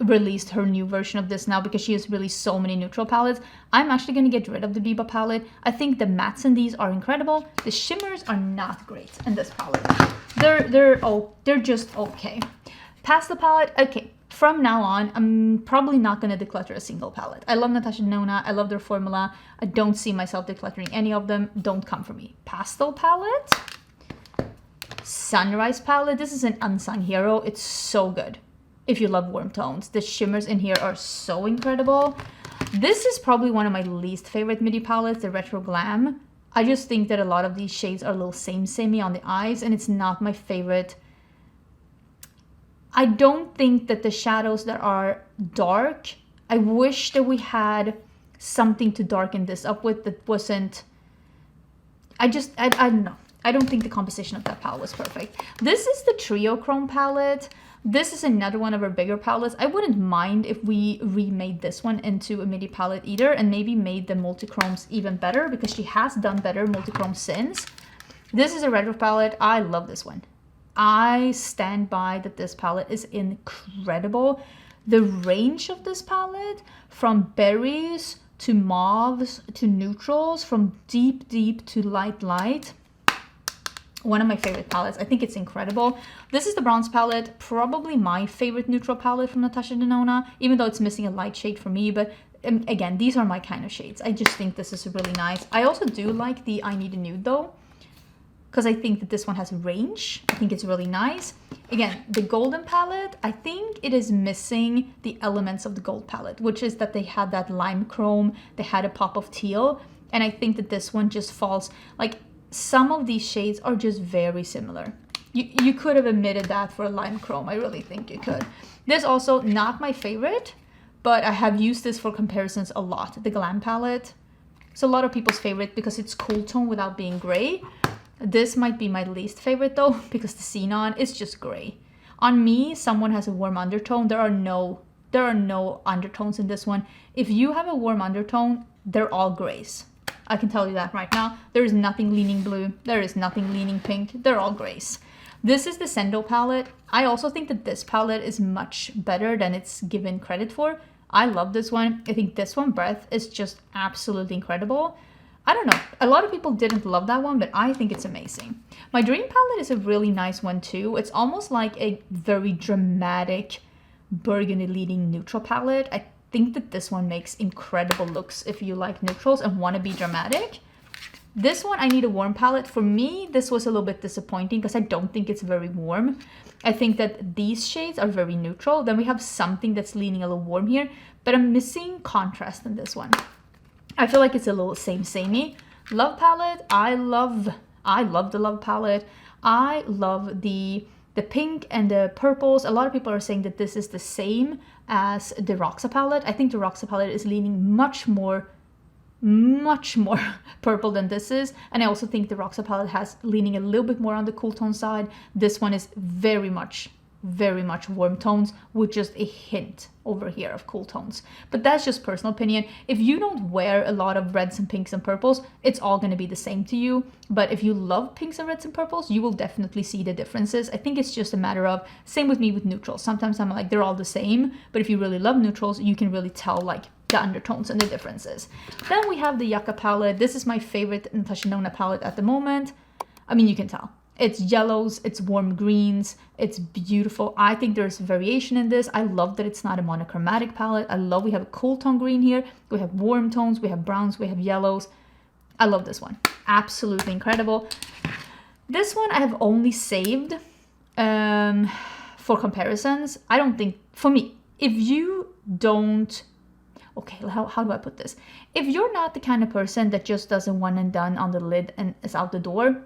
released her new version of this now because she has released so many neutral palettes. I'm actually going to get rid of the Viva palette. I think the mattes in these are incredible. The shimmers are not great in this palette. They're just okay. Pastel palette, okay. From now on, I'm probably not going to declutter a single palette. I love Natasha Denona. I love their formula. I don't see myself decluttering any of them. Don't come for me. Pastel palette. Sunrise palette. This is an unsung hero. It's so good if you love warm tones. The shimmers in here are so incredible. This is probably one of my least favorite midi palettes, the Retro Glam. I just think that a lot of these shades are a little samey on the eyes, and it's not my favorite. I don't think that the shadows that are dark, I wish that we had something to darken this up with that wasn't, I don't know. I don't think the composition of that palette was perfect. This is the Trio Chrome palette. This is another one of our bigger palettes. I wouldn't mind if we remade this one into a midi palette either, and maybe made the multichromes even better, because she has done better multichromes since. This is a retro palette. I love this one. I stand by that this palette is incredible. The range of this palette, from berries to mauves to neutrals, from deep to light, one of my favorite palettes. I think it's incredible. This is the bronze palette, probably my favorite neutral palette from Natasha Denona, even though it's missing a light shade for me. But again, these are my kind of shades. I just think this is really nice. I also do like the I Need a Nude though, because I think that this one has range. I think it's really nice. Again, the golden palette, I think it is missing the elements of the gold palette, which is that they had that lime chrome, they had a pop of teal, and I think that this one just falls, like, some of these shades are just very similar. You could have omitted that for a lime chrome. I really think you could. This also not my favorite, but I have used this for comparisons a lot. The Glam palette. It's a lot of people's favorite because it's cool tone without being gray. This might be my least favorite though, because the Xenon is just gray. On me, someone has a warm undertone. There are no undertones in this one. If you have a warm undertone, they're all grays. I can tell you that right now. There is nothing leaning blue. There is nothing leaning pink. They're all grays. This is the Sendo palette. I also think that this palette is much better than it's given credit for. I love this one. I think this one, Breath, is just absolutely incredible. I don't know. A lot of people didn't love that one, but I think it's amazing. My dream palette is a really nice one too. It's almost like a very dramatic burgundy leading neutral palette. I think that this one makes incredible looks if you like neutrals and want to be dramatic. This one, I need a warm palette. For me, this was a little bit disappointing because I don't think it's very warm. I think that these shades are very neutral. Then we have something that's leaning a little warm here, but I'm missing contrast in this one. I feel like it's a little samey. Love palette. I love the love palette. I love the pink and the purples. A lot of people are saying that this is the same as the Roxa palette. I think the Roxa palette is leaning much more purple than this is. And I also think the Roxa palette has leaning a little bit more on the cool tone side. This one is very much warm tones with just a hint over here of cool tones. But that's just personal opinion. If you don't wear a lot of reds and pinks and purples, it's all going to be the same to you. But if you love pinks and reds and purples, you will definitely see the differences. I think it's just a matter of, same with me with neutrals. Sometimes I'm like, they're all the same. But if you really love neutrals, you can really tell like the undertones and the differences. Then we have the Yucca palette. This is my favorite Natasha Denona palette at the moment. I mean, you can tell. It's yellows, it's warm greens, it's beautiful. I think there's variation in this. I love that it's not a monochromatic palette. I love we have a cool tone green here. We have warm tones, we have browns, we have yellows. I love this one. Absolutely incredible. This one I have only saved for comparisons. I don't think, for me, if you don't, okay, how do I put this? If you're not the kind of person that just does a one and done on the lid and is out the door,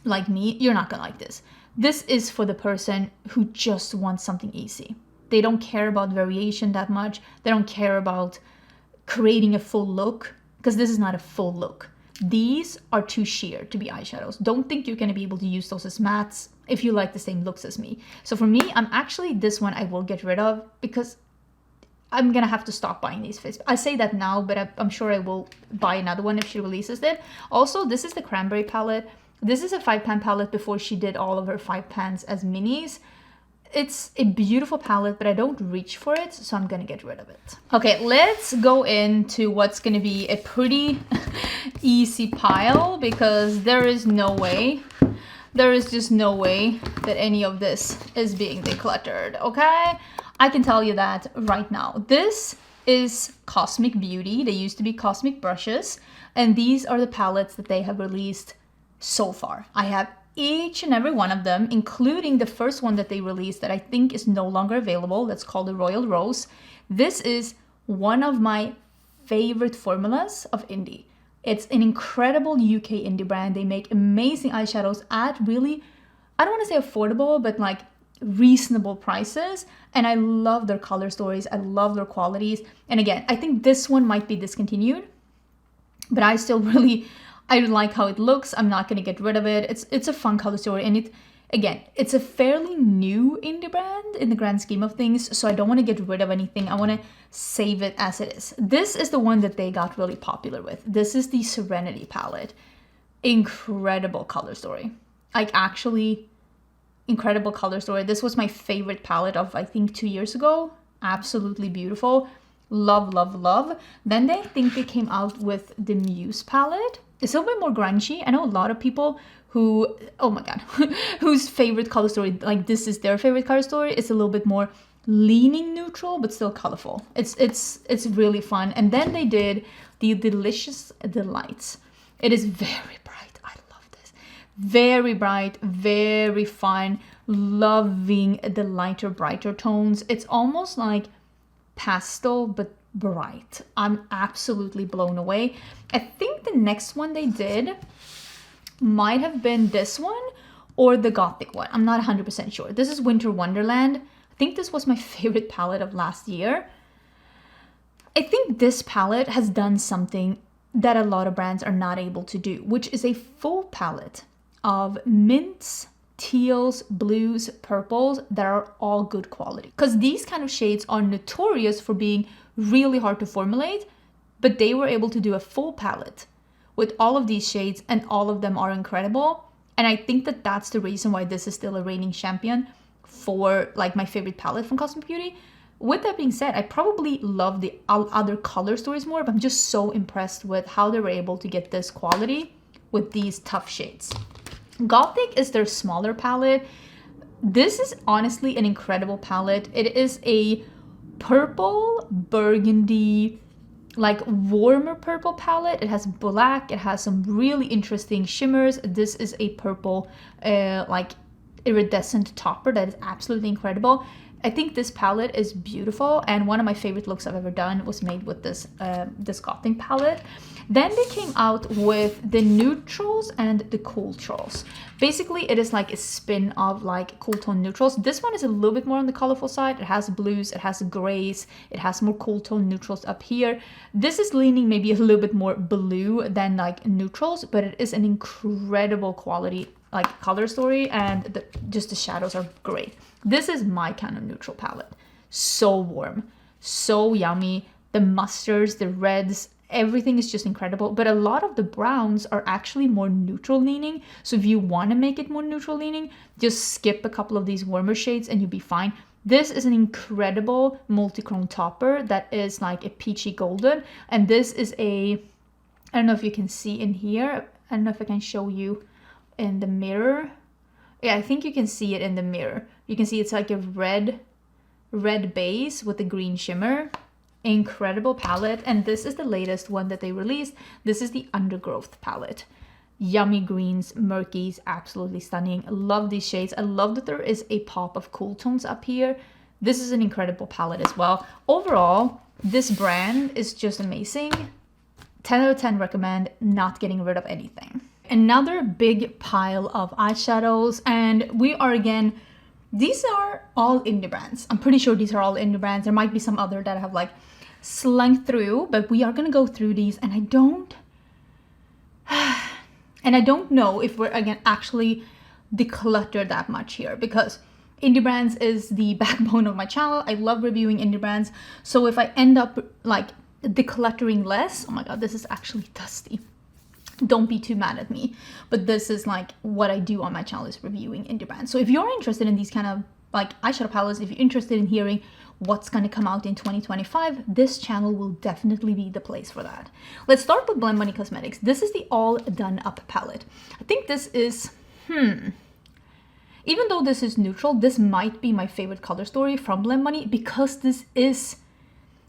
like me, you're not gonna like this. This is for the person who just wants something easy. They don't care about variation that much. They don't care about creating a full look, because this is not a full look. These are too sheer to be eyeshadows. Don't think you're gonna be able to use those as mattes if you like the same looks as me. So for me, I'm actually, this one I will get rid of because I'm gonna have to stop buying these face. I say that now, but I'm sure I will buy another one if she releases it. Also, this is the Cranberry palette. This is a 5-pan palette before she did all of her 5 pans as minis. It's a beautiful palette, but I don't reach for it, so I'm gonna get rid of it. Okay, let's go into what's gonna be a pretty easy pile, because there is just no way that any of this is being decluttered, okay? I can tell you that right now. This is Cosmic Beauty. They used to be Cosmic Brushes, and these are the palettes that they have released so far. I have each and every one of them, including the first one that they released that I think is no longer available. That's called the Royal Rose. This is one of my favorite formulas of indie. It's an incredible UK indie brand. They make amazing eyeshadows at really, I don't want to say affordable, but like reasonable prices. And I love their color stories. I love their qualities. And again, I think this one might be discontinued, but I still really, I like how it looks. I'm not going to get rid of it. It's a fun color story. And it's a fairly new indie brand in the grand scheme of things. So I don't want to get rid of anything. I want to save it as it is. This is the one that they got really popular with. This is the Serenity palette. Incredible color story. Like actually incredible color story. This was my favorite palette of, I think, 2 years ago. Absolutely beautiful. Love, love, love. Then I think they came out with the Muse palette. It's a little bit more grungy. I know a lot of people who, oh my god, whose favorite color story, like this is their favorite color story. It's a little bit more leaning neutral, but still colorful. It's really fun. And then they did the Delicious Delights. It is very bright. I love this. Very bright, very fun. Loving the lighter, brighter tones. It's almost like pastel, but bright. I'm absolutely blown away. I think the next one they did might have been this one or the Gothic one. I'm not 100% sure. This is Winter Wonderland. I think this was my favorite palette of last year. I think this palette has done something that a lot of brands are not able to do, which is a full palette of mints, teals, blues, purples that are all good quality. Because these kind of shades are notorious for being really hard to formulate, but they were able to do a full palette with all of these shades, and all of them are incredible. And I think that that's the reason why this is still a reigning champion for like my favorite palette from Cosmic Beauty. with that being said, I probably love the other color stories more, but I'm just so impressed with how they were able to get this quality with these tough shades. Gothic is their smaller palette. This is honestly an incredible palette. It is a purple, burgundy, like warmer purple palette. It has black, it has some really interesting shimmers. This is a purple, like iridescent topper that is absolutely incredible. I think this palette is beautiful, and one of my favorite looks I've ever done was made with this this Gothic palette. Then they came out with the neutrals and the cool tones. Basically, it is like a spin of like cool tone neutrals. This one is a little bit more on the colorful side. It has blues, it has grays, it has more cool tone neutrals up here. This is leaning maybe a little bit more blue than like neutrals, but it is an incredible quality like color story, and just the shadows are great. This is my kind of neutral palette. So warm, so yummy. The mustards, the reds, everything is just incredible. But a lot of the browns are actually more neutral leaning. So if you want to make it more neutral leaning, just skip a couple of these warmer shades and you'll be fine. This is an incredible multi-chrome topper that is like a peachy golden. And this is a, I don't know if you can see in here. I don't know if I can show you in the mirror. Yeah, I think you can see it in the mirror. You can see it's like a red base with a green shimmer. Incredible palette. And this is the latest one that they released. This is the Undergrowth palette. Yummy greens, murkies, absolutely stunning. I love these shades. I love that there is a pop of cool tones up here. This is an incredible palette as well. Overall, this brand is just amazing. 10 out of 10 recommend, not getting rid of anything. Another big pile of eyeshadows, and we are again, these are all indie brands. I'm pretty sure these are all indie brands. There might be some other that I have like slunk through, but we are gonna go through these, and I don't know if we're again actually declutter that much here, because indie brands is the backbone of my channel. I love reviewing indie brands. So if I end up like decluttering less, oh my god, this is actually dusty. Don't be too mad at me, but this is like what I do on my channel, is reviewing indie brands. So if you're interested in these kind of like eyeshadow palettes, if you're interested in hearing what's going to come out in 2025, this channel will definitely be the place for that. Let's start with Nomad Cosmetics. This is the All Done Up palette. I think this is, even though this is neutral, this might be my favorite color story from Nomad, because this is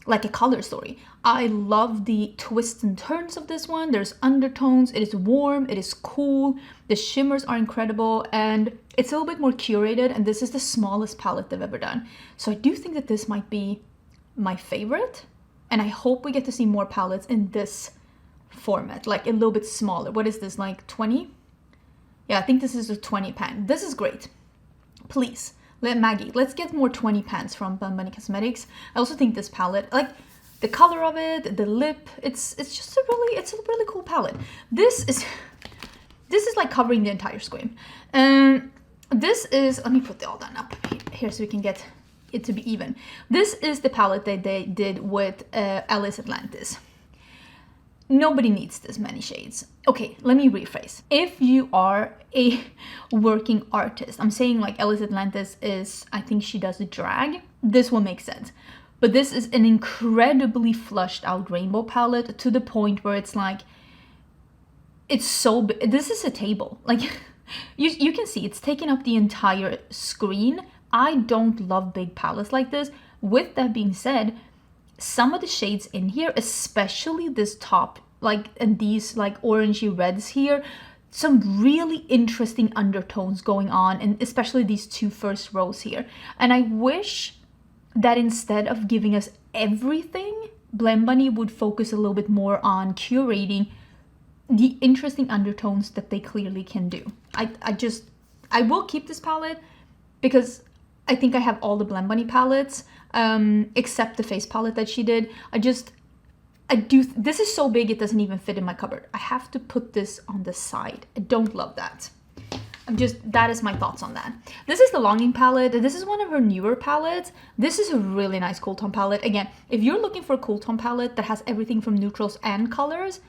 like a color story. I love the twists and turns of this one. There's undertones, it is warm, it is cool, the shimmers are incredible, and it's a little bit more curated, and this is the smallest palette they've ever done. So I do think that this might be my favorite, and I hope we get to see more palettes in this format, like a little bit smaller. What is this, like 20? Yeah, I think this is a 20 pan. This is great. Please. Maggie, let's get more 20 pans from Nomad Cosmetics. I also think this palette, like the color of it, the lip, it's just a really cool palette. This is like covering the entire screen. This is, let me put the All Done Up here so we can get it to be even. This is the palette that they did with Alice Atlantis. Nobody needs this many shades. Okay, let me rephrase. If you are a working artist, I'm saying like Alice Atlantis is, I think she does a drag. This will make sense. But this is an incredibly flushed out rainbow palette, to the point where it's like, it's so big. This is a table. Like, you can see it's taking up the entire screen. I don't love big palettes like this. With that being said, some of the shades in here, especially this top, like, and these like orangey reds here, some really interesting undertones going on, and especially these two first rows here. And I wish that instead of giving us everything, Nomad would focus a little bit more on curating the interesting undertones that they clearly can do. I will keep this palette because I think I have all the Nomad palettes, except the face palette that she did. This is so big it doesn't even fit in my cupboard. I have to put this on the side. I don't love that. That is my thoughts on that. This is the Longing palette. This is one of her newer palettes. This is a really nice cool tone palette. Again, if you're looking for a cool tone palette that has everything from neutrals and colors,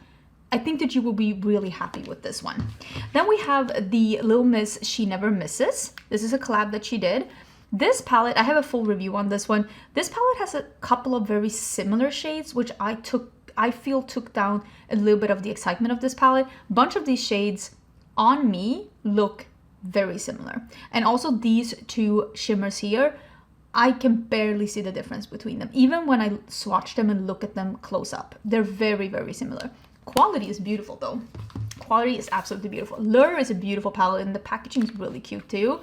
I think that you will be really happy with this one. Then we have the Little Miss She Never Misses. This is a collab that she did. This palette, I have a full review on this one. This palette has a couple of very similar shades, which I feel took down a little bit of the excitement of this palette. A bunch of these shades on me look very similar. And also these two shimmers here, I can barely see the difference between them. Even when I swatch them and look at them close up, they're very, very similar. Quality is beautiful though. Quality is absolutely beautiful. Lure is a beautiful palette and the packaging is really cute too.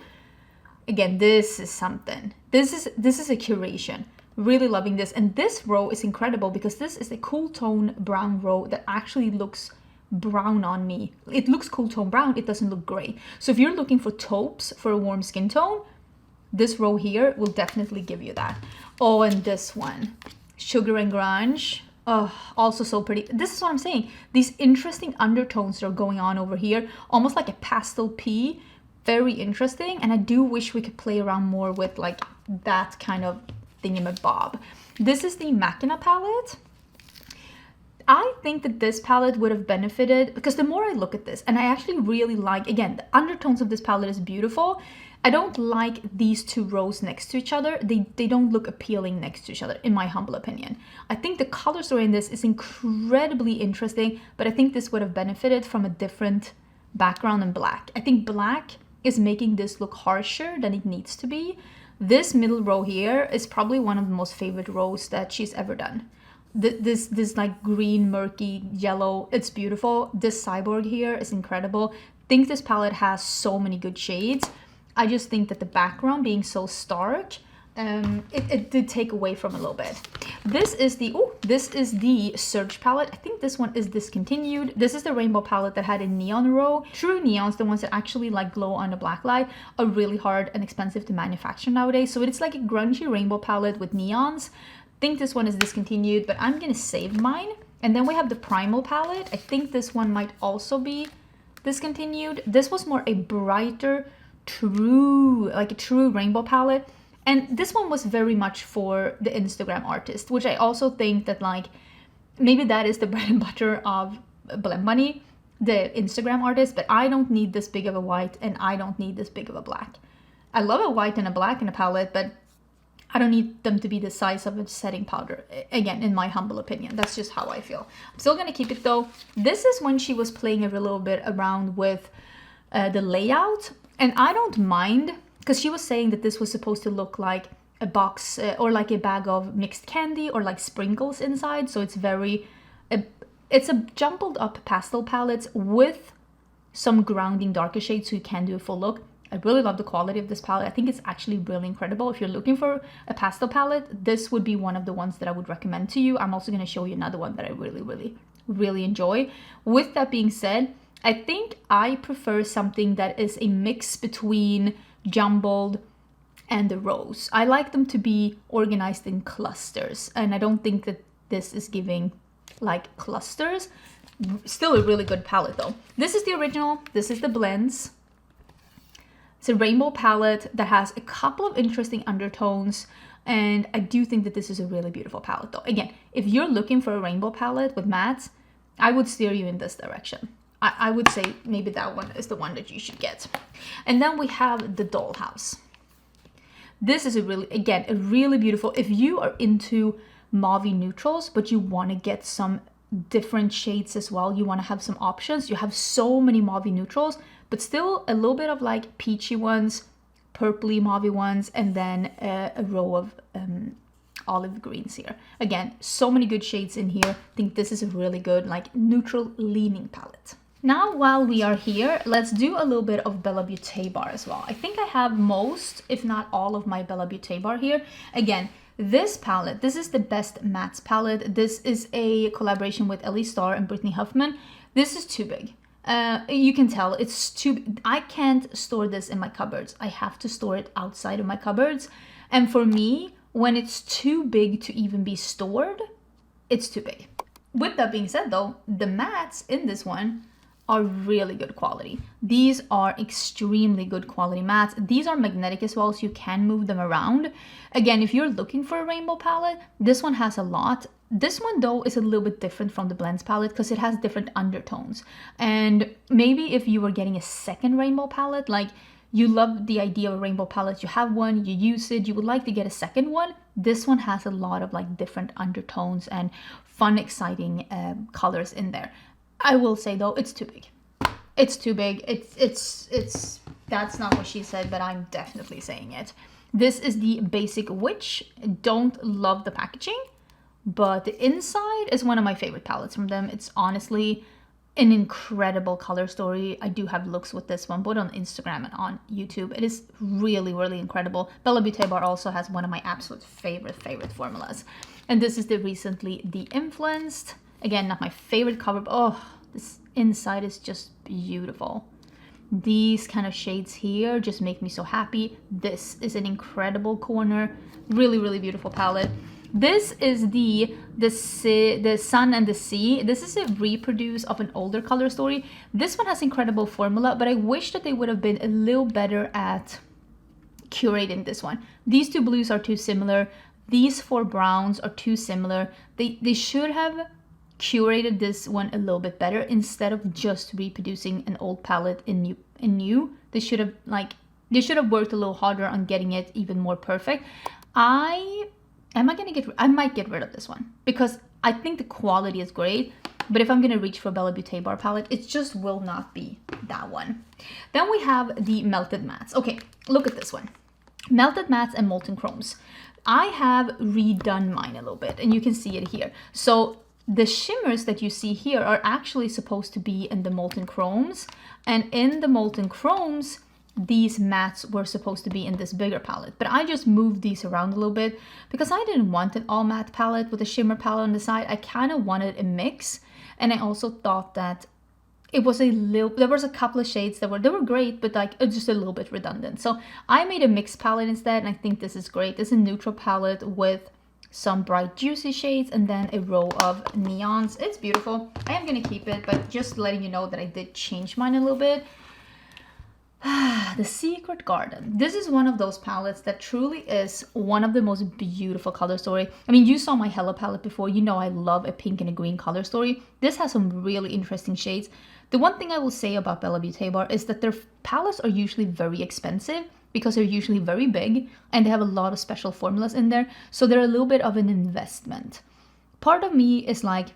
Again, this is something. This is a curation. Really loving this. And this row is incredible because this is a cool tone brown row that actually looks brown on me. It looks cool tone brown, it doesn't look gray. So if you're looking for taupes for a warm skin tone, this row here will definitely give you that. Oh, and this one, Sugar and Grunge. Oh, also so pretty. This is what I'm saying. These interesting undertones that are going on over here, almost like a pastel pea. Very interesting. And I do wish we could play around more with like that kind of thingamabob. This is the Machina palette. I think that this palette would have benefited because the more I look at this, and I actually really like, again, the undertones of this palette is beautiful. I don't like these two rows next to each other. They don't look appealing next to each other, in my humble opinion. I think the color story in this is incredibly interesting, but I think this would have benefited from a different background in black. I think black is making this look harsher than it needs to be. This middle row here is probably one of the most favorite rows that she's ever done. This like green, murky, yellow, it's beautiful. This Cyborg here is incredible. I think this palette has so many good shades. I just think that the background being so stark, it did take away from a little bit. This is the Surge palette. I think this one is discontinued. This is the rainbow palette that had a neon row. True neons, the ones that actually like glow on a black light, are really hard and expensive to manufacture nowadays. So it's like a grungy rainbow palette with neons. I think this one is discontinued, but I'm gonna save mine. And then we have the Primal palette. I think this one might also be discontinued. This was more a brighter, true rainbow palette. And this one was very much for the Instagram artist, which I also think that like, maybe that is the bread and butter of Blend Money, the Instagram artist, but I don't need this big of a white and I don't need this big of a black. I love a white and a black in a palette, but I don't need them to be the size of a setting powder. Again, in my humble opinion, that's just how I feel. I'm still gonna keep it though. This is when she was playing a little bit around with the layout, and I don't mind because she was saying that this was supposed to look like a box or like a bag of mixed candy or like sprinkles inside. So it's it's a jumbled up pastel palettes with some grounding darker shades so you can do a full look. I really love the quality of this palette. I think it's actually really incredible. If you're looking for a pastel palette, this would be one of the ones that I would recommend to you. I'm also going to show you another one that I really, really, really enjoy. With that being said, I think I prefer something that is a mix between jumbled and the rows. I like them to be organized in clusters, and I don't think that this is giving like clusters. Still a really good palette though. This is the original. This is the blends. It's a rainbow palette that has a couple of interesting undertones, and I do think that this is a really beautiful palette though. Again, if you're looking for a rainbow palette with mattes, I would steer you in this direction. I would say maybe that one is the one that you should get. And then we have the Dollhouse. This is a really beautiful, if you are into mauve neutrals, but you want to get some different shades as well, you want to have some options. You have so many mauve neutrals, but still a little bit of like peachy ones, purpley mauve ones, and then a row of olive greens here. Again, so many good shades in here. I think this is a really good like neutral leaning palette. Now, while we are here, let's do a little bit of Bella Beauté bar as well. I think I have most, if not all, of my Bella Beauté bar here. Again, this palette, this is the Best Mattes palette. This is a collaboration with Ellie Starr and Brittany Huffman. This is too big. You can tell it's too, I can't store this in my cupboards. I have to store it outside of my cupboards. And for me, when it's too big to even be stored, it's too big. With that being said though, the mattes in this one are really good quality. These are extremely good quality mattes. These are magnetic as well, so you can move them around. Again, if you're looking for a rainbow palette, this one has a lot. This one though is a little bit different from the blends palette because it has different undertones. And maybe if you were getting a second rainbow palette, like you love the idea of a rainbow palette, you have one, you use it, you would like to get a second one, this one has a lot of like different undertones and fun, exciting colors in there. I will say though, it's too big. It's too big. It's that's not what she said, but I'm definitely saying it. This is the Basic Witch. Don't love the packaging, but the inside is one of my favorite palettes from them. It's honestly an incredible color story. I do have looks with this one, both on Instagram and on YouTube. It is really, really incredible. Bella Beauté bar also has one of my absolute favorite formulas. And this is the recently de-influenced. Again, not my favorite cover, but oh, this inside is just beautiful. These kind of shades here just make me so happy. This is an incredible corner. Really, really beautiful palette. This is the Sun and the Sea. This is a reproduce of an older color story. This one has incredible formula, but I wish that they would have been a little better at curating this one. These two blues are too similar. These four browns are too similar. They should have curated this one a little bit better instead of just reproducing an old palette in new. They should have worked a little harder on getting it even more perfect. I might get rid of this one because I think the quality is great, but if I'm gonna reach for a Bella Beauté bar palette, it just will not be that one. Then we have the Melted Mattes. Okay, look at this one. Melted Mattes and Molten Chromes. I have redone mine a little bit, and you can see it here. So the shimmers that you see here are actually supposed to be in the Molten Chromes, and in the Molten Chromes, these mattes were supposed to be in this bigger palette, but I just moved these around a little bit because I didn't want an all matte palette with a shimmer palette on the side. I kind of wanted a mix, and I also thought that it was there was a couple of shades that were great, but like just a little bit redundant. So I made a mixed palette instead, and I think this is great. This is a neutral palette with some bright juicy shades and then a row of neons. It's beautiful. I am gonna keep it, but just letting you know that I did change mine a little bit. The Secret Garden. This is one of those palettes that truly is one of the most beautiful color story. I mean, you saw my Hello palette before. You know I love a pink and a green color story. This has some really interesting shades. The one thing I will say about Bella Beauté bar is that their palettes are usually very expensive because they're usually very big and they have a lot of special formulas in there. So they're a little bit of an investment. Part of me is like,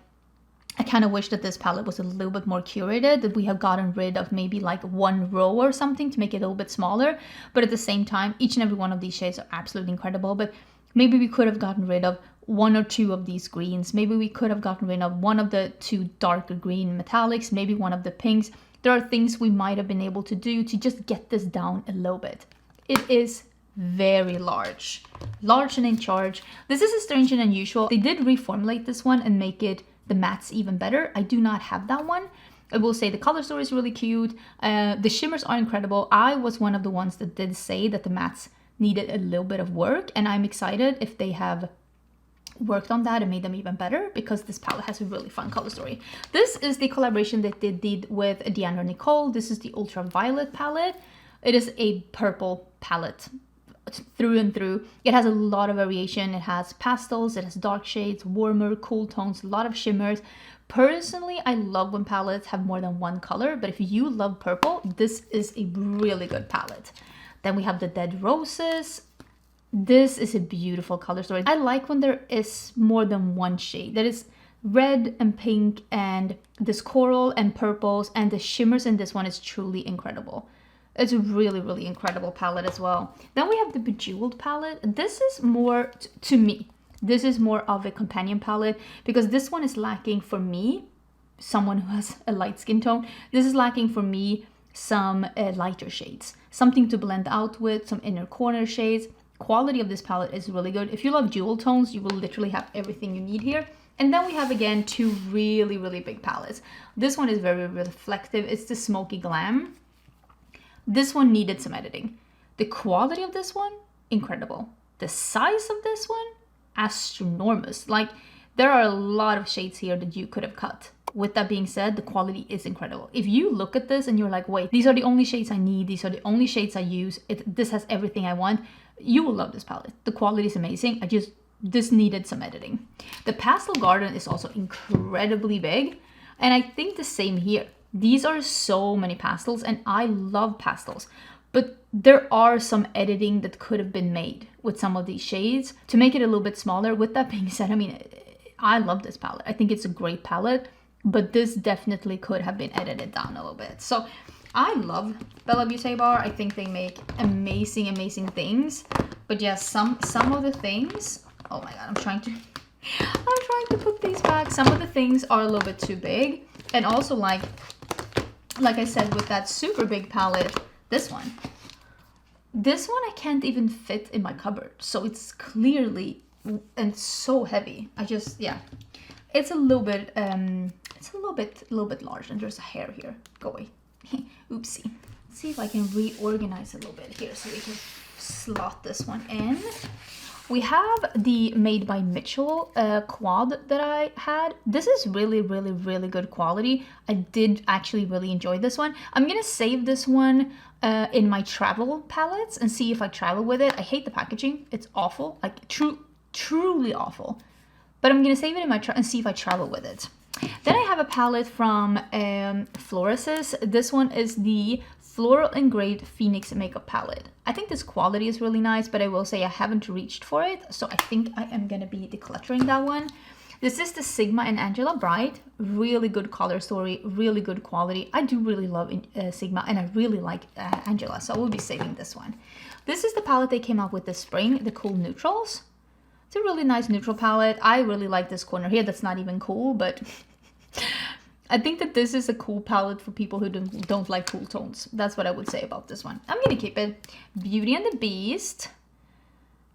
I kind of wish that this palette was a little bit more curated, that we have gotten rid of maybe like one row or something to make it a little bit smaller. But at the same time, each and every one of these shades are absolutely incredible. But maybe we could have gotten rid of one or two of these greens. Maybe we could have gotten rid of one of the two darker green metallics, maybe one of the pinks. There are things we might have been able to do to just get this down a little bit. It is very large and in charge. This is a strange and unusual. They did reformulate this one and make it the mattes even better. I do not have that one. I will say the color story is really cute. The shimmers are incredible. I was one of the ones that did say that the mattes needed a little bit of work, and I'm excited if they have worked on that and made them even better because this palette has a really fun color story. This is the collaboration that they did with Deandra Nicole. This is the Ultraviolet palette. It is a purple palette through and through. It has a lot of variation. It has pastels, it has dark shades, warmer, cool tones, a lot of shimmers. Personally, I love when palettes have more than one color, but if you love purple, this is a really good palette. Then we have the Dead Roses. This is a beautiful color story. I like when there is more than one shade. That is red and pink and this coral and purples, and the shimmers in this one is truly incredible. It's a really, really incredible palette as well. Then we have the Bejeweled palette. This is more, to me, this is more of a companion palette because this one is lacking for me, someone who has a light skin tone. This is lacking for me some lighter shades, something to blend out with, some inner corner shades. Quality of this palette is really good. If you love jewel tones, you will literally have everything you need here. And then we have again two really, really big palettes. This one is very reflective. It's the Smoky Glam. This one needed some editing. The quality of this one, incredible. The size of this one, astronomous. Like, there are a lot of shades here that you could have cut. With that being said, the quality is incredible. If you look at this and you're like, wait, these are the only shades I need, these are the only shades I use, this has everything I want, you will love this palette. The quality is amazing. This needed some editing. The Pastel Garden is also incredibly big, and I think the same here. These are so many pastels, and I love pastels, but there are some editing that could have been made with some of these shades to make it a little bit smaller. With that being said, I mean, I love this palette. I think it's a great palette, but this definitely could have been edited down a little bit. So I love Bella Beauté Bar. I think they make amazing, amazing things. But yes, some of the things, oh my God, I'm trying to put these back. Some of the things are a little bit too big. And also like I said, with that super big palette, this one I can't even fit in my cupboard. So it's clearly and so heavy. I just, yeah, it's a little bit large, and there's a hair here. Go away. Oopsie. Let's see if I can reorganize a little bit here so we can slot this one in. We have the Made by Mitchell quad that I had. This is really, really, really good quality. I did actually really enjoy this one. I'm gonna save this one in my travel palettes and see if I travel with it. I hate the packaging. It's awful, like truly awful. But I'm gonna save it in my and see if I travel with it. Then I have a palette from Floris's. This one is the Floral Engraved Phoenix Makeup Palette. I think this quality is really nice, but I will say I haven't reached for it, so I think I am gonna be decluttering that one. This is the Sigma and Angela Bright. Really good color story, really good quality. I do really love Sigma, and I really like Angela, so I will be saving this one. This is the palette they came out with this spring, the Cool Neutrals. It's a really nice neutral palette. I really like this corner here. That's not even cool, but I think that this is a cool palette for people who don't like cool tones. That's what I would say about this one. I'm gonna keep it. Beauty and the Beast.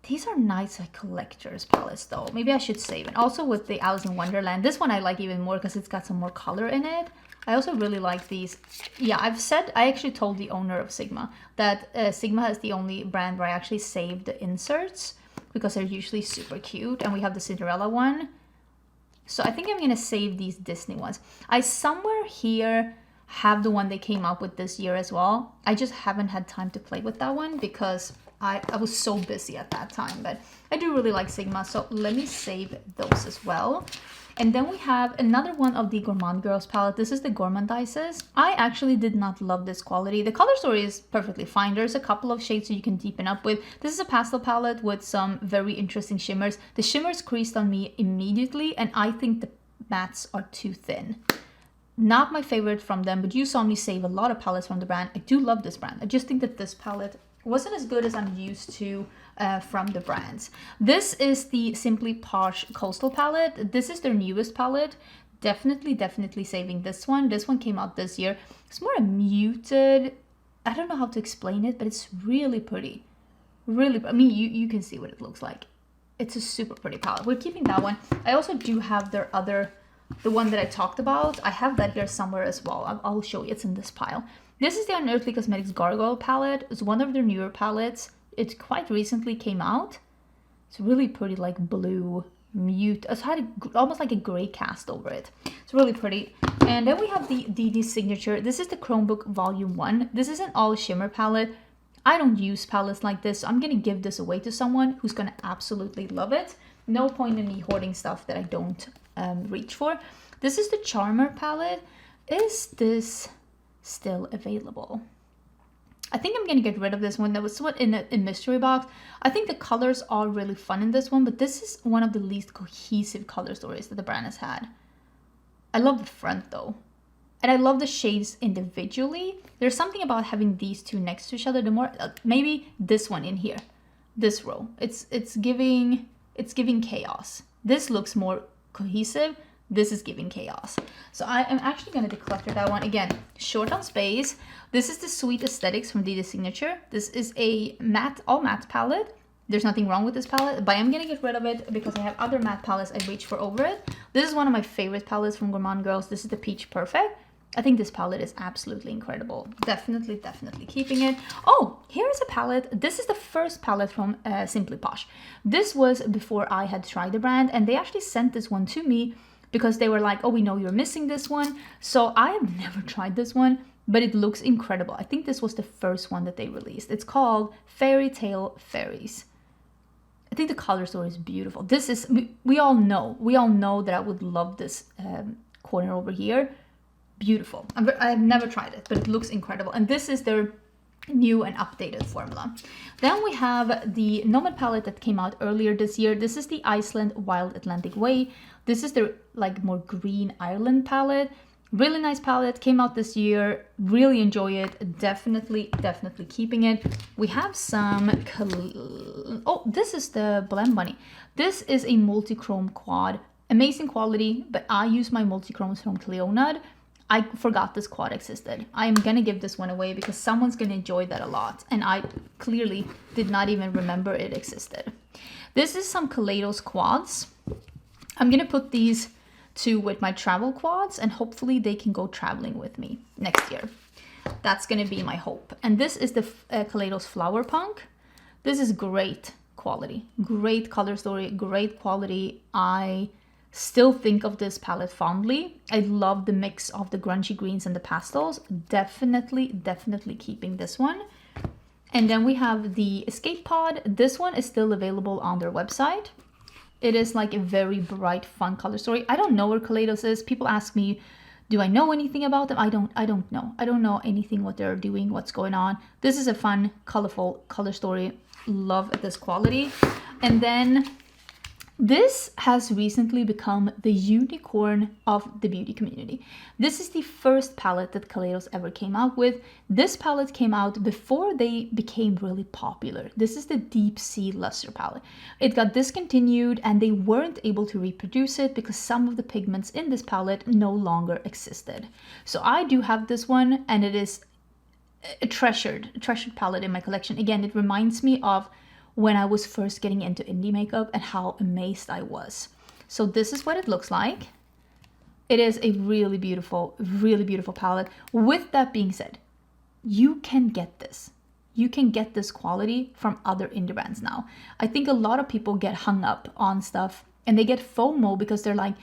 These are nice like collector's palettes though. Maybe I should save it. Also with the Alice in Wonderland. This one I like even more because it's got some more color in it. I also really like these. Yeah, I actually told the owner of Sigma that Sigma is the only brand where I actually save the inserts because they're usually super cute. And we have the Cinderella one. So I think I'm gonna save these Disney ones. I somewhere here have the one they came out with this year as well. I just haven't had time to play with that one because I was so busy at that time. But I do really like Sigma, so let me save those as well. And then we have another one of the Gourmande Girls palette. This is the Gourmandises. I actually did not love this quality. The color story is perfectly fine. There's a couple of shades so you can deepen up with. This is a pastel palette with some very interesting shimmers. The shimmers creased on me immediately, and I think the mattes are too thin. Not my favorite from them, but you saw me save a lot of palettes from the brand. I do love this brand. I just think that this palette wasn't as good as I'm used to from the brands. This is the Simply Posh Coastal palette. This is their newest palette. Definitely saving this one. This one came out this year. It's more a muted, I don't know how to explain it, but it's really pretty. Really, I mean, you can see what it looks like. It's a super pretty palette. We're keeping that one. I also do have their other, the one that I talked about. I have that here somewhere as well. I'll show you. It's in this pile. This is the Unearthly Cosmetics Gargoyle palette. It's one of their newer palettes. It quite recently came out. It's really pretty, like blue, mute. It's had almost like a gray cast over it. It's really pretty. And then we have the DD Signature. This is the Chromebook Volume 1. This is an all shimmer palette. I don't use palettes like this, so I'm gonna give this away to someone who's gonna absolutely love it. No point in me hoarding stuff that I don't reach for. This is the Charmer palette. Is this still available? I think I'm gonna get rid of this one. That was what in a mystery box. I think the colors are really fun in this one, but this is one of the least cohesive color stories that the brand has had. I love the front though, and I love the shades individually. There's something about having these two next to each other. The more maybe this one in here, this row. It's giving chaos. This looks more cohesive. This is giving chaos. So I am actually going to declutter that one. Again, short on space. This is the Sweet Aesthetics from DD Signature. This is a matte, all matte palette. There's nothing wrong with this palette, but I'm going to get rid of it because I have other matte palettes I reach for over it. This is one of my favorite palettes from Gourmande Girls. This is the Peach Perfect. I think this palette is absolutely incredible. Definitely keeping it. Oh, here is a palette. This is the first palette from Simply Posh. This was before I had tried the brand, and they actually sent this one to me because they were like, oh, we know you're missing this one. So I have never tried this one, but it looks incredible. I think this was the first one that they released. It's called Fairy Tale Fairies. I think the color story is beautiful. This is, we all know that I would love this corner over here. Beautiful. I've never tried it, but it looks incredible. And this is their new and updated formula. Then we have the Nomad palette that came out earlier this year. This is the Iceland Wild Atlantic Way. This is the like more green Ireland palette. Really nice palette, came out this year. Really enjoy it. Definitely keeping it. We have some, oh, this is the Blend Bunny. This is a multi-chrome quad. Amazing quality, but I use my multi-chromes from Cleonad. I forgot this quad existed. I am gonna give this one away because someone's gonna enjoy that a lot, and I clearly did not even remember it existed. This is some Kaleidos quads. I'm gonna put these two with my travel quads, and hopefully they can go traveling with me next year. That's gonna be my hope. And this is the Kaleidos Flower Punk. This is great quality, great color story, great quality. I still think of this palette fondly. I love the mix of the grungy greens and the pastels. Definitely keeping this one. And then we have the Escape Pod. This one is still available on their website. It is like a very bright, fun color story. I don't know where Kaleidos is. People ask me, do I know anything about them? I don't know. I don't know anything what they're doing, what's going on. This is a fun, colorful color story. Love this quality. And then this has recently become the unicorn of the beauty community. This is the first palette that Kaleidos ever came out with. This palette came out before they became really popular. This is the Deep Sea Luster palette. It got discontinued and they weren't able to reproduce it because some of the pigments in this palette no longer existed. So I do have this one, and it is a treasured palette in my collection. Again, it reminds me of when I was first getting into indie makeup and how amazed I was. So this is what it looks like. It is a really beautiful palette. With that being said, you can get this. You can get this quality from other indie brands now. I think a lot of people get hung up on stuff and they get FOMO because they're like,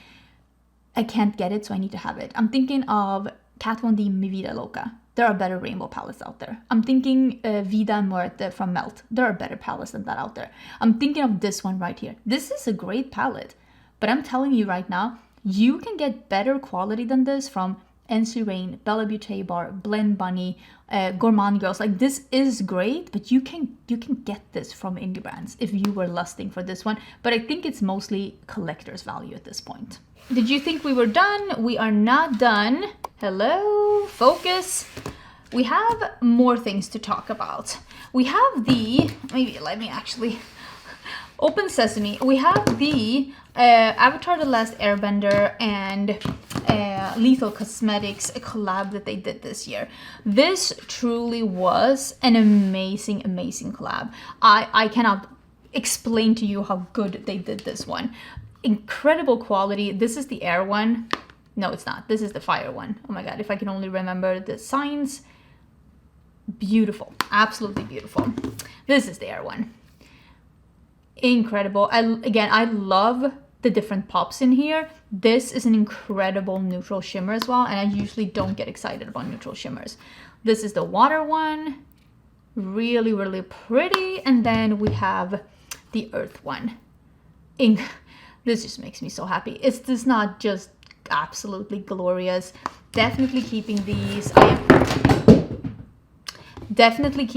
I can't get it, so I need to have it. I'm thinking of Kat Von D Mi Vida Loca. There are better rainbow palettes out there. I'm thinking Vida and Muerte from Melt. There are better palettes than that out there. I'm thinking of this one right here. This is a great palette, but I'm telling you right now, you can get better quality than this from NC Rain, Bella Beauté Bar, Blend Bunny, Gourmande Girls. Like, this is great, but you can get this from indie brands if you were lusting for this one. But I think it's mostly collector's value at this point. Did you think we were done? We are not done. Hello, focus. We have more things to talk about. We have the, maybe let me actually open sesame. We have the Avatar The Last Airbender and Lethal Cosmetics collab that they did this year. This truly was an amazing collab. I cannot explain to you how good they did this one. Incredible quality. This is the air one. No, it's not. This is the fire one. Oh my god, if I can only remember the signs. Beautiful. Absolutely beautiful. This is the air one. Incredible. I love the different pops in here. This is an incredible neutral shimmer as well, and I usually don't get excited about neutral shimmers. This is the water one. Really pretty. And then we have the earth one. This just makes me so happy. It's just not just absolutely glorious. Definitely keeping these. I am definitely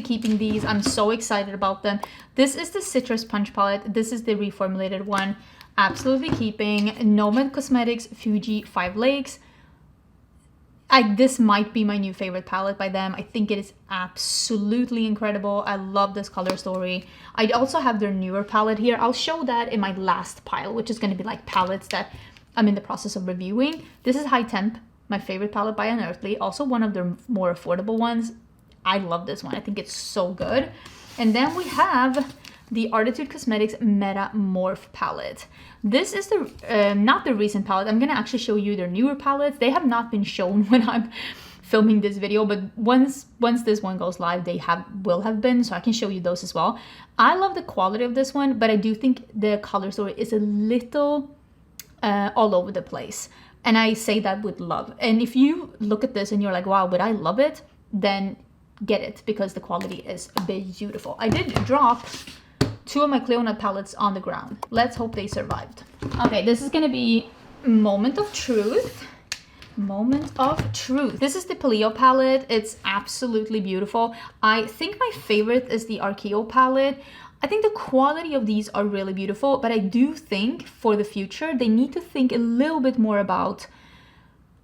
keeping these. I'm so excited about them. This is the Citrus Punch palette. This is the reformulated one. Absolutely keeping. Nomad Cosmetics Fuji 5 Lakes. This might be my new favorite palette by them. I think it is absolutely incredible. I love this color story. I also have their newer palette here. I'll show that in my last pile, which is going to be like palettes that I'm in the process of reviewing. This is High Temp, my favorite palette by Unearthly. Also one of their more affordable ones. I love this one. I think it's so good. And then we have the Arttitude Cosmetics Metamorph palette. This is the not the recent palette. I'm gonna actually show you their newer palettes. They have not been shown when I'm filming this video, but once this one goes live, they will have been, so I can show you those as well. I love the quality of this one, but I do think the color story is a little all over the place, and I say that with love. And if you look at this and you're like, wow, but I love it, then get it, because the quality is beautiful. I did drop two of my Cleonad palettes on the ground. Let's hope they survived. Okay, this is gonna be moment of truth. Moment of truth. This is the Paleo palette. It's absolutely beautiful. I think my favorite is the Archeo palette. I think the quality of these are really beautiful, but I do think for the future, they need to think a little bit more about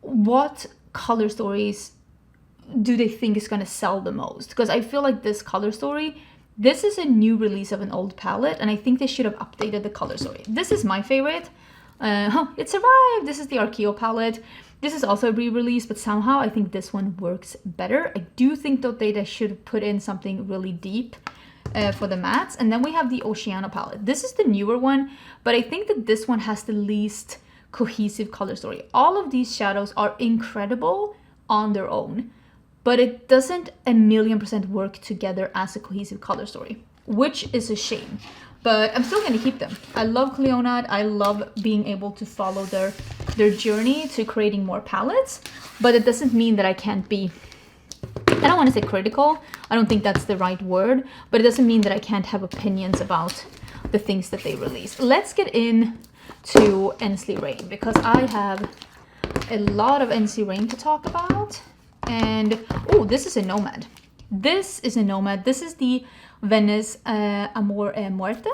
what color stories do they think is going to sell the most. Because I feel like this color story, this is a new release of an old palette, and I think they should have updated the color story. This is my favorite. It survived. This is the Archeo palette. This is also a re-release, but somehow I think this one works better. I do think that they should put in something really deep for the mattes. And then we have the Oceano palette. This is the newer one, but I think that this one has the least cohesive color story. All of these shadows are incredible on their own, but it doesn't 1,000,000% work together as a cohesive color story, which is a shame. But I'm still going to keep them. I love Cleonad. I love being able to follow their journey to creating more palettes. But it doesn't mean that I can't be, I don't want to say critical. I don't think that's the right word. But it doesn't mean that I can't have opinions about the things that they release. Let's get into Ensley Rain, because I have a lot of Ensley Rain to talk about. And, oh, this is a Nomad. This is a Nomad. This is the Venice Amor e Muerte.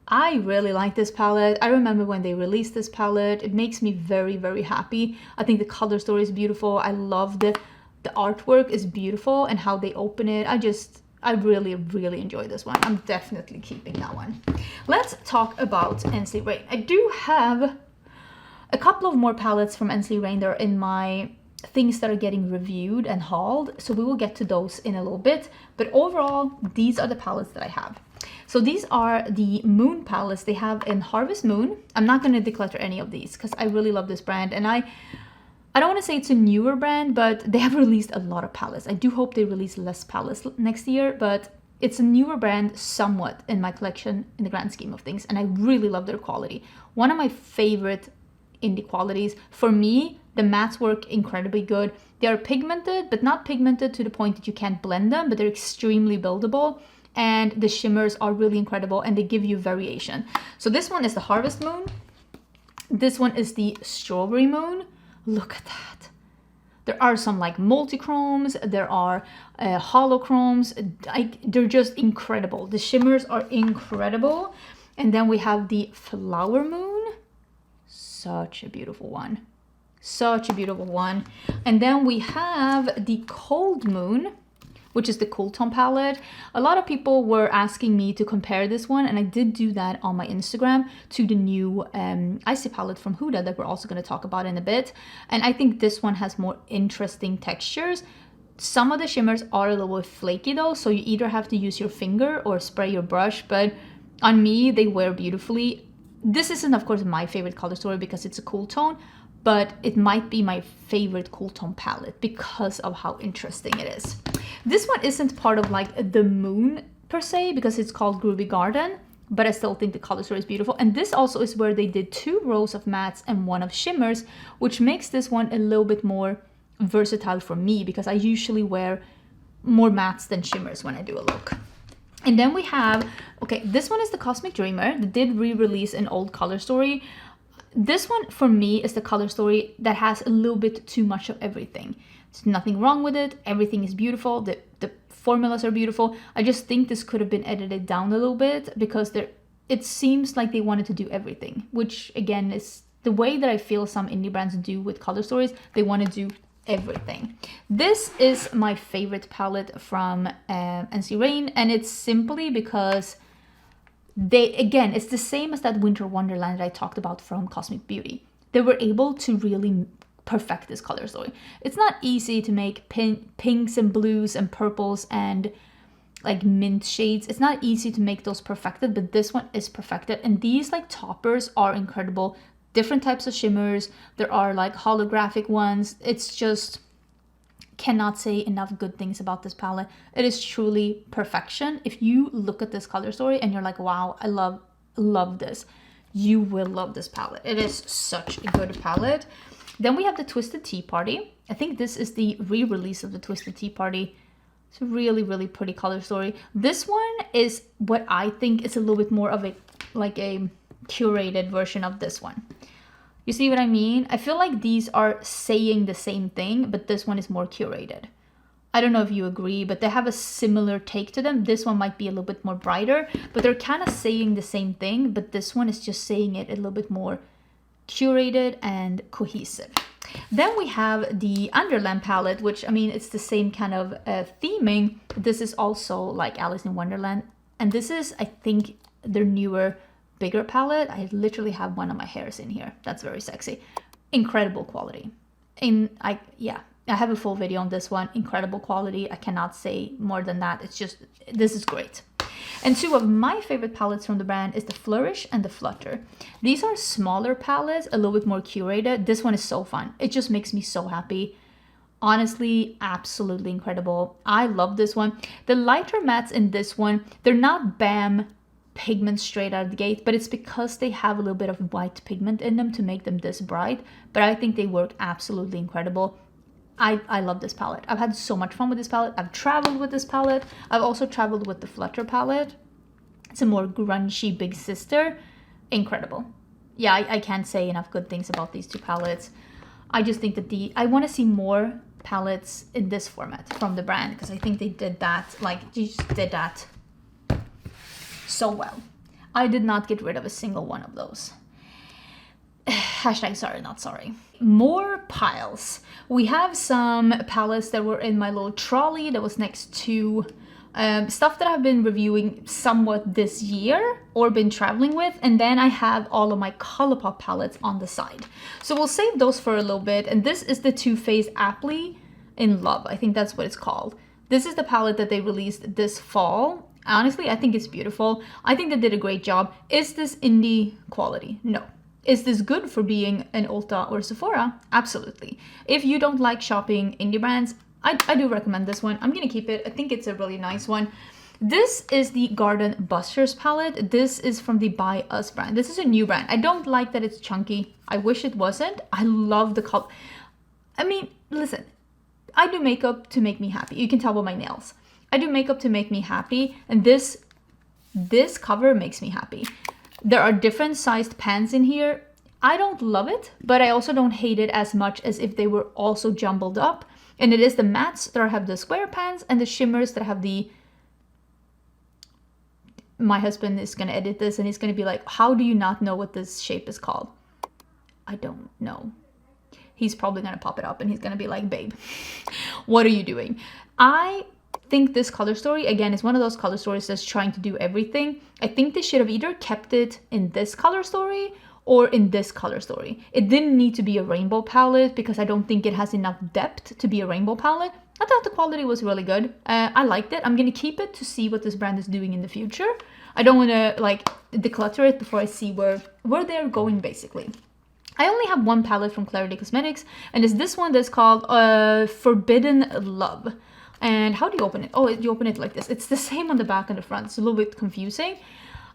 I really like this palette. I remember when they released this palette. It makes me very, very happy. I think the color story is beautiful. I love the artwork is beautiful and how they open it. I really, really enjoy this one. I'm definitely keeping that one. Let's talk about Ensley Rain. I do have a couple of more palettes from Ensley Rain that are in my things that are getting reviewed and hauled, so we will get to those in a little bit. But overall, these are the palettes that I have. So these are the Moon palettes. They have in Harvest Moon. I'm not going to declutter any of these because I really love this brand, and I don't want to say it's a newer brand, but they have released a lot of palettes. I do hope they release less palettes next year, but it's a newer brand somewhat in my collection in the grand scheme of things, and I really love their quality. One of my favorite indie qualities for me. The mattes work incredibly good. They are pigmented, but not pigmented to the point that you can't blend them, but they're extremely buildable. And the shimmers are really incredible, and they give you variation. So this one is the Harvest Moon. This one is the Strawberry Moon. Look at that. There are some like multi-chromes. There are holochromes. They're just incredible. The shimmers are incredible. And then we have the Flower Moon. Such a beautiful one. Such a beautiful one. And then we have the Cold Moon, which is the Cool Tone palette. A lot of people were asking me to compare this one, and I did do that on my Instagram to the new Icy palette from Huda that we're also going to talk about in a bit. And I think this one has more interesting textures. Some of the shimmers are a little bit flaky though, so you either have to use your finger or spray your brush, but on me, they wear beautifully. This isn't, of course, my favorite color story because it's a cool tone, but it might be my favorite cool tone palette because of how interesting it is. This one isn't part of like the Moon per se because it's called Groovy Garden, but I still think the color story is beautiful. And this also is where they did 2 rows of mattes and 1 of shimmers, which makes this one a little bit more versatile for me because I usually wear more mattes than shimmers when I do a look. And then we have, okay, this one is the Cosmic Dreamer. They did re-release an old color story. This one, for me, is the color story that has a little bit too much of everything. There's nothing wrong with it. Everything is beautiful. The formulas are beautiful. I just think this could have been edited down a little bit because it seems like they wanted to do everything, which, again, is the way that I feel some indie brands do with color stories. They want to do everything. This is my favorite palette from Ensley Rain, and it's simply because again, it's the same as that Winter Wonderland that I talked about from Cosmic Beauty. They were able to really perfect this color story. It's not easy to make pinks and blues and purples and like mint shades. It's not easy to make those perfected, but this one is perfected. And these like toppers are incredible. Different types of shimmers. There are like holographic ones. It's just cannot say enough good things about this palette. It is truly perfection. If you look at this color story and you're like, wow, I love this, you will love this palette. It is such a good palette. Then we have the Twisted Tea Party. I think this is the re-release of the Twisted Tea Party. It's a really, really pretty color story. This one is what I think is a little bit more of a curated version of this one. You see what I mean? I feel like these are saying the same thing, but this one is more curated. I don't know if you agree, but they have a similar take to them. This one might be a little bit more brighter, but they're kind of saying the same thing, but this one is just saying it a little bit more curated and cohesive. Then we have the Underland palette, which, I mean, it's the same kind of theming. This is also like Alice in Wonderland. And this is, I think, their newer, bigger palette. I literally have one of my hairs in here. That's very sexy. Incredible quality. Yeah, I have a full video on this one. Incredible quality. I cannot say more than that. It's just, this is great. And two of my favorite palettes from the brand is the Flourish and the Flutter. These are smaller palettes, a little bit more curated. This one is so fun. It just makes me so happy. Honestly, absolutely incredible. I love this one. The lighter mattes in this one, they're not BAM pigment straight out of the gate, but it's because they have a little bit of white pigment in them to make them this bright. But I think they work absolutely incredible. I love this palette. I've had so much fun with this palette. I've traveled with this palette. I've also traveled with the Flutter palette. It's a more grungy big sister. Incredible. Yeah, I can't say enough good things about these two palettes. I just think that I want to see more palettes in this format from the brand, because I think they did that, like, they just did that so well. I did not get rid of a single one of those. Hashtag sorry, not sorry. More piles. We have some palettes that were in my little trolley that was next to stuff that I've been reviewing somewhat this year or been traveling with. And then I have all of my Colourpop palettes on the side. So we'll save those for a little bit. And this is the Too Faced Aptly in Love. I think that's what it's called. This is the palette that they released this fall. Honestly, I think it's beautiful. I think they did a great job. Is this indie quality? No. Is this good for being an Ulta or Sephora? Absolutely. If you don't like shopping indie brands, I do recommend this one. I'm gonna keep it. I think it's a really nice one. This is the Garden Busters palette. This is from the By Us brand. This is a new brand. I don't like that it's chunky. I wish it wasn't. I love the color. I mean, listen, I do makeup to make me happy. You can tell by my nails. I do makeup to make me happy, and this cover makes me happy. There are different sized pans in here. I don't love it, but I also don't hate it as much as if they were also jumbled up. And it is the mattes that have the square pans and the shimmers that have the... My husband is going to edit this and he's going to be like, how do you not know what this shape is called? I don't know. He's probably going to pop it up and he's going to be like, babe, what are you doing? I think this color story, again, is one of those color stories that's trying to do everything. I think they should have either kept it in this color story or in this color story. It didn't need to be a rainbow palette because I don't think it has enough depth to be a rainbow palette. I thought the quality was really good. I liked it. I'm gonna keep it to see what this brand is doing in the future. I don't wanna like declutter it before I see where they're going, basically. I only have one palette from Clarity Cosmetics, and it's this one that's called Forbidden Love. And how do you open it? Oh, you open it like this. It's the same on the back and the front. It's a little bit confusing.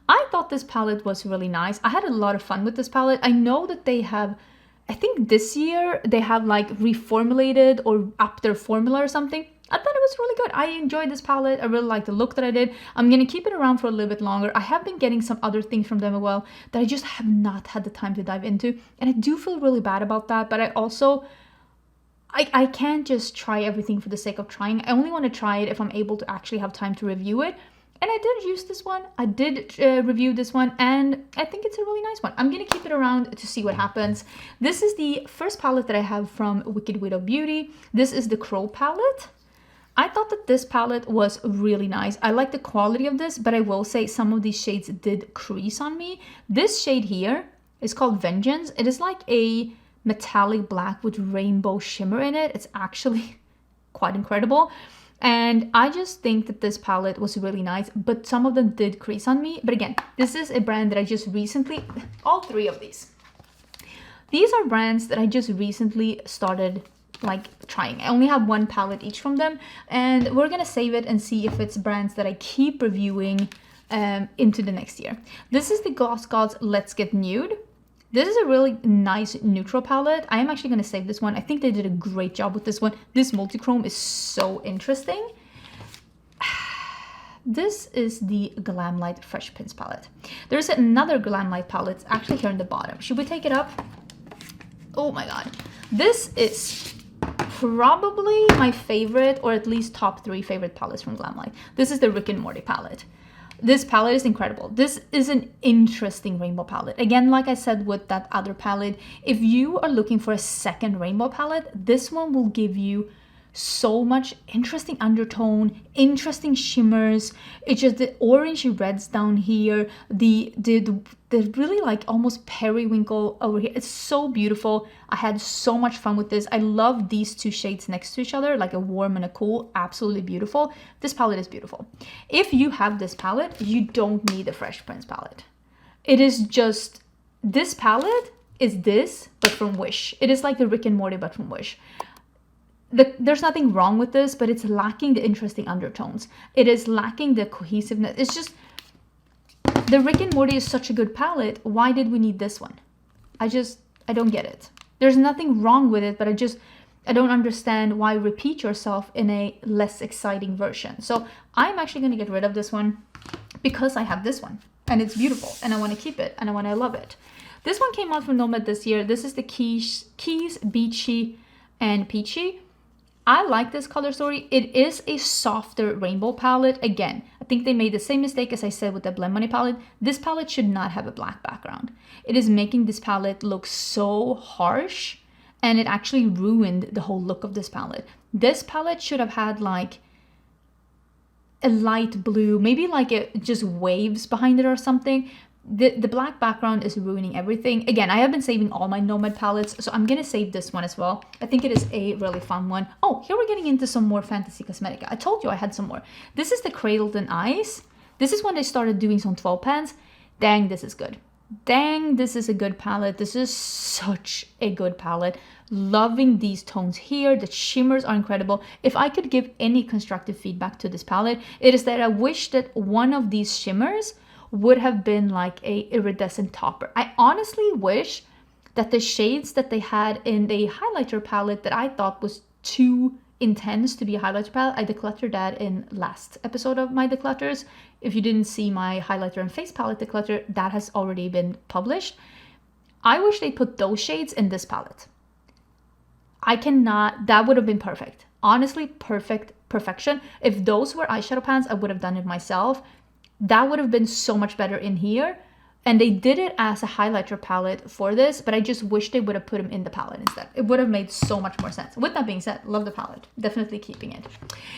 I thought this palette was really nice. I had a lot of fun with this palette. I know that they have, I think this year they have like reformulated or upped their formula or something. I thought it was really good. I enjoyed this palette. I really like the look that I did. I'm going to keep it around for a little bit longer. I have been getting some other things from them as well that I just have not had the time to dive into. And I do feel really bad about that. But I also... I can't just try everything for the sake of trying. I only want to try it if I'm able to actually have time to review it. And I did use this one. I did review this one, and I think it's a really nice one. I'm going to keep it around to see what happens. This is the first palette that I have from Wicked Widow Beauty. This is the Crow palette. I thought that this palette was really nice. I like the quality of this, but I will say some of these shades did crease on me. This shade here is called Vengeance. It is like a metallic black with rainbow shimmer in it. It's actually quite incredible. And I just think that this palette was really nice, but some of them did crease on me. But again, this is a brand that I just recently, all three of these are brands that I just recently started like trying. I only have one palette each from them, and we're gonna save it and see if it's brands that I keep reviewing into the next year. This is the Gloss Gods Let's Get Nude. This is a really nice neutral palette. I am actually going to save this one. I think they did a great job with this one. This multi-chrome is so interesting. This is the Glamlight Fresh Pins palette. There's another Glamlight palette actually here in the bottom. Should we take it up? Oh my god. This is probably my favorite, or at least top 3 favorite palettes from Glamlight. This is the Rick and Morty palette. This palette is incredible. This is an interesting rainbow palette. Again, like I said with that other palette, if you are looking for a second rainbow palette, this one will give you so much interesting undertone, interesting shimmers. It's just the orangey reds down here, the really like almost periwinkle over here. It's so beautiful. I had so much fun with this. I love these 2 shades next to each other, like a warm and a cool. Absolutely beautiful. This palette is beautiful. If you have this palette, you don't need the Fresh Prince palette. It is just, this palette is this, but from Wish. It is like the Rick and Morty, but from Wish. There's nothing wrong with this, but it's lacking the interesting undertones. It is lacking the cohesiveness. It's just, the Rick and Morty is such a good palette. Why did we need this one? I don't get it. There's nothing wrong with it, but I don't understand why repeat yourself in a less exciting version. So I'm actually going to get rid of this one because I have this one and it's beautiful and I want to keep it and I love it. This one came out from Nomad this year. This is the Keys Beachy and Peachy. I like this color story. It is a softer rainbow palette. Again, I think they made the same mistake as I said with the Blend Money palette. This palette should not have a black background. It is making this palette look so harsh, and it actually ruined the whole look of this palette. This palette should have had like a light blue, maybe like just waves behind it or something. The black background is ruining everything. Again, I have been saving all my Nomad palettes, so I'm gonna save this one as well. I think it is a really fun one. Oh, here we're getting into some more Fantasy Cosmetica. I told you I had some more. This is the Cradled in Ice. This is when they started doing some 12 pans. Dang, this is good. Dang, this is a good palette. This is such a good palette. Loving these tones here. The shimmers are incredible. If I could give any constructive feedback to this palette, it is that I wish that one of these shimmers would have been like a iridescent topper. I honestly wish that the shades that they had in the highlighter palette that I thought was too intense to be a highlighter palette, I decluttered that in last episode of my declutters. If you didn't see my highlighter and face palette declutter, that has already been published. I wish they put those shades in this palette. I cannot, that would have been perfect. Honestly, perfection. If those were eyeshadow pans, I would have done it myself. That would have been so much better in here. And they did it as a highlighter palette for this, but I just wish they would have put them in the palette instead. It would have made so much more sense. With that being said, love the palette. Definitely keeping it.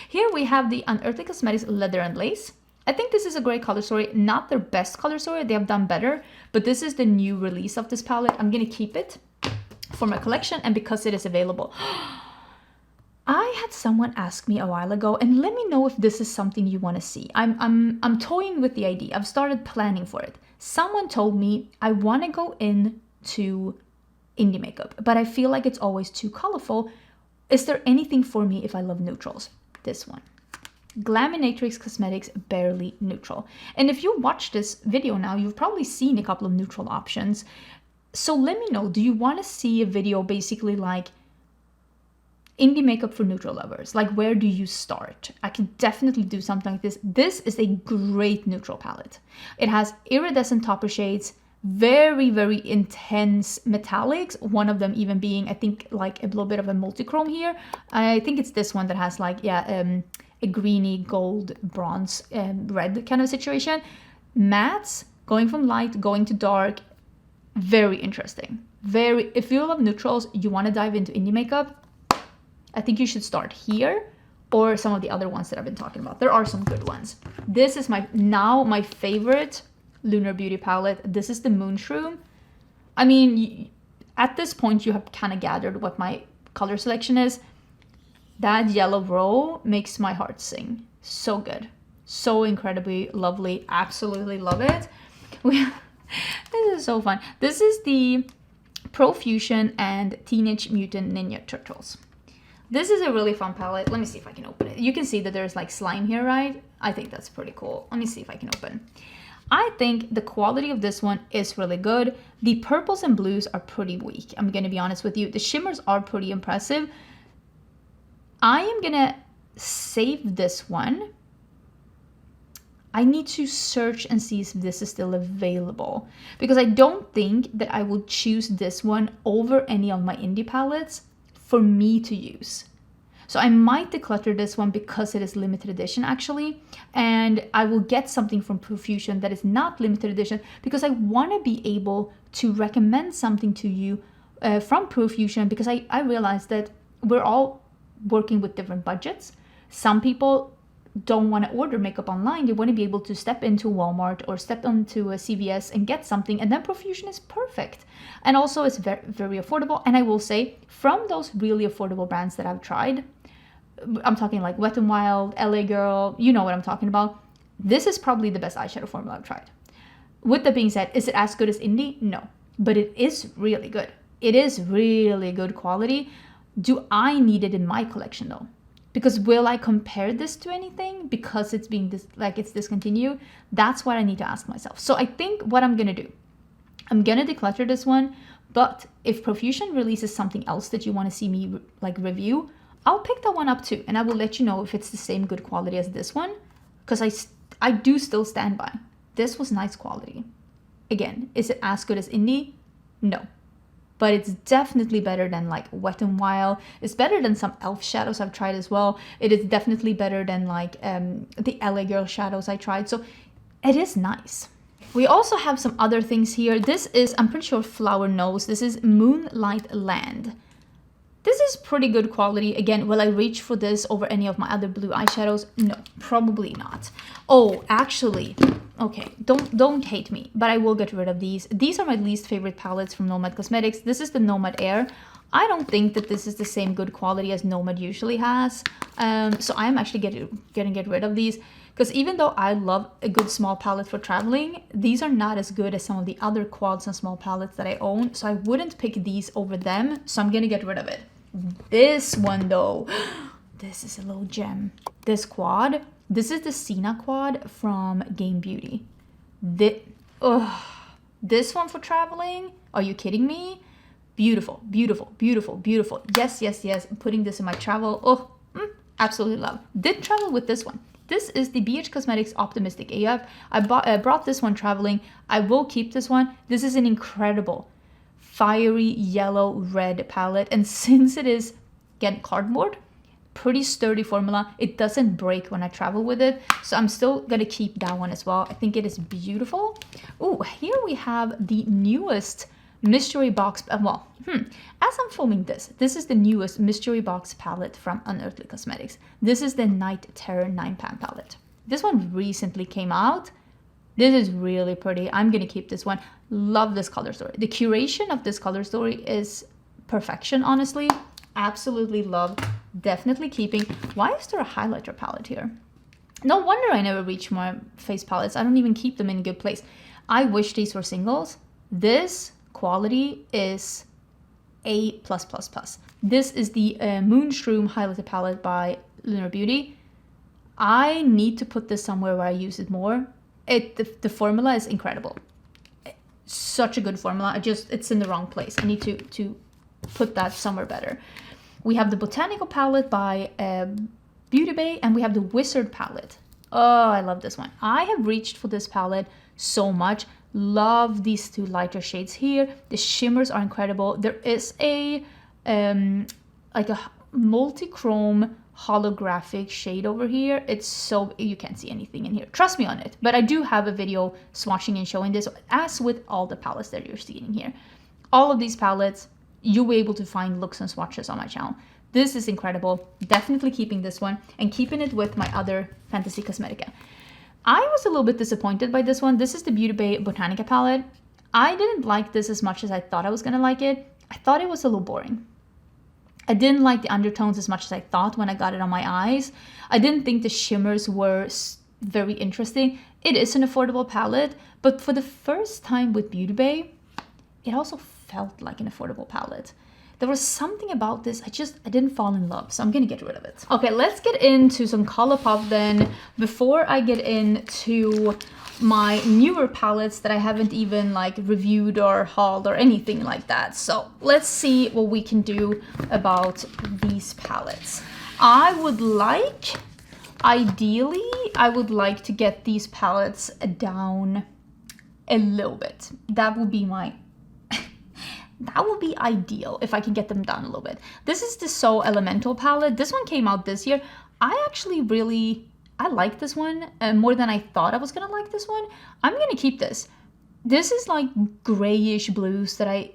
Here we have the Unearthly Cosmetics Leather and Lace. I think this is a great color story. Not their best color story. They have done better, but this is the new release of this palette. I'm going to keep it for my collection and because it is available. I had someone ask me a while ago, and let me know if this is something you want to see. I'm toying with the idea. I've started planning for it. Someone told me I want to go into indie makeup, but I feel like it's always too colorful. Is there anything for me if I love neutrals? This one. Glaminatrix Cosmetics Barely Neutral. And if you watch this video now, you've probably seen a couple of neutral options. So let me know, do you want to see a video basically like indie makeup for neutral lovers? Like, where do you start? I can definitely do something like this. This is a great neutral palette. It has iridescent topper shades, very, very intense metallics. One of them even being, I think, like a little bit of a multichrome here. I think it's this one that has like, yeah, a greeny gold bronze red kind of situation. Mattes, going from light, going to dark. Very interesting. Very, if you love neutrals, you want to dive into indie makeup, I think you should start here or some of the other ones that I've been talking about. There are some good ones. This is my favorite Lunar Beauty palette. This is the Moonshroom. I mean, at this point, you have kind of gathered what my color selection is. That yellow row makes my heart sing. So good. So incredibly lovely. Absolutely love it. This is so fun. This is the Profusion and Teenage Mutant Ninja Turtles. This is a really fun palette. Let me see if I can open it. You can see that there's like slime here, right? I think that's pretty cool. Let me see if I can open. I think the quality of this one is really good. The purples and blues are pretty weak. I'm going to be honest with you. The shimmers are pretty impressive. I am going to save this one. I need to search and see if this is still available, because I don't think that I will choose this one over any of my indie palettes for me to use. So I might declutter this one because it is limited edition actually, and I will get something from Profusion that is not limited edition, because I want to be able to recommend something to you from Profusion, because I realize that we're all working with different budgets. Some people don't want to order makeup online. They want to be able to step into Walmart or step onto a CVS and get something, and then Profusion is perfect. And also it's very, very affordable. And I will say, from those really affordable brands that I've tried, I'm talking like Wet n Wild, LA Girl, you know what I'm talking about. This is probably the best eyeshadow formula I've tried. With that being said, is it as good as indie? No, but it is really good. It is really good quality. Do I need it in my collection though? Because will I compare this to anything because it's being it's discontinued? That's what I need to ask myself. So I think what I'm gonna do, I'm gonna declutter this one, but if Profusion releases something else that you want to see me like review, I'll pick that one up too, and I will let you know if it's the same good quality as this one, because I do still stand by. This was nice quality. Again, is it as good as indie? No. But it's definitely better than like Wet n Wild. It's better than some e.l.f. shadows I've tried as well. It is definitely better than like the LA Girl shadows I tried. So it is nice. We also have some other things here. This is, I'm pretty sure Flower knows, this is Moonlight Land. This is pretty good quality. Again, will I reach for this over any of my other blue eyeshadows? No, probably not. Oh, actually, okay, don't hate me, but I will get rid of these. These are my least favorite palettes from Nomad Cosmetics. This is the Nomad Air. I don't think that this is the same good quality as Nomad usually has. So I'm actually gonna get rid of these, because even though I love a good small palette for traveling, these are not as good as some of the other quads and small palettes that I own. So I wouldn't pick these over them. So I'm gonna get rid of it. This one though, this is a little gem. This quad, this is the Cena quad from Game Beauty. This one for traveling, are you kidding me? Beautiful, beautiful, beautiful, beautiful. Yes, yes, yes, I'm putting this in my travel. Absolutely love. Did travel with this one. This is the BH Cosmetics Optimistic AF. I brought this one traveling. I will keep this one. This is an incredible fiery yellow red palette, and since it is, again, cardboard, pretty sturdy formula, it doesn't break when I travel with it, so I'm still gonna keep that one as well. I think it is beautiful. Oh, here we have the newest mystery box, as I'm filming this is the newest mystery box palette from Unearthly Cosmetics. This is the Night Terror 9-pan palette. This one recently came out. This is really pretty. I'm gonna keep this one. Love this color story. The curation of this color story is perfection, honestly. Absolutely love. Definitely keeping. Why is there a highlighter palette here? No wonder I never reach more face palettes. I don't even keep them in a good place. I wish these were singles. This quality is A+++. This is the Moonshroom highlighter palette by Lunar Beauty. I need to put this somewhere where I use it more. The formula is incredible. Such a good formula. It's in the wrong place. I need to put that somewhere better. We have the Botanical palette by Beauté, and we have the Wizard palette. Oh, I love this one. I have reached for this palette so much. Love these two lighter shades here. The shimmers are incredible. There is a like a multi-chrome holographic shade over here. It's so, you can't see anything in here, trust me on it, but I do have a video swatching and showing this, as with all the palettes that you're seeing here. All of these palettes, you'll be able to find looks and swatches on my channel. This is incredible. Definitely keeping this one and keeping it with my other Fantasy Cosmetica. I was a little bit disappointed by this one. This is the Beauté Botanica palette. I didn't like this as much as I thought I was gonna like it. I thought it was a little boring. I didn't like the undertones as much as I thought when I got it on my eyes. I didn't think the shimmers were very interesting. It is an affordable palette, but for the first time with Beauté, it also felt like an affordable palette. There was something about this, I didn't fall in love, so I'm gonna get rid of it. Okay, let's get into some ColourPop then, before I get into my newer palettes that I haven't even like reviewed or hauled or anything like that. So let's see what we can do about these palettes. I would like Ideally, I would like to get these palettes down a little bit. That would be my that would be ideal if I can get them down a little bit. This is the So Elemental palette. This one came out this year. I actually I like this one more than I thought I was gonna like this one. I'm gonna keep this. This is like grayish blues that I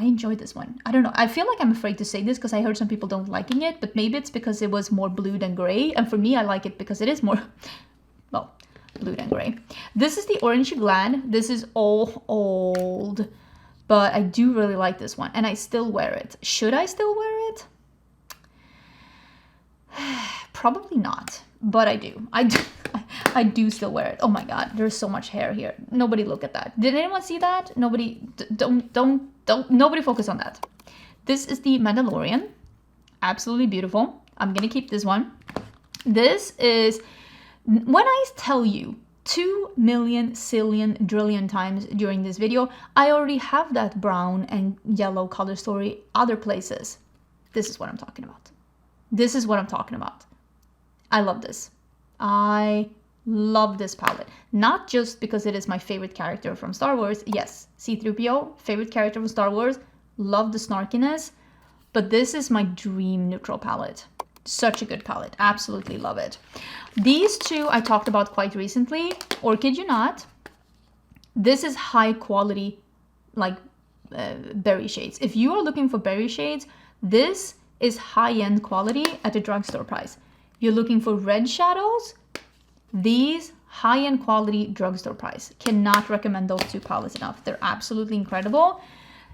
enjoyed this one. I don't know. I feel like I'm afraid to say this because I heard some people don't liking it, but maybe it's because it was more blue than gray. And for me, I like it because it is more, well, blue than gray. This is the Orange Glad. This is all old, but I do really like this one and I still wear it. Should I still wear it? Probably not, but I do. I do still wear it. Oh my God, there's so much hair here. Nobody look at that. Did anyone see that? Nobody, nobody focus on that. This is the Mandalorian. Absolutely beautiful. I'm gonna keep this one. This is, when I tell you 2 million, zillion, drillion times during this video, I already have that brown and yellow color story other places. This is what I'm talking about. This is what I'm talking about. I love this. I love this palette. Not just because it is my favorite character from Star Wars. Yes, C-3PO, favorite character from Star Wars. Love the snarkiness. But this is my dream neutral palette. Such a good palette. Absolutely love it. These two I talked about quite recently. Or kid you not. This is high quality, like berry shades. If you are looking for berry shades, this is high-end quality at a drugstore price. You're looking for red shadows, these high-end quality drugstore price. Cannot recommend those two palettes enough. They're absolutely incredible.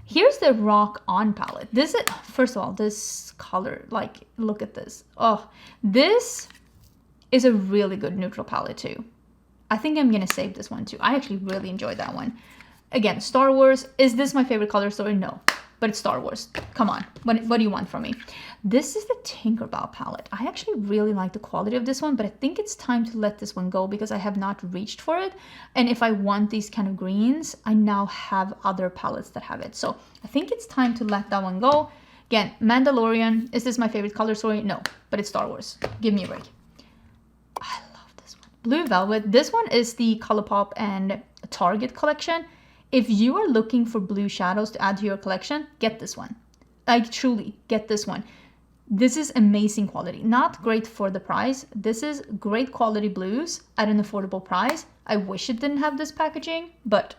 Here's the Rock On palette. This is, first of all, this color, like, look at this. Oh, this is a really good neutral palette too. I think I'm gonna save this one too. I actually really enjoyed that one. Again, Star Wars. Is this my favorite color story? No. But it's Star Wars. Come on. What do you want from me? This is the Tinkerbell palette. I actually really like the quality of this one, but I think it's time to let this one go because I have not reached for it. And if I want these kind of greens, I now have other palettes that have it. So I think it's time to let that one go. Again, Mandalorian. Is this my favorite color story? No, but it's Star Wars. Give me a break. I love this one. Blue Velvet. This one is the ColourPop and Target collection. If you are looking for blue shadows to add to your collection, get this one. Like, truly, get this one. This is amazing quality. Not great for the price. This is great quality blues at an affordable price. I wish it didn't have this packaging, but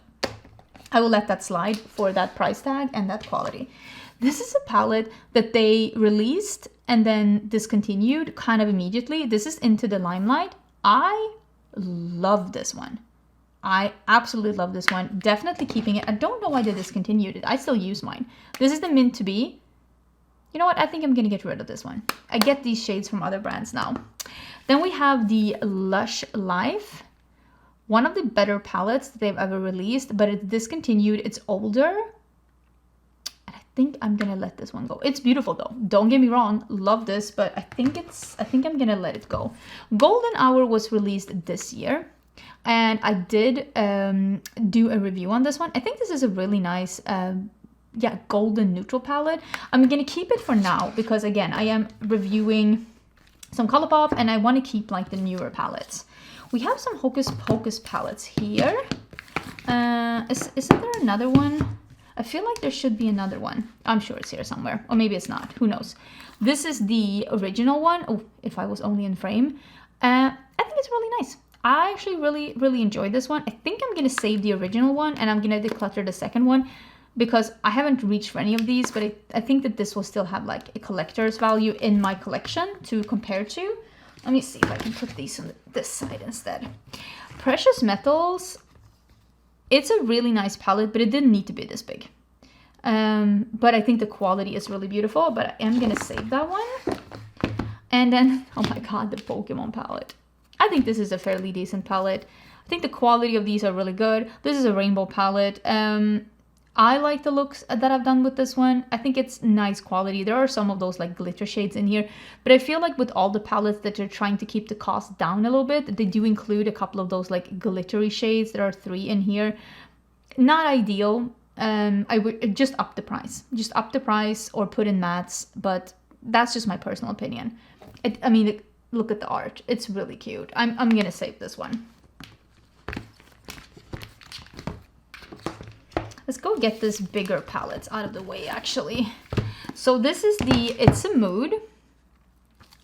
I will let that slide for that price tag and that quality. This is a palette that they released and then discontinued kind of immediately. This is Into the Limelight. I love this one. I absolutely love this one. Definitely keeping it. I don't know why they discontinued it. I still use mine. This is the Mint to Be. You know what? I think I'm going to get rid of this one. I get these shades from other brands now. Then we have the Lush Life. One of the better palettes that they've ever released, but it's discontinued. It's older. And I think I'm going to let this one go. It's beautiful though. Don't get me wrong. Love this, but I think I'm going to let it go. Golden Hour was released this year. And I did do a review on this one. I think this is a really nice, golden neutral palette. I'm going to keep it for now because, again, I am reviewing some ColourPop and I want to keep, like, the newer palettes. We have some Hocus Pocus palettes here. Isn't there another one? I feel like there should be another one. I'm sure it's here somewhere. Or maybe it's not. Who knows? This is the original one. Oh, if I was only in frame. I think it's really nice. I actually really enjoyed this one. I think I'm going to save the original one and I'm going to declutter the second one because I haven't reached for any of these, but I think that this will still have like a collector's value in my collection to compare to. Let me see if I can put these on this side instead. Precious Metals. It's a really nice palette, but it didn't need to be this big. But I think the quality is really beautiful, but I am going to save that one. And then, oh my God, the Pokemon palette. I think this is a fairly decent palette. I think the quality of these are really good. This is a rainbow palette. I like the looks that I've done with this one. I think it's nice quality. There are some of those like glitter shades in here, but I feel like with all the palettes that are trying to keep the cost down a little bit, they do include a couple of those like glittery shades. There are 3 in here. Not ideal. I would just up the price. Just up the price or put in mattes, but that's just my personal opinion. I mean, look at the art. It's really cute. I'm gonna save this one. Let's go get this bigger palette out of the way, actually. So this is the It's a Mood.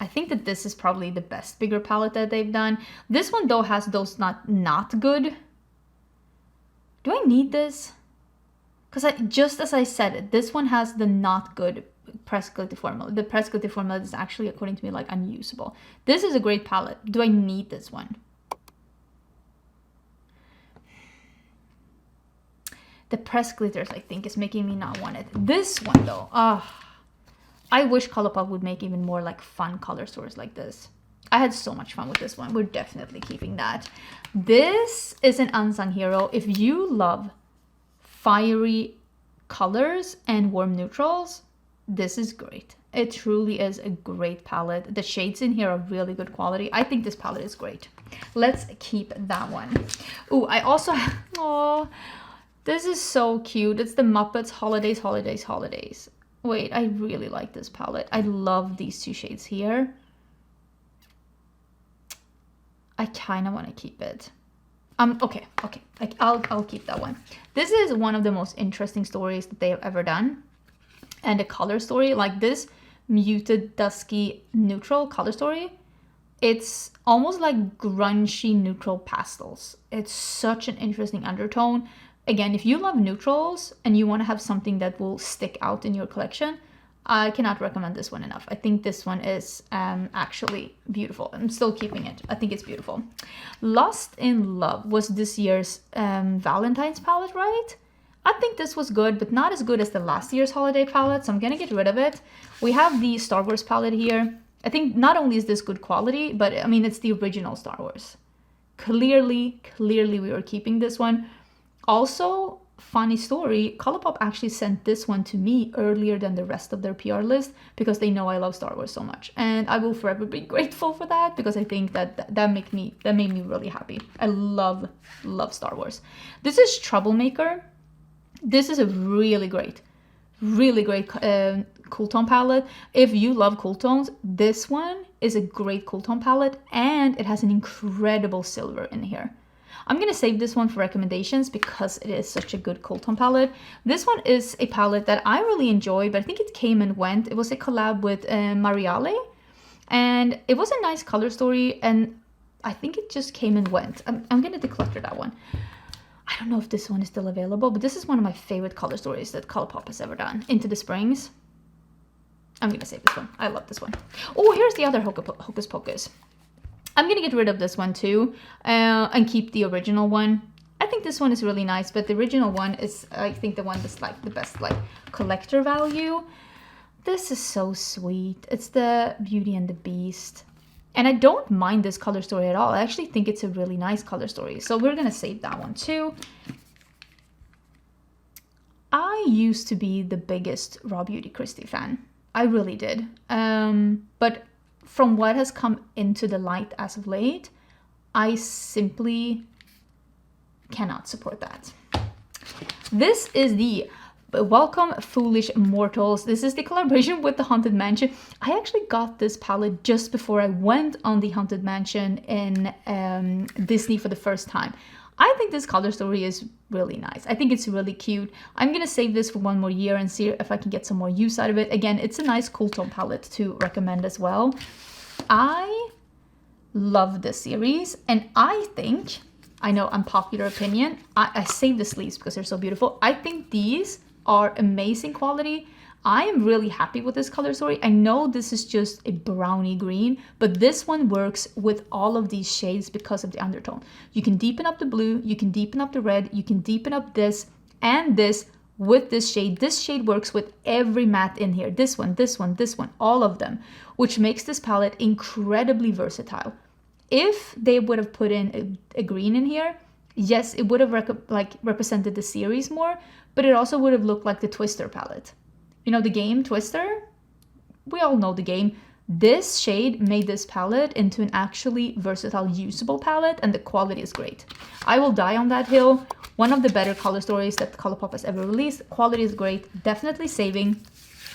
I think that this is probably the best bigger palette that they've done. This one though has those not good. Do I need this? Because just as I said it, this one has the not good press glitter formula. The press glitter formula is actually, according to me, like unusable. This is a great palette. Do I need this one? The press glitters, I think, is making me not want it. This one though, I wish Colourpop would make even more like fun color stories like this. I had so much fun with this one. We're definitely keeping that. This is an unsung hero. If you love fiery colors and warm neutrals, this is great. It truly is a great palette. The shades in here are really good quality. I think this palette is great. Let's keep that one. Ooh, I also have, oh, this is so cute. It's the Muppets Holidays, Holidays, Holidays. Wait, I really like this palette. I love these two shades here. I kind of want to keep it. Okay. I'll keep that one. This is one of the most interesting stories that they have ever done. And a color story, like this muted, dusky, neutral color story. It's almost like grungy neutral pastels. It's such an interesting undertone. Again, if you love neutrals and you want to have something that will stick out in your collection, I cannot recommend this one enough. I think this one is actually beautiful. I'm still keeping it. I think it's beautiful. Lost in Love was this year's Valentine's palette, right? I think this was good, but not as good as the last year's holiday palette, so I'm gonna get rid of it. We have the Star Wars palette here. I think not only is this good quality, but I mean, it's the original Star Wars. Clearly we were keeping this one. Also, funny story, Colourpop actually sent this one to me earlier than the rest of their PR list because they know I love Star Wars so much. And I will forever be grateful for that because I think that made me really happy. I love Star Wars. This is Troublemaker. This is a really great cool tone palette. If you love cool tones, this one is a great cool tone palette and it has an incredible silver in here. I'm going to save this one for recommendations because it is such a good cool tone palette. This one is a palette that I really enjoy, but I think it came and went. It was a collab with Mariale, and it was a nice color story, and I think it just came and went. I'm going to declutter that one. I don't know if this one is still available, but this is one of my favorite color stories that Colourpop has ever done. Into the Springs. I'm going to save this one. I love this one. Oh, here's the other Hocus Pocus. I'm going to get rid of this one too and keep the original one. I think this one is really nice, but the original one is, I think, the one that's like the best like collector value. This is so sweet. It's the Beauty and the Beast. And I don't mind this color story at all. I actually think it's a really nice color story. So we're going to save that one too. I used to be the biggest Raw Beauty Christie fan. I really did. But from what has come into the light as of late, I simply cannot support that. This is the Welcome Foolish Mortals. This is the collaboration with the Haunted Mansion. I actually got this palette just before I went on the Haunted Mansion in Disney for the first time. I think this color story is really nice. I think it's really cute. I'm gonna save this for one more year and see if I can get some more use out of it. Again, it's a nice cool tone palette to recommend as well. I love this series, and I think, I know unpopular opinion, I save the sleeves because they're so beautiful. I think these are amazing quality. I am really happy with this color story. I know this is just a brownie green, but this one works with all of these shades because of the undertone. You can deepen up the blue, you can deepen up the red, you can deepen up this and this with this shade. This shade works with every matte in here. This one, this one, this one, all of them, which makes this palette incredibly versatile. If they would have put in a green in here, yes, it would have represented the series more, but it also would have looked like the Twister palette. You know, the game Twister? We all know the game. This shade made this palette into an actually versatile, usable palette, and the quality is great. I will die on that hill. One of the better color stories that Colourpop has ever released. Quality is great. Definitely saving.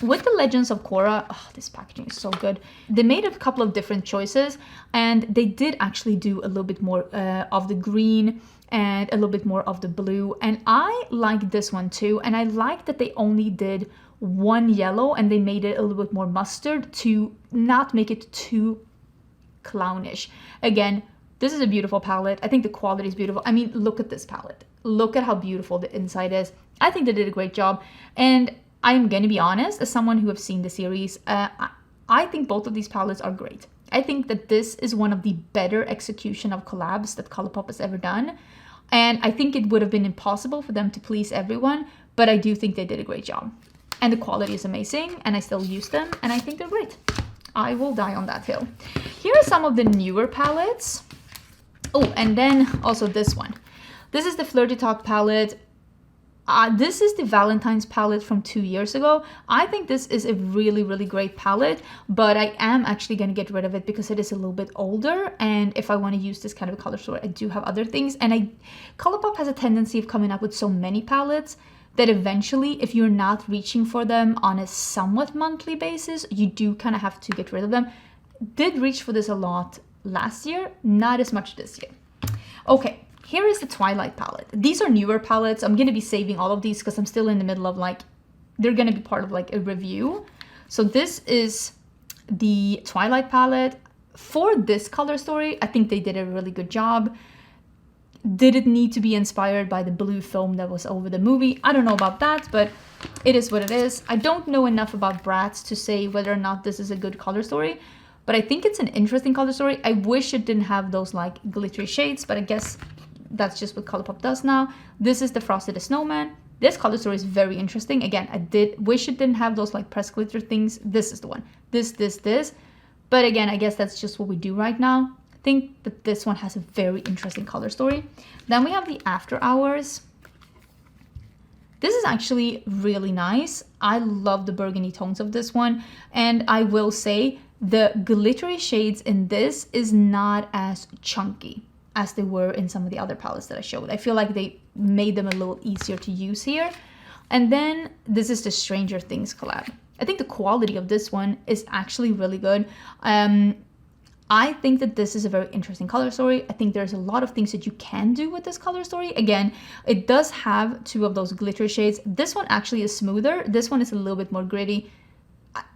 With the Legends of Korra, oh, this packaging is so good. They made a couple of different choices, and they did actually do a little bit more of the green and a little bit more of the blue. And I like this one too. And I like that they only did one yellow and they made it a little bit more mustard to not make it too clownish. Again, this is a beautiful palette. I think the quality is beautiful. I mean, look at this palette. Look at how beautiful the inside is. I think they did a great job. And I'm going to be honest, as someone who has seen the series, I think both of these palettes are great. I think that this is one of the better execution of collabs that Colourpop has ever done. And I think it would have been impossible for them to please everyone, but I do think they did a great job. And the quality is amazing, and I still use them, and I think they're great. I will die on that hill. Here are some of the newer palettes. Oh, and then also this one. This is the Flirty Talk palette. This is the Valentine's palette from 2 years ago. I think this is a really, really great palette, but I am actually going to get rid of it because it is a little bit older. And if I want to use this kind of a color story, I do have other things. And Colourpop has a tendency of coming up with so many palettes that eventually, if you're not reaching for them on a somewhat monthly basis, you do kind of have to get rid of them. Did reach for this a lot last year, not as much this year. Okay. Here is the Twilight palette. These are newer palettes. I'm going to be saving all of these because I'm still in the middle of they're going to be part of a review. So this is the Twilight palette. For this color story, I think they did a really good job. Did it need to be inspired by the blue film that was over the movie? I don't know about that, but it is what it is. I don't know enough about Bratz to say whether or not this is a good color story, but I think it's an interesting color story. I wish it didn't have those glittery shades, but I guess that's just what Colourpop does now. This is the Frosty the Snowman. This color story is very interesting. Again, I did wish it didn't have those pressed glitter things. This is the one. This. But again, I guess that's just what we do right now. I think that this one has a very interesting color story. Then we have the After Hours. This is actually really nice. I love the burgundy tones of this one. And I will say the glittery shades in this is not as chunky as they were in some of the other palettes that I showed. I feel like they made them a little easier to use here. And then this is the Stranger Things collab. I think the quality of this one is actually really good. I think that this is a very interesting color story. I think there's a lot of things that you can do with this color story. Again, it does have two of those glitter shades. This one actually is smoother. This one is a little bit more gritty.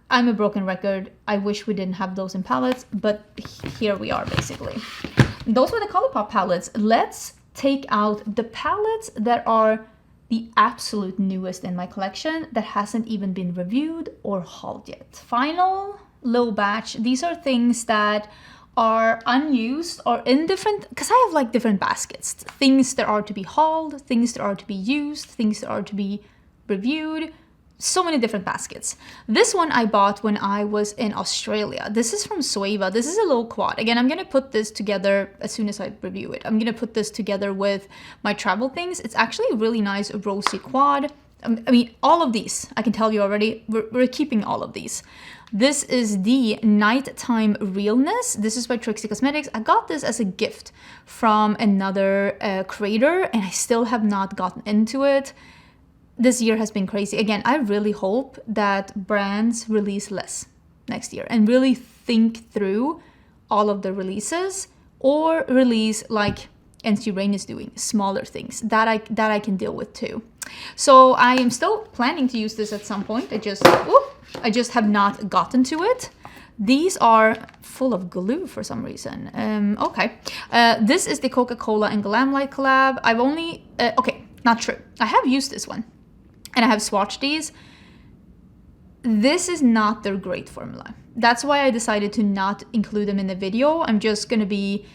I'm a broken record. I wish we didn't have those in palettes, but here we are basically. Those were the Colourpop palettes. Let's take out the palettes that are the absolute newest in my collection that hasn't even been reviewed or hauled yet. Final little batch. These are things that are unused or in different, because I have different baskets. Things that are to be hauled, things that are to be used, things that are to be reviewed. So many different baskets. This one I bought when I was in Australia. This is from Sueva. This is a little quad. Again, I'm going to put this together as soon as I review it. I'm going to put this together with my travel things. It's actually a really nice rosy quad. I mean, all of these, I can tell you already, we're keeping all of these. This is the Nighttime Realness. This is by Trixie Cosmetics. I got this as a gift from another creator, and I still have not gotten into it. This year has been crazy. Again, I really hope that brands release less next year and really think through all of the releases, or release like NC Rain is doing, smaller things that I can deal with too. So I am still planning to use this at some point. I just have not gotten to it. These are full of glue for some reason. Okay. This is the Coca-Cola and Glamlight collab. I've only, okay, not true. I have used this one. And I have swatched these. This is not their great formula. That's why I decided to not include them in the video. I'm just going to be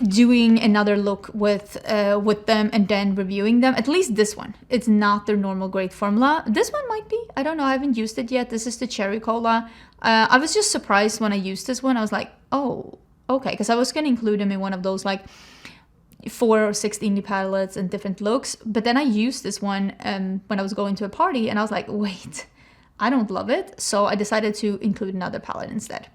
doing another look with them and then reviewing them. At least this one. It's not their normal great formula. This one might be. I don't know. I haven't used it yet. This is the Cherry Cola. I was just surprised when I used this one. I was like, oh, okay. Because I was going to include them in one of those 4 or 6 indie palettes and different looks, but then I used this one when I was going to a party, and I was like, wait, I don't love it, so I decided to include another palette instead.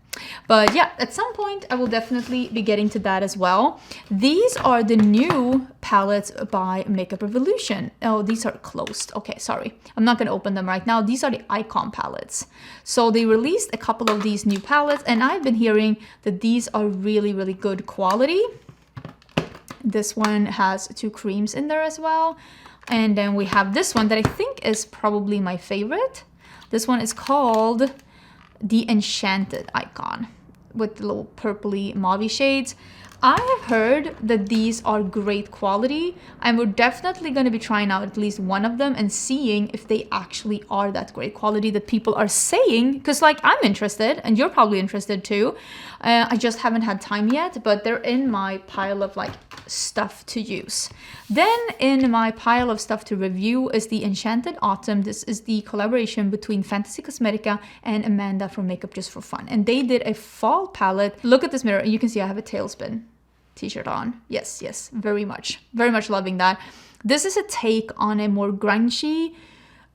But yeah, at some point I will definitely be getting to that as well. These are the new palettes by Makeup Revolution. Oh, these are closed. Okay, sorry. I'm not going to open them right now. These are the Icon palettes. So they released a couple of these new palettes, and I've been hearing that these are really, really good quality. This one has 2 creams in there as well. And then we have this one that I think is probably my favorite. This one is called the Enchanted Icon with the little purpley mauvey shades. I have heard that these are great quality, and we're definitely going to be trying out at least one of them and seeing if they actually are that great quality that people are saying, because like I'm interested and you're probably interested too. I just haven't had time yet, but they're in my pile of like stuff to use. Then in my pile of stuff to review is the Enchanted Autumn. This is the collaboration between Fantasy Cosmetica and Amanda from Makeup Just for Fun, and they did a fall palette. Look at this mirror and you can see I have a tailspin t-shirt on. Yes, very much loving that. This is a take on a more grungy,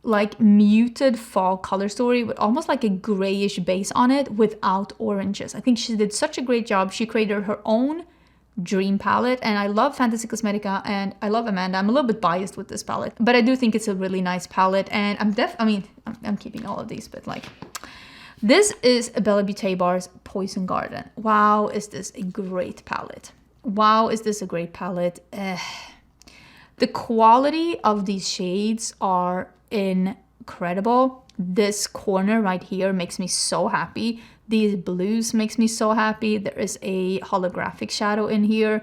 like muted fall color story with almost like a grayish base on it without oranges. I think she did such a great job. She created her own dream palette, and I love Fantasy Cosmetica and I love Amanda. I'm a little bit biased with this palette, but I do think it's a really nice palette, and I'm keeping all of these, but like this is Bella Beauté Bar's Poison Garden. Wow, is this a great palette. Wow, is this a great palette. The quality of these shades are incredible. This corner right here makes me so happy. These blues makes me so happy. There is a holographic shadow in here.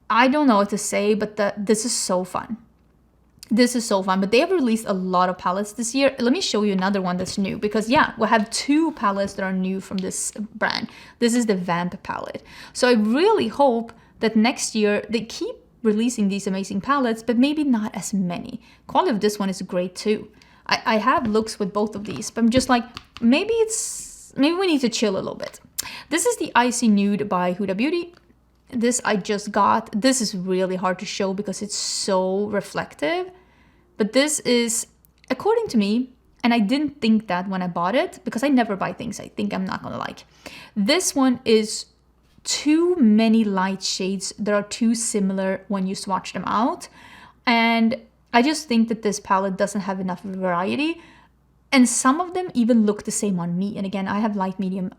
I don't know what to say, but this is so fun. This is so fun, but they have released a lot of palettes this year. Let me show you another one that's new, because yeah, we have 2 palettes that are new from this brand. This is the Vamp palette. So I really hope that next year they keep releasing these amazing palettes, but maybe not as many. Quality of this one is great too. I have looks with both of these, but I'm just like, maybe we need to chill a little bit. This is the Icy Nude by Huda Beauty. This I just got. This is really hard to show because it's so reflective. But this is, according to me, and I didn't think that when I bought it, because I never buy things I think I'm not gonna like. This one is too many light shades that are too similar when you swatch them out. And I just think that this palette doesn't have enough variety. And some of them even look the same on me. And again, I have light medium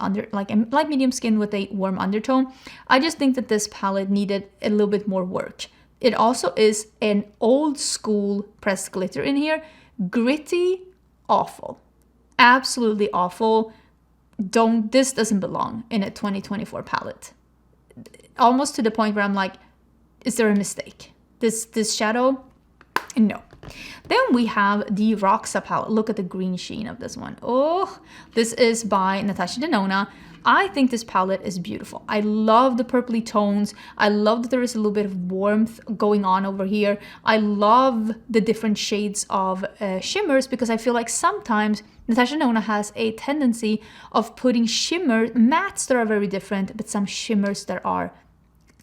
skin with a warm undertone. I just think that this palette needed a little bit more work. It also is an old school pressed glitter in here. Gritty, awful. Absolutely awful. This doesn't belong in a 2024 palette. Almost to the point where I'm like, is there a mistake? This shadow? No. Then we have the Roxa palette. Look at the green sheen of this one. Oh, this is by Natasha Denona. I think this palette is beautiful. I love the purpley tones. I love that there is a little bit of warmth going on over here. I love the different shades of shimmers, because I feel like sometimes Natasha Denona has a tendency of putting mattes that are very different, but some shimmers that are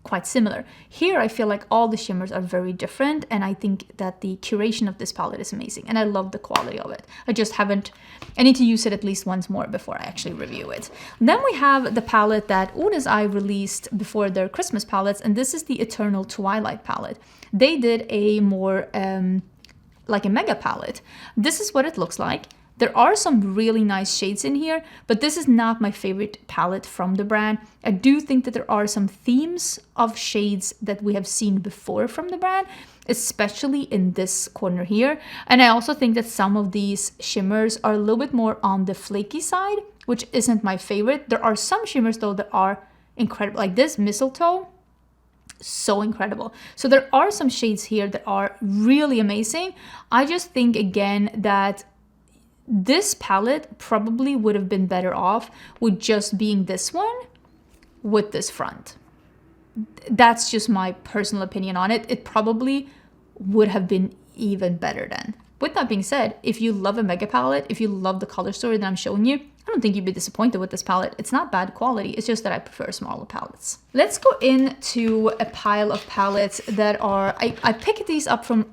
quite similar. Here I feel like all the shimmers are very different, and I think that the curation of this palette is amazing, and I love the quality of it. I need to use it at least once more before I actually review it. Then we have the palette that Oden's Eye released before their Christmas palettes, and this is the Eternal Twilight palette. They did a more like a mega palette. This is what it looks like. There are some really nice shades in here, but this is not my favorite palette from the brand. I do think that there are some themes of shades that we have seen before from the brand, especially in this corner here. And I also think that some of these shimmers are a little bit more on the flaky side, which isn't my favorite. There are some shimmers though that are incredible, like this Mistletoe. So incredible. So there are some shades here that are really amazing. I just think again that this palette probably would have been better off with just being this one with this front. That's just my personal opinion on it. It probably would have been even better then. With that being said, if you love a mega palette, if you love the color story that I'm showing you, I don't think you'd be disappointed with this palette. It's not bad quality, it's just that I prefer smaller palettes. Let's go into a pile of palettes that are, I picked these up from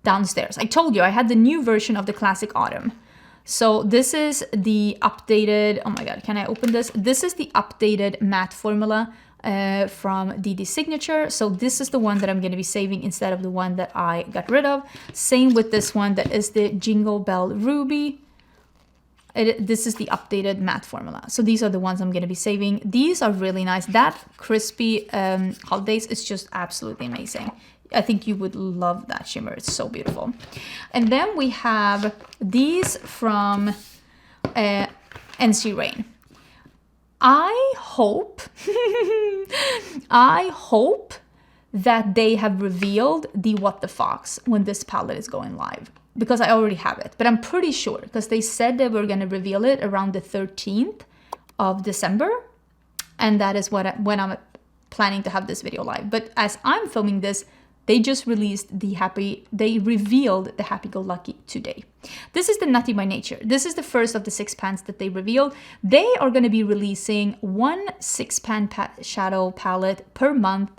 downstairs. I told you I had the new version of the classic Autumn. So this is the updated, oh my god, can I open this? This is the updated matte formula from DD Signature. So this is the one that I'm going to be saving instead of the one that I got rid of. Same with this one, that is the Jingle Bell Ruby. This is the updated matte formula. So these are the ones I'm going to be saving. These are really nice. That crispy holidays is just absolutely amazing. I think you would love that shimmer. It's so beautiful. And then we have these from NC Rain. I hope that they have revealed the What the Fox when this palette is going live, because I already have it, but I'm pretty sure, because they said they were going to reveal it around the 13th of December, and that is when I'm planning to have this video live. But as I'm filming this, they just released they revealed the Happy Go Lucky today. This is the Nutty by Nature. This is the first of the 6 pans that they revealed. They are going to be releasing 1 6-pan shadow palette per month.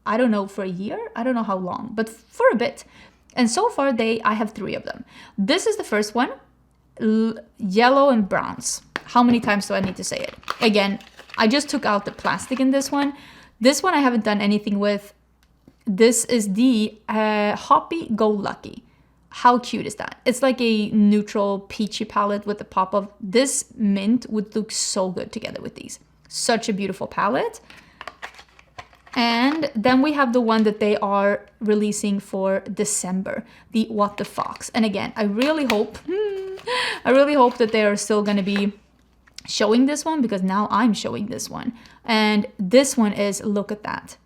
I don't know, for a year? I don't know how long, but for a bit. And so far I have 3 of them. This is the first one, yellow and browns. How many times do I need to say it? Again, I just took out the plastic in this one. This one I haven't done anything with. This is the Happy Go Lucky. How cute is that? It's like a neutral peachy palette with a pop of this mint would look so good together with these. Such a beautiful palette. And then we have the one that they are releasing for December, the What the Fox. And again, I really hope that they are still going to be showing this one, because now I'm showing this one. And this one is, look at that.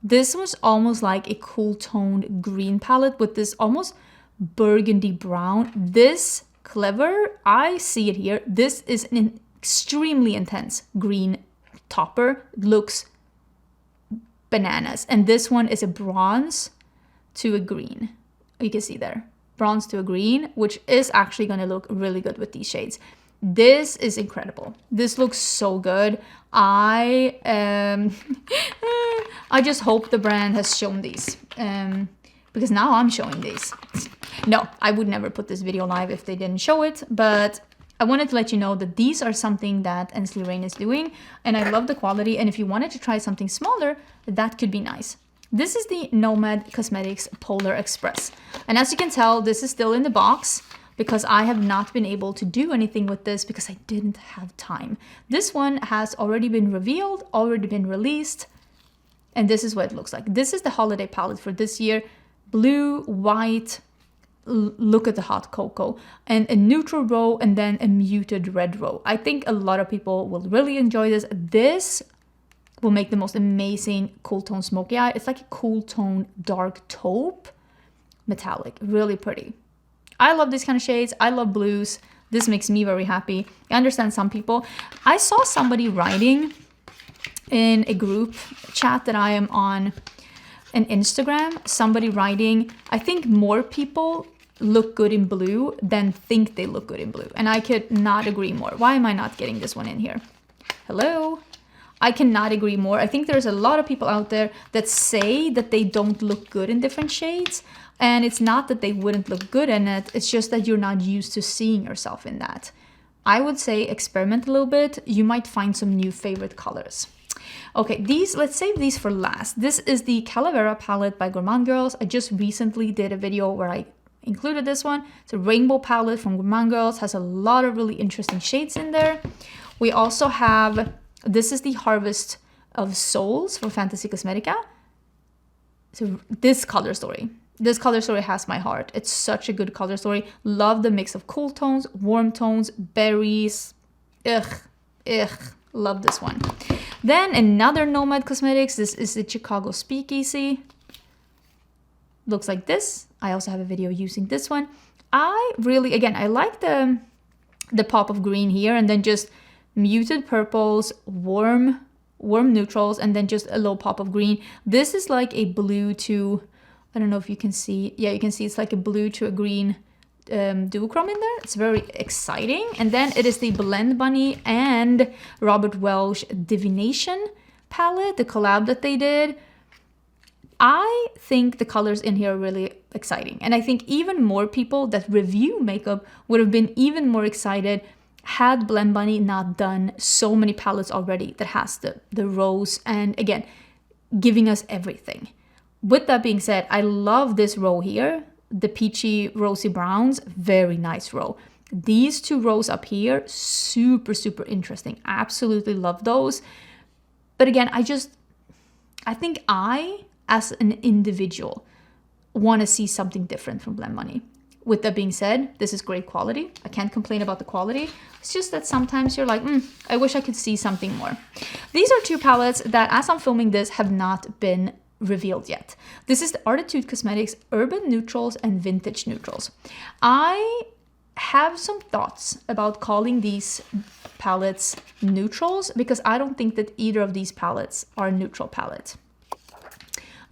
This was almost like a cool toned green palette with this almost burgundy brown. This clever, I see it here. This is an extremely intense green topper. It looks bananas. And this one is a bronze to a green. You can see there, bronze to a green, which is actually going to look really good with these shades. This is incredible. This looks so good. I just hope the brand has shown these, because now I'm showing these. No, I would never put this video live if they didn't show it, but I wanted to let you know that these are something that Ensley Rain is doing, and I love the quality. And if you wanted to try something smaller, that could be nice. This is the Nomad Cosmetics Polar Express. And as you can tell, this is still in the box, because I have not been able to do anything with this because I didn't have time. This one has already been revealed, already been released, and this is what it looks like. This is the holiday palette for this year. Blue, white, look at the hot cocoa, and a neutral row, and then a muted red row. I think a lot of people will really enjoy this. This will make the most amazing cool tone smoky eye. It's like a cool tone dark taupe metallic, really pretty. I love these kind of shades. I love blues. This makes me very happy. I understand some people. I saw somebody writing in a group chat that I am on an Instagram, somebody writing, I think more people look good in blue than think they look good in blue. And I could not agree more. Why am I not getting this one in here? Hello? I cannot agree more. I think there's a lot of people out there that say that they don't look good in different shades. And it's not that they wouldn't look good in it. It's just that you're not used to seeing yourself in that. I would say experiment a little bit. You might find some new favorite colors. Okay, let's save these for last. This is the Calavera palette by Gourmande Girls. I just recently did a video where I included this one. It's a rainbow palette from Gourmande Girls. Has a lot of really interesting shades in there. We also have, this is the Harvest of Souls for Fantasy Cosmetica. So this color story. This color story has my heart. It's such a good color story. Love the mix of cool tones, warm tones, berries. Love this one. Then another Nomad Cosmetics. This is the Chicago Speakeasy. Looks like this. I also have a video using this one. I really, again, I like the pop of green here, and then just muted purples, warm neutrals, and then just a little pop of green. This is like a blue to, I don't know if you can see. Yeah, you can see it's like a blue to a green duochrome in there. It's very exciting. And then it is the Blend Bunny and Robert Welch Divination palette, the collab that they did. I think the colors in here are really exciting. And I think even more people that review makeup would have been even more excited had Blend Bunny not done so many palettes already that has the rose and, again, giving us everything. With that being said, I love this row here, the peachy rosy browns, very nice row. These two rows up here, super, super interesting. Absolutely love those. But again, I think I, as an individual, want to see something different from Blend Bunny. With that being said, this is great quality. I can't complain about the quality. It's just that sometimes you're like, I wish I could see something more. These are two palettes that, as I'm filming this, have not been revealed yet. This is the Arttitude Cosmetics Urban Neutrals and Vintage Neutrals. I have some thoughts about calling these palettes neutrals because I don't think that either of these palettes are a neutral palette.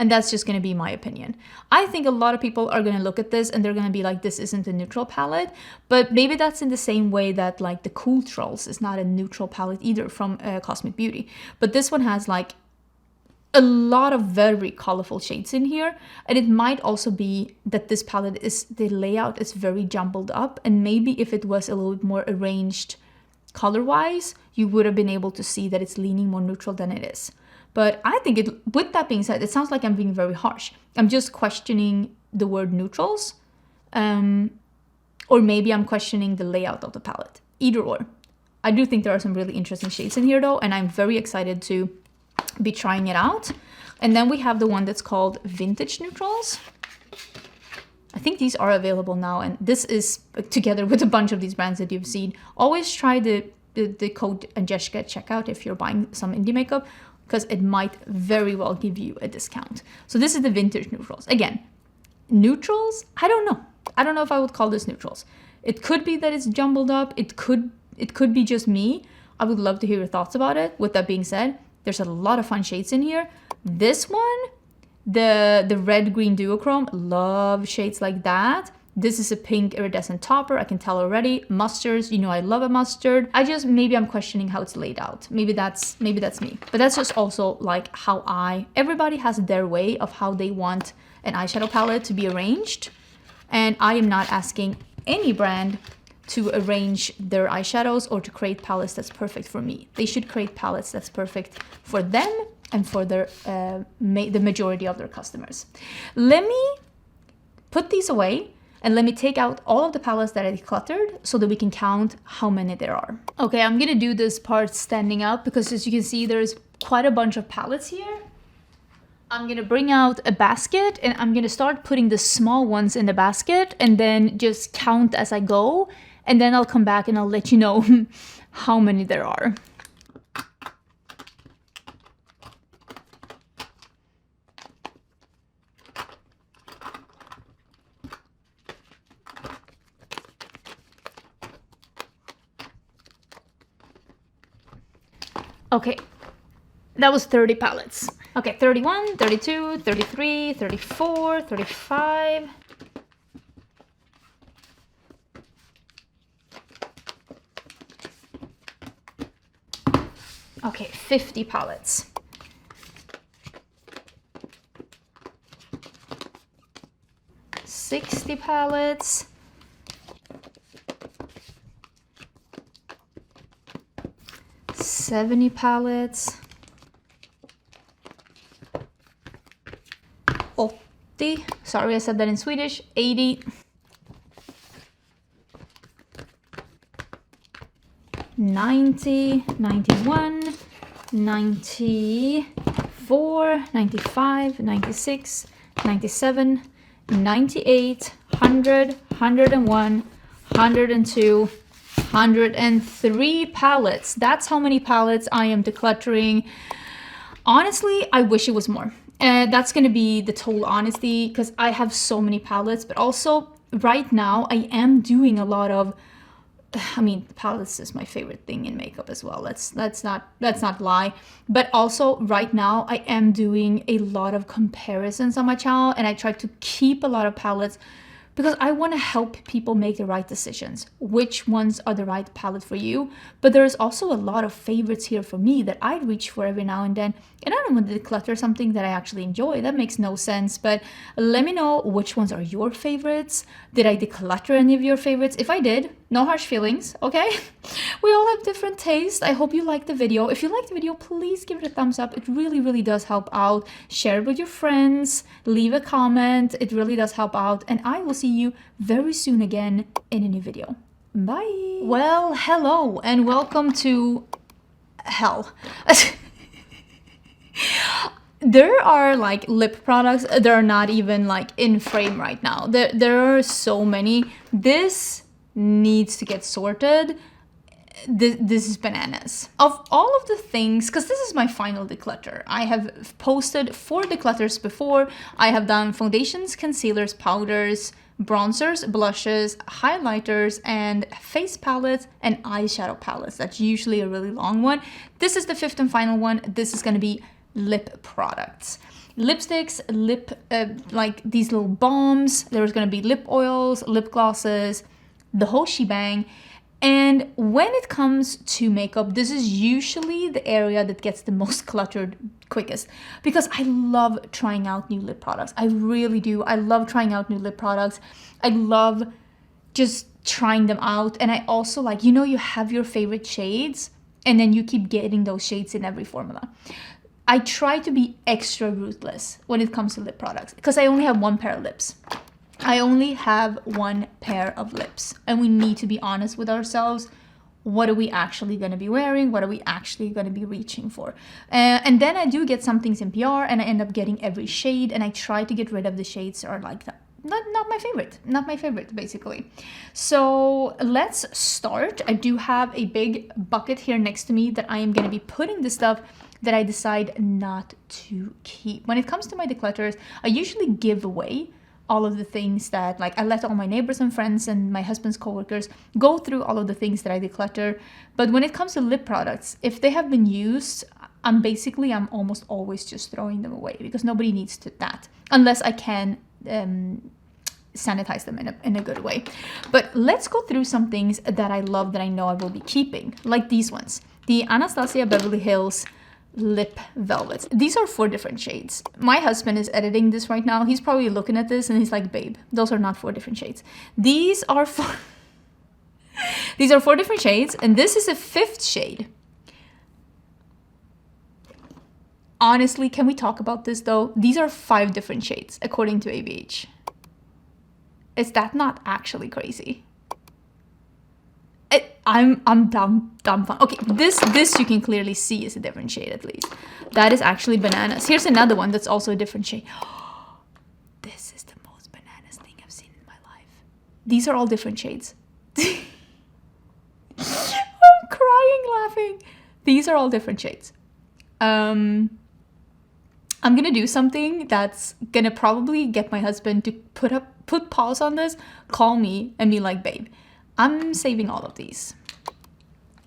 And that's just going to be my opinion. I think a lot of people are going to look at this and they're going to be like, this isn't a neutral palette. But maybe that's in the same way that like the Cool Trolls is not a neutral palette either from Cosmic Beauty. But this one has like a lot of very colorful shades in here. And it might also be that this palette the layout is very jumbled up. And maybe if it was a little bit more arranged color-wise, you would have been able to see that it's leaning more neutral than it is. But I think with that being said, it sounds like I'm being very harsh. I'm just questioning the word neutrals. Or maybe I'm questioning the layout of the palette. Either or. I do think there are some really interesting shades in here though, and I'm very excited to be trying it out. And then we have the one that's called Vintage Neutrals. I think these are available now, and this is together with a bunch of these brands that you've seen. Always try the code Angelica at checkout if you're buying some indie makeup, because it might very well give you a discount. So this is the Vintage Neutrals. Again, neutrals, I don't know. I don't know if I would call this neutrals. It could be that it's jumbled up. It could be just me. I would love to hear your thoughts about it. With that being said, there's a lot of fun shades in here. This one, the red green duochrome, love shades like that. This is a pink iridescent topper, I can tell already. Mustards, you know I love a mustard. Maybe I'm questioning how it's laid out. Maybe that's me. But that's just also like how everybody has their way of how they want an eyeshadow palette to be arranged. And I am not asking any brand to arrange their eyeshadows or to create palettes that's perfect for me. They should create palettes that's perfect for them and for the majority of their customers. Let me put these away. And let me take out all of the palettes that I decluttered so that we can count how many there are. Okay, I'm gonna do this part standing up because as you can see, there's quite a bunch of palettes here. I'm gonna bring out a basket and I'm gonna start putting the small ones in the basket and then just count as I go. And then I'll come back and I'll let you know how many there are. Okay, that was 30 palettes. Okay, 31, 32, 33, 34, 35. Okay, 50 palettes. $60 palettes. $70 palettes. 80. Sorry, I said that in Swedish. 80. 90, 91, 94, 95, 96, 97, 98, 100, 101, 102, 103 palettes. That's how many palettes I am decluttering. Honestly, I wish it was more. That's gonna be the total honesty because I have so many palettes, but also right now I am doing a lot of, palettes is my favorite thing in makeup as well. Let's not lie. But also right now I am doing a lot of comparisons on my channel and I try to keep a lot of palettes because I want to help people make the right decisions, which ones are the right palette for you. But there's also a lot of favorites here for me that I reach for every now and then, and I don't want to declutter something that I actually enjoy. That makes no sense. But let me know which ones are your favorites. Did I declutter any of your favorites? If I did, no harsh feelings, okay? We all have different tastes. I hope you liked the video. If you liked the video, please give it a thumbs up. It really, really does help out. Share it with your friends. Leave a comment. It really does help out. And I will see you very soon again in a new video. Bye. Well, hello and welcome to hell. There are like lip products that are not even like in frame right now. There are so many. This needs to get sorted. This is bananas. Of all of the things, because this is my final declutter. I have posted 4 declutters before. I have done foundations, concealers, powders, bronzers, blushes, highlighters, and face palettes and eyeshadow palettes. That's usually a really long one. This is the 5th and final one. This is going to be lip products. Lipsticks, like these little balms. There's going to be lip oils, lip glosses, the whole shebang. And when it comes to makeup, this is usually the area that gets the most cluttered quickest, because I love trying out new lip products. I really do. I love trying out new lip products. I love just trying them out. And I also like, you know, you have your favorite shades and then you keep getting those shades in every formula. I try to be extra ruthless when it comes to lip products because I only have 1 pair of lips. I only have 1 pair of lips, and we need to be honest with ourselves. What are we actually going to be wearing? What are we actually going to be reaching for? And then I do get some things in PR, and I end up getting every shade, and I try to get rid of the shades that are like that. Not my favorite, basically. So let's start. I do have a big bucket here next to me that I am going to be putting the stuff that I decide not to keep. When it comes to my declutters, I usually give away all of the things that, like, I let all my neighbors and friends and my husband's coworkers go through all of the things that I declutter. But when it comes to lip products, if they have been used, I'm almost always just throwing them away because nobody needs that unless I can sanitize them in a good way. But let's go through some things that I love that I know I will be keeping, like these ones. The Anastasia Beverly Hills lip velvets. These are 4 different shades. My husband is editing this right now. He's probably looking at this and he's like, babe, those are not 4 different shades. These are 4 different shades, and this is a 5th shade. Honestly, can we talk about this though? These are 5 different shades according to ABH. Is that not actually crazy? I'm dumbfounded. Okay, this you can clearly see is a different shade at least. That is actually bananas. Here's another one that's also a different shade. This is the most bananas thing I've seen in my life. These are all different shades. I'm crying laughing. These are all different shades. I'm gonna do something that's gonna probably get my husband to put pause on this, call me and be like, babe, I'm saving all of these.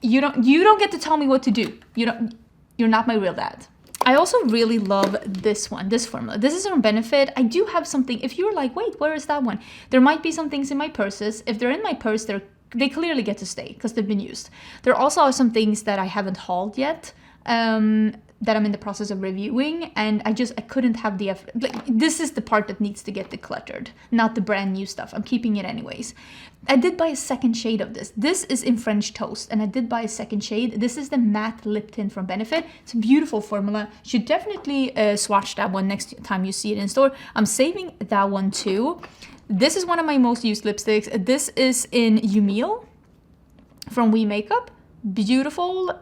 You don't get to tell me what to do. You're not my real dad. I also really love this one, this formula. This is on Benefit. I do have something. If you're like, wait, where is that one? There might be some things in my purses. If they're in my purse, they clearly get to stay because they've been used. There also are some things that I haven't hauled yet, that I'm in the process of reviewing, and I couldn't have the effort. Like, this is the part that needs to get decluttered, not the brand new stuff. I'm keeping it anyways. I did buy a 2nd shade of this. This is in French Toast, and I did buy a 2nd shade. This is the matte lip tint from Benefit. It's a beautiful formula. Should definitely swatch that one next time you see it in store. I'm saving that one too. This is one of my most used lipsticks. This is in Umil from We Makeup. Beautiful.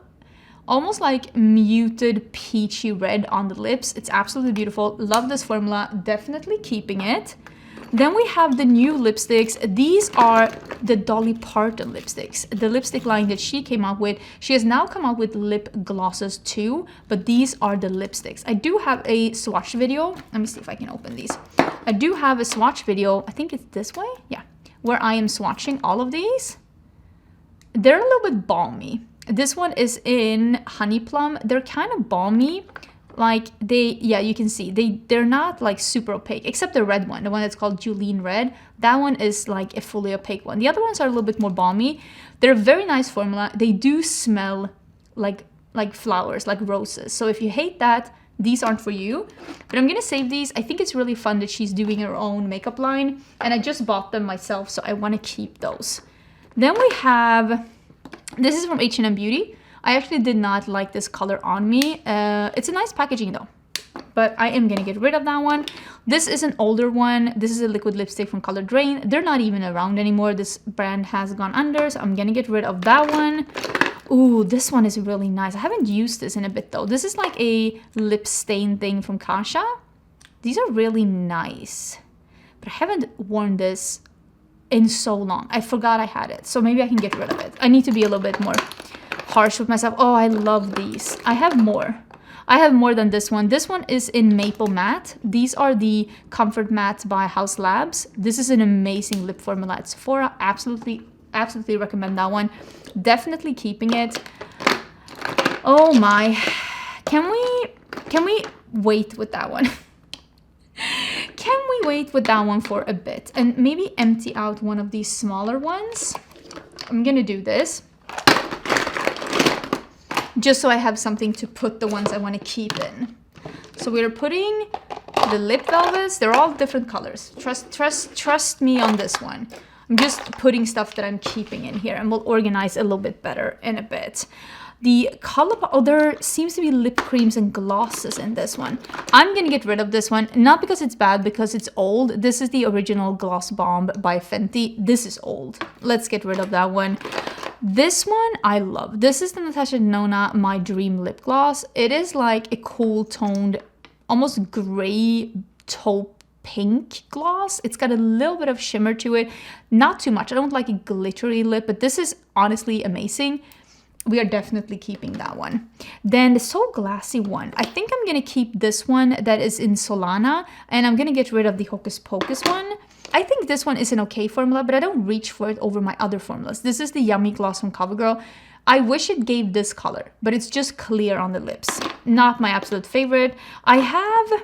Almost like muted peachy red on the lips. It's absolutely beautiful. Love this formula. Definitely keeping it. Then we have the new lipsticks. These are the Dolly Parton lipsticks, the lipstick line that she came out with. She has now come out with lip glosses too, but these are the lipsticks. I do have a swatch video. Let me see if I can open these. I do have a swatch video. I think it's this way. Yeah. Where I am swatching all of these. They're a little bit balmy. This one is in Honey Plum. They're kind of balmy, Like yeah, you can see they're not like super opaque, except the red one, the one that's called Julienne Red. That one is like a fully opaque one. The other ones are a little bit more balmy. They're a very nice formula. They do smell like flowers, like roses. So if you hate that, these aren't for you. But I'm gonna save these. I think it's really fun that she's doing her own makeup line, and I just bought them myself, so I want to keep those. Then we have, this is from H&M Beauty. I actually did not like this color on me. It's a nice packaging though, but I am gonna get rid of that one. This is an older one. This is a liquid lipstick from Color Drain. They're not even around anymore. This brand has gone under, so I'm gonna get rid of that one. Ooh, this one is really nice. I haven't used this in a bit though. This is like a lip stain thing from Kasha. These are really nice, but I haven't worn this in so long. I forgot I had it, so maybe I can get rid of it. I need to be a little bit more harsh with myself. Oh, I love these. I have more. I have more than this one. This one is in Maple Matte. These are the Comfort Matte by House Labs. This is an amazing lip formula at Sephora. Absolutely recommend that one. Definitely keeping it. Oh my. Can we wait with that one? Can we wait with that one for a bit and maybe empty out one of these smaller ones? I'm gonna do this just so I have something to put the ones I want to keep in. So we're putting the lip velvets. They're all different colors. Trust me on this one. I'm just putting stuff that I'm keeping in here, and we'll organize a little bit better in a bit. The color, oh, there seems to be lip creams and glosses in this one. I'm gonna get rid of this one, not because it's bad, because it's old. This is the original Gloss Bomb by Fenty. This is old. Let's get rid of that one. This one I love. This is the Natasha Denona My Dream Lip Gloss. It is like a cool toned, almost gray taupe pink gloss. It's got a little bit of shimmer to it. Not too much. I don't like a glittery lip, but this is honestly amazing. We are definitely keeping that one. Then the So Glassy one. I think I'm going to keep this one that is in Solana, and I'm going to get rid of the Hocus Pocus one. I think this one is an okay formula, but I don't reach for it over my other formulas. This is the Yummy Gloss from CoverGirl. I wish it gave this color, but it's just clear on the lips. Not my absolute favorite. I have...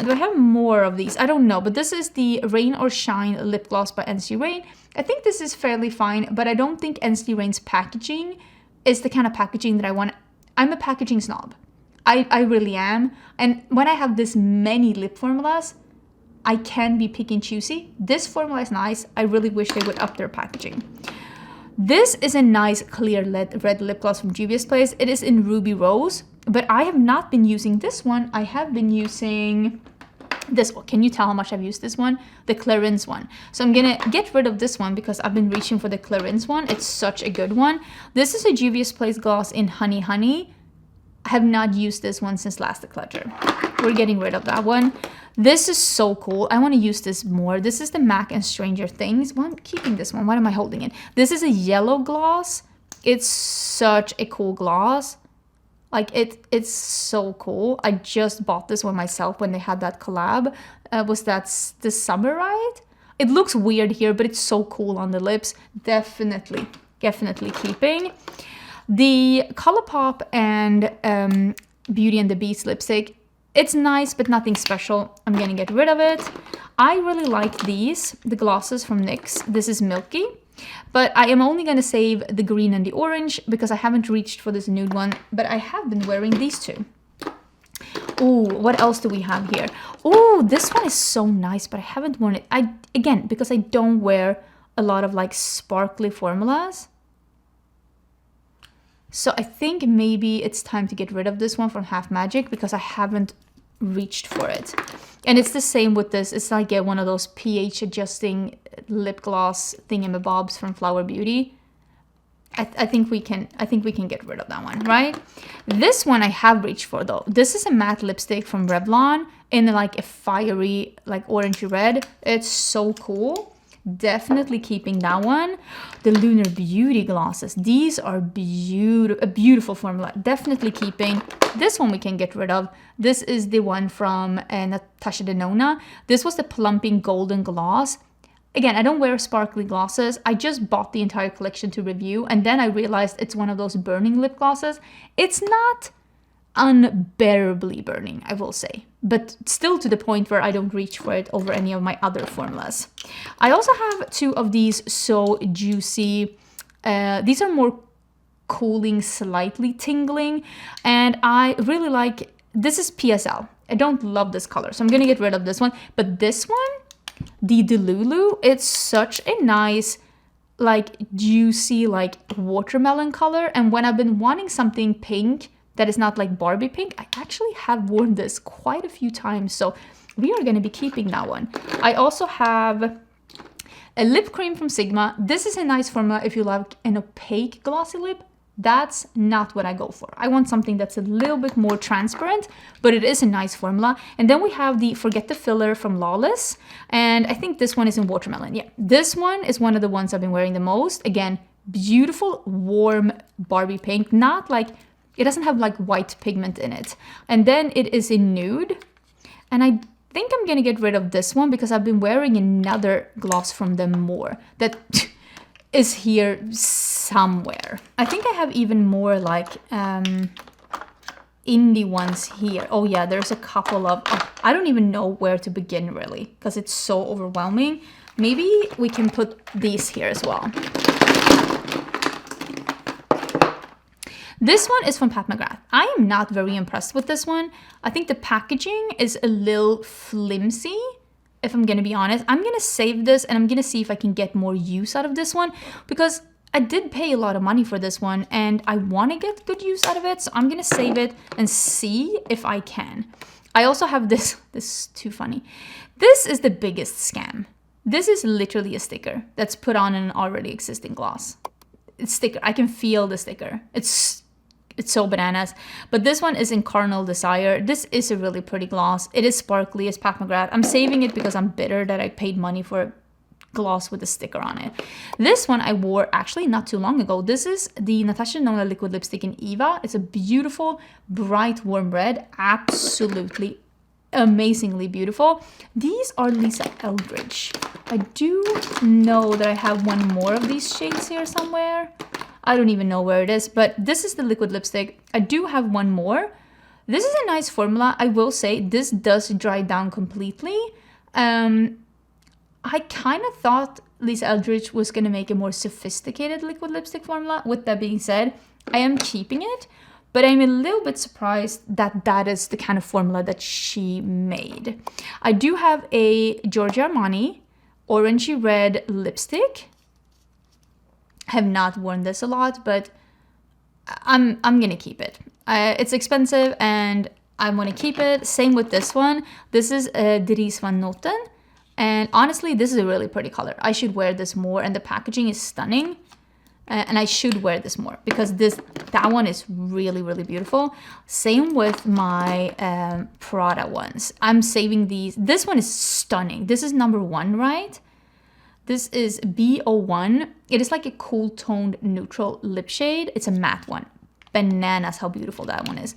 do I have more of these? I don't know, but this is the Rain or Shine Lip Gloss by NC Rain. I think this is fairly fine, but I don't think NC Rain's packaging is the kind of packaging that I want. I'm a packaging snob. I really am. And when I have this many lip formulas, I can be picky and choosy. This formula is nice. I really wish they would up their packaging. This is a nice clear red lip gloss from Juvia's Place. It is in Ruby Rose, but I have not been using this one. I have been using this one. Can you tell how much I've used this one? The Clarins one. So I'm gonna get rid of this one because I've been reaching for the Clarins one. It's such a good one. This is a Juvia's Place gloss in Honey Honey. I have not used this one since last Declutter. We're getting rid of that one. This is so cool. I want to use this more. This is the MAC and Stranger Things. Well, I'm keeping this one. Why am I holding it? This is a yellow gloss. It's such a cool gloss. Like, it's so cool. I just bought this one myself when they had that collab. Was that this summer, right? It looks weird here, but it's so cool on the lips. Definitely keeping. The ColourPop and Beauty and the Beast lipstick. It's nice, but nothing special. I'm gonna get rid of it. I really like these, the glosses from NYX. This is Milky, but I am only gonna save the green and the orange because I haven't reached for this nude one, but I have been wearing these two. Ooh, what else do we have here? Ooh, this one is so nice, but I haven't worn it. Again, because I don't wear a lot of like sparkly formulas. So I think maybe it's time to get rid of this one from Half Magic because I haven't reached for it. And it's the same with this. It's like one of those pH adjusting lip gloss thingamabobs from Flower Beauty. I think we can get rid of that one, right? This one I have reached for though. This is a matte lipstick from Revlon in like a fiery like orangey red. It's so cool. Definitely keeping that one. The Lunar Beauty glosses. These are a beautiful formula. Definitely keeping. This one we can get rid of. This is the one from Natasha Denona. This was the Plumping Golden Gloss. Again, I don't wear sparkly glosses. I just bought the entire collection to review, and then I realized it's one of those burning lip glosses. It's not unbearably burning, I will say, but still to the point where I don't reach for it over any of my other formulas. I also have 2 of these So Juicy. These are more cooling, slightly tingling, and I really like, this is PSL. I don't love this color, so I'm gonna get rid of this one. But this one, the Delulu, it's such a nice, like juicy, like watermelon color. And when I've been wanting something pink that is not like Barbie pink, I actually have worn this quite a few times, so we are gonna be keeping that one. I also have a lip cream from Sigma. This is a nice formula if you like an opaque glossy lip. That's not what I go for. I want something that's a little bit more transparent, but it is a nice formula. And then we have the Forget the Filler from Lawless. And I think this one is in watermelon. Yeah, this one is one of the ones I've been wearing the most. Again, beautiful, warm Barbie pink. Not like, it doesn't have like white pigment in it. And then it is in nude. And I think I'm gonna get rid of this one because I've been wearing another gloss from them more that is here somewhere. I think I have even more like indie ones here. Oh yeah, there's a couple of, I don't even know where to begin really because it's so overwhelming. Maybe we can put these here as well. This one is from Pat McGrath. I am not very impressed with this one. I think the packaging is a little flimsy, if I'm gonna be honest. I'm gonna save this and I'm gonna see if I can get more use out of this one because I did pay a lot of money for this one and I wanna get good use out of it. So I'm gonna save it and see if I can. I also have this is too funny. This is the biggest scam. This is literally a sticker that's put on an already existing gloss. It's sticker, I can feel the sticker. It's so bananas. But this one is in Carnal Desire. This is a really pretty gloss. It is sparkly, it's Pat McGrath. I'm saving it because I'm bitter that I paid money for a gloss with a sticker on it. This one I wore actually not too long ago. This is the Natasha Denona liquid lipstick in Eva. It's a beautiful, bright, warm red. Absolutely amazingly beautiful. These are Lisa Eldridge. I do know that I have one more of these shades here somewhere. I don't even know where it is, but this is the liquid lipstick. I do have one more. This is a nice formula. I will say this does dry down completely. I kind of thought Lisa Eldridge was going to make a more sophisticated liquid lipstick formula. With that being said, I am keeping it, but I'm a little bit surprised that that is the kind of formula that she made. I do have a Giorgio Armani orangey red lipstick. I have not worn this a lot, but I'm gonna keep it. It's expensive and I want to keep it. Same with this one. This is Dries van Noten, and honestly, this is a really pretty color. I should wear this more, and the packaging is stunning. And I should wear this more because that one is really, really beautiful. Same with my Prada ones. I'm saving these. This one is stunning. This is number 1, right? This is B01. It is like a cool toned neutral lip shade. It's a matte one. Bananas how beautiful that one is.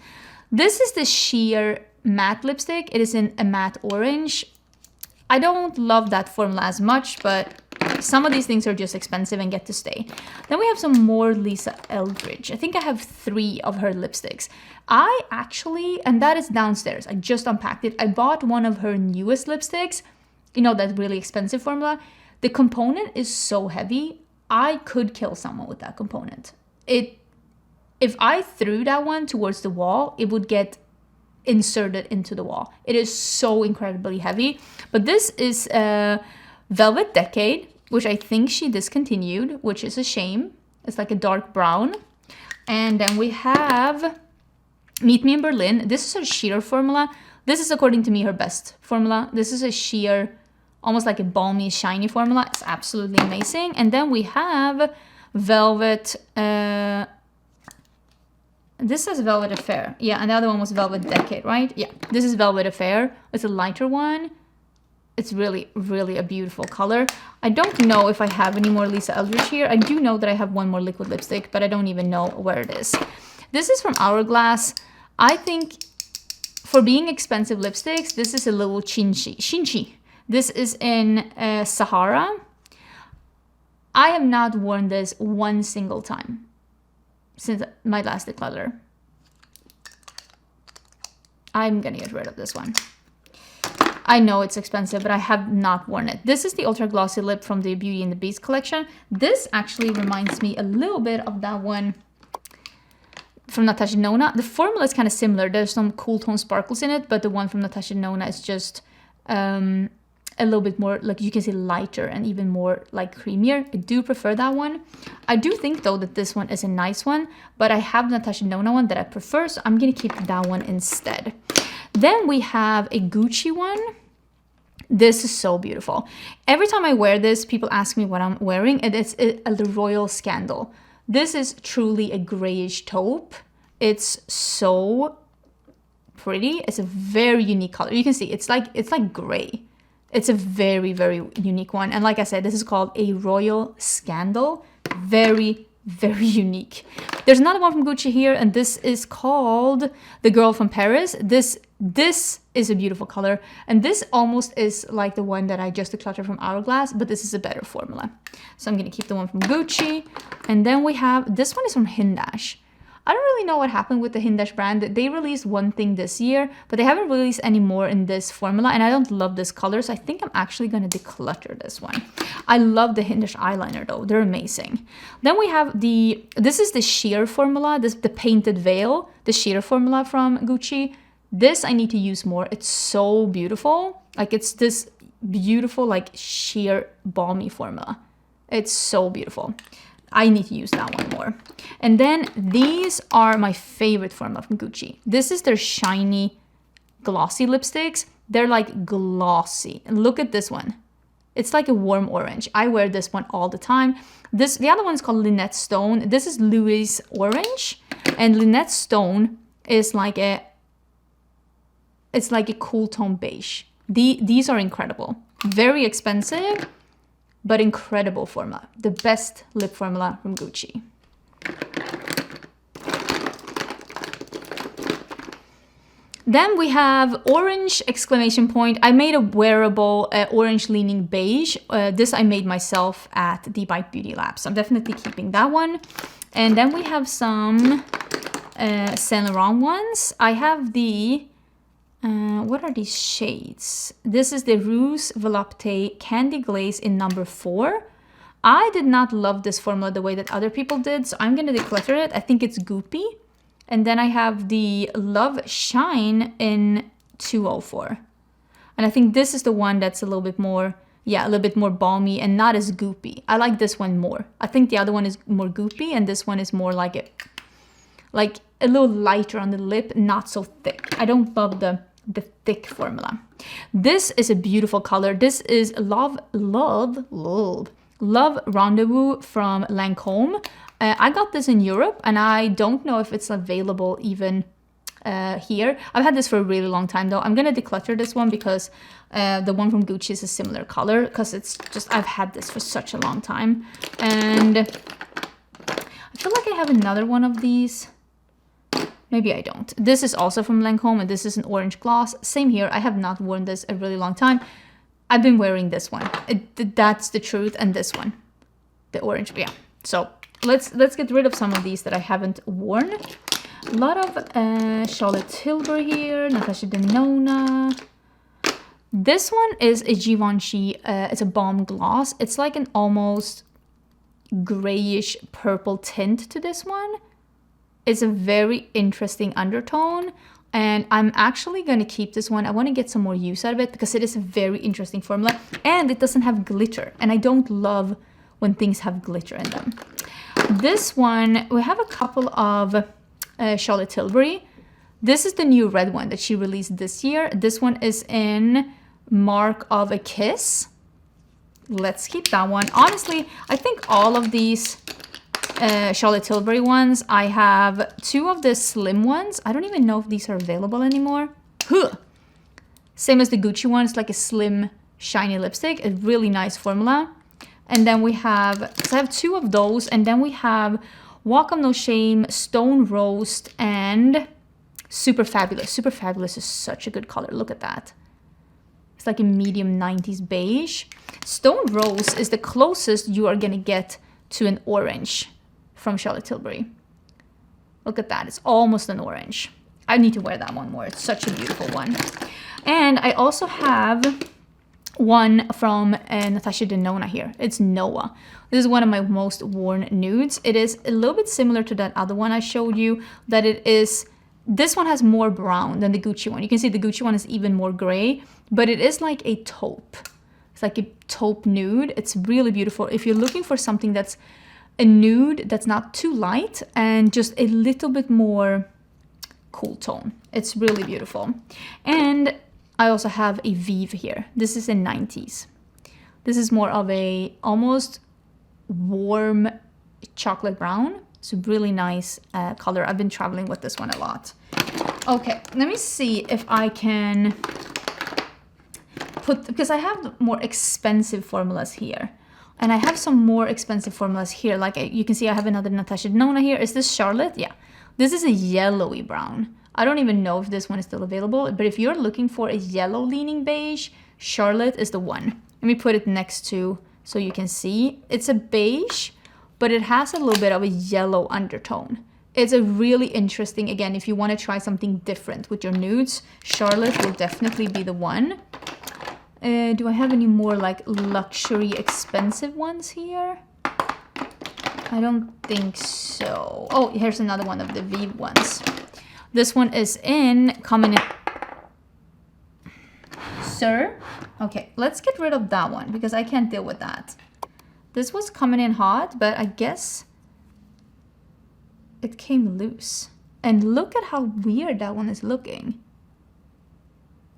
This is the sheer matte lipstick. It is in a matte orange. I don't love that formula as much, but some of these things are just expensive and get to stay. Then we have some more Lisa Eldridge. I think I have 3 of her lipsticks. I actually, and that is downstairs. I just unpacked it. I bought one of her newest lipsticks. You know, that really expensive formula. The component is so heavy, I could kill someone with that component. If I threw that one towards the wall, it would get inserted into the wall. It is so incredibly heavy. But this is Velvet Decade, which I think she discontinued, which is a shame. It's like a dark brown. And then we have Meet Me in Berlin. This is her sheer formula. This is, according to me, her best formula. This is a sheer, almost like a balmy, shiny formula. It's absolutely amazing. And then we have Velvet, this says Velvet Affair. Yeah, and the other one was Velvet Decade, right? Yeah, this is Velvet Affair. It's a lighter one. It's really, really a beautiful color. I don't know if I have any more Lisa Eldridge here. I do know that I have one more liquid lipstick, but I don't even know where it is. This is from Hourglass. I think for being expensive lipsticks, this is a little Shinchi. This is in Sahara. I have not worn this one single time since my last declutter. I'm gonna get rid of this one. I know it's expensive, but I have not worn it. This is the Ultra Glossy Lip from the Beauty and the Beast collection. This actually reminds me a little bit of that one from Natasha Denona. The formula is kind of similar. There's some cool tone sparkles in it, but the one from Natasha Denona is just a little bit more, like you can see, lighter and even more like creamier. I do prefer that one. I do think though that this one is a nice one, but I have Natasha Denona one that I prefer, so I'm gonna keep that one instead. Then we have a Gucci one. This is so beautiful. Every time I wear this, people ask me what I'm wearing, and it's a Royal Scandal. This is truly a grayish taupe. It's so pretty. It's a very unique color. You can see it's like gray. It's a very, very unique one. And like I said, this is called a Royal Scandal. Very, very unique. There's another one from Gucci here, and this is called The Girl from Paris. This is a beautiful color, and this almost is like the one that I just decluttered from Hourglass, but this is a better formula. So I'm gonna keep the one from Gucci. And then we have, this one is from Hindash. I don't really know what happened with the Hindash brand. They released one thing this year, but they haven't released any more in this formula, and I don't love this color, so I think I'm actually going to declutter this one. I love the Hindash eyeliner though. They're amazing. Then we have this is the sheer formula, the Painted Veil, the sheer formula from Gucci. This I need to use more. It's so beautiful. Like, it's this beautiful, like, sheer balmy formula. It's so beautiful. I need to use that one more. And then these are my favorite formula from Gucci. This is their shiny glossy lipsticks. They're like glossy. And look at this one. It's like a warm orange. I wear this one all the time. The other one is called Lynette Stone. This is Louis Orange. And Lynette Stone is like it's like a cool tone beige. These are incredible. Very expensive, but incredible formula. The best lip formula from Gucci. Then we have orange exclamation point. I made a wearable orange leaning beige. This I made myself at the Bite Beauty Lab. So I'm definitely keeping that one. And then we have some Saint Laurent ones. I have the, what are these shades? This is the Rouge Volupté Candy Glaze in number 4. I did not love this formula the way that other people did, so I'm gonna declutter it. I think it's goopy. And then I have the Love Shine in 204. And I think this is the one that's a little bit more, yeah, a little bit more balmy and not as goopy. I like this one more. I think the other one is more goopy, and this one is more like a little lighter on the lip, not so thick. I don't love the thick formula. This is a beautiful color. This is Love Rendezvous from Lancôme. I got this in Europe, and I don't know if it's available even here. I've had this for a really long time though. I'm gonna declutter this one because the one from Gucci is a similar color, because it's just, I've had this for such a long time. And I feel like I have another one of these. Maybe I don't. This is also from Lancôme, and this is an orange gloss. Same here. I have not worn this a really long time. I've been wearing this one. That's the truth. And this one, the orange. Yeah. So let's get rid of some of these that I haven't worn. A lot of Charlotte Tilbury here, Natasha Denona. This one is a Givenchy. It's a balm gloss. It's like an almost grayish purple tint to this one. It's a very interesting undertone, and I'm actually going to keep this one. I want to get some more use out of it because it is a very interesting formula, and it doesn't have glitter, and I don't love when things have glitter in them. This one, we have a couple of Charlotte Tilbury. This is the new red one that she released this year. This one is in Mark of a Kiss. Let's keep that one. Honestly, I think all of these Charlotte Tilbury ones, I have 2 of the slim ones. I don't even know if these are available anymore. Huh. Same as the Gucci one. It's like a slim, shiny lipstick. A really nice formula. And then we have, so I have 2 of those. And then we have Walk of No Shame, Stone Roast, and Super Fabulous. Super Fabulous is such a good color. Look at that. It's like a medium 90s beige. Stone Rose is the closest you are going to get to an orange from Charlotte Tilbury. Look at that. It's almost an orange. I need to wear that one more. It's such a beautiful one. And I also have one from Natasha Denona here. It's Noah. This is one of my most worn nudes. It is a little bit similar to that other one I showed you, that it is, this one has more brown than the Gucci one. You can see the Gucci one is even more gray, but it is like a taupe. It's like a taupe nude. It's really beautiful. If you're looking for something that's a nude that's not too light and just a little bit more cool tone, it's really beautiful. And I also have a Vive here. This is in 90s. This is more of a almost warm chocolate brown. It's a really nice color. I've been traveling with this one a lot. Okay, let me see if I can put, because I have more expensive formulas here. And I have some more expensive formulas here. Like you can see I have another Natasha Denona here. Is this Charlotte? Yeah. This is a yellowy brown. I don't even know if this one is still available, but if you're looking for a yellow leaning beige, Charlotte is the one. Let me put it next to so you can see. It's a beige, but it has a little bit of a yellow undertone. It's a really interesting, again, if you want to try something different with your nudes, Charlotte will definitely be the one. Do I have any more like luxury expensive ones here? I don't think so. Oh, here's another one of the Vive ones. This one is coming in. Sir? Okay, let's get rid of that one because I can't deal with that. This was coming in hot, but I guess it came loose. And look at how weird that one is looking.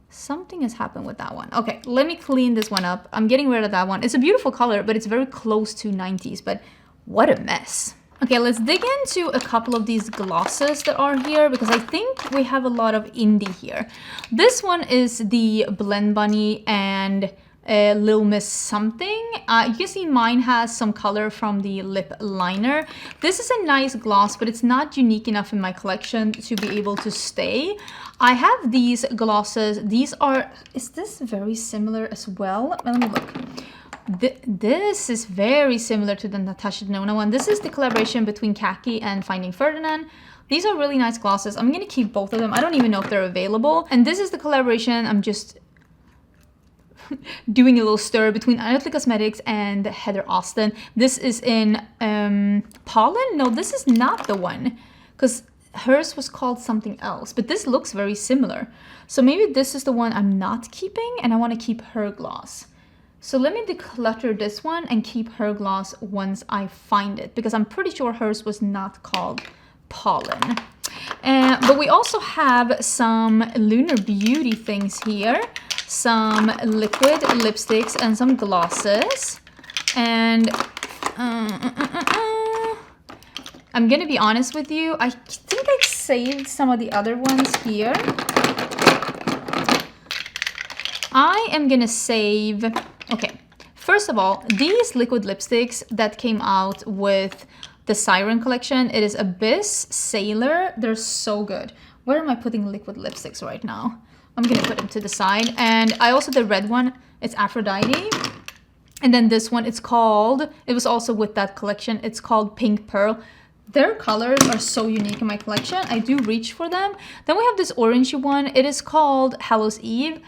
Something has happened with that one. Okay, let me clean this one up. I'm getting rid of that one. It's a beautiful color, but it's very close to 90s, but what a mess. Okay, let's dig into a couple of these glosses that are here because I think we have a lot of indie here. This one is the Blend Bunny and Lil Miss something. You can see mine has some color from the lip liner. This is a nice gloss, but it's not unique enough in my collection to be able to stay. I have these glosses. These are, is this very similar as well? Let me look. This is very similar to the Natasha Denona one. This is the collaboration between Khaki and Finding Ferdinand. These are really nice glosses. I'm gonna keep both of them. I don't even know if they're available. And this is the collaboration. I'm just doing a little stir between Nomad Cosmetics and Heather Austin. This is in Pollen? No, this is not the one because hers was called something else, but this looks very similar. So maybe this is the one I'm not keeping and I want to keep her gloss. So let me declutter this one and keep her gloss once I find it because I'm pretty sure hers was not called Pollen. But we also have some Lunar Beauty things here, some liquid lipsticks and some glosses. And I'm gonna be honest with you, I think I saved some of the other ones here. I am gonna save, okay, first of all, these liquid lipsticks that came out with the Siren collection, it is Abyss, Sailor, they're so good. Where am I putting liquid lipsticks right now? I'm gonna put them to the side. And I also, the red one, it's Aphrodite. And then this one, it's called, it was also with that collection, it's called Pink Pearl. Their colors are so unique in my collection. I do reach for them. Then we have this orangey one. It is called Hallows Eve.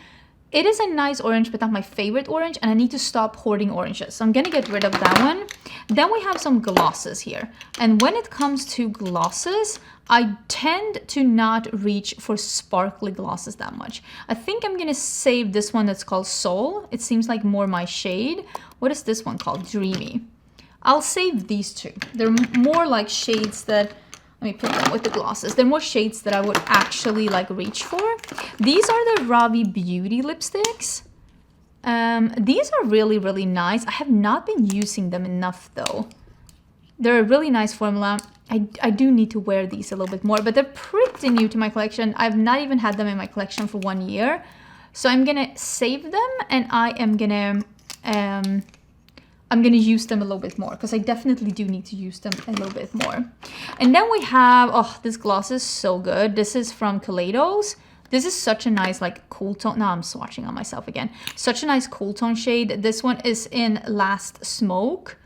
It is a nice orange, but not my favorite orange, and I need to stop hoarding oranges. So I'm gonna get rid of that one. Then we have some glosses here. And when it comes to glosses, I tend to not reach for sparkly glosses that much. I think I'm gonna save this one that's called Soul. It seems like more my shade. What is this one called? Dreamy. I'll save these two. They're more like shades that, let me put them with the glosses. They're more shades that I would actually like reach for. These are the Ravi Beauty lipsticks. These are really, really nice. I have not been using them enough though. They're a really nice formula. I do need to wear these a little bit more, but they're pretty new to my collection. I've not even had them in my collection for 1 year. So I'm gonna save them and I am gonna use them a little bit more because I definitely do need to use them a little bit more. And then we have, oh, this gloss is so good. This is from Kaleidos. This is such a nice like cool tone. Now I'm swatching on myself again. Such a nice cool tone shade. This one is in Last Smoke.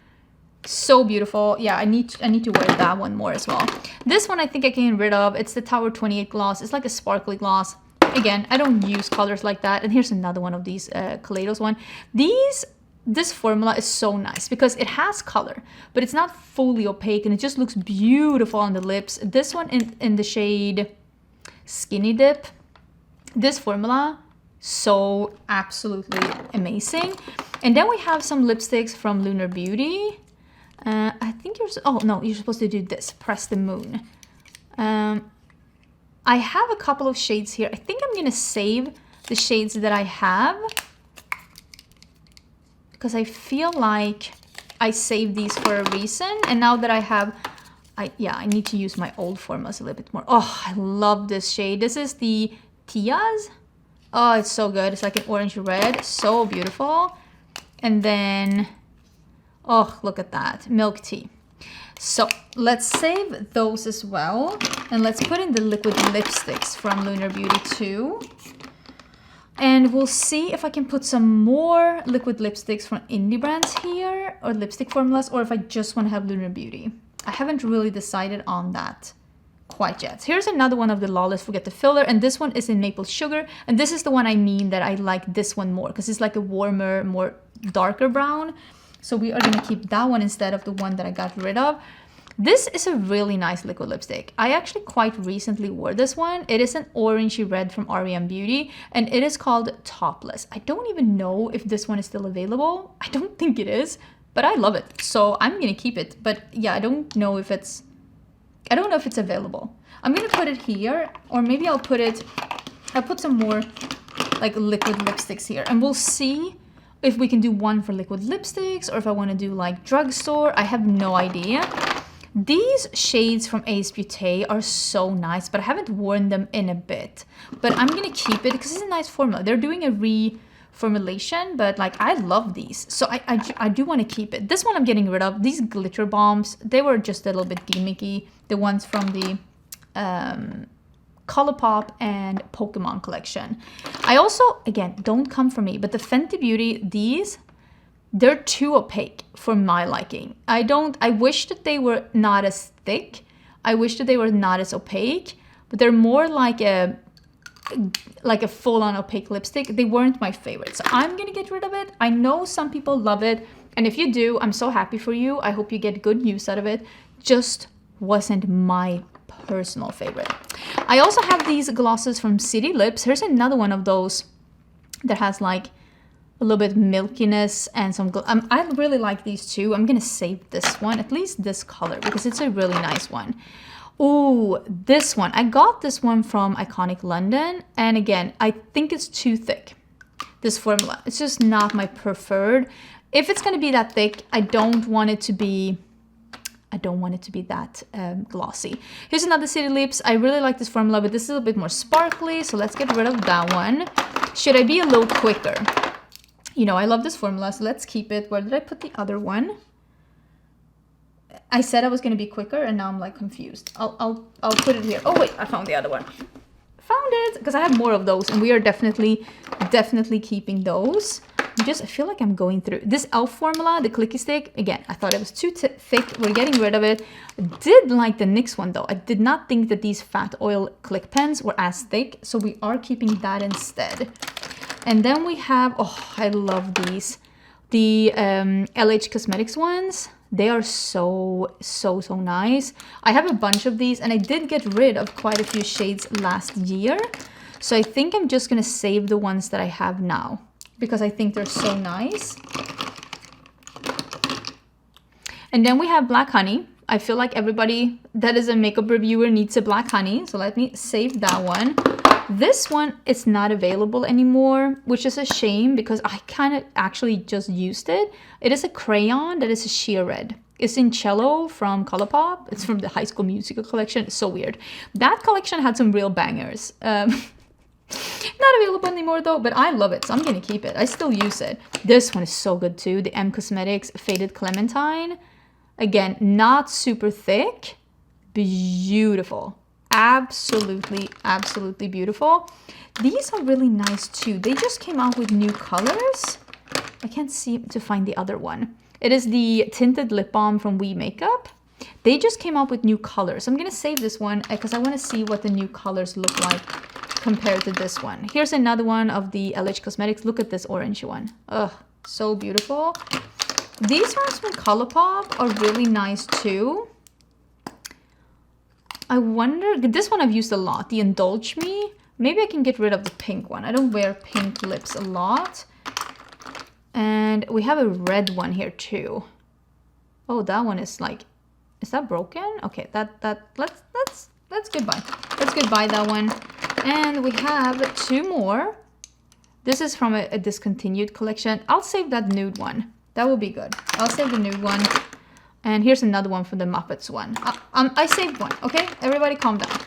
So beautiful. Yeah, I need to wear that one more as well. This one I think I can get rid of. It's the Tower 28 gloss. It's like a sparkly gloss. Again, I don't use colors like that. And here's another one of these Kaleidos one. This formula is so nice because it has color, but it's not fully opaque and it just looks beautiful on the lips. This one in the shade Skinny Dip. This formula, so absolutely amazing. And then we have some lipsticks from Lunar Beauty. I think oh no, you're supposed to do this, Press the Moon. I have a couple of shades here. I think I'm gonna save the shades that I have because I feel like I saved these for a reason. And now that I have, I need to use my old formulas a little bit more. Oh, I love this shade. This is the Tia's. Oh, it's so good. It's like an orange red, so beautiful. And then, oh, look at that, Milk Tea. So let's save those as well. And let's put in the liquid lipsticks from Lunar Beauty too. And we'll see if I can put some more liquid lipsticks from indie brands here, or lipstick formulas, or if I just want to have Lunar Beauty. I haven't really decided on that quite yet. Here's another one of the Lawless Forget the Filler, and this one is in Maple Sugar. And this is the one I mean that I like this one more, because it's like a warmer, more darker brown. So we are gonna keep that one instead of the one that I got rid of. This is a really nice liquid lipstick. I actually quite recently wore this one. It is an orangey red from REM Beauty, and it is called Topless. I don't even know if this one is still available. I don't think it is, but I love it. So I'm gonna keep it. But yeah, I don't know if it's available. I'm gonna put it here, or maybe I'll put some more like liquid lipsticks here, and we'll see if we can do one for liquid lipsticks or if I want to do like drugstore. I have no idea. These shades from Ace Beauté are so nice, but I haven't worn them in a bit. But I'm gonna keep it because it's a nice formula. They're doing a reformulation, but like I love these, so I do want to keep it. This one I'm getting rid of. These glitter bombs, they were just a little bit gimmicky. The ones from the Colourpop and Pokemon collection. I also, again, don't come for me, but the Fenty Beauty, they're too opaque for my liking. I wish that they were not as thick. I wish that they were not as opaque, but they're more like a full-on opaque lipstick. They weren't my favorite, so I'm gonna get rid of it. I know some people love it, and if you do, I'm so happy for you. I hope you get good use out of it. Just wasn't my personal favorite. I also have these glosses from City Lips. Here's another one of those that has like a little bit milkiness and some I really like these too. I'm gonna save this one, at least this color, because it's a really nice one. Ooh, this one. I got this one from Iconic London, and again, I think it's too thick. This formula, it's just not my preferred. If it's gonna be that thick, I don't want it to be that glossy. Here's another City Lips. I really like this formula, but this is a bit more sparkly, so let's get rid of that one. Should I be a little quicker? You know, I love this formula, so let's keep it. Where did I put the other one? I said I was going to be quicker, and now I'm like confused. I'll put it here. Oh wait, I found the other one. Found it, because I have more of those, and we are definitely keeping those. I feel like I'm going through this e.l.f. formula, the clicky stick. Again, I thought it was too thick. We're getting rid of it. I did like the NYX one though. I did not think that these fat oil click pens were as thick, so we are keeping that instead. And then we have, oh, I love these, the LH Cosmetics ones. They are so nice. I have a bunch of these, and I did get rid of quite a few shades last year, so I think I'm just gonna save the ones that I have now, because I think they're so nice. And then we have Black Honey. I feel like everybody that is a makeup reviewer needs a Black Honey, so let me save that one. This one is not available anymore, which is a shame because I kind of actually just used it. It is a crayon that is a sheer red. It's in Cello from Colourpop. It's from the High School Musical collection. It's so weird. That collection had some real bangers. Not available anymore though, but I love it, so I'm gonna keep it. I still use it. This one is so good too, the M Cosmetics Faded Clementine. Again, not super thick, beautiful. Absolutely beautiful. These are really nice too. They just came out with new colors. I can't seem to find the other one. It is the tinted lip balm from We Makeup. They just came out with new colors. I'm gonna save this one because I want to see what the new colors look like compared to this one. Here's another one of the LH Cosmetics. Look at this orange one. Ugh, so beautiful. These ones from Colourpop are really nice too. I wonder, this one I've used a lot, the Indulge Me. Maybe I can get rid of the pink one. I don't wear pink lips a lot. And we have a red one here too. Oh, that one is like, is that broken? Okay, let's goodbye. Let's goodbye that one. And we have two more. This is from a discontinued collection. I'll save that nude one. That will be good. I'll save the nude one. And here's another one from the Muppets one. I saved one, okay? Everybody calm down.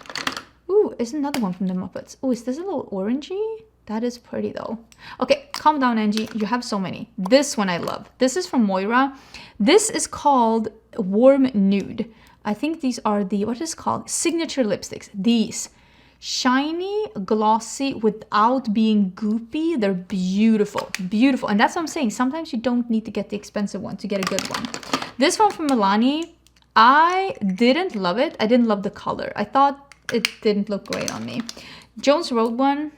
Ooh, is another one from the Muppets. Oh, is this a little orangey? That is pretty though. Okay, calm down, Angie. You have so many. This one I love. This is from Moira. This is called Warm Nude. I think these are the, what is it called? Signature lipsticks. These. Shiny, glossy, without being goopy. They're beautiful. Beautiful. And that's what I'm saying. Sometimes you don't need to get the expensive one to get a good one. This one from Milani. I didn't love it. I didn't love the color. I thought it didn't look great on me. Jones Road one.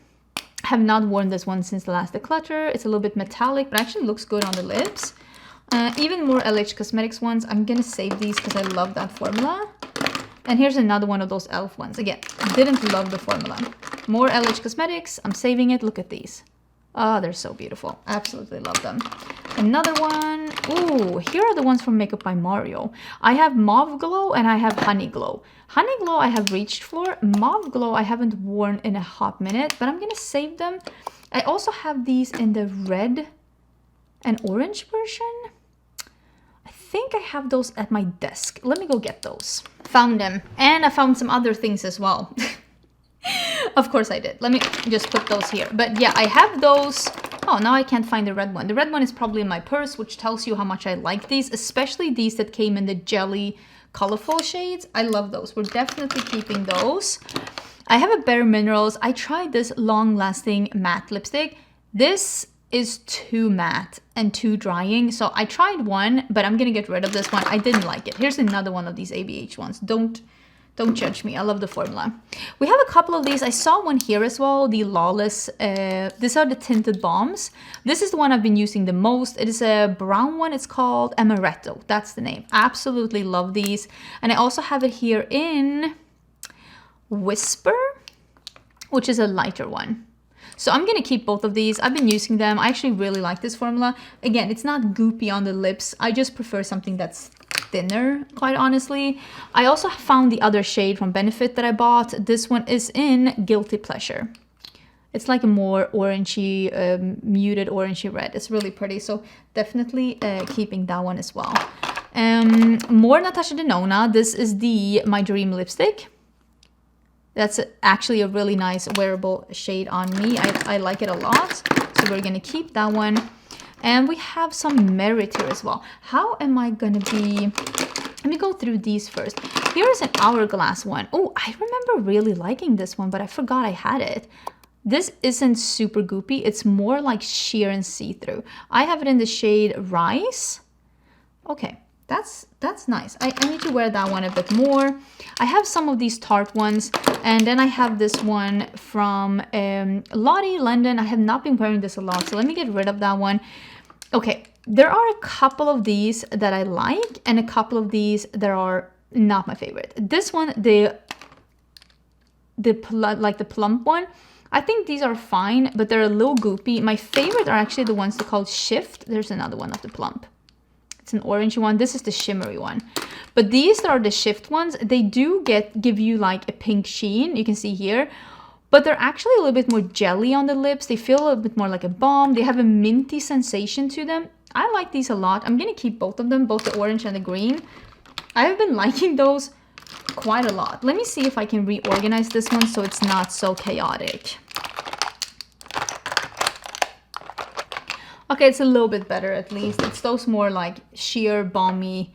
Have not worn this one since the last Declutter. It's a little bit metallic, but actually looks good on the lips. Even more LH Cosmetics ones. I'm gonna save these because I love that formula. And here's another one of those e.l.f. ones. Again, didn't love the formula. More LH Cosmetics. I'm saving it. Look at these. Oh, they're so beautiful. Absolutely love them. Another one. Ooh, here are the ones from Makeup by Mario. I have Mauve Glow and I have Honey Glow. Honey Glow I have reached for. Mauve Glow I haven't worn in a hot minute, but I'm gonna save them. I also have these in the red and orange version. I think I have those at my desk. Let me go get those. Found them. And I found some other things as well. Of course I did. Let me just put those here. But yeah, I have those. Oh, now I can't find the red one. The red one is probably in my purse, which tells you how much I like these, especially these that came in the jelly colorful shades. I love those. We're definitely keeping those. I have a Bare Minerals. I tried this long-lasting matte lipstick. This is too matte and too drying. So I tried one, but I'm gonna get rid of this one. I didn't like it. Here's another one of these ABH ones. Don't judge me. I love the formula. We have a couple of these. I saw one here as well, the Lawless. These are the tinted balms. This is the one I've been using the most. It is a brown one. It's called Amaretto. That's the name. Absolutely love these. And I also have it here in Whisper, which is a lighter one. So I'm going to keep both of these. I've been using them. I actually really like this formula. Again, it's not goopy on the lips. I just prefer something that's thinner, quite honestly. I also found the other shade from Benefit that I bought. This one is in Guilty Pleasure. It's like a more orangey, muted orangey red. It's really pretty. So definitely keeping that one as well. More Natasha Denona. This is the My Dream lipstick. That's actually a really nice wearable shade on me. I like it a lot. So we're going to keep that one. And we have some Merit here as well. How am I going to be... Let me go through these first. Here is an Hourglass one. Oh, I remember really liking this one, but I forgot I had it. This isn't super goopy. It's more like sheer and see-through. I have it in the shade Rice. Okay. That's nice. I need to wear that one a bit more. I have some of these Tarte ones, and then I have this one from Lottie London. I have not been wearing this a lot, so let me get rid of that one. Okay, there are a couple of these that I like, and a couple of these that are not my favorite. This one, the plump one, I think these are fine, but they're a little goopy. My favorite are actually the ones that are called Shift. There's another one of the plump. It's an orange one. This is the shimmery one. But these are the Shift ones. They do give you like a pink sheen. You can see here. But they're actually a little bit more jelly on the lips. They feel a little bit more like a balm. They have a minty sensation to them. I like these a lot. I'm going to keep both of them, both the orange and the green. I have been liking those quite a lot. Let me see if I can reorganize this one so it's not so chaotic. Okay, it's a little bit better at least. It's those more like sheer balmy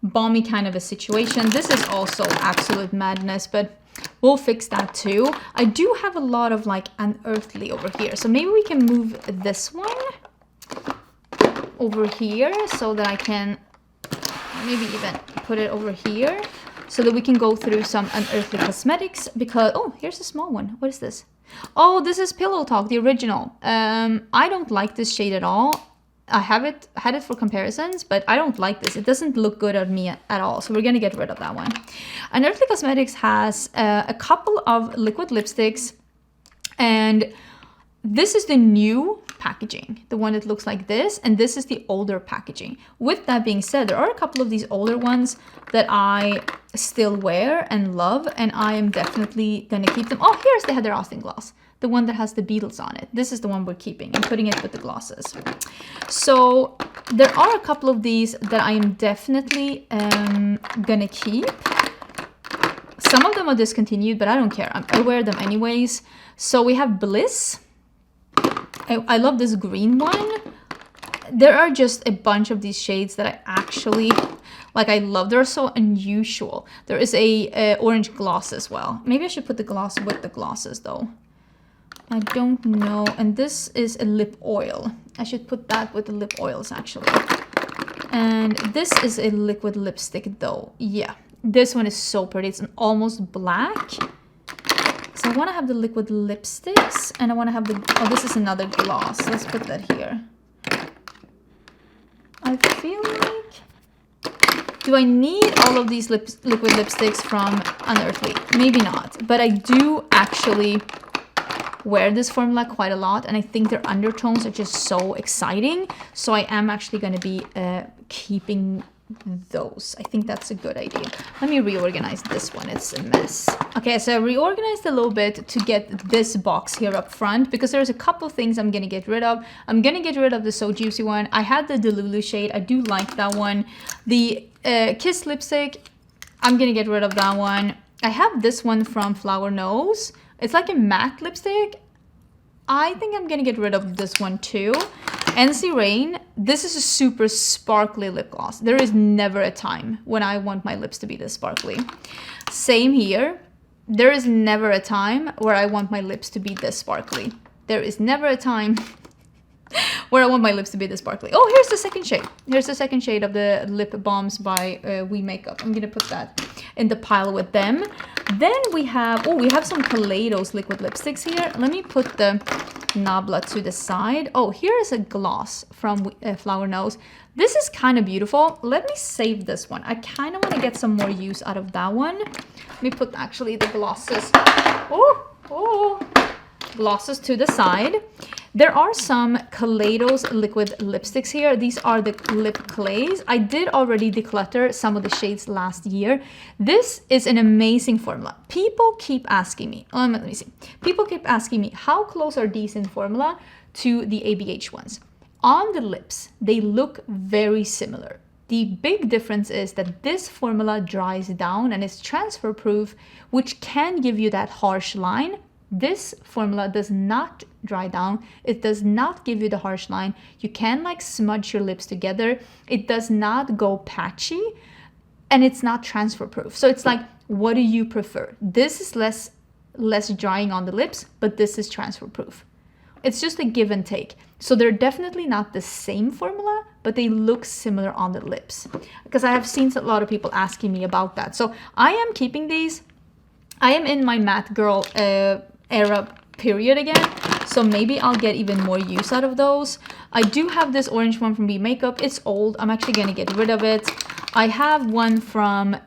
kind of a situation. This is also absolute madness, but we'll fix that too. I do have a lot of like unearthly over here, so maybe we can move this one. over here so that I can maybe even put it over here so that we can go through some Unearthly Cosmetics because, oh, here's a small one. What is this? Oh, this is Pillow Talk, the original. I don't like this shade at all. I had it for comparisons, but I don't like this. It doesn't look good on me at all, so we're gonna get rid of that one. Unearthly Cosmetics has a couple of liquid lipsticks, and this is the new packaging, the one that looks like this, and this is the older packaging. With that being said, there are a couple of these older ones that I still wear and love, and I am definitely gonna keep them. Oh, here's the Heather Austin gloss, the one that has the beetles on it. This is the one we're keeping and putting it with the glosses. So there are a couple of these that I am definitely gonna keep. Some of them are discontinued, but I don't care. I wear them anyways. So we have Bliss. I love this green one. There are just a bunch of these shades that I actually, like, I love. They're so unusual. There is a orange gloss as well. Maybe I should put the gloss with the glosses though. I don't know. And this is a lip oil. I should put that with the lip oils actually. And this is a liquid lipstick though. Yeah, this one is so pretty. It's an almost black. So I want to have the liquid lipsticks and I want to have the, oh, this is another gloss. Let's put that here. I feel like, do I need all of these liquid lipsticks from Unearthly? Maybe not, but I do actually wear this formula quite a lot, and I think their undertones are just so exciting. So I am actually going to be keeping those. I think that's a good idea. Let me reorganize this one. It's a mess. Okay, so I reorganized a little bit to get this box here up front because there's a couple things I'm gonna get rid of. I'm gonna get rid of the So Juicy one. I had the Delulu shade. I do like that one. The Kiss lipstick, I'm gonna get rid of that one. I have this one from Flower Nose. It's like a matte lipstick. I think I'm gonna get rid of this one too. NC Rain, this is a super sparkly lip gloss. There is never a time when I want my lips to be this sparkly. Same here. There is never a time where I want my lips to be this sparkly. There is never a time where I want my lips to be this sparkly. Oh, here's the second shade. Here's the second shade of the lip balms by We Makeup. I'm gonna put that in the pile with them. Then we have, oh, we have some Kaleidos liquid lipsticks here. Let me put the Nabla to the side. Oh, here is a gloss from Flower Nose. This is kind of beautiful. Let me save this one. I kind of want to get some more use out of that one. Let me put actually the glosses. Glosses to the side. There are some Kaleidos liquid lipsticks here. These are the lip clays. I did already declutter some of the shades last year. This is an amazing formula. People keep asking me, let me see. People keep asking me, how close are these in formula to the ABH ones? On the lips, they look very similar. The big difference is that this formula dries down and is transfer proof, which can give you that harsh line. This formula does not dry down. It does not give you the harsh line. You can like smudge your lips together. It does not go patchy, and it's not transfer proof. So it's like, what do you prefer? This is less drying on the lips, but this is transfer proof. It's just a give and take. So they're definitely not the same formula, but they look similar on the lips, because I have seen a lot of people asking me about that. So I am keeping these. I am in my matte girl era period again, so maybe I'll get even more use out of those. I do have this orange one from We Makeup. It's old. I'm actually gonna get rid of it. I have one from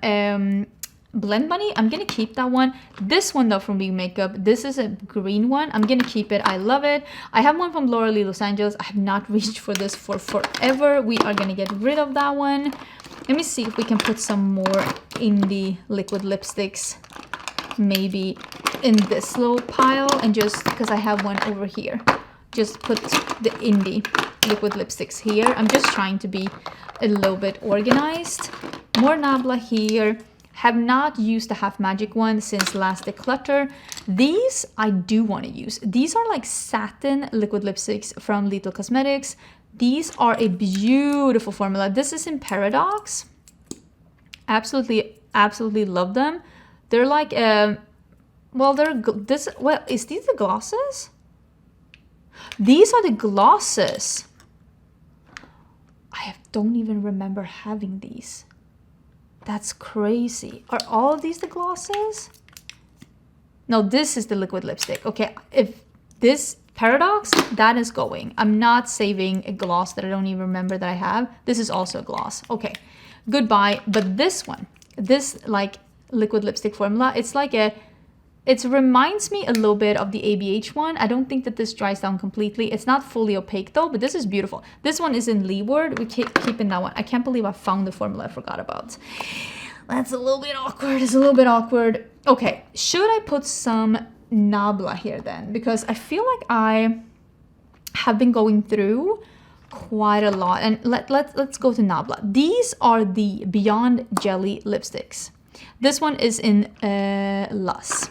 Blend Bunny. I'm gonna keep that one. This one though from We Makeup, this is a green one. I'm gonna keep it. I love it. I have one from Laura Lee Los Angeles. I have not reached for this for forever. We are gonna get rid of that one. Let me see if we can put some more indie liquid lipsticks maybe in this little pile, and just because I have one over here, just put the indie liquid lipsticks here. I'm just trying to be a little bit organized. More Nabla here. Have not used the Half Magic one since last declutter. These I do want to use. These are like satin liquid lipsticks from Lethal Cosmetics. These are a beautiful formula. This is in Paradox. Absolutely love them. They're like well, is these the glosses? These are the glosses. don't even remember having these. That's crazy. Are all of these the glosses? No, this is the liquid lipstick. Okay, if this Paradox, that is going. I'm not saving a gloss that I don't even remember that I have. This is also a gloss. Okay, goodbye. But this one, this like liquid lipstick formula, it's like a, it reminds me a little bit of the ABH one. I don't think that this dries down completely. It's not fully opaque though, but this is beautiful. This one is in Leeward. We keep keeping that one. I can't believe I found the formula I forgot about. That's a little bit awkward. It's a little bit awkward. Okay, should I put some Nabla here then? Because I feel like I have been going through quite a lot. And let's go to Nabla. These are the Beyond Jelly lipsticks. This one is in Luss.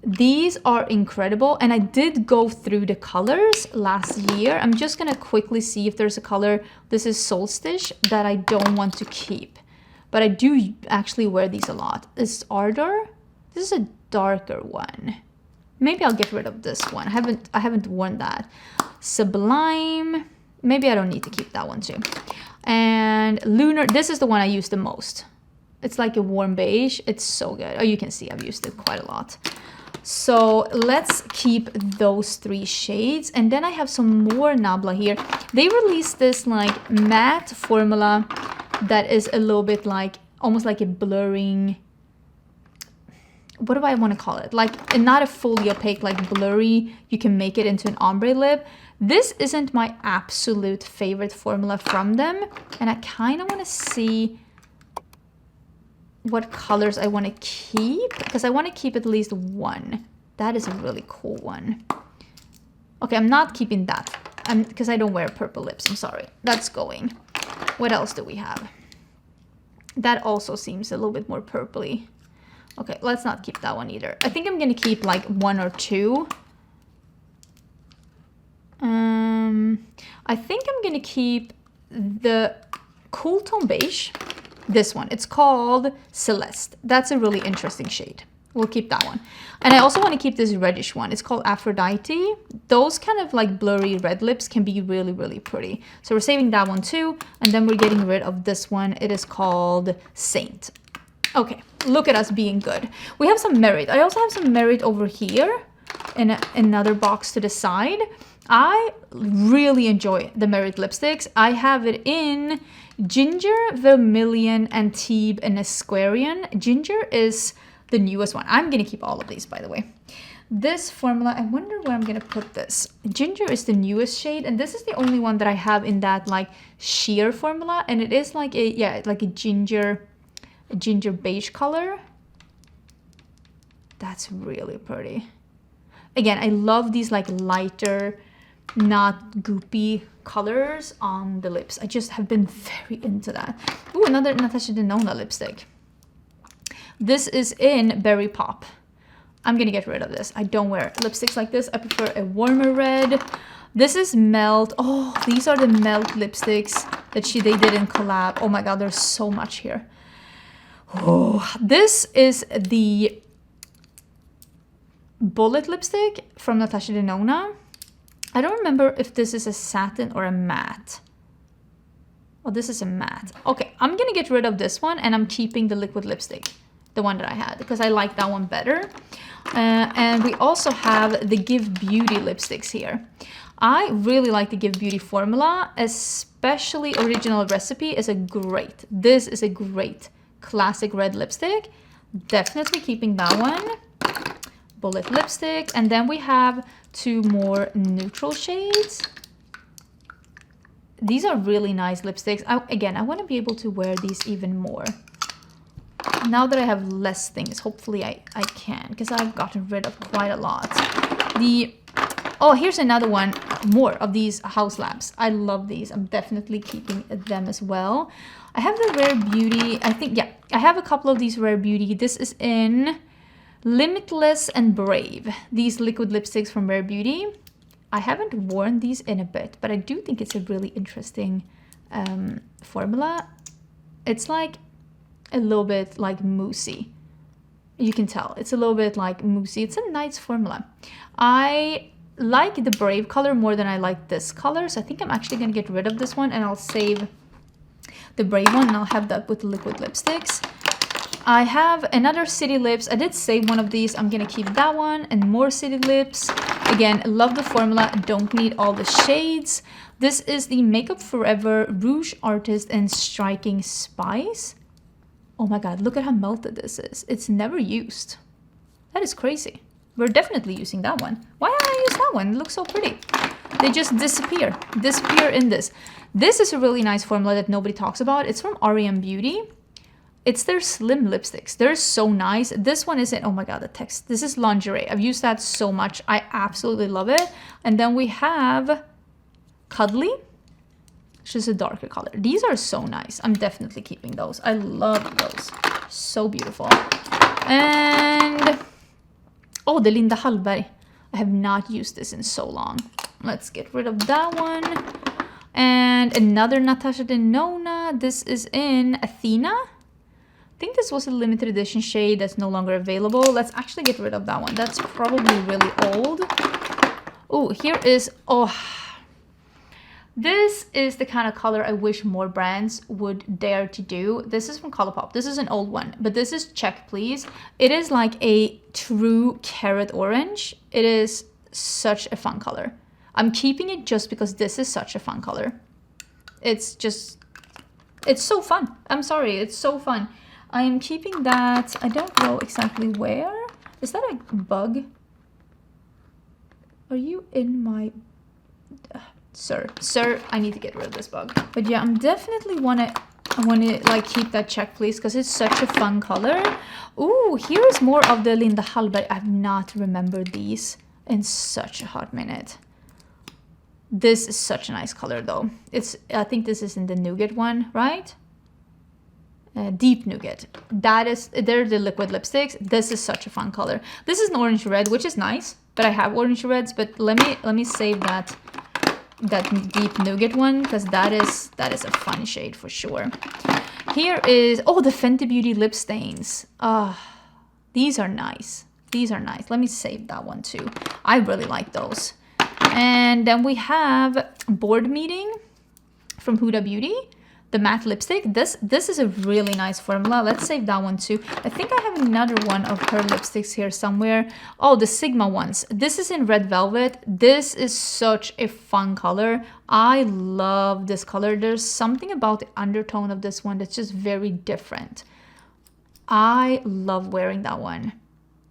These are incredible, and I did go through the colors last year. I'm just gonna quickly see if there's a color. This is Solstice that I don't want to keep, but I do actually wear these a lot. This is Ardor. This is a darker one. Maybe I'll get rid of this one. I haven't worn that. Sublime. Maybe I don't need to keep that one too. And Lunar. This is the one I use the most. It's like a warm beige. It's so good. Oh, you can see I've used it quite a lot. So let's keep those three shades. And then I have some more Nabla here. They released this like matte formula that is a little bit like, almost like a blurring, what do I want to call it? Like not a fully opaque, like blurry, you can make it into an ombre lip. This isn't my absolute favorite formula from them. And I kind of want to see what colors I want to keep, because I want to keep at least one. That is a really cool one. Okay, I'm not keeping that because I don't wear purple lips. I'm sorry. That's going. What else do we have? That also seems a little bit more purpley. Okay, let's not keep that one either. I think I'm gonna keep like one or two. I think I'm gonna keep the Cool Tone Beige. This one, it's called Celeste. That's a really interesting shade. We'll keep that one. And I also want to keep this reddish one. It's called Aphrodite. Those kind of like blurry red lips can be really, really pretty. So we're saving that one too. And then we're getting rid of this one. It is called Saint. Okay, look at us being good. We have some Merit. I also have some Merit over here in another box to the side. I really enjoy the Merit lipsticks. I have it in Ginger, Vermilion, Antibes, and Asquarian. Ginger is the newest one. I'm gonna keep all of these, by the way. This formula, I wonder where I'm gonna put this. Ginger is the newest shade, and this is the only one that I have in that like sheer formula, and it is like a, yeah, like a ginger beige color. That's really pretty. Again, I love these like lighter, not goopy colors on the lips. I just have been very into that. Ooh, another Natasha Denona lipstick. This is in Berry Pop. I'm gonna get rid of this. I don't wear lipsticks like this. I prefer a warmer red. This is Melt. Oh, these are the Melt lipsticks that they did in collab. Oh my god, there's so much here. Oh, this is the Bullet lipstick from Natasha Denona. I don't remember if this is a satin or a matte. Oh, this is a matte. Okay, I'm gonna get rid of this one and I'm keeping the liquid lipstick, the one that I had, because I like that one better. And we also have the Give Beauty lipsticks here. I really like the Give Beauty formula, especially Original Recipe is a great. This is a great classic red lipstick. Definitely keeping that one. Bullet lipstick. And then we have two more neutral shades. These are really nice lipsticks. Again, I want to be able to wear these even more. Now that I have less things, hopefully I can, because I've gotten rid of quite a lot. Oh, here's another one, more of these House Labs. I love these. I'm definitely keeping them as well. I have the Rare Beauty. I think, yeah, I have a couple of these Rare Beauty. This is in Limitless and Brave. These liquid lipsticks from Rare Beauty. I haven't worn these in a bit, but I do think it's a really interesting formula. It's like a little bit like moussey. You can tell it's a little bit like moussey. It's a nice formula. I like the Brave color more than I like this color, so I think I'm actually gonna get rid of this one and I'll save the Brave one, and I'll have that with liquid lipsticks. I have another City Lips. I did save one of these. I'm gonna keep that one, and more City Lips. Again, love the formula. Don't need all the shades. This is the Makeup Forever Rouge Artist and Striking Spice. Oh my god, look at how melted this is. It's never used. That is crazy. We're definitely using that one. Why haven't I used that one? It looks so pretty. They just disappear in this. This is a really nice formula that nobody talks about. It's from Beauty. It's their slim lipsticks. They're so nice. This one isn't, oh my god, the text. This is Lingerie. I've used that so much. I absolutely love it. And then we have Cuddly, which is a darker color. These are so nice. I'm definitely keeping those. I love those. So beautiful. And, oh, the Linda Hallberg. I have not used this in so long. Let's get rid of that one. And another Natasha Denona. This is in Athena. I think this was a limited edition shade that's no longer available. Let's actually get rid of that one. That's probably really old. Oh, here is, oh, this is the kind of color I wish more brands would dare to do. This is from Colourpop. This is an old one, but this is Check Please. It is like a true carrot orange. It is such a fun color. I'm keeping it just because this is such a fun color. It's just, it's so fun. I'm sorry, it's so fun. I am keeping that. I don't know exactly where. Is that a bug? Are you in my... Sir, I need to get rid of this bug. But yeah, I'm definitely I want to like keep that Check Please because it's such a fun color. Ooh, here is more of the Linda Hallberg. I've not remembered these in such a hot minute. This is such a nice color though. I think this is in the Nougat one, right? Deep Nougat. They're the liquid lipsticks. This is such a fun color. This is an orange red, which is nice, but I have orange reds. But let me save that Deep Nougat one because that is a fun shade for sure. Here is, oh, the Fenty Beauty lip stains. These are nice. These are nice. Let me save that one too. I really like those. And then we have Board Meeting from Huda Beauty. The matte lipstick. This is a really nice formula. Let's save that one too. I think I have another one of her lipsticks here somewhere. Oh, the Sigma ones. This is in Red Velvet. This is such a fun color. I love this color. There's something about the undertone of this one that's just very different. I love wearing that one.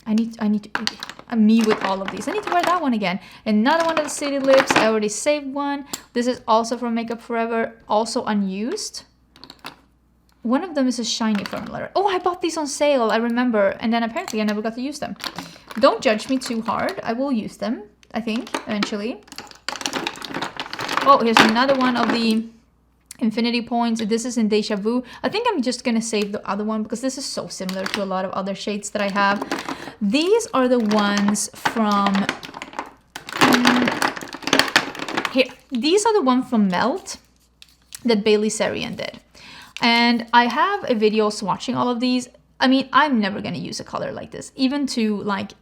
I need to, me with all of these. I need to wear that one again. Another one of the City Lips. I already saved one. This is also from Makeup Forever, also unused. One of them is a shiny formula. Oh, I bought these on sale, I remember. And then apparently I never got to use them. Don't judge me too hard. I will use them, I think, eventually. Oh, here's another one of the Infinity Points. This is in Deja Vu. I think I'm just gonna save the other one because this is so similar to a lot of other shades that I have. These are the ones from here. These are the ones from Melt that Bailey Sarian did. And I have a video swatching all of these. I mean, I'm never gonna use a color like this, even to like,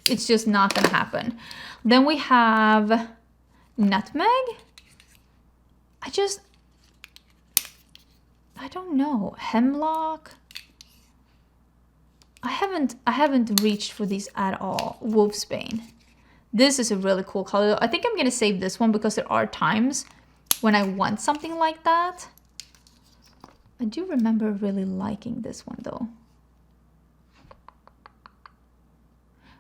it's just not gonna happen. Then we have Nutmeg. I don't know. Hemlock. I haven't reached for these at all. Wolfsbane. This is a really cool color. I think I'm gonna save this one because there are times when I want something like that. I do remember really liking this one though.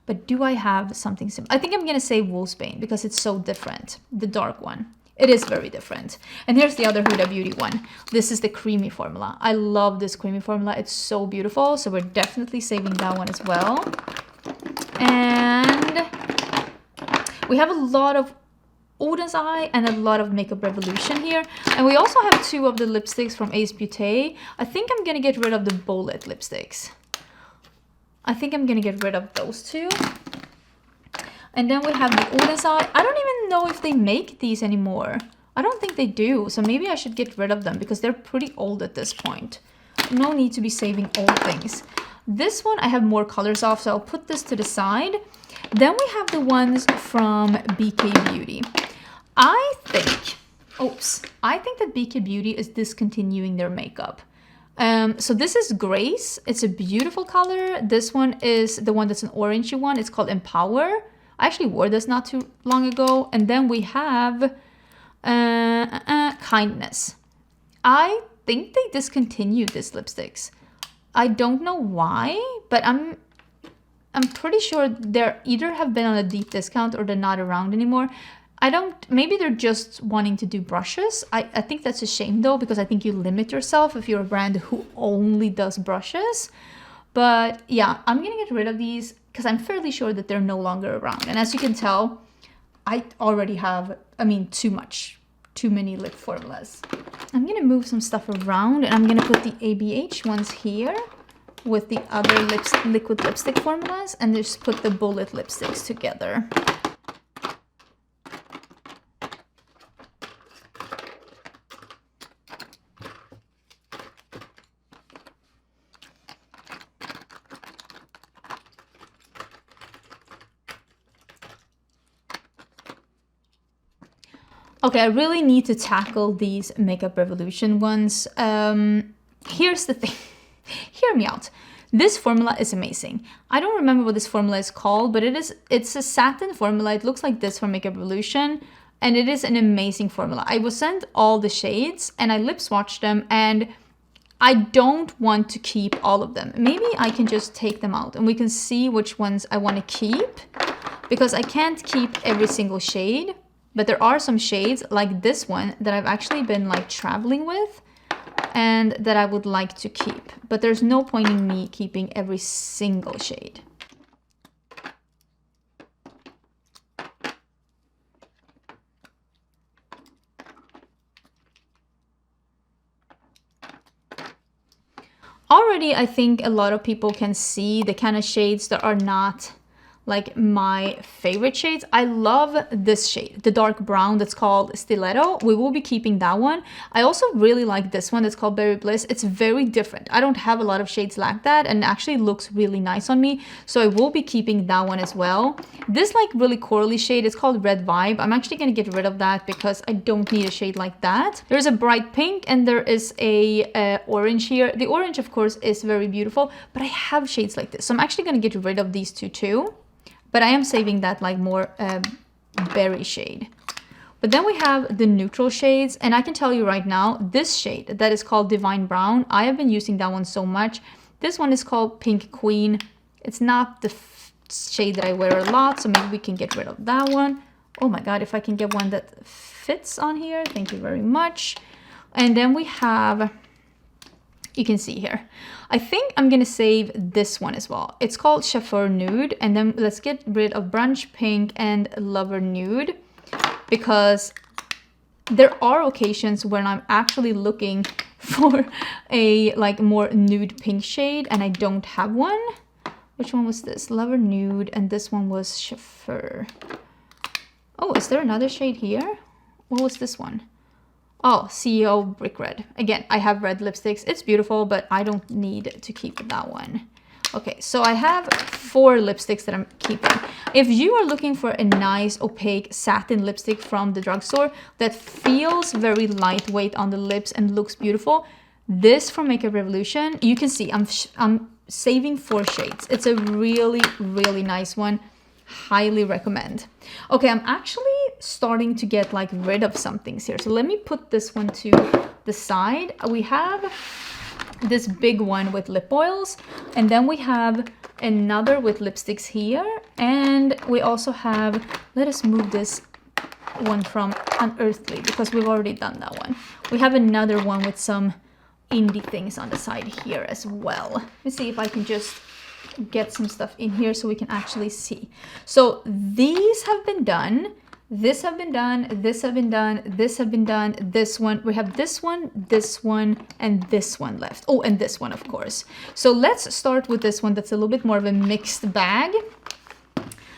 But do I have something similar? I think I'm gonna save Wolfsbane because it's so different. The dark one. It is very different. And here's the other Huda Beauty one. This is the creamy formula. I love this creamy formula. It's so beautiful. So we're definitely saving that one as well. And we have a lot of Oden's Eye and a lot of Makeup Revolution here. And we also have two of the lipsticks from Ace Beauté. I think I'm going to get rid of the Bullet lipsticks. I think I'm going to get rid of those two. And then we have the Oden's Eye. I don't even know if they make these anymore. I don't think they do. So maybe I should get rid of them because they're pretty old at this point. No need to be saving old things. This one I have more colors of, so I'll put this to the side. Then we have the ones from BK Beauty. I think Oops, I think that BK Beauty is discontinuing their makeup. So this is Grace. It's a beautiful color. This one is the one that's an orangey one. It's called Empower. I actually wore this not too long ago. And then we have Kindness. I think they discontinued these lipsticks. I don't know why, but I'm pretty sure they're either have been on a deep discount or they're not around anymore. Maybe they're just wanting to do brushes. I think that's a shame though, because I think you limit yourself if you're a brand who only does brushes. But yeah, I'm gonna get rid of these because I'm fairly sure that they're no longer around. And as you can tell, I already have, too many lip formulas. I'm gonna move some stuff around and I'm gonna put the ABH ones here with the other liquid lipstick formulas and just put the bullet lipsticks together. Okay, I really need to tackle these Makeup Revolution ones. Here's the thing. Hear me out. This formula is amazing. I don't remember what this formula is called, but it's a satin formula. It looks like this from Makeup Revolution, and it is an amazing formula. I was sent all the shades, and I lip swatched them, and I don't want to keep all of them. Maybe I can just take them out, and we can see which ones I want to keep, because I can't keep every single shade. But there are some shades like this one that I've actually been like traveling with and that I would like to keep. But there's no point in me keeping every single shade. Already, I think a lot of people can see the kind of shades that are not like my favorite shades. I love this shade, the dark brown that's called Stiletto. We will be keeping that one. I also really like this one that's called Berry Bliss. It's very different. I don't have a lot of shades like that and actually looks really nice on me. So I will be keeping that one as well. This like really corally shade is called Red Vibe. I'm actually gonna get rid of that because I don't need a shade like that. There's a bright pink and there is a orange here. The orange of course is very beautiful, but I have shades like this. So I'm actually gonna get rid of these two too. But I am saving that like more berry shade. But then we have the neutral shades. And I can tell you right now, this shade that is called Divine Brown, I have been using that one so much. This one is called Pink Queen. It's not the shade that I wear a lot, so maybe we can get rid of that one. Oh my God, if I can get one that fits on here, thank you very much. And then we have, you can see here, I think I'm gonna save this one as well. It's called Chauffeur Nude, and then let's get rid of Brunch Pink and Lover Nude, because there are occasions when I'm actually looking for a like more nude pink shade and I don't have one. Which one was this? Lover Nude, and this one was Chauffeur. Oh, is there another shade here? What was this one? Oh, CEO Brick Red. Again, I have red lipsticks. It's beautiful, but I don't need to keep that one. Okay, so I have 4 lipsticks that I'm keeping. If you are looking for a nice opaque satin lipstick from the drugstore that feels very lightweight on the lips and looks beautiful, this from Makeup Revolution, you can see I'm saving 4 shades. It's a really, really nice one. Highly recommend. Okay, I'm actually starting to get like rid of some things here. So let me put this one to the side. We have this big one with lip oils, and then we have another with lipsticks here, and we also have, let us move this one from Unearthly because we've already done that one. We have another one with some indie things on the side here as well. Let me see if I can just get some stuff in here so we can actually see. So these have been done. This have been done. This have been done. This have been done. This one. We have this one, and this one left. Oh, and this one, of course. So let's start with this one that's a little bit more of a mixed bag.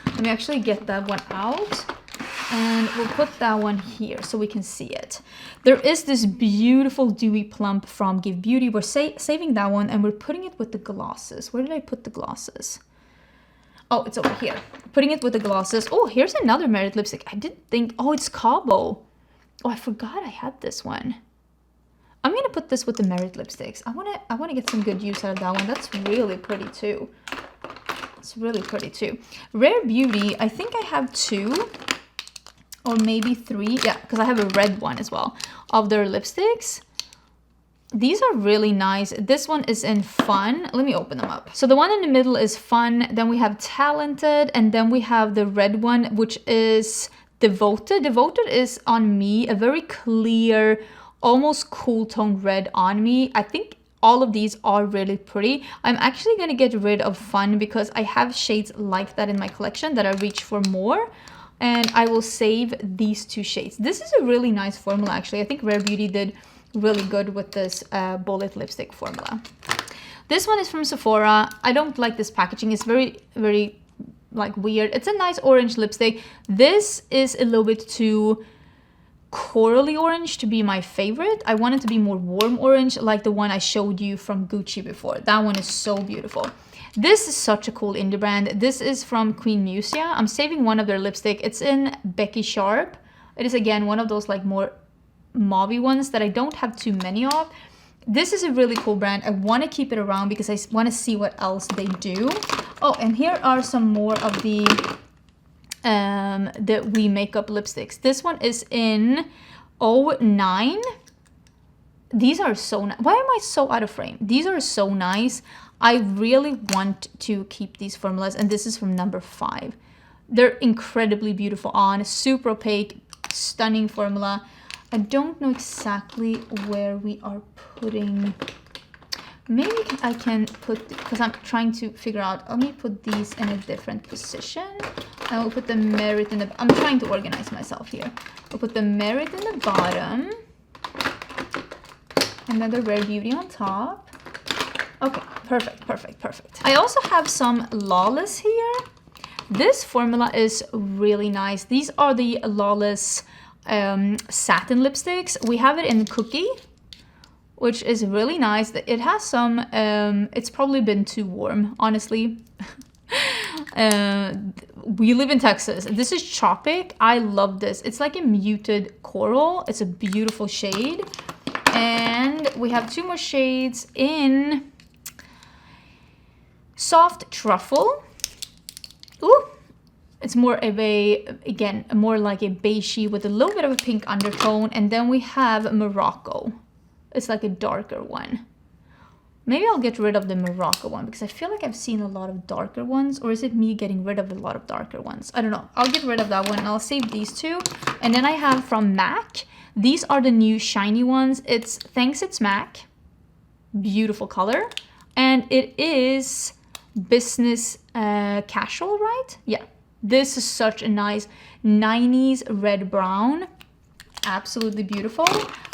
Let me actually get that one out. And we'll put that one here so we can see it. There is this beautiful dewy plump from Give Beauty. We're saving that one and we're putting it with the glosses. Where did I put the glosses? Oh, it's over here. Putting it with the glosses. Oh, here's another Merit lipstick. I didn't think, oh, it's Cabo. Oh, I forgot I had this one. I'm gonna put this with the Merit lipsticks. I wanna get some good use out of that one. That's really pretty too. It's really pretty too. Rare Beauty, I think I have 2 or maybe 3. Yeah, because I have a red one as well of their lipsticks. These are really nice. This one is in Fun. Let me open them up. So the one in the middle is Fun. Then we have Talented. And then we have the red one, which is Devoted. Devoted is on me a very clear, almost cool tone red on me. I think all of these are really pretty. I'm actually going to get rid of Fun because I have shades like that in my collection that I reach for more. And I will save these 2 shades. This is a really nice formula, actually. I think Rare Beauty did really good with this bullet lipstick formula. This one is from Sephora. I don't like this packaging. It's very, very like weird. It's a nice orange lipstick. This is a little bit too corally orange to be my favorite. I want it to be more warm orange, like the one I showed you from Gucci before. That one is so beautiful. This is such a cool indie brand. This is from Queen Musia. I'm saving one of their lipstick. It's in Becky Sharp. It is again one of those like more mauvey ones that I don't have too many of. This is a really cool brand. I want to keep it around because I want to see what else they do. Oh, and here are some more of the We Makeup lipsticks. This one is in 09. These are so nice. Why am I so out of frame? These are so nice. I really want to keep these formulas, and this is from number 5. They're incredibly beautiful on, super opaque, stunning formula. I don't know exactly where we are putting. Maybe I can put, because I'm trying to figure out, let me put these in a different position. I will put the Merit in the, I'm trying to organize myself here. I'll put the Merit in the bottom. And then the Rare Beauty on top. Okay, perfect, perfect, perfect. I also have some Lawless here. This formula is really nice. These are the Lawless satin lipsticks. We have it in Cookie, which is really nice. It has some, it's probably been too warm, honestly. We live in Texas. This is Tropic. I love this. It's like a muted coral. It's a beautiful shade. And we have 2 more shades in Soft Truffle. Ooh. It's more of a, again, more like a beigey with a little bit of a pink undertone. And then we have Morocco. It's like a darker one. Maybe I'll get rid of the Morocco one because I feel like I've seen a lot of darker ones. Or is it me getting rid of a lot of darker ones? I don't know. I'll get rid of that one and I'll save these 2. And then I have from MAC. These are the new shiny ones. It's Thanks It's MAC. Beautiful color. And it is business casual, right? Yeah. This is such a nice 90s red brown. Absolutely beautiful.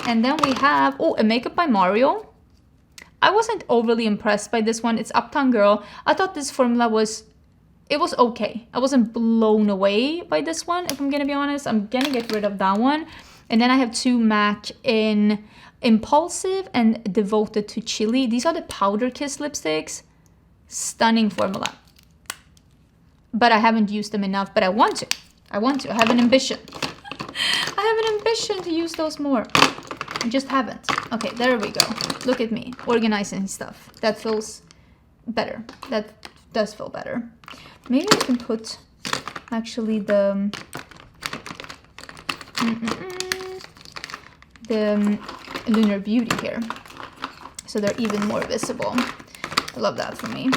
And then we have, oh, a Makeup by Mario. I wasn't overly impressed by this one. It's Uptown Girl. I thought this formula was, it was okay. I wasn't blown away by this one, if I'm gonna be honest. I'm gonna get rid of that one. And then I have 2 MAC in Impulsive and Devoted to Chili. These are the Powder Kiss lipsticks. Stunning formula. But I haven't used them enough, but I want to. I have an ambition. I have an ambition to use those more. I just haven't. Okay, there we go. Look at me, organizing stuff. That feels better. That does feel better. Maybe I can put actually the Lunar Beauty here. So they're even more visible. I love that for me.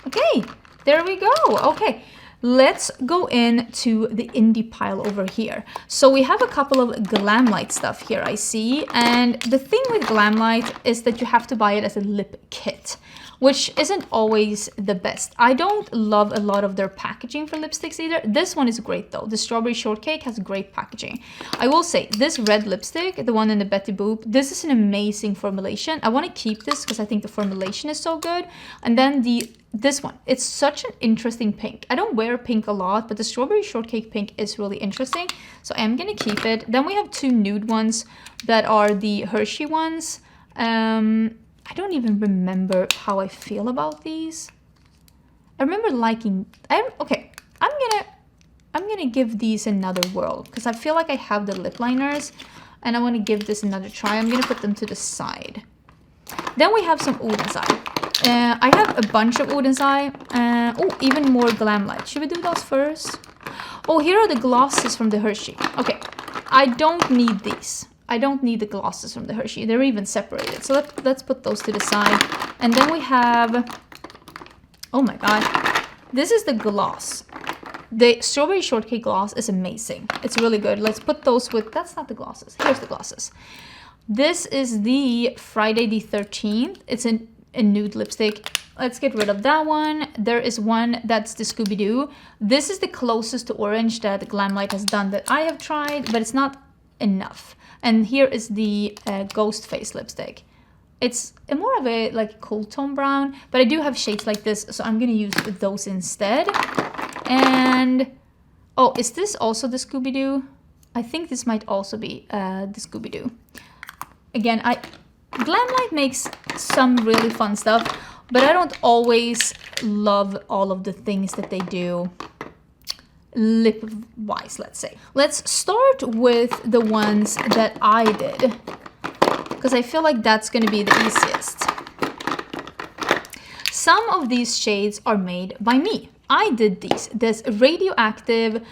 Okay. There we go. Okay, let's go into the indie pile over here. So we have a couple of Glamlight stuff here, I see. And the thing with Glamlight is that you have to buy it as a lip kit, which isn't always the best. I don't love a lot of their packaging for lipsticks either. This one is great though. The Strawberry Shortcake has great packaging. I will say, this red lipstick, the one in the Betty Boop, this is an amazing formulation. I want to keep this because I think the formulation is so good. And then this one, it's such an interesting pink. I don't wear pink a lot, but the Strawberry Shortcake pink is really interesting. So I'm gonna keep it. Then we have 2 nude ones that are the Hershey ones. I don't even remember how I feel about these. I remember liking, okay, I'm gonna I'm gonna give these another whirl because I feel like I have the lip liners and I want to give this another try. I'm gonna put them to the side. Then we have some Oden's Eye. I have a bunch of Oden's Eye. Oh, even more Glam Light. Should we do those first? Oh, here are the glosses from the Hershey. Okay, I don't need these. I don't need the glosses from the Hershey. They're even separated. So let's put those to the side. And then we have... Oh my god. This is the gloss. The Strawberry Shortcake gloss is amazing. It's really good. Let's put those with... That's not the glosses. Here's the glosses. This is the Friday the 13th. It's a nude lipstick. Let's get rid of that one. There is one that's the Scooby-Doo. This is the closest to orange that Glamlight has done that I have tried, but it's not enough. And here is the Ghost Face lipstick. It's more of a like cool tone brown, but I do have shades like this, so I'm gonna use those instead. And oh, is this also the Scooby-Doo? I think this might also be the Scooby-Doo. Again, Glamlight makes some really fun stuff, but I don't always love all of the things that they do lip-wise, let's say. Let's start with the ones that I did, because I feel like that's going to be the easiest. Some of these shades are made by me. I did these. There's Radioactive,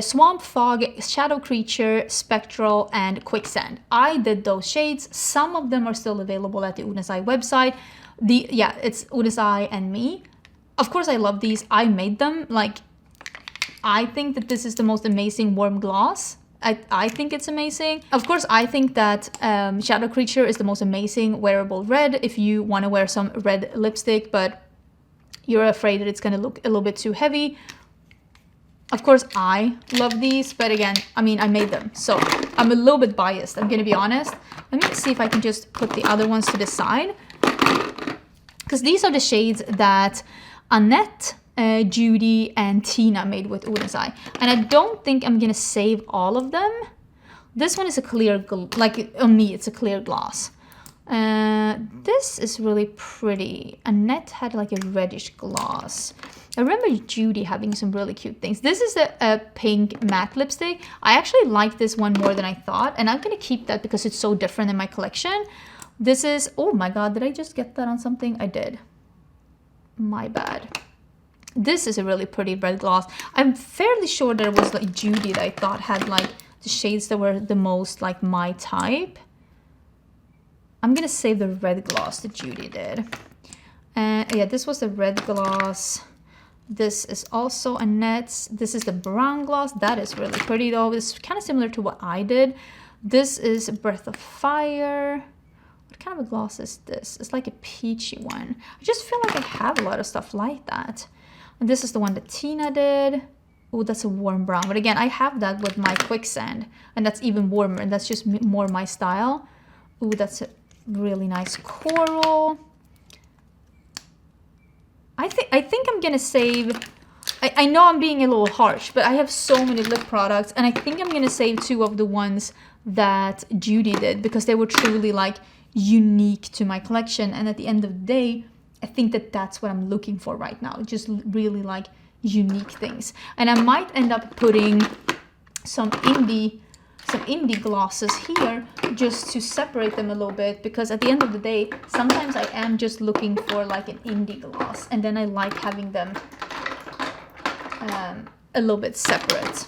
Swamp Fog, Shadow Creature, Spectral, and Quicksand. I did those shades. Some of them are still available at the Oden's Eye website. It's Oden's Eye and me. Of course, I love these. I made them. Like, I think that this is the most amazing warm gloss. I think it's amazing. Of course, I think that Shadow Creature is the most amazing wearable red if you want to wear some red lipstick, but you're afraid that it's going to look a little bit too heavy. Of course, I love these, but again, I mean, I made them, so I'm a little bit biased, I'm going to be honest. Let me see if I can just put the other ones to the side, because these are the shades that Annette, Judy, and Tina made with Oden's Eye. And I don't think I'm gonna save all of them. This one is a clear, like on me, it's a clear gloss. This is really pretty. Annette had like a reddish gloss. I remember Judy having some really cute things. This is a pink matte lipstick. I actually like this one more than I thought, and I'm gonna keep that because it's so different in my collection. This is, oh my god, did I just get that on something? I did. My bad. This is a really pretty red gloss. I'm fairly sure there was like Judy that I thought had like the shades that were the most like my type. I'm gonna save the red gloss that Judy did. Yeah, this was the red gloss. This is also Annette's. This is the brown gloss. That is really pretty though. It's kind of similar to what I did. This is Breath of Fire. What kind of a gloss is this? It's like a peachy one. I just feel like I have a lot of stuff like that. And this is the one that Tina did. Oh, that's a warm brown. But again, I have that with my Quicksand. And that's even warmer. And that's just more my style. Oh, that's a really nice coral. I think I'm going to save... I know I'm being a little harsh, but I have so many lip products. And I think I'm going to save two of the ones that Judy did. Because they were truly like unique to my collection. And at the end of the day, I think that that's what I'm looking for right now. Just really like unique things. And I might end up putting some indie glosses here just to separate them a little bit, because at the end of the day, sometimes I am just looking for like an indie gloss, and then I like having them a little bit separate.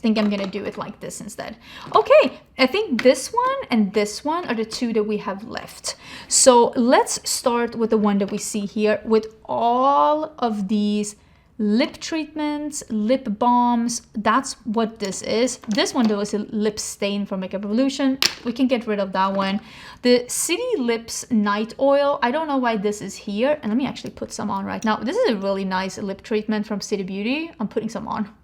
I think I'm gonna do it like this instead. Okay, I think this one and this one are the two that we have left. So let's start with the one that we see here with all of these lip treatments, lip balms. That's what this is. This one though is a lip stain from Makeup Revolution. We can get rid of that one. The City Lips Night Oil. I don't know why this is here. And let me actually put some on right now. This is a really nice lip treatment from City Beauty. I'm putting some on.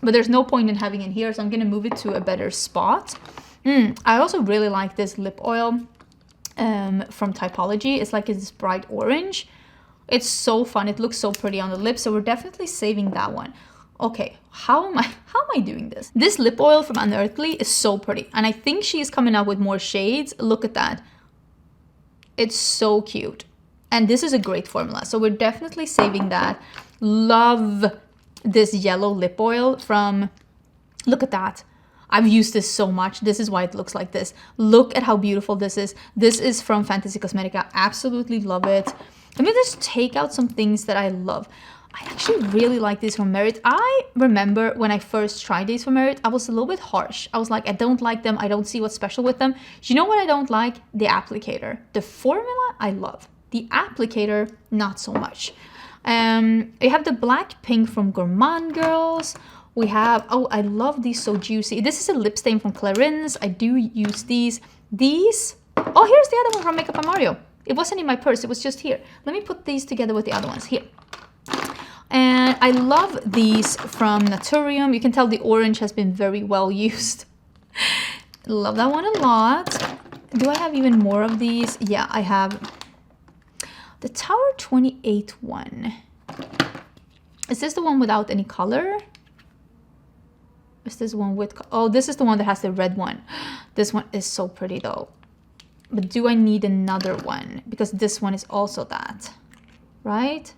But there's no point in having it here, so I'm going to move it to a better spot. I also really like this lip oil from Typology. It's like this bright orange. It's so fun. It looks so pretty on the lips, so we're definitely saving that one. Okay, how am I doing this? This lip oil from Unearthly is so pretty, and I think she's coming out with more shades. Look at that. It's so cute. And this is a great formula, so we're definitely saving that. Love this yellow lip oil from, look at that. I've used this so much. This is why it looks like this. Look at how beautiful this is. This is from Fantasy Cosmetica. Absolutely love it. Let me just take out some things that I love. I actually really like these from Merit. I remember when I first tried these from Merit, I was a little bit harsh. I was like, I don't like them. I don't see what's special with them. You know what I don't like? The applicator. The formula, I love. The applicator, not so much. We have the black pink from Gourmande Girls. We have, oh, I love these, so juicy. This is a lip stain from Clarins. I do use these. These, oh, here's the other one from Makeup by Mario. It wasn't in my purse, it was just here. Let me put these together with the other ones here. And I love these from Naturium. You can tell the orange has been very well used. Love that one a lot. Do I have even more of these? Yeah, I have the Tower 28 one. Is this the one without any color? Is this one with, oh, this is the one that has the red one. This one is so pretty though. But do I need another one? Because this one is also that, right?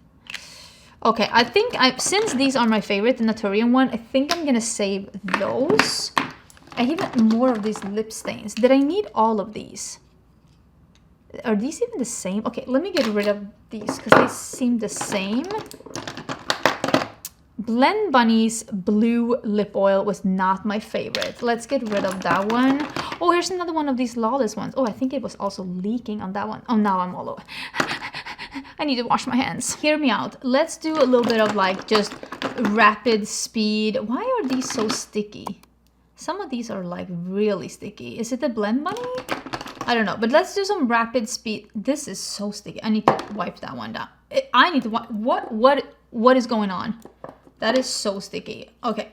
Okay, I think since these are my favorite, the Naturium one, I think I'm gonna save those. I have more of these lip stains. Did I need all of these? Are these even the same? Okay, let me get rid of these because they seem the same. Blend Bunny's blue lip oil was not my favorite. Let's get rid of that one. Oh, here's another one of these Lawless ones. Oh, I think it was also leaking on that one. Oh, now I'm all over. I need to wash my hands. Hear me out. Let's do a little bit of like just rapid speed. Why are these so sticky? Some of these are like really sticky. Is it the Blend Bunny? I don't know, but let's do some rapid speed. This is so sticky. I need to wipe that one down. I need to wipe. What is going on? That is so sticky. Okay.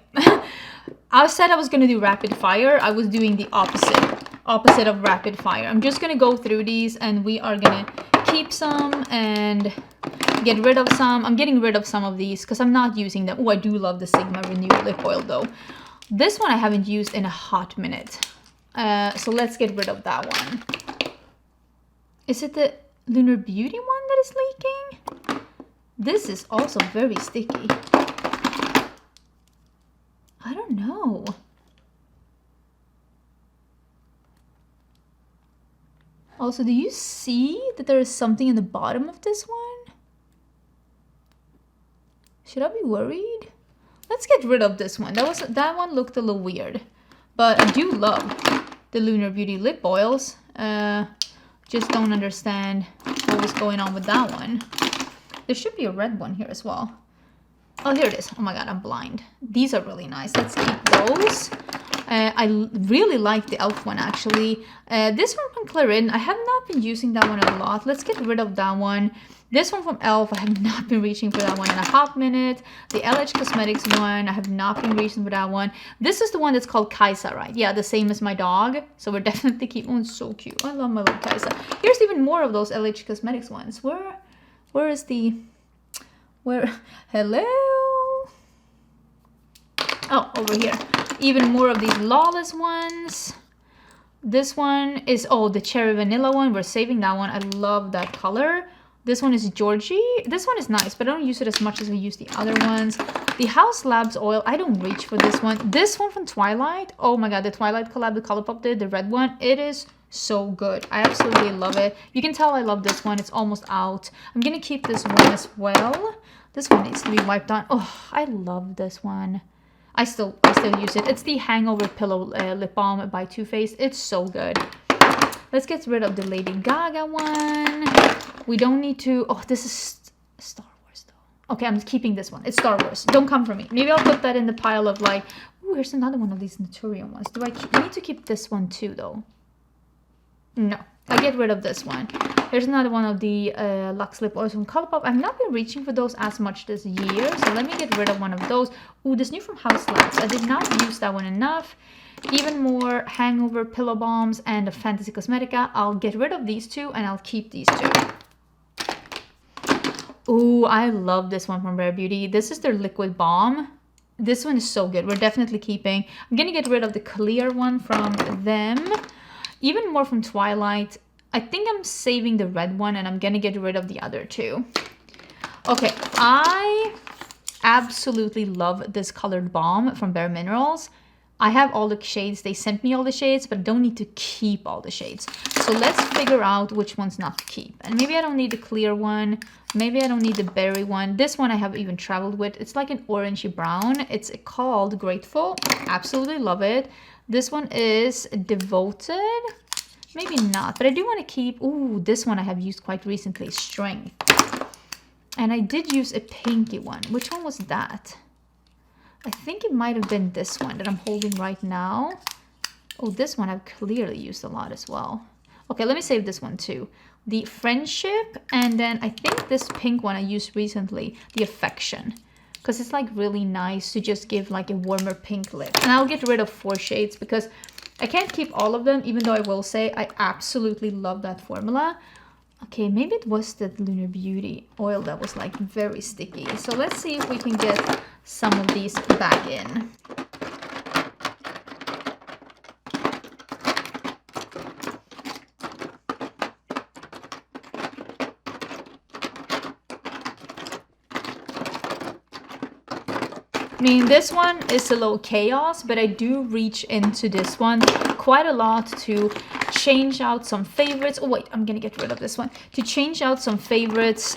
I said I was going to do rapid fire. I was doing the opposite of rapid fire. I'm just going to go through these and we are going to keep some and get rid of some. I'm getting rid of some of these because I'm not using them. Oh, I do love the Sigma Renew lip oil though. This one I haven't used in a hot minute. So let's get rid of that one. Is it the Lunar Beauty one that is leaking? This is also very sticky. I don't know. Also, do you see that there is something in the bottom of this one? Should I be worried? Let's get rid of this one. That one looked a little weird. But I do love the Lunar Beauty lip oils. Just don't understand what was going on with that one. There should be a red one here as well. Oh, here it is. Oh my god, I'm blind. These are really nice. Let's keep those. I really like the e.l.f. one actually. This one from Clarin, I have not been using that one a lot. Let's get rid of that one. This one from e.l.f. I have not been reaching for that one in a hot minute. The LH Cosmetics one, I have not been reaching for that one. This is the one that's called Kaisa, right? Yeah, the same as my dog. So we're definitely keeping, oh, it's so cute. I love my little Kaisa. Here's even more of those LH Cosmetics ones. Where is the, hello? Oh, over here. Even more of these Lawless ones. This one is, oh, the Cherry Vanilla one. We're saving that one. I love that color. This one is Georgie. This one is nice, but I don't use it as much as we use the other ones. The House Labs oil, I don't reach for this one. This one from Twilight. Oh my god, the Twilight collab, the Colourpop did, the red one. It is so good. I absolutely love it. You can tell I love this one. It's almost out. I'm gonna keep this one as well. This one needs to be wiped on. Oh, I love this one. I still use it. It's the Hangover Pillow Lip Balm by Too Faced. It's so good. Let's get rid of the Lady Gaga one. We don't need to... Oh, this is Star Wars though. Okay, I'm keeping this one. It's Star Wars. Don't come for me. Maybe I'll put that in the pile of like... Ooh, here's another one of these Naturium ones. Do I need to keep this one too though? No. I get rid of this one. Here's another one of the Luxe Lip Oils from Colourpop. I've not been reaching for those as much this year, so let me get rid of one of those. Ooh, this new from House Labs. I did not use that one enough. Even more Hangover Pillow Balms and the Fantasy Cosmetica. I'll get rid of these two and I'll keep these two. Ooh, I love this one from Rare Beauty. This is their Liquid Balm. This one is so good. We're definitely keeping. I'm gonna get rid of the clear one from them. Even more from Twilight. I think I'm saving the red one and I'm gonna get rid of the other two. Okay, I absolutely love this colored balm from Bare Minerals. I have all the shades. They sent me all the shades, but I don't need to keep all the shades. So let's figure out which ones not to keep. And maybe I don't need the clear one. Maybe I don't need the berry one. This one I have even traveled with. It's like an orangey brown. It's called Grateful. Absolutely love it. This one is Devoted. Maybe not, but I do want to keep... Ooh, this one I have used quite recently. Strength. And I did use a pinky one. Which one was that? I think it might have been this one that I'm holding right now. Oh, this one I've clearly used a lot as well. Okay, let me save this one too. The Friendship, and then I think this pink one I used recently, the Affection. Because it's like really nice to just give like a warmer pink lip. And I'll get rid of 4 shades because I can't keep all of them, even though I will say I absolutely love that formula. Okay, maybe it was the Lunar Beauty oil that was like very sticky. So let's see if we can get some of these back in. I mean, this one is a little chaos, but I do reach into this one quite a lot to change out some favorites. Oh wait, I'm gonna get rid of this one. To change out some favorites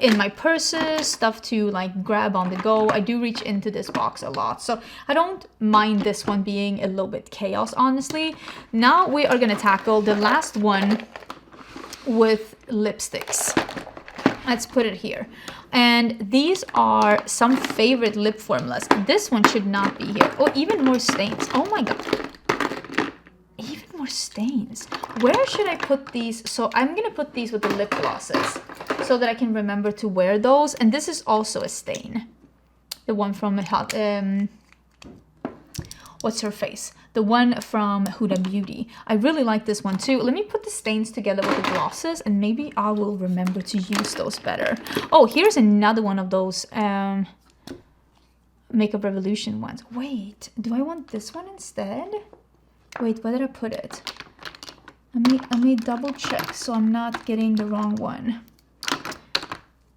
in my purses, stuff to like grab on the go. I do reach into this box a lot, so I don't mind this one being a little bit chaos, honestly. Now we are gonna tackle the last one with lipsticks. Let's put it here. And these are some favorite lip formulas. This one should not be here. Oh, even more stains. Oh my god. Even more stains. Where should I put these? So I'm gonna put these with the lip glosses so that I can remember to wear those. And this is also a stain. The one from what's her face? The one from Huda Beauty. I really like this one too. Let me put the stains together with the glosses and maybe I will remember to use those better. Oh, here's another one of those Makeup Revolution ones. Wait, do I want this one instead? Wait, where did I put it? Let me double check so I'm not getting the wrong one.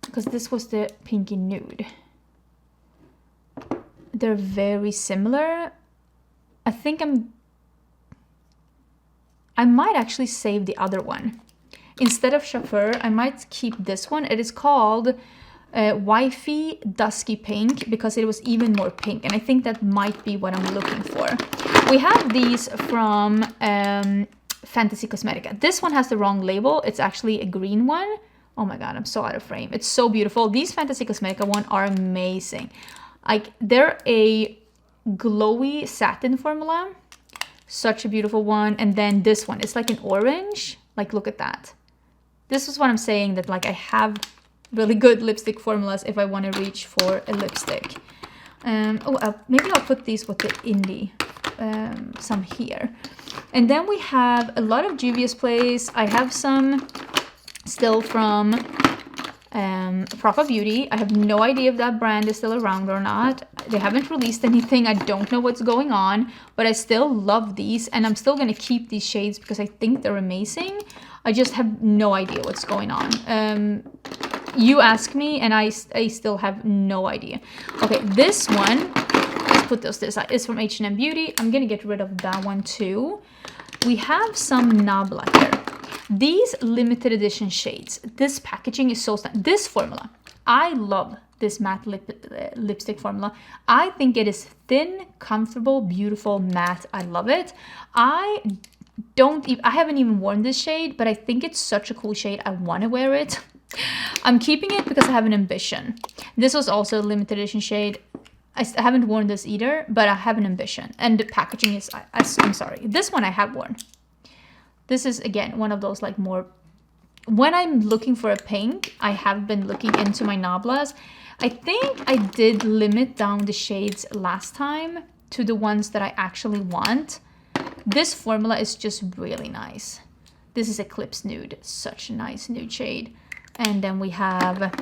Because this was the Pinky Nude. They're very similar. I think I might actually save the other one. Instead of Chauffeur, I might keep this one. It is called Wifey Dusky Pink because it was even more pink. And I think that might be what I'm looking for. We have these from Fantasy Cosmetica. This one has the wrong label. It's actually a green one. Oh my god, I'm so out of frame. It's so beautiful. These Fantasy Cosmetica one are amazing. Like, they're a glowy satin formula. Such a beautiful one. And then this one, it's like an orange. Like, look at that. This is what I'm saying, that like I have really good lipstick formulas if I want to reach for a lipstick. Maybe I'll put these with the Indie, some here. And then we have a lot of Juvia's Place. I have some still from OPV Beauty. I have no idea if that brand is still around or not. They haven't released anything. I don't know what's going on, but I still love these and I'm still gonna keep these shades because I think they're amazing. I just have no idea what's going on. You ask me and I still have no idea. Okay, this one, let's put those to the side. It's from H&M Beauty. I'm gonna get rid of that one too. We have some knob lacquer. These limited edition shades. This packaging is so stunning. This formula, I love this matte lipstick formula. I think it is thin, comfortable, beautiful, matte. I love it. I haven't even worn this shade, but I think it's such a cool shade. I want to wear it. I'm keeping it because I have an ambition. This was also a limited edition shade. I haven't worn this either, but I have an ambition. And the packaging is, I'm sorry. This one I have worn. This is, again, one of those like more... When I'm looking for a pink, I have been looking into my Nablas. I think I did limit down the shades last time to the ones that I actually want. This formula is just really nice. This is Eclipse Nude. Such a nice nude shade. And then we have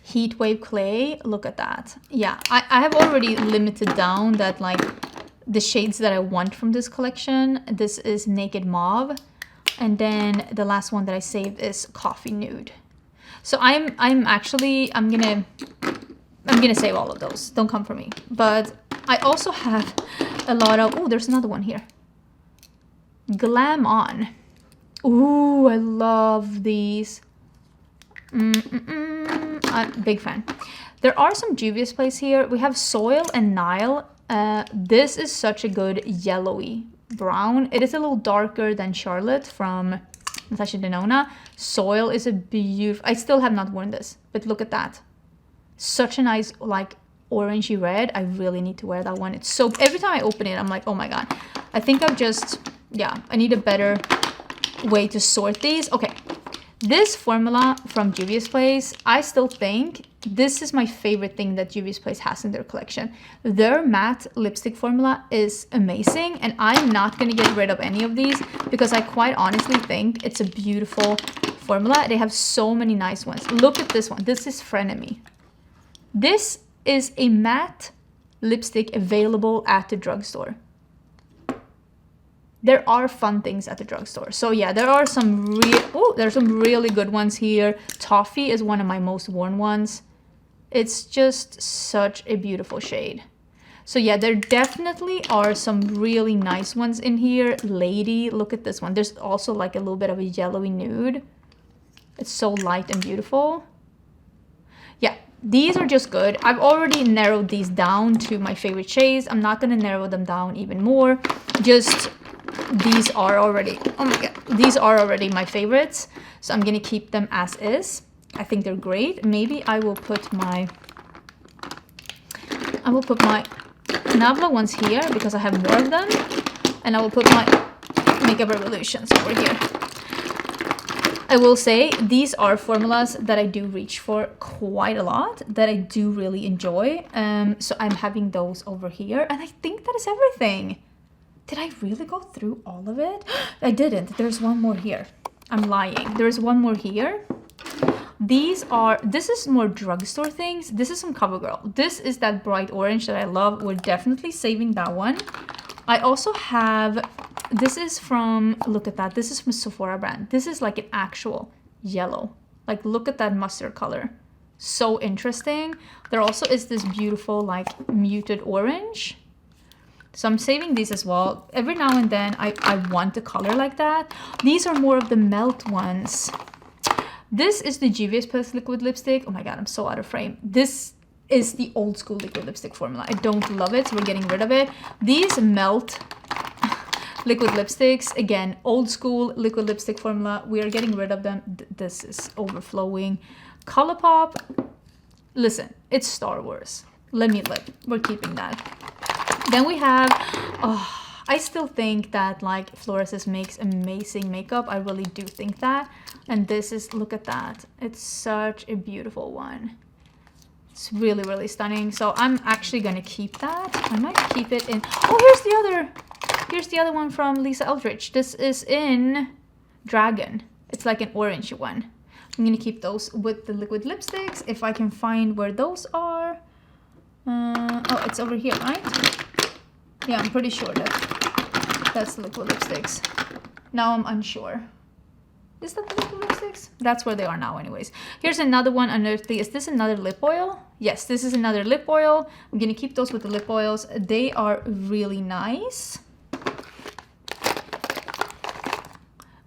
Heat Wave Clay. Look at that. Yeah, I have already limited down that like the shades that I want from this collection. This is Naked Mauve. And then the last one that I saved is Coffee Nude. So I'm gonna I'm gonna save all of those. Don't come for me. But I also have a lot of... Oh, there's another one here. Glam On. Ooh, I love these. I'm a big fan. There are some Juvia's Place here. We have Soil and Nile. This is such a good yellowy brown. It is a little darker than Charlotte from Natasha Denona. Soil is a beautiful... I still have not worn this, but look at that. Such a nice, like, orangey red. I really need to wear that one. It's so... Every time I open it, I'm like, oh my god. I think I've just... Yeah, I need a better way to sort these. Okay, this formula from Juvia's Place, I still think this is my favorite thing that Juvia's Place has in their collection. Their matte lipstick formula is amazing, and I'm not going to get rid of any of these because I quite honestly think it's a beautiful formula. They have so many nice ones. Look at this one. This is Frenemy. This is a matte lipstick available at the drugstore. There are fun things at the drugstore. So yeah, there are some there's some really good ones here. Toffee is one of my most worn ones. It's just such a beautiful shade. So yeah, there definitely are some really nice ones in here. Lady, look at this one. There's also like a little bit of a yellowy nude. It's so light and beautiful. Yeah, these are just good. I've already narrowed these down to my favorite shades. I'm not gonna narrow them down even more. Just these are already, oh my god, these are already my favorites. So I'm gonna keep them as is. I think they're great. Maybe I will put my Navla ones here because I have more of them. And I will put my Makeup Revolutions over here. I will say these are formulas that I do reach for quite a lot, that I do really enjoy. So I'm having those over here. And I think that is everything. Did I really go through all of it? I didn't. There's one more here. I'm lying. There's one more here. This is more drugstore things. This is some CoverGirl. This is that bright orange that I love. We're definitely saving that one. I also have, this is from, look at that. This is from Sephora brand. This is like an actual yellow. Like, look at that mustard color. So interesting. There also is this beautiful, like, muted orange. So I'm saving these as well. Every now and then I want a color like that. These are more of the melt ones. This is the Juvia's Place liquid lipstick. Oh my god, I'm so out of frame. This is the old school liquid lipstick formula. I don't love it, so we're getting rid of it. These melt liquid lipsticks, again, old school liquid lipstick formula. We are getting rid of them. This is overflowing. ColourPop, listen, it's Star Wars. Let me live. We're keeping that. Then we have, I still think that like Floris makes amazing makeup. I really do think that. And this is, look at that. It's such a beautiful one. It's really, really stunning. So I'm actually gonna keep that. I might keep it in, oh, here's the other one from Lisa Eldridge. This is in Dragon. It's like an orange one. I'm gonna keep those with the liquid lipsticks if I can find where those are. Oh, it's over here, right? Yeah, I'm pretty sure that's the liquid lipsticks. Now I'm unsure. Is that the liquid lipsticks? That's where they are now anyways. Here's another one, Unearthly. Is this another lip oil? Yes, this is another lip oil. I'm gonna keep those with the lip oils. They are really nice.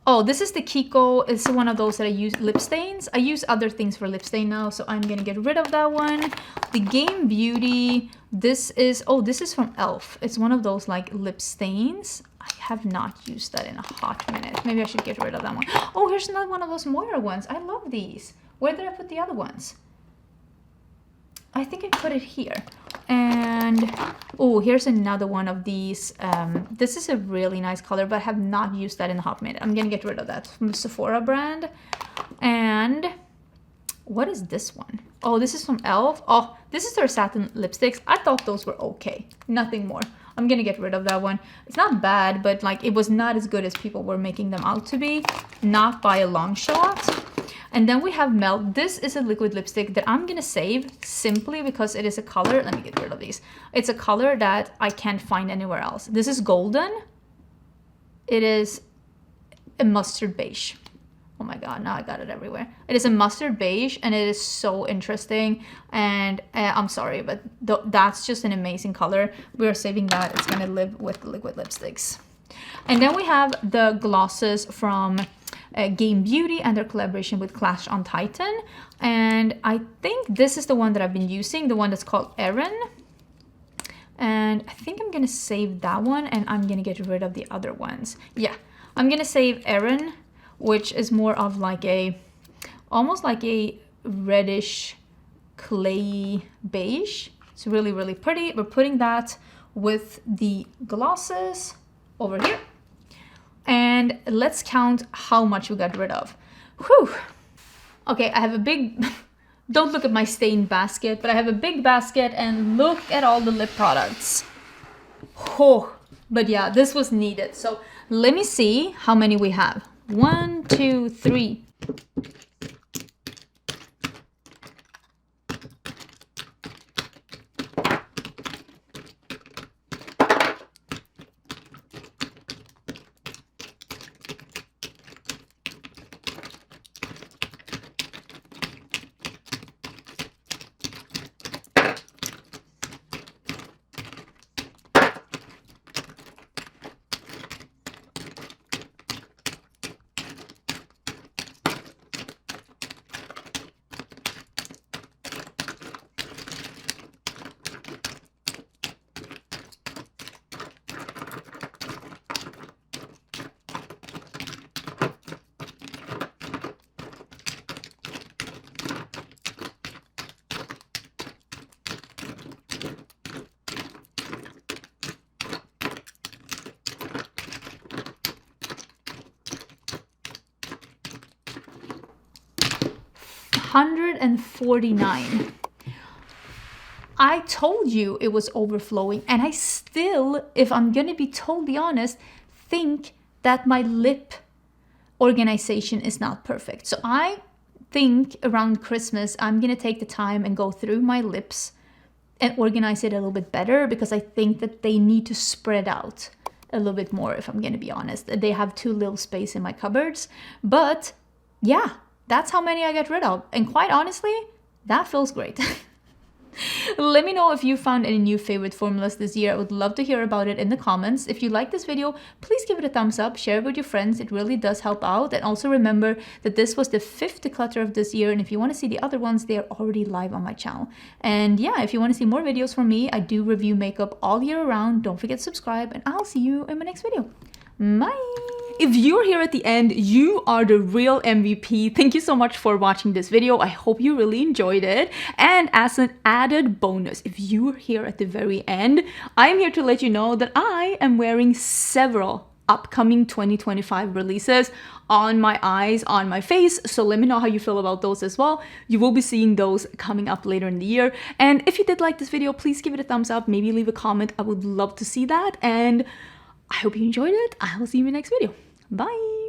Oh, this is the Kiko. It's one of those that I use lip stains. I use other things for lip stain now, so I'm gonna get rid of that one. The Game Beauty. This is, oh, this is from e.l.f. It's one of those like lip stains. I have not used that in a hot minute. Maybe I should get rid of that one. Oh, here's another one of those Moira ones. I love these. Where did I put the other ones? I think I put it here. And oh, here's another one of these. This is a really nice color, but I have not used that in a hot minute. I'm gonna get rid of that from the Sephora brand. And what is this one? Oh, this is from e.l.f. Oh, this is their satin lipsticks. I thought those were okay. Nothing more. I'm gonna get rid of that one. It's not bad, but like it was not as good as people were making them out to be. Not by a long shot. And then we have Melt. This is a liquid lipstick that I'm gonna save simply because it is a color. Let me get rid of these. It's a color that I can't find anywhere else. This is Golden. It is a mustard beige. Oh my god, now I got it everywhere. It is a mustard beige and it is so interesting. And I'm sorry, but that's just an amazing color. We are saving that. It's gonna live with the liquid lipsticks. And then we have the glosses from Gourmande Beauty and their collaboration with Clash on Titan. And I think this is the one that I've been using, the one that's called Erin. And I think I'm gonna save that one and I'm gonna get rid of the other ones. Yeah, I'm gonna save Erin, which is more of like almost like a reddish clay beige. It's really, really pretty. We're putting that with the glosses over here. And let's count how much we got rid of. Whew. Okay, I have a big, don't look at my stained basket, but I have a big basket and look at all the lip products. Oh, but yeah, this was needed. So let me see how many we have. 1, 2, 3. $149. I told you it was overflowing, and I still, if I'm gonna be totally honest, think that my lip organization is not perfect. So I think around Christmas, I'm gonna take the time and go through my lips and organize it a little bit better, because I think that they need to spread out a little bit more, if I'm gonna be honest. They have too little space in my cupboards. But yeah, that's how many I got rid of. And quite honestly, that feels great. Let me know if you found any new favorite formulas this year. I would love to hear about it in the comments. If you like this video, please give it a thumbs up, share it with your friends. It really does help out. And also remember that this was the 5th declutter of this year. And if you want to see the other ones, they are already live on my channel. And yeah, if you want to see more videos from me, I do review makeup all year round. Don't forget to subscribe, and I'll see you in my next video. Bye! If you're here at the end, you are the real MVP. Thank you so much for watching this video. I hope you really enjoyed it. And as an added bonus, if you're here at the very end, I'm here to let you know that I am wearing several upcoming 2025 releases on my eyes, on my face. So let me know how you feel about those as well. You will be seeing those coming up later in the year. And if you did like this video, please give it a thumbs up. Maybe leave a comment. I would love to see that. And I hope you enjoyed it. I will see you in the next video. Bye!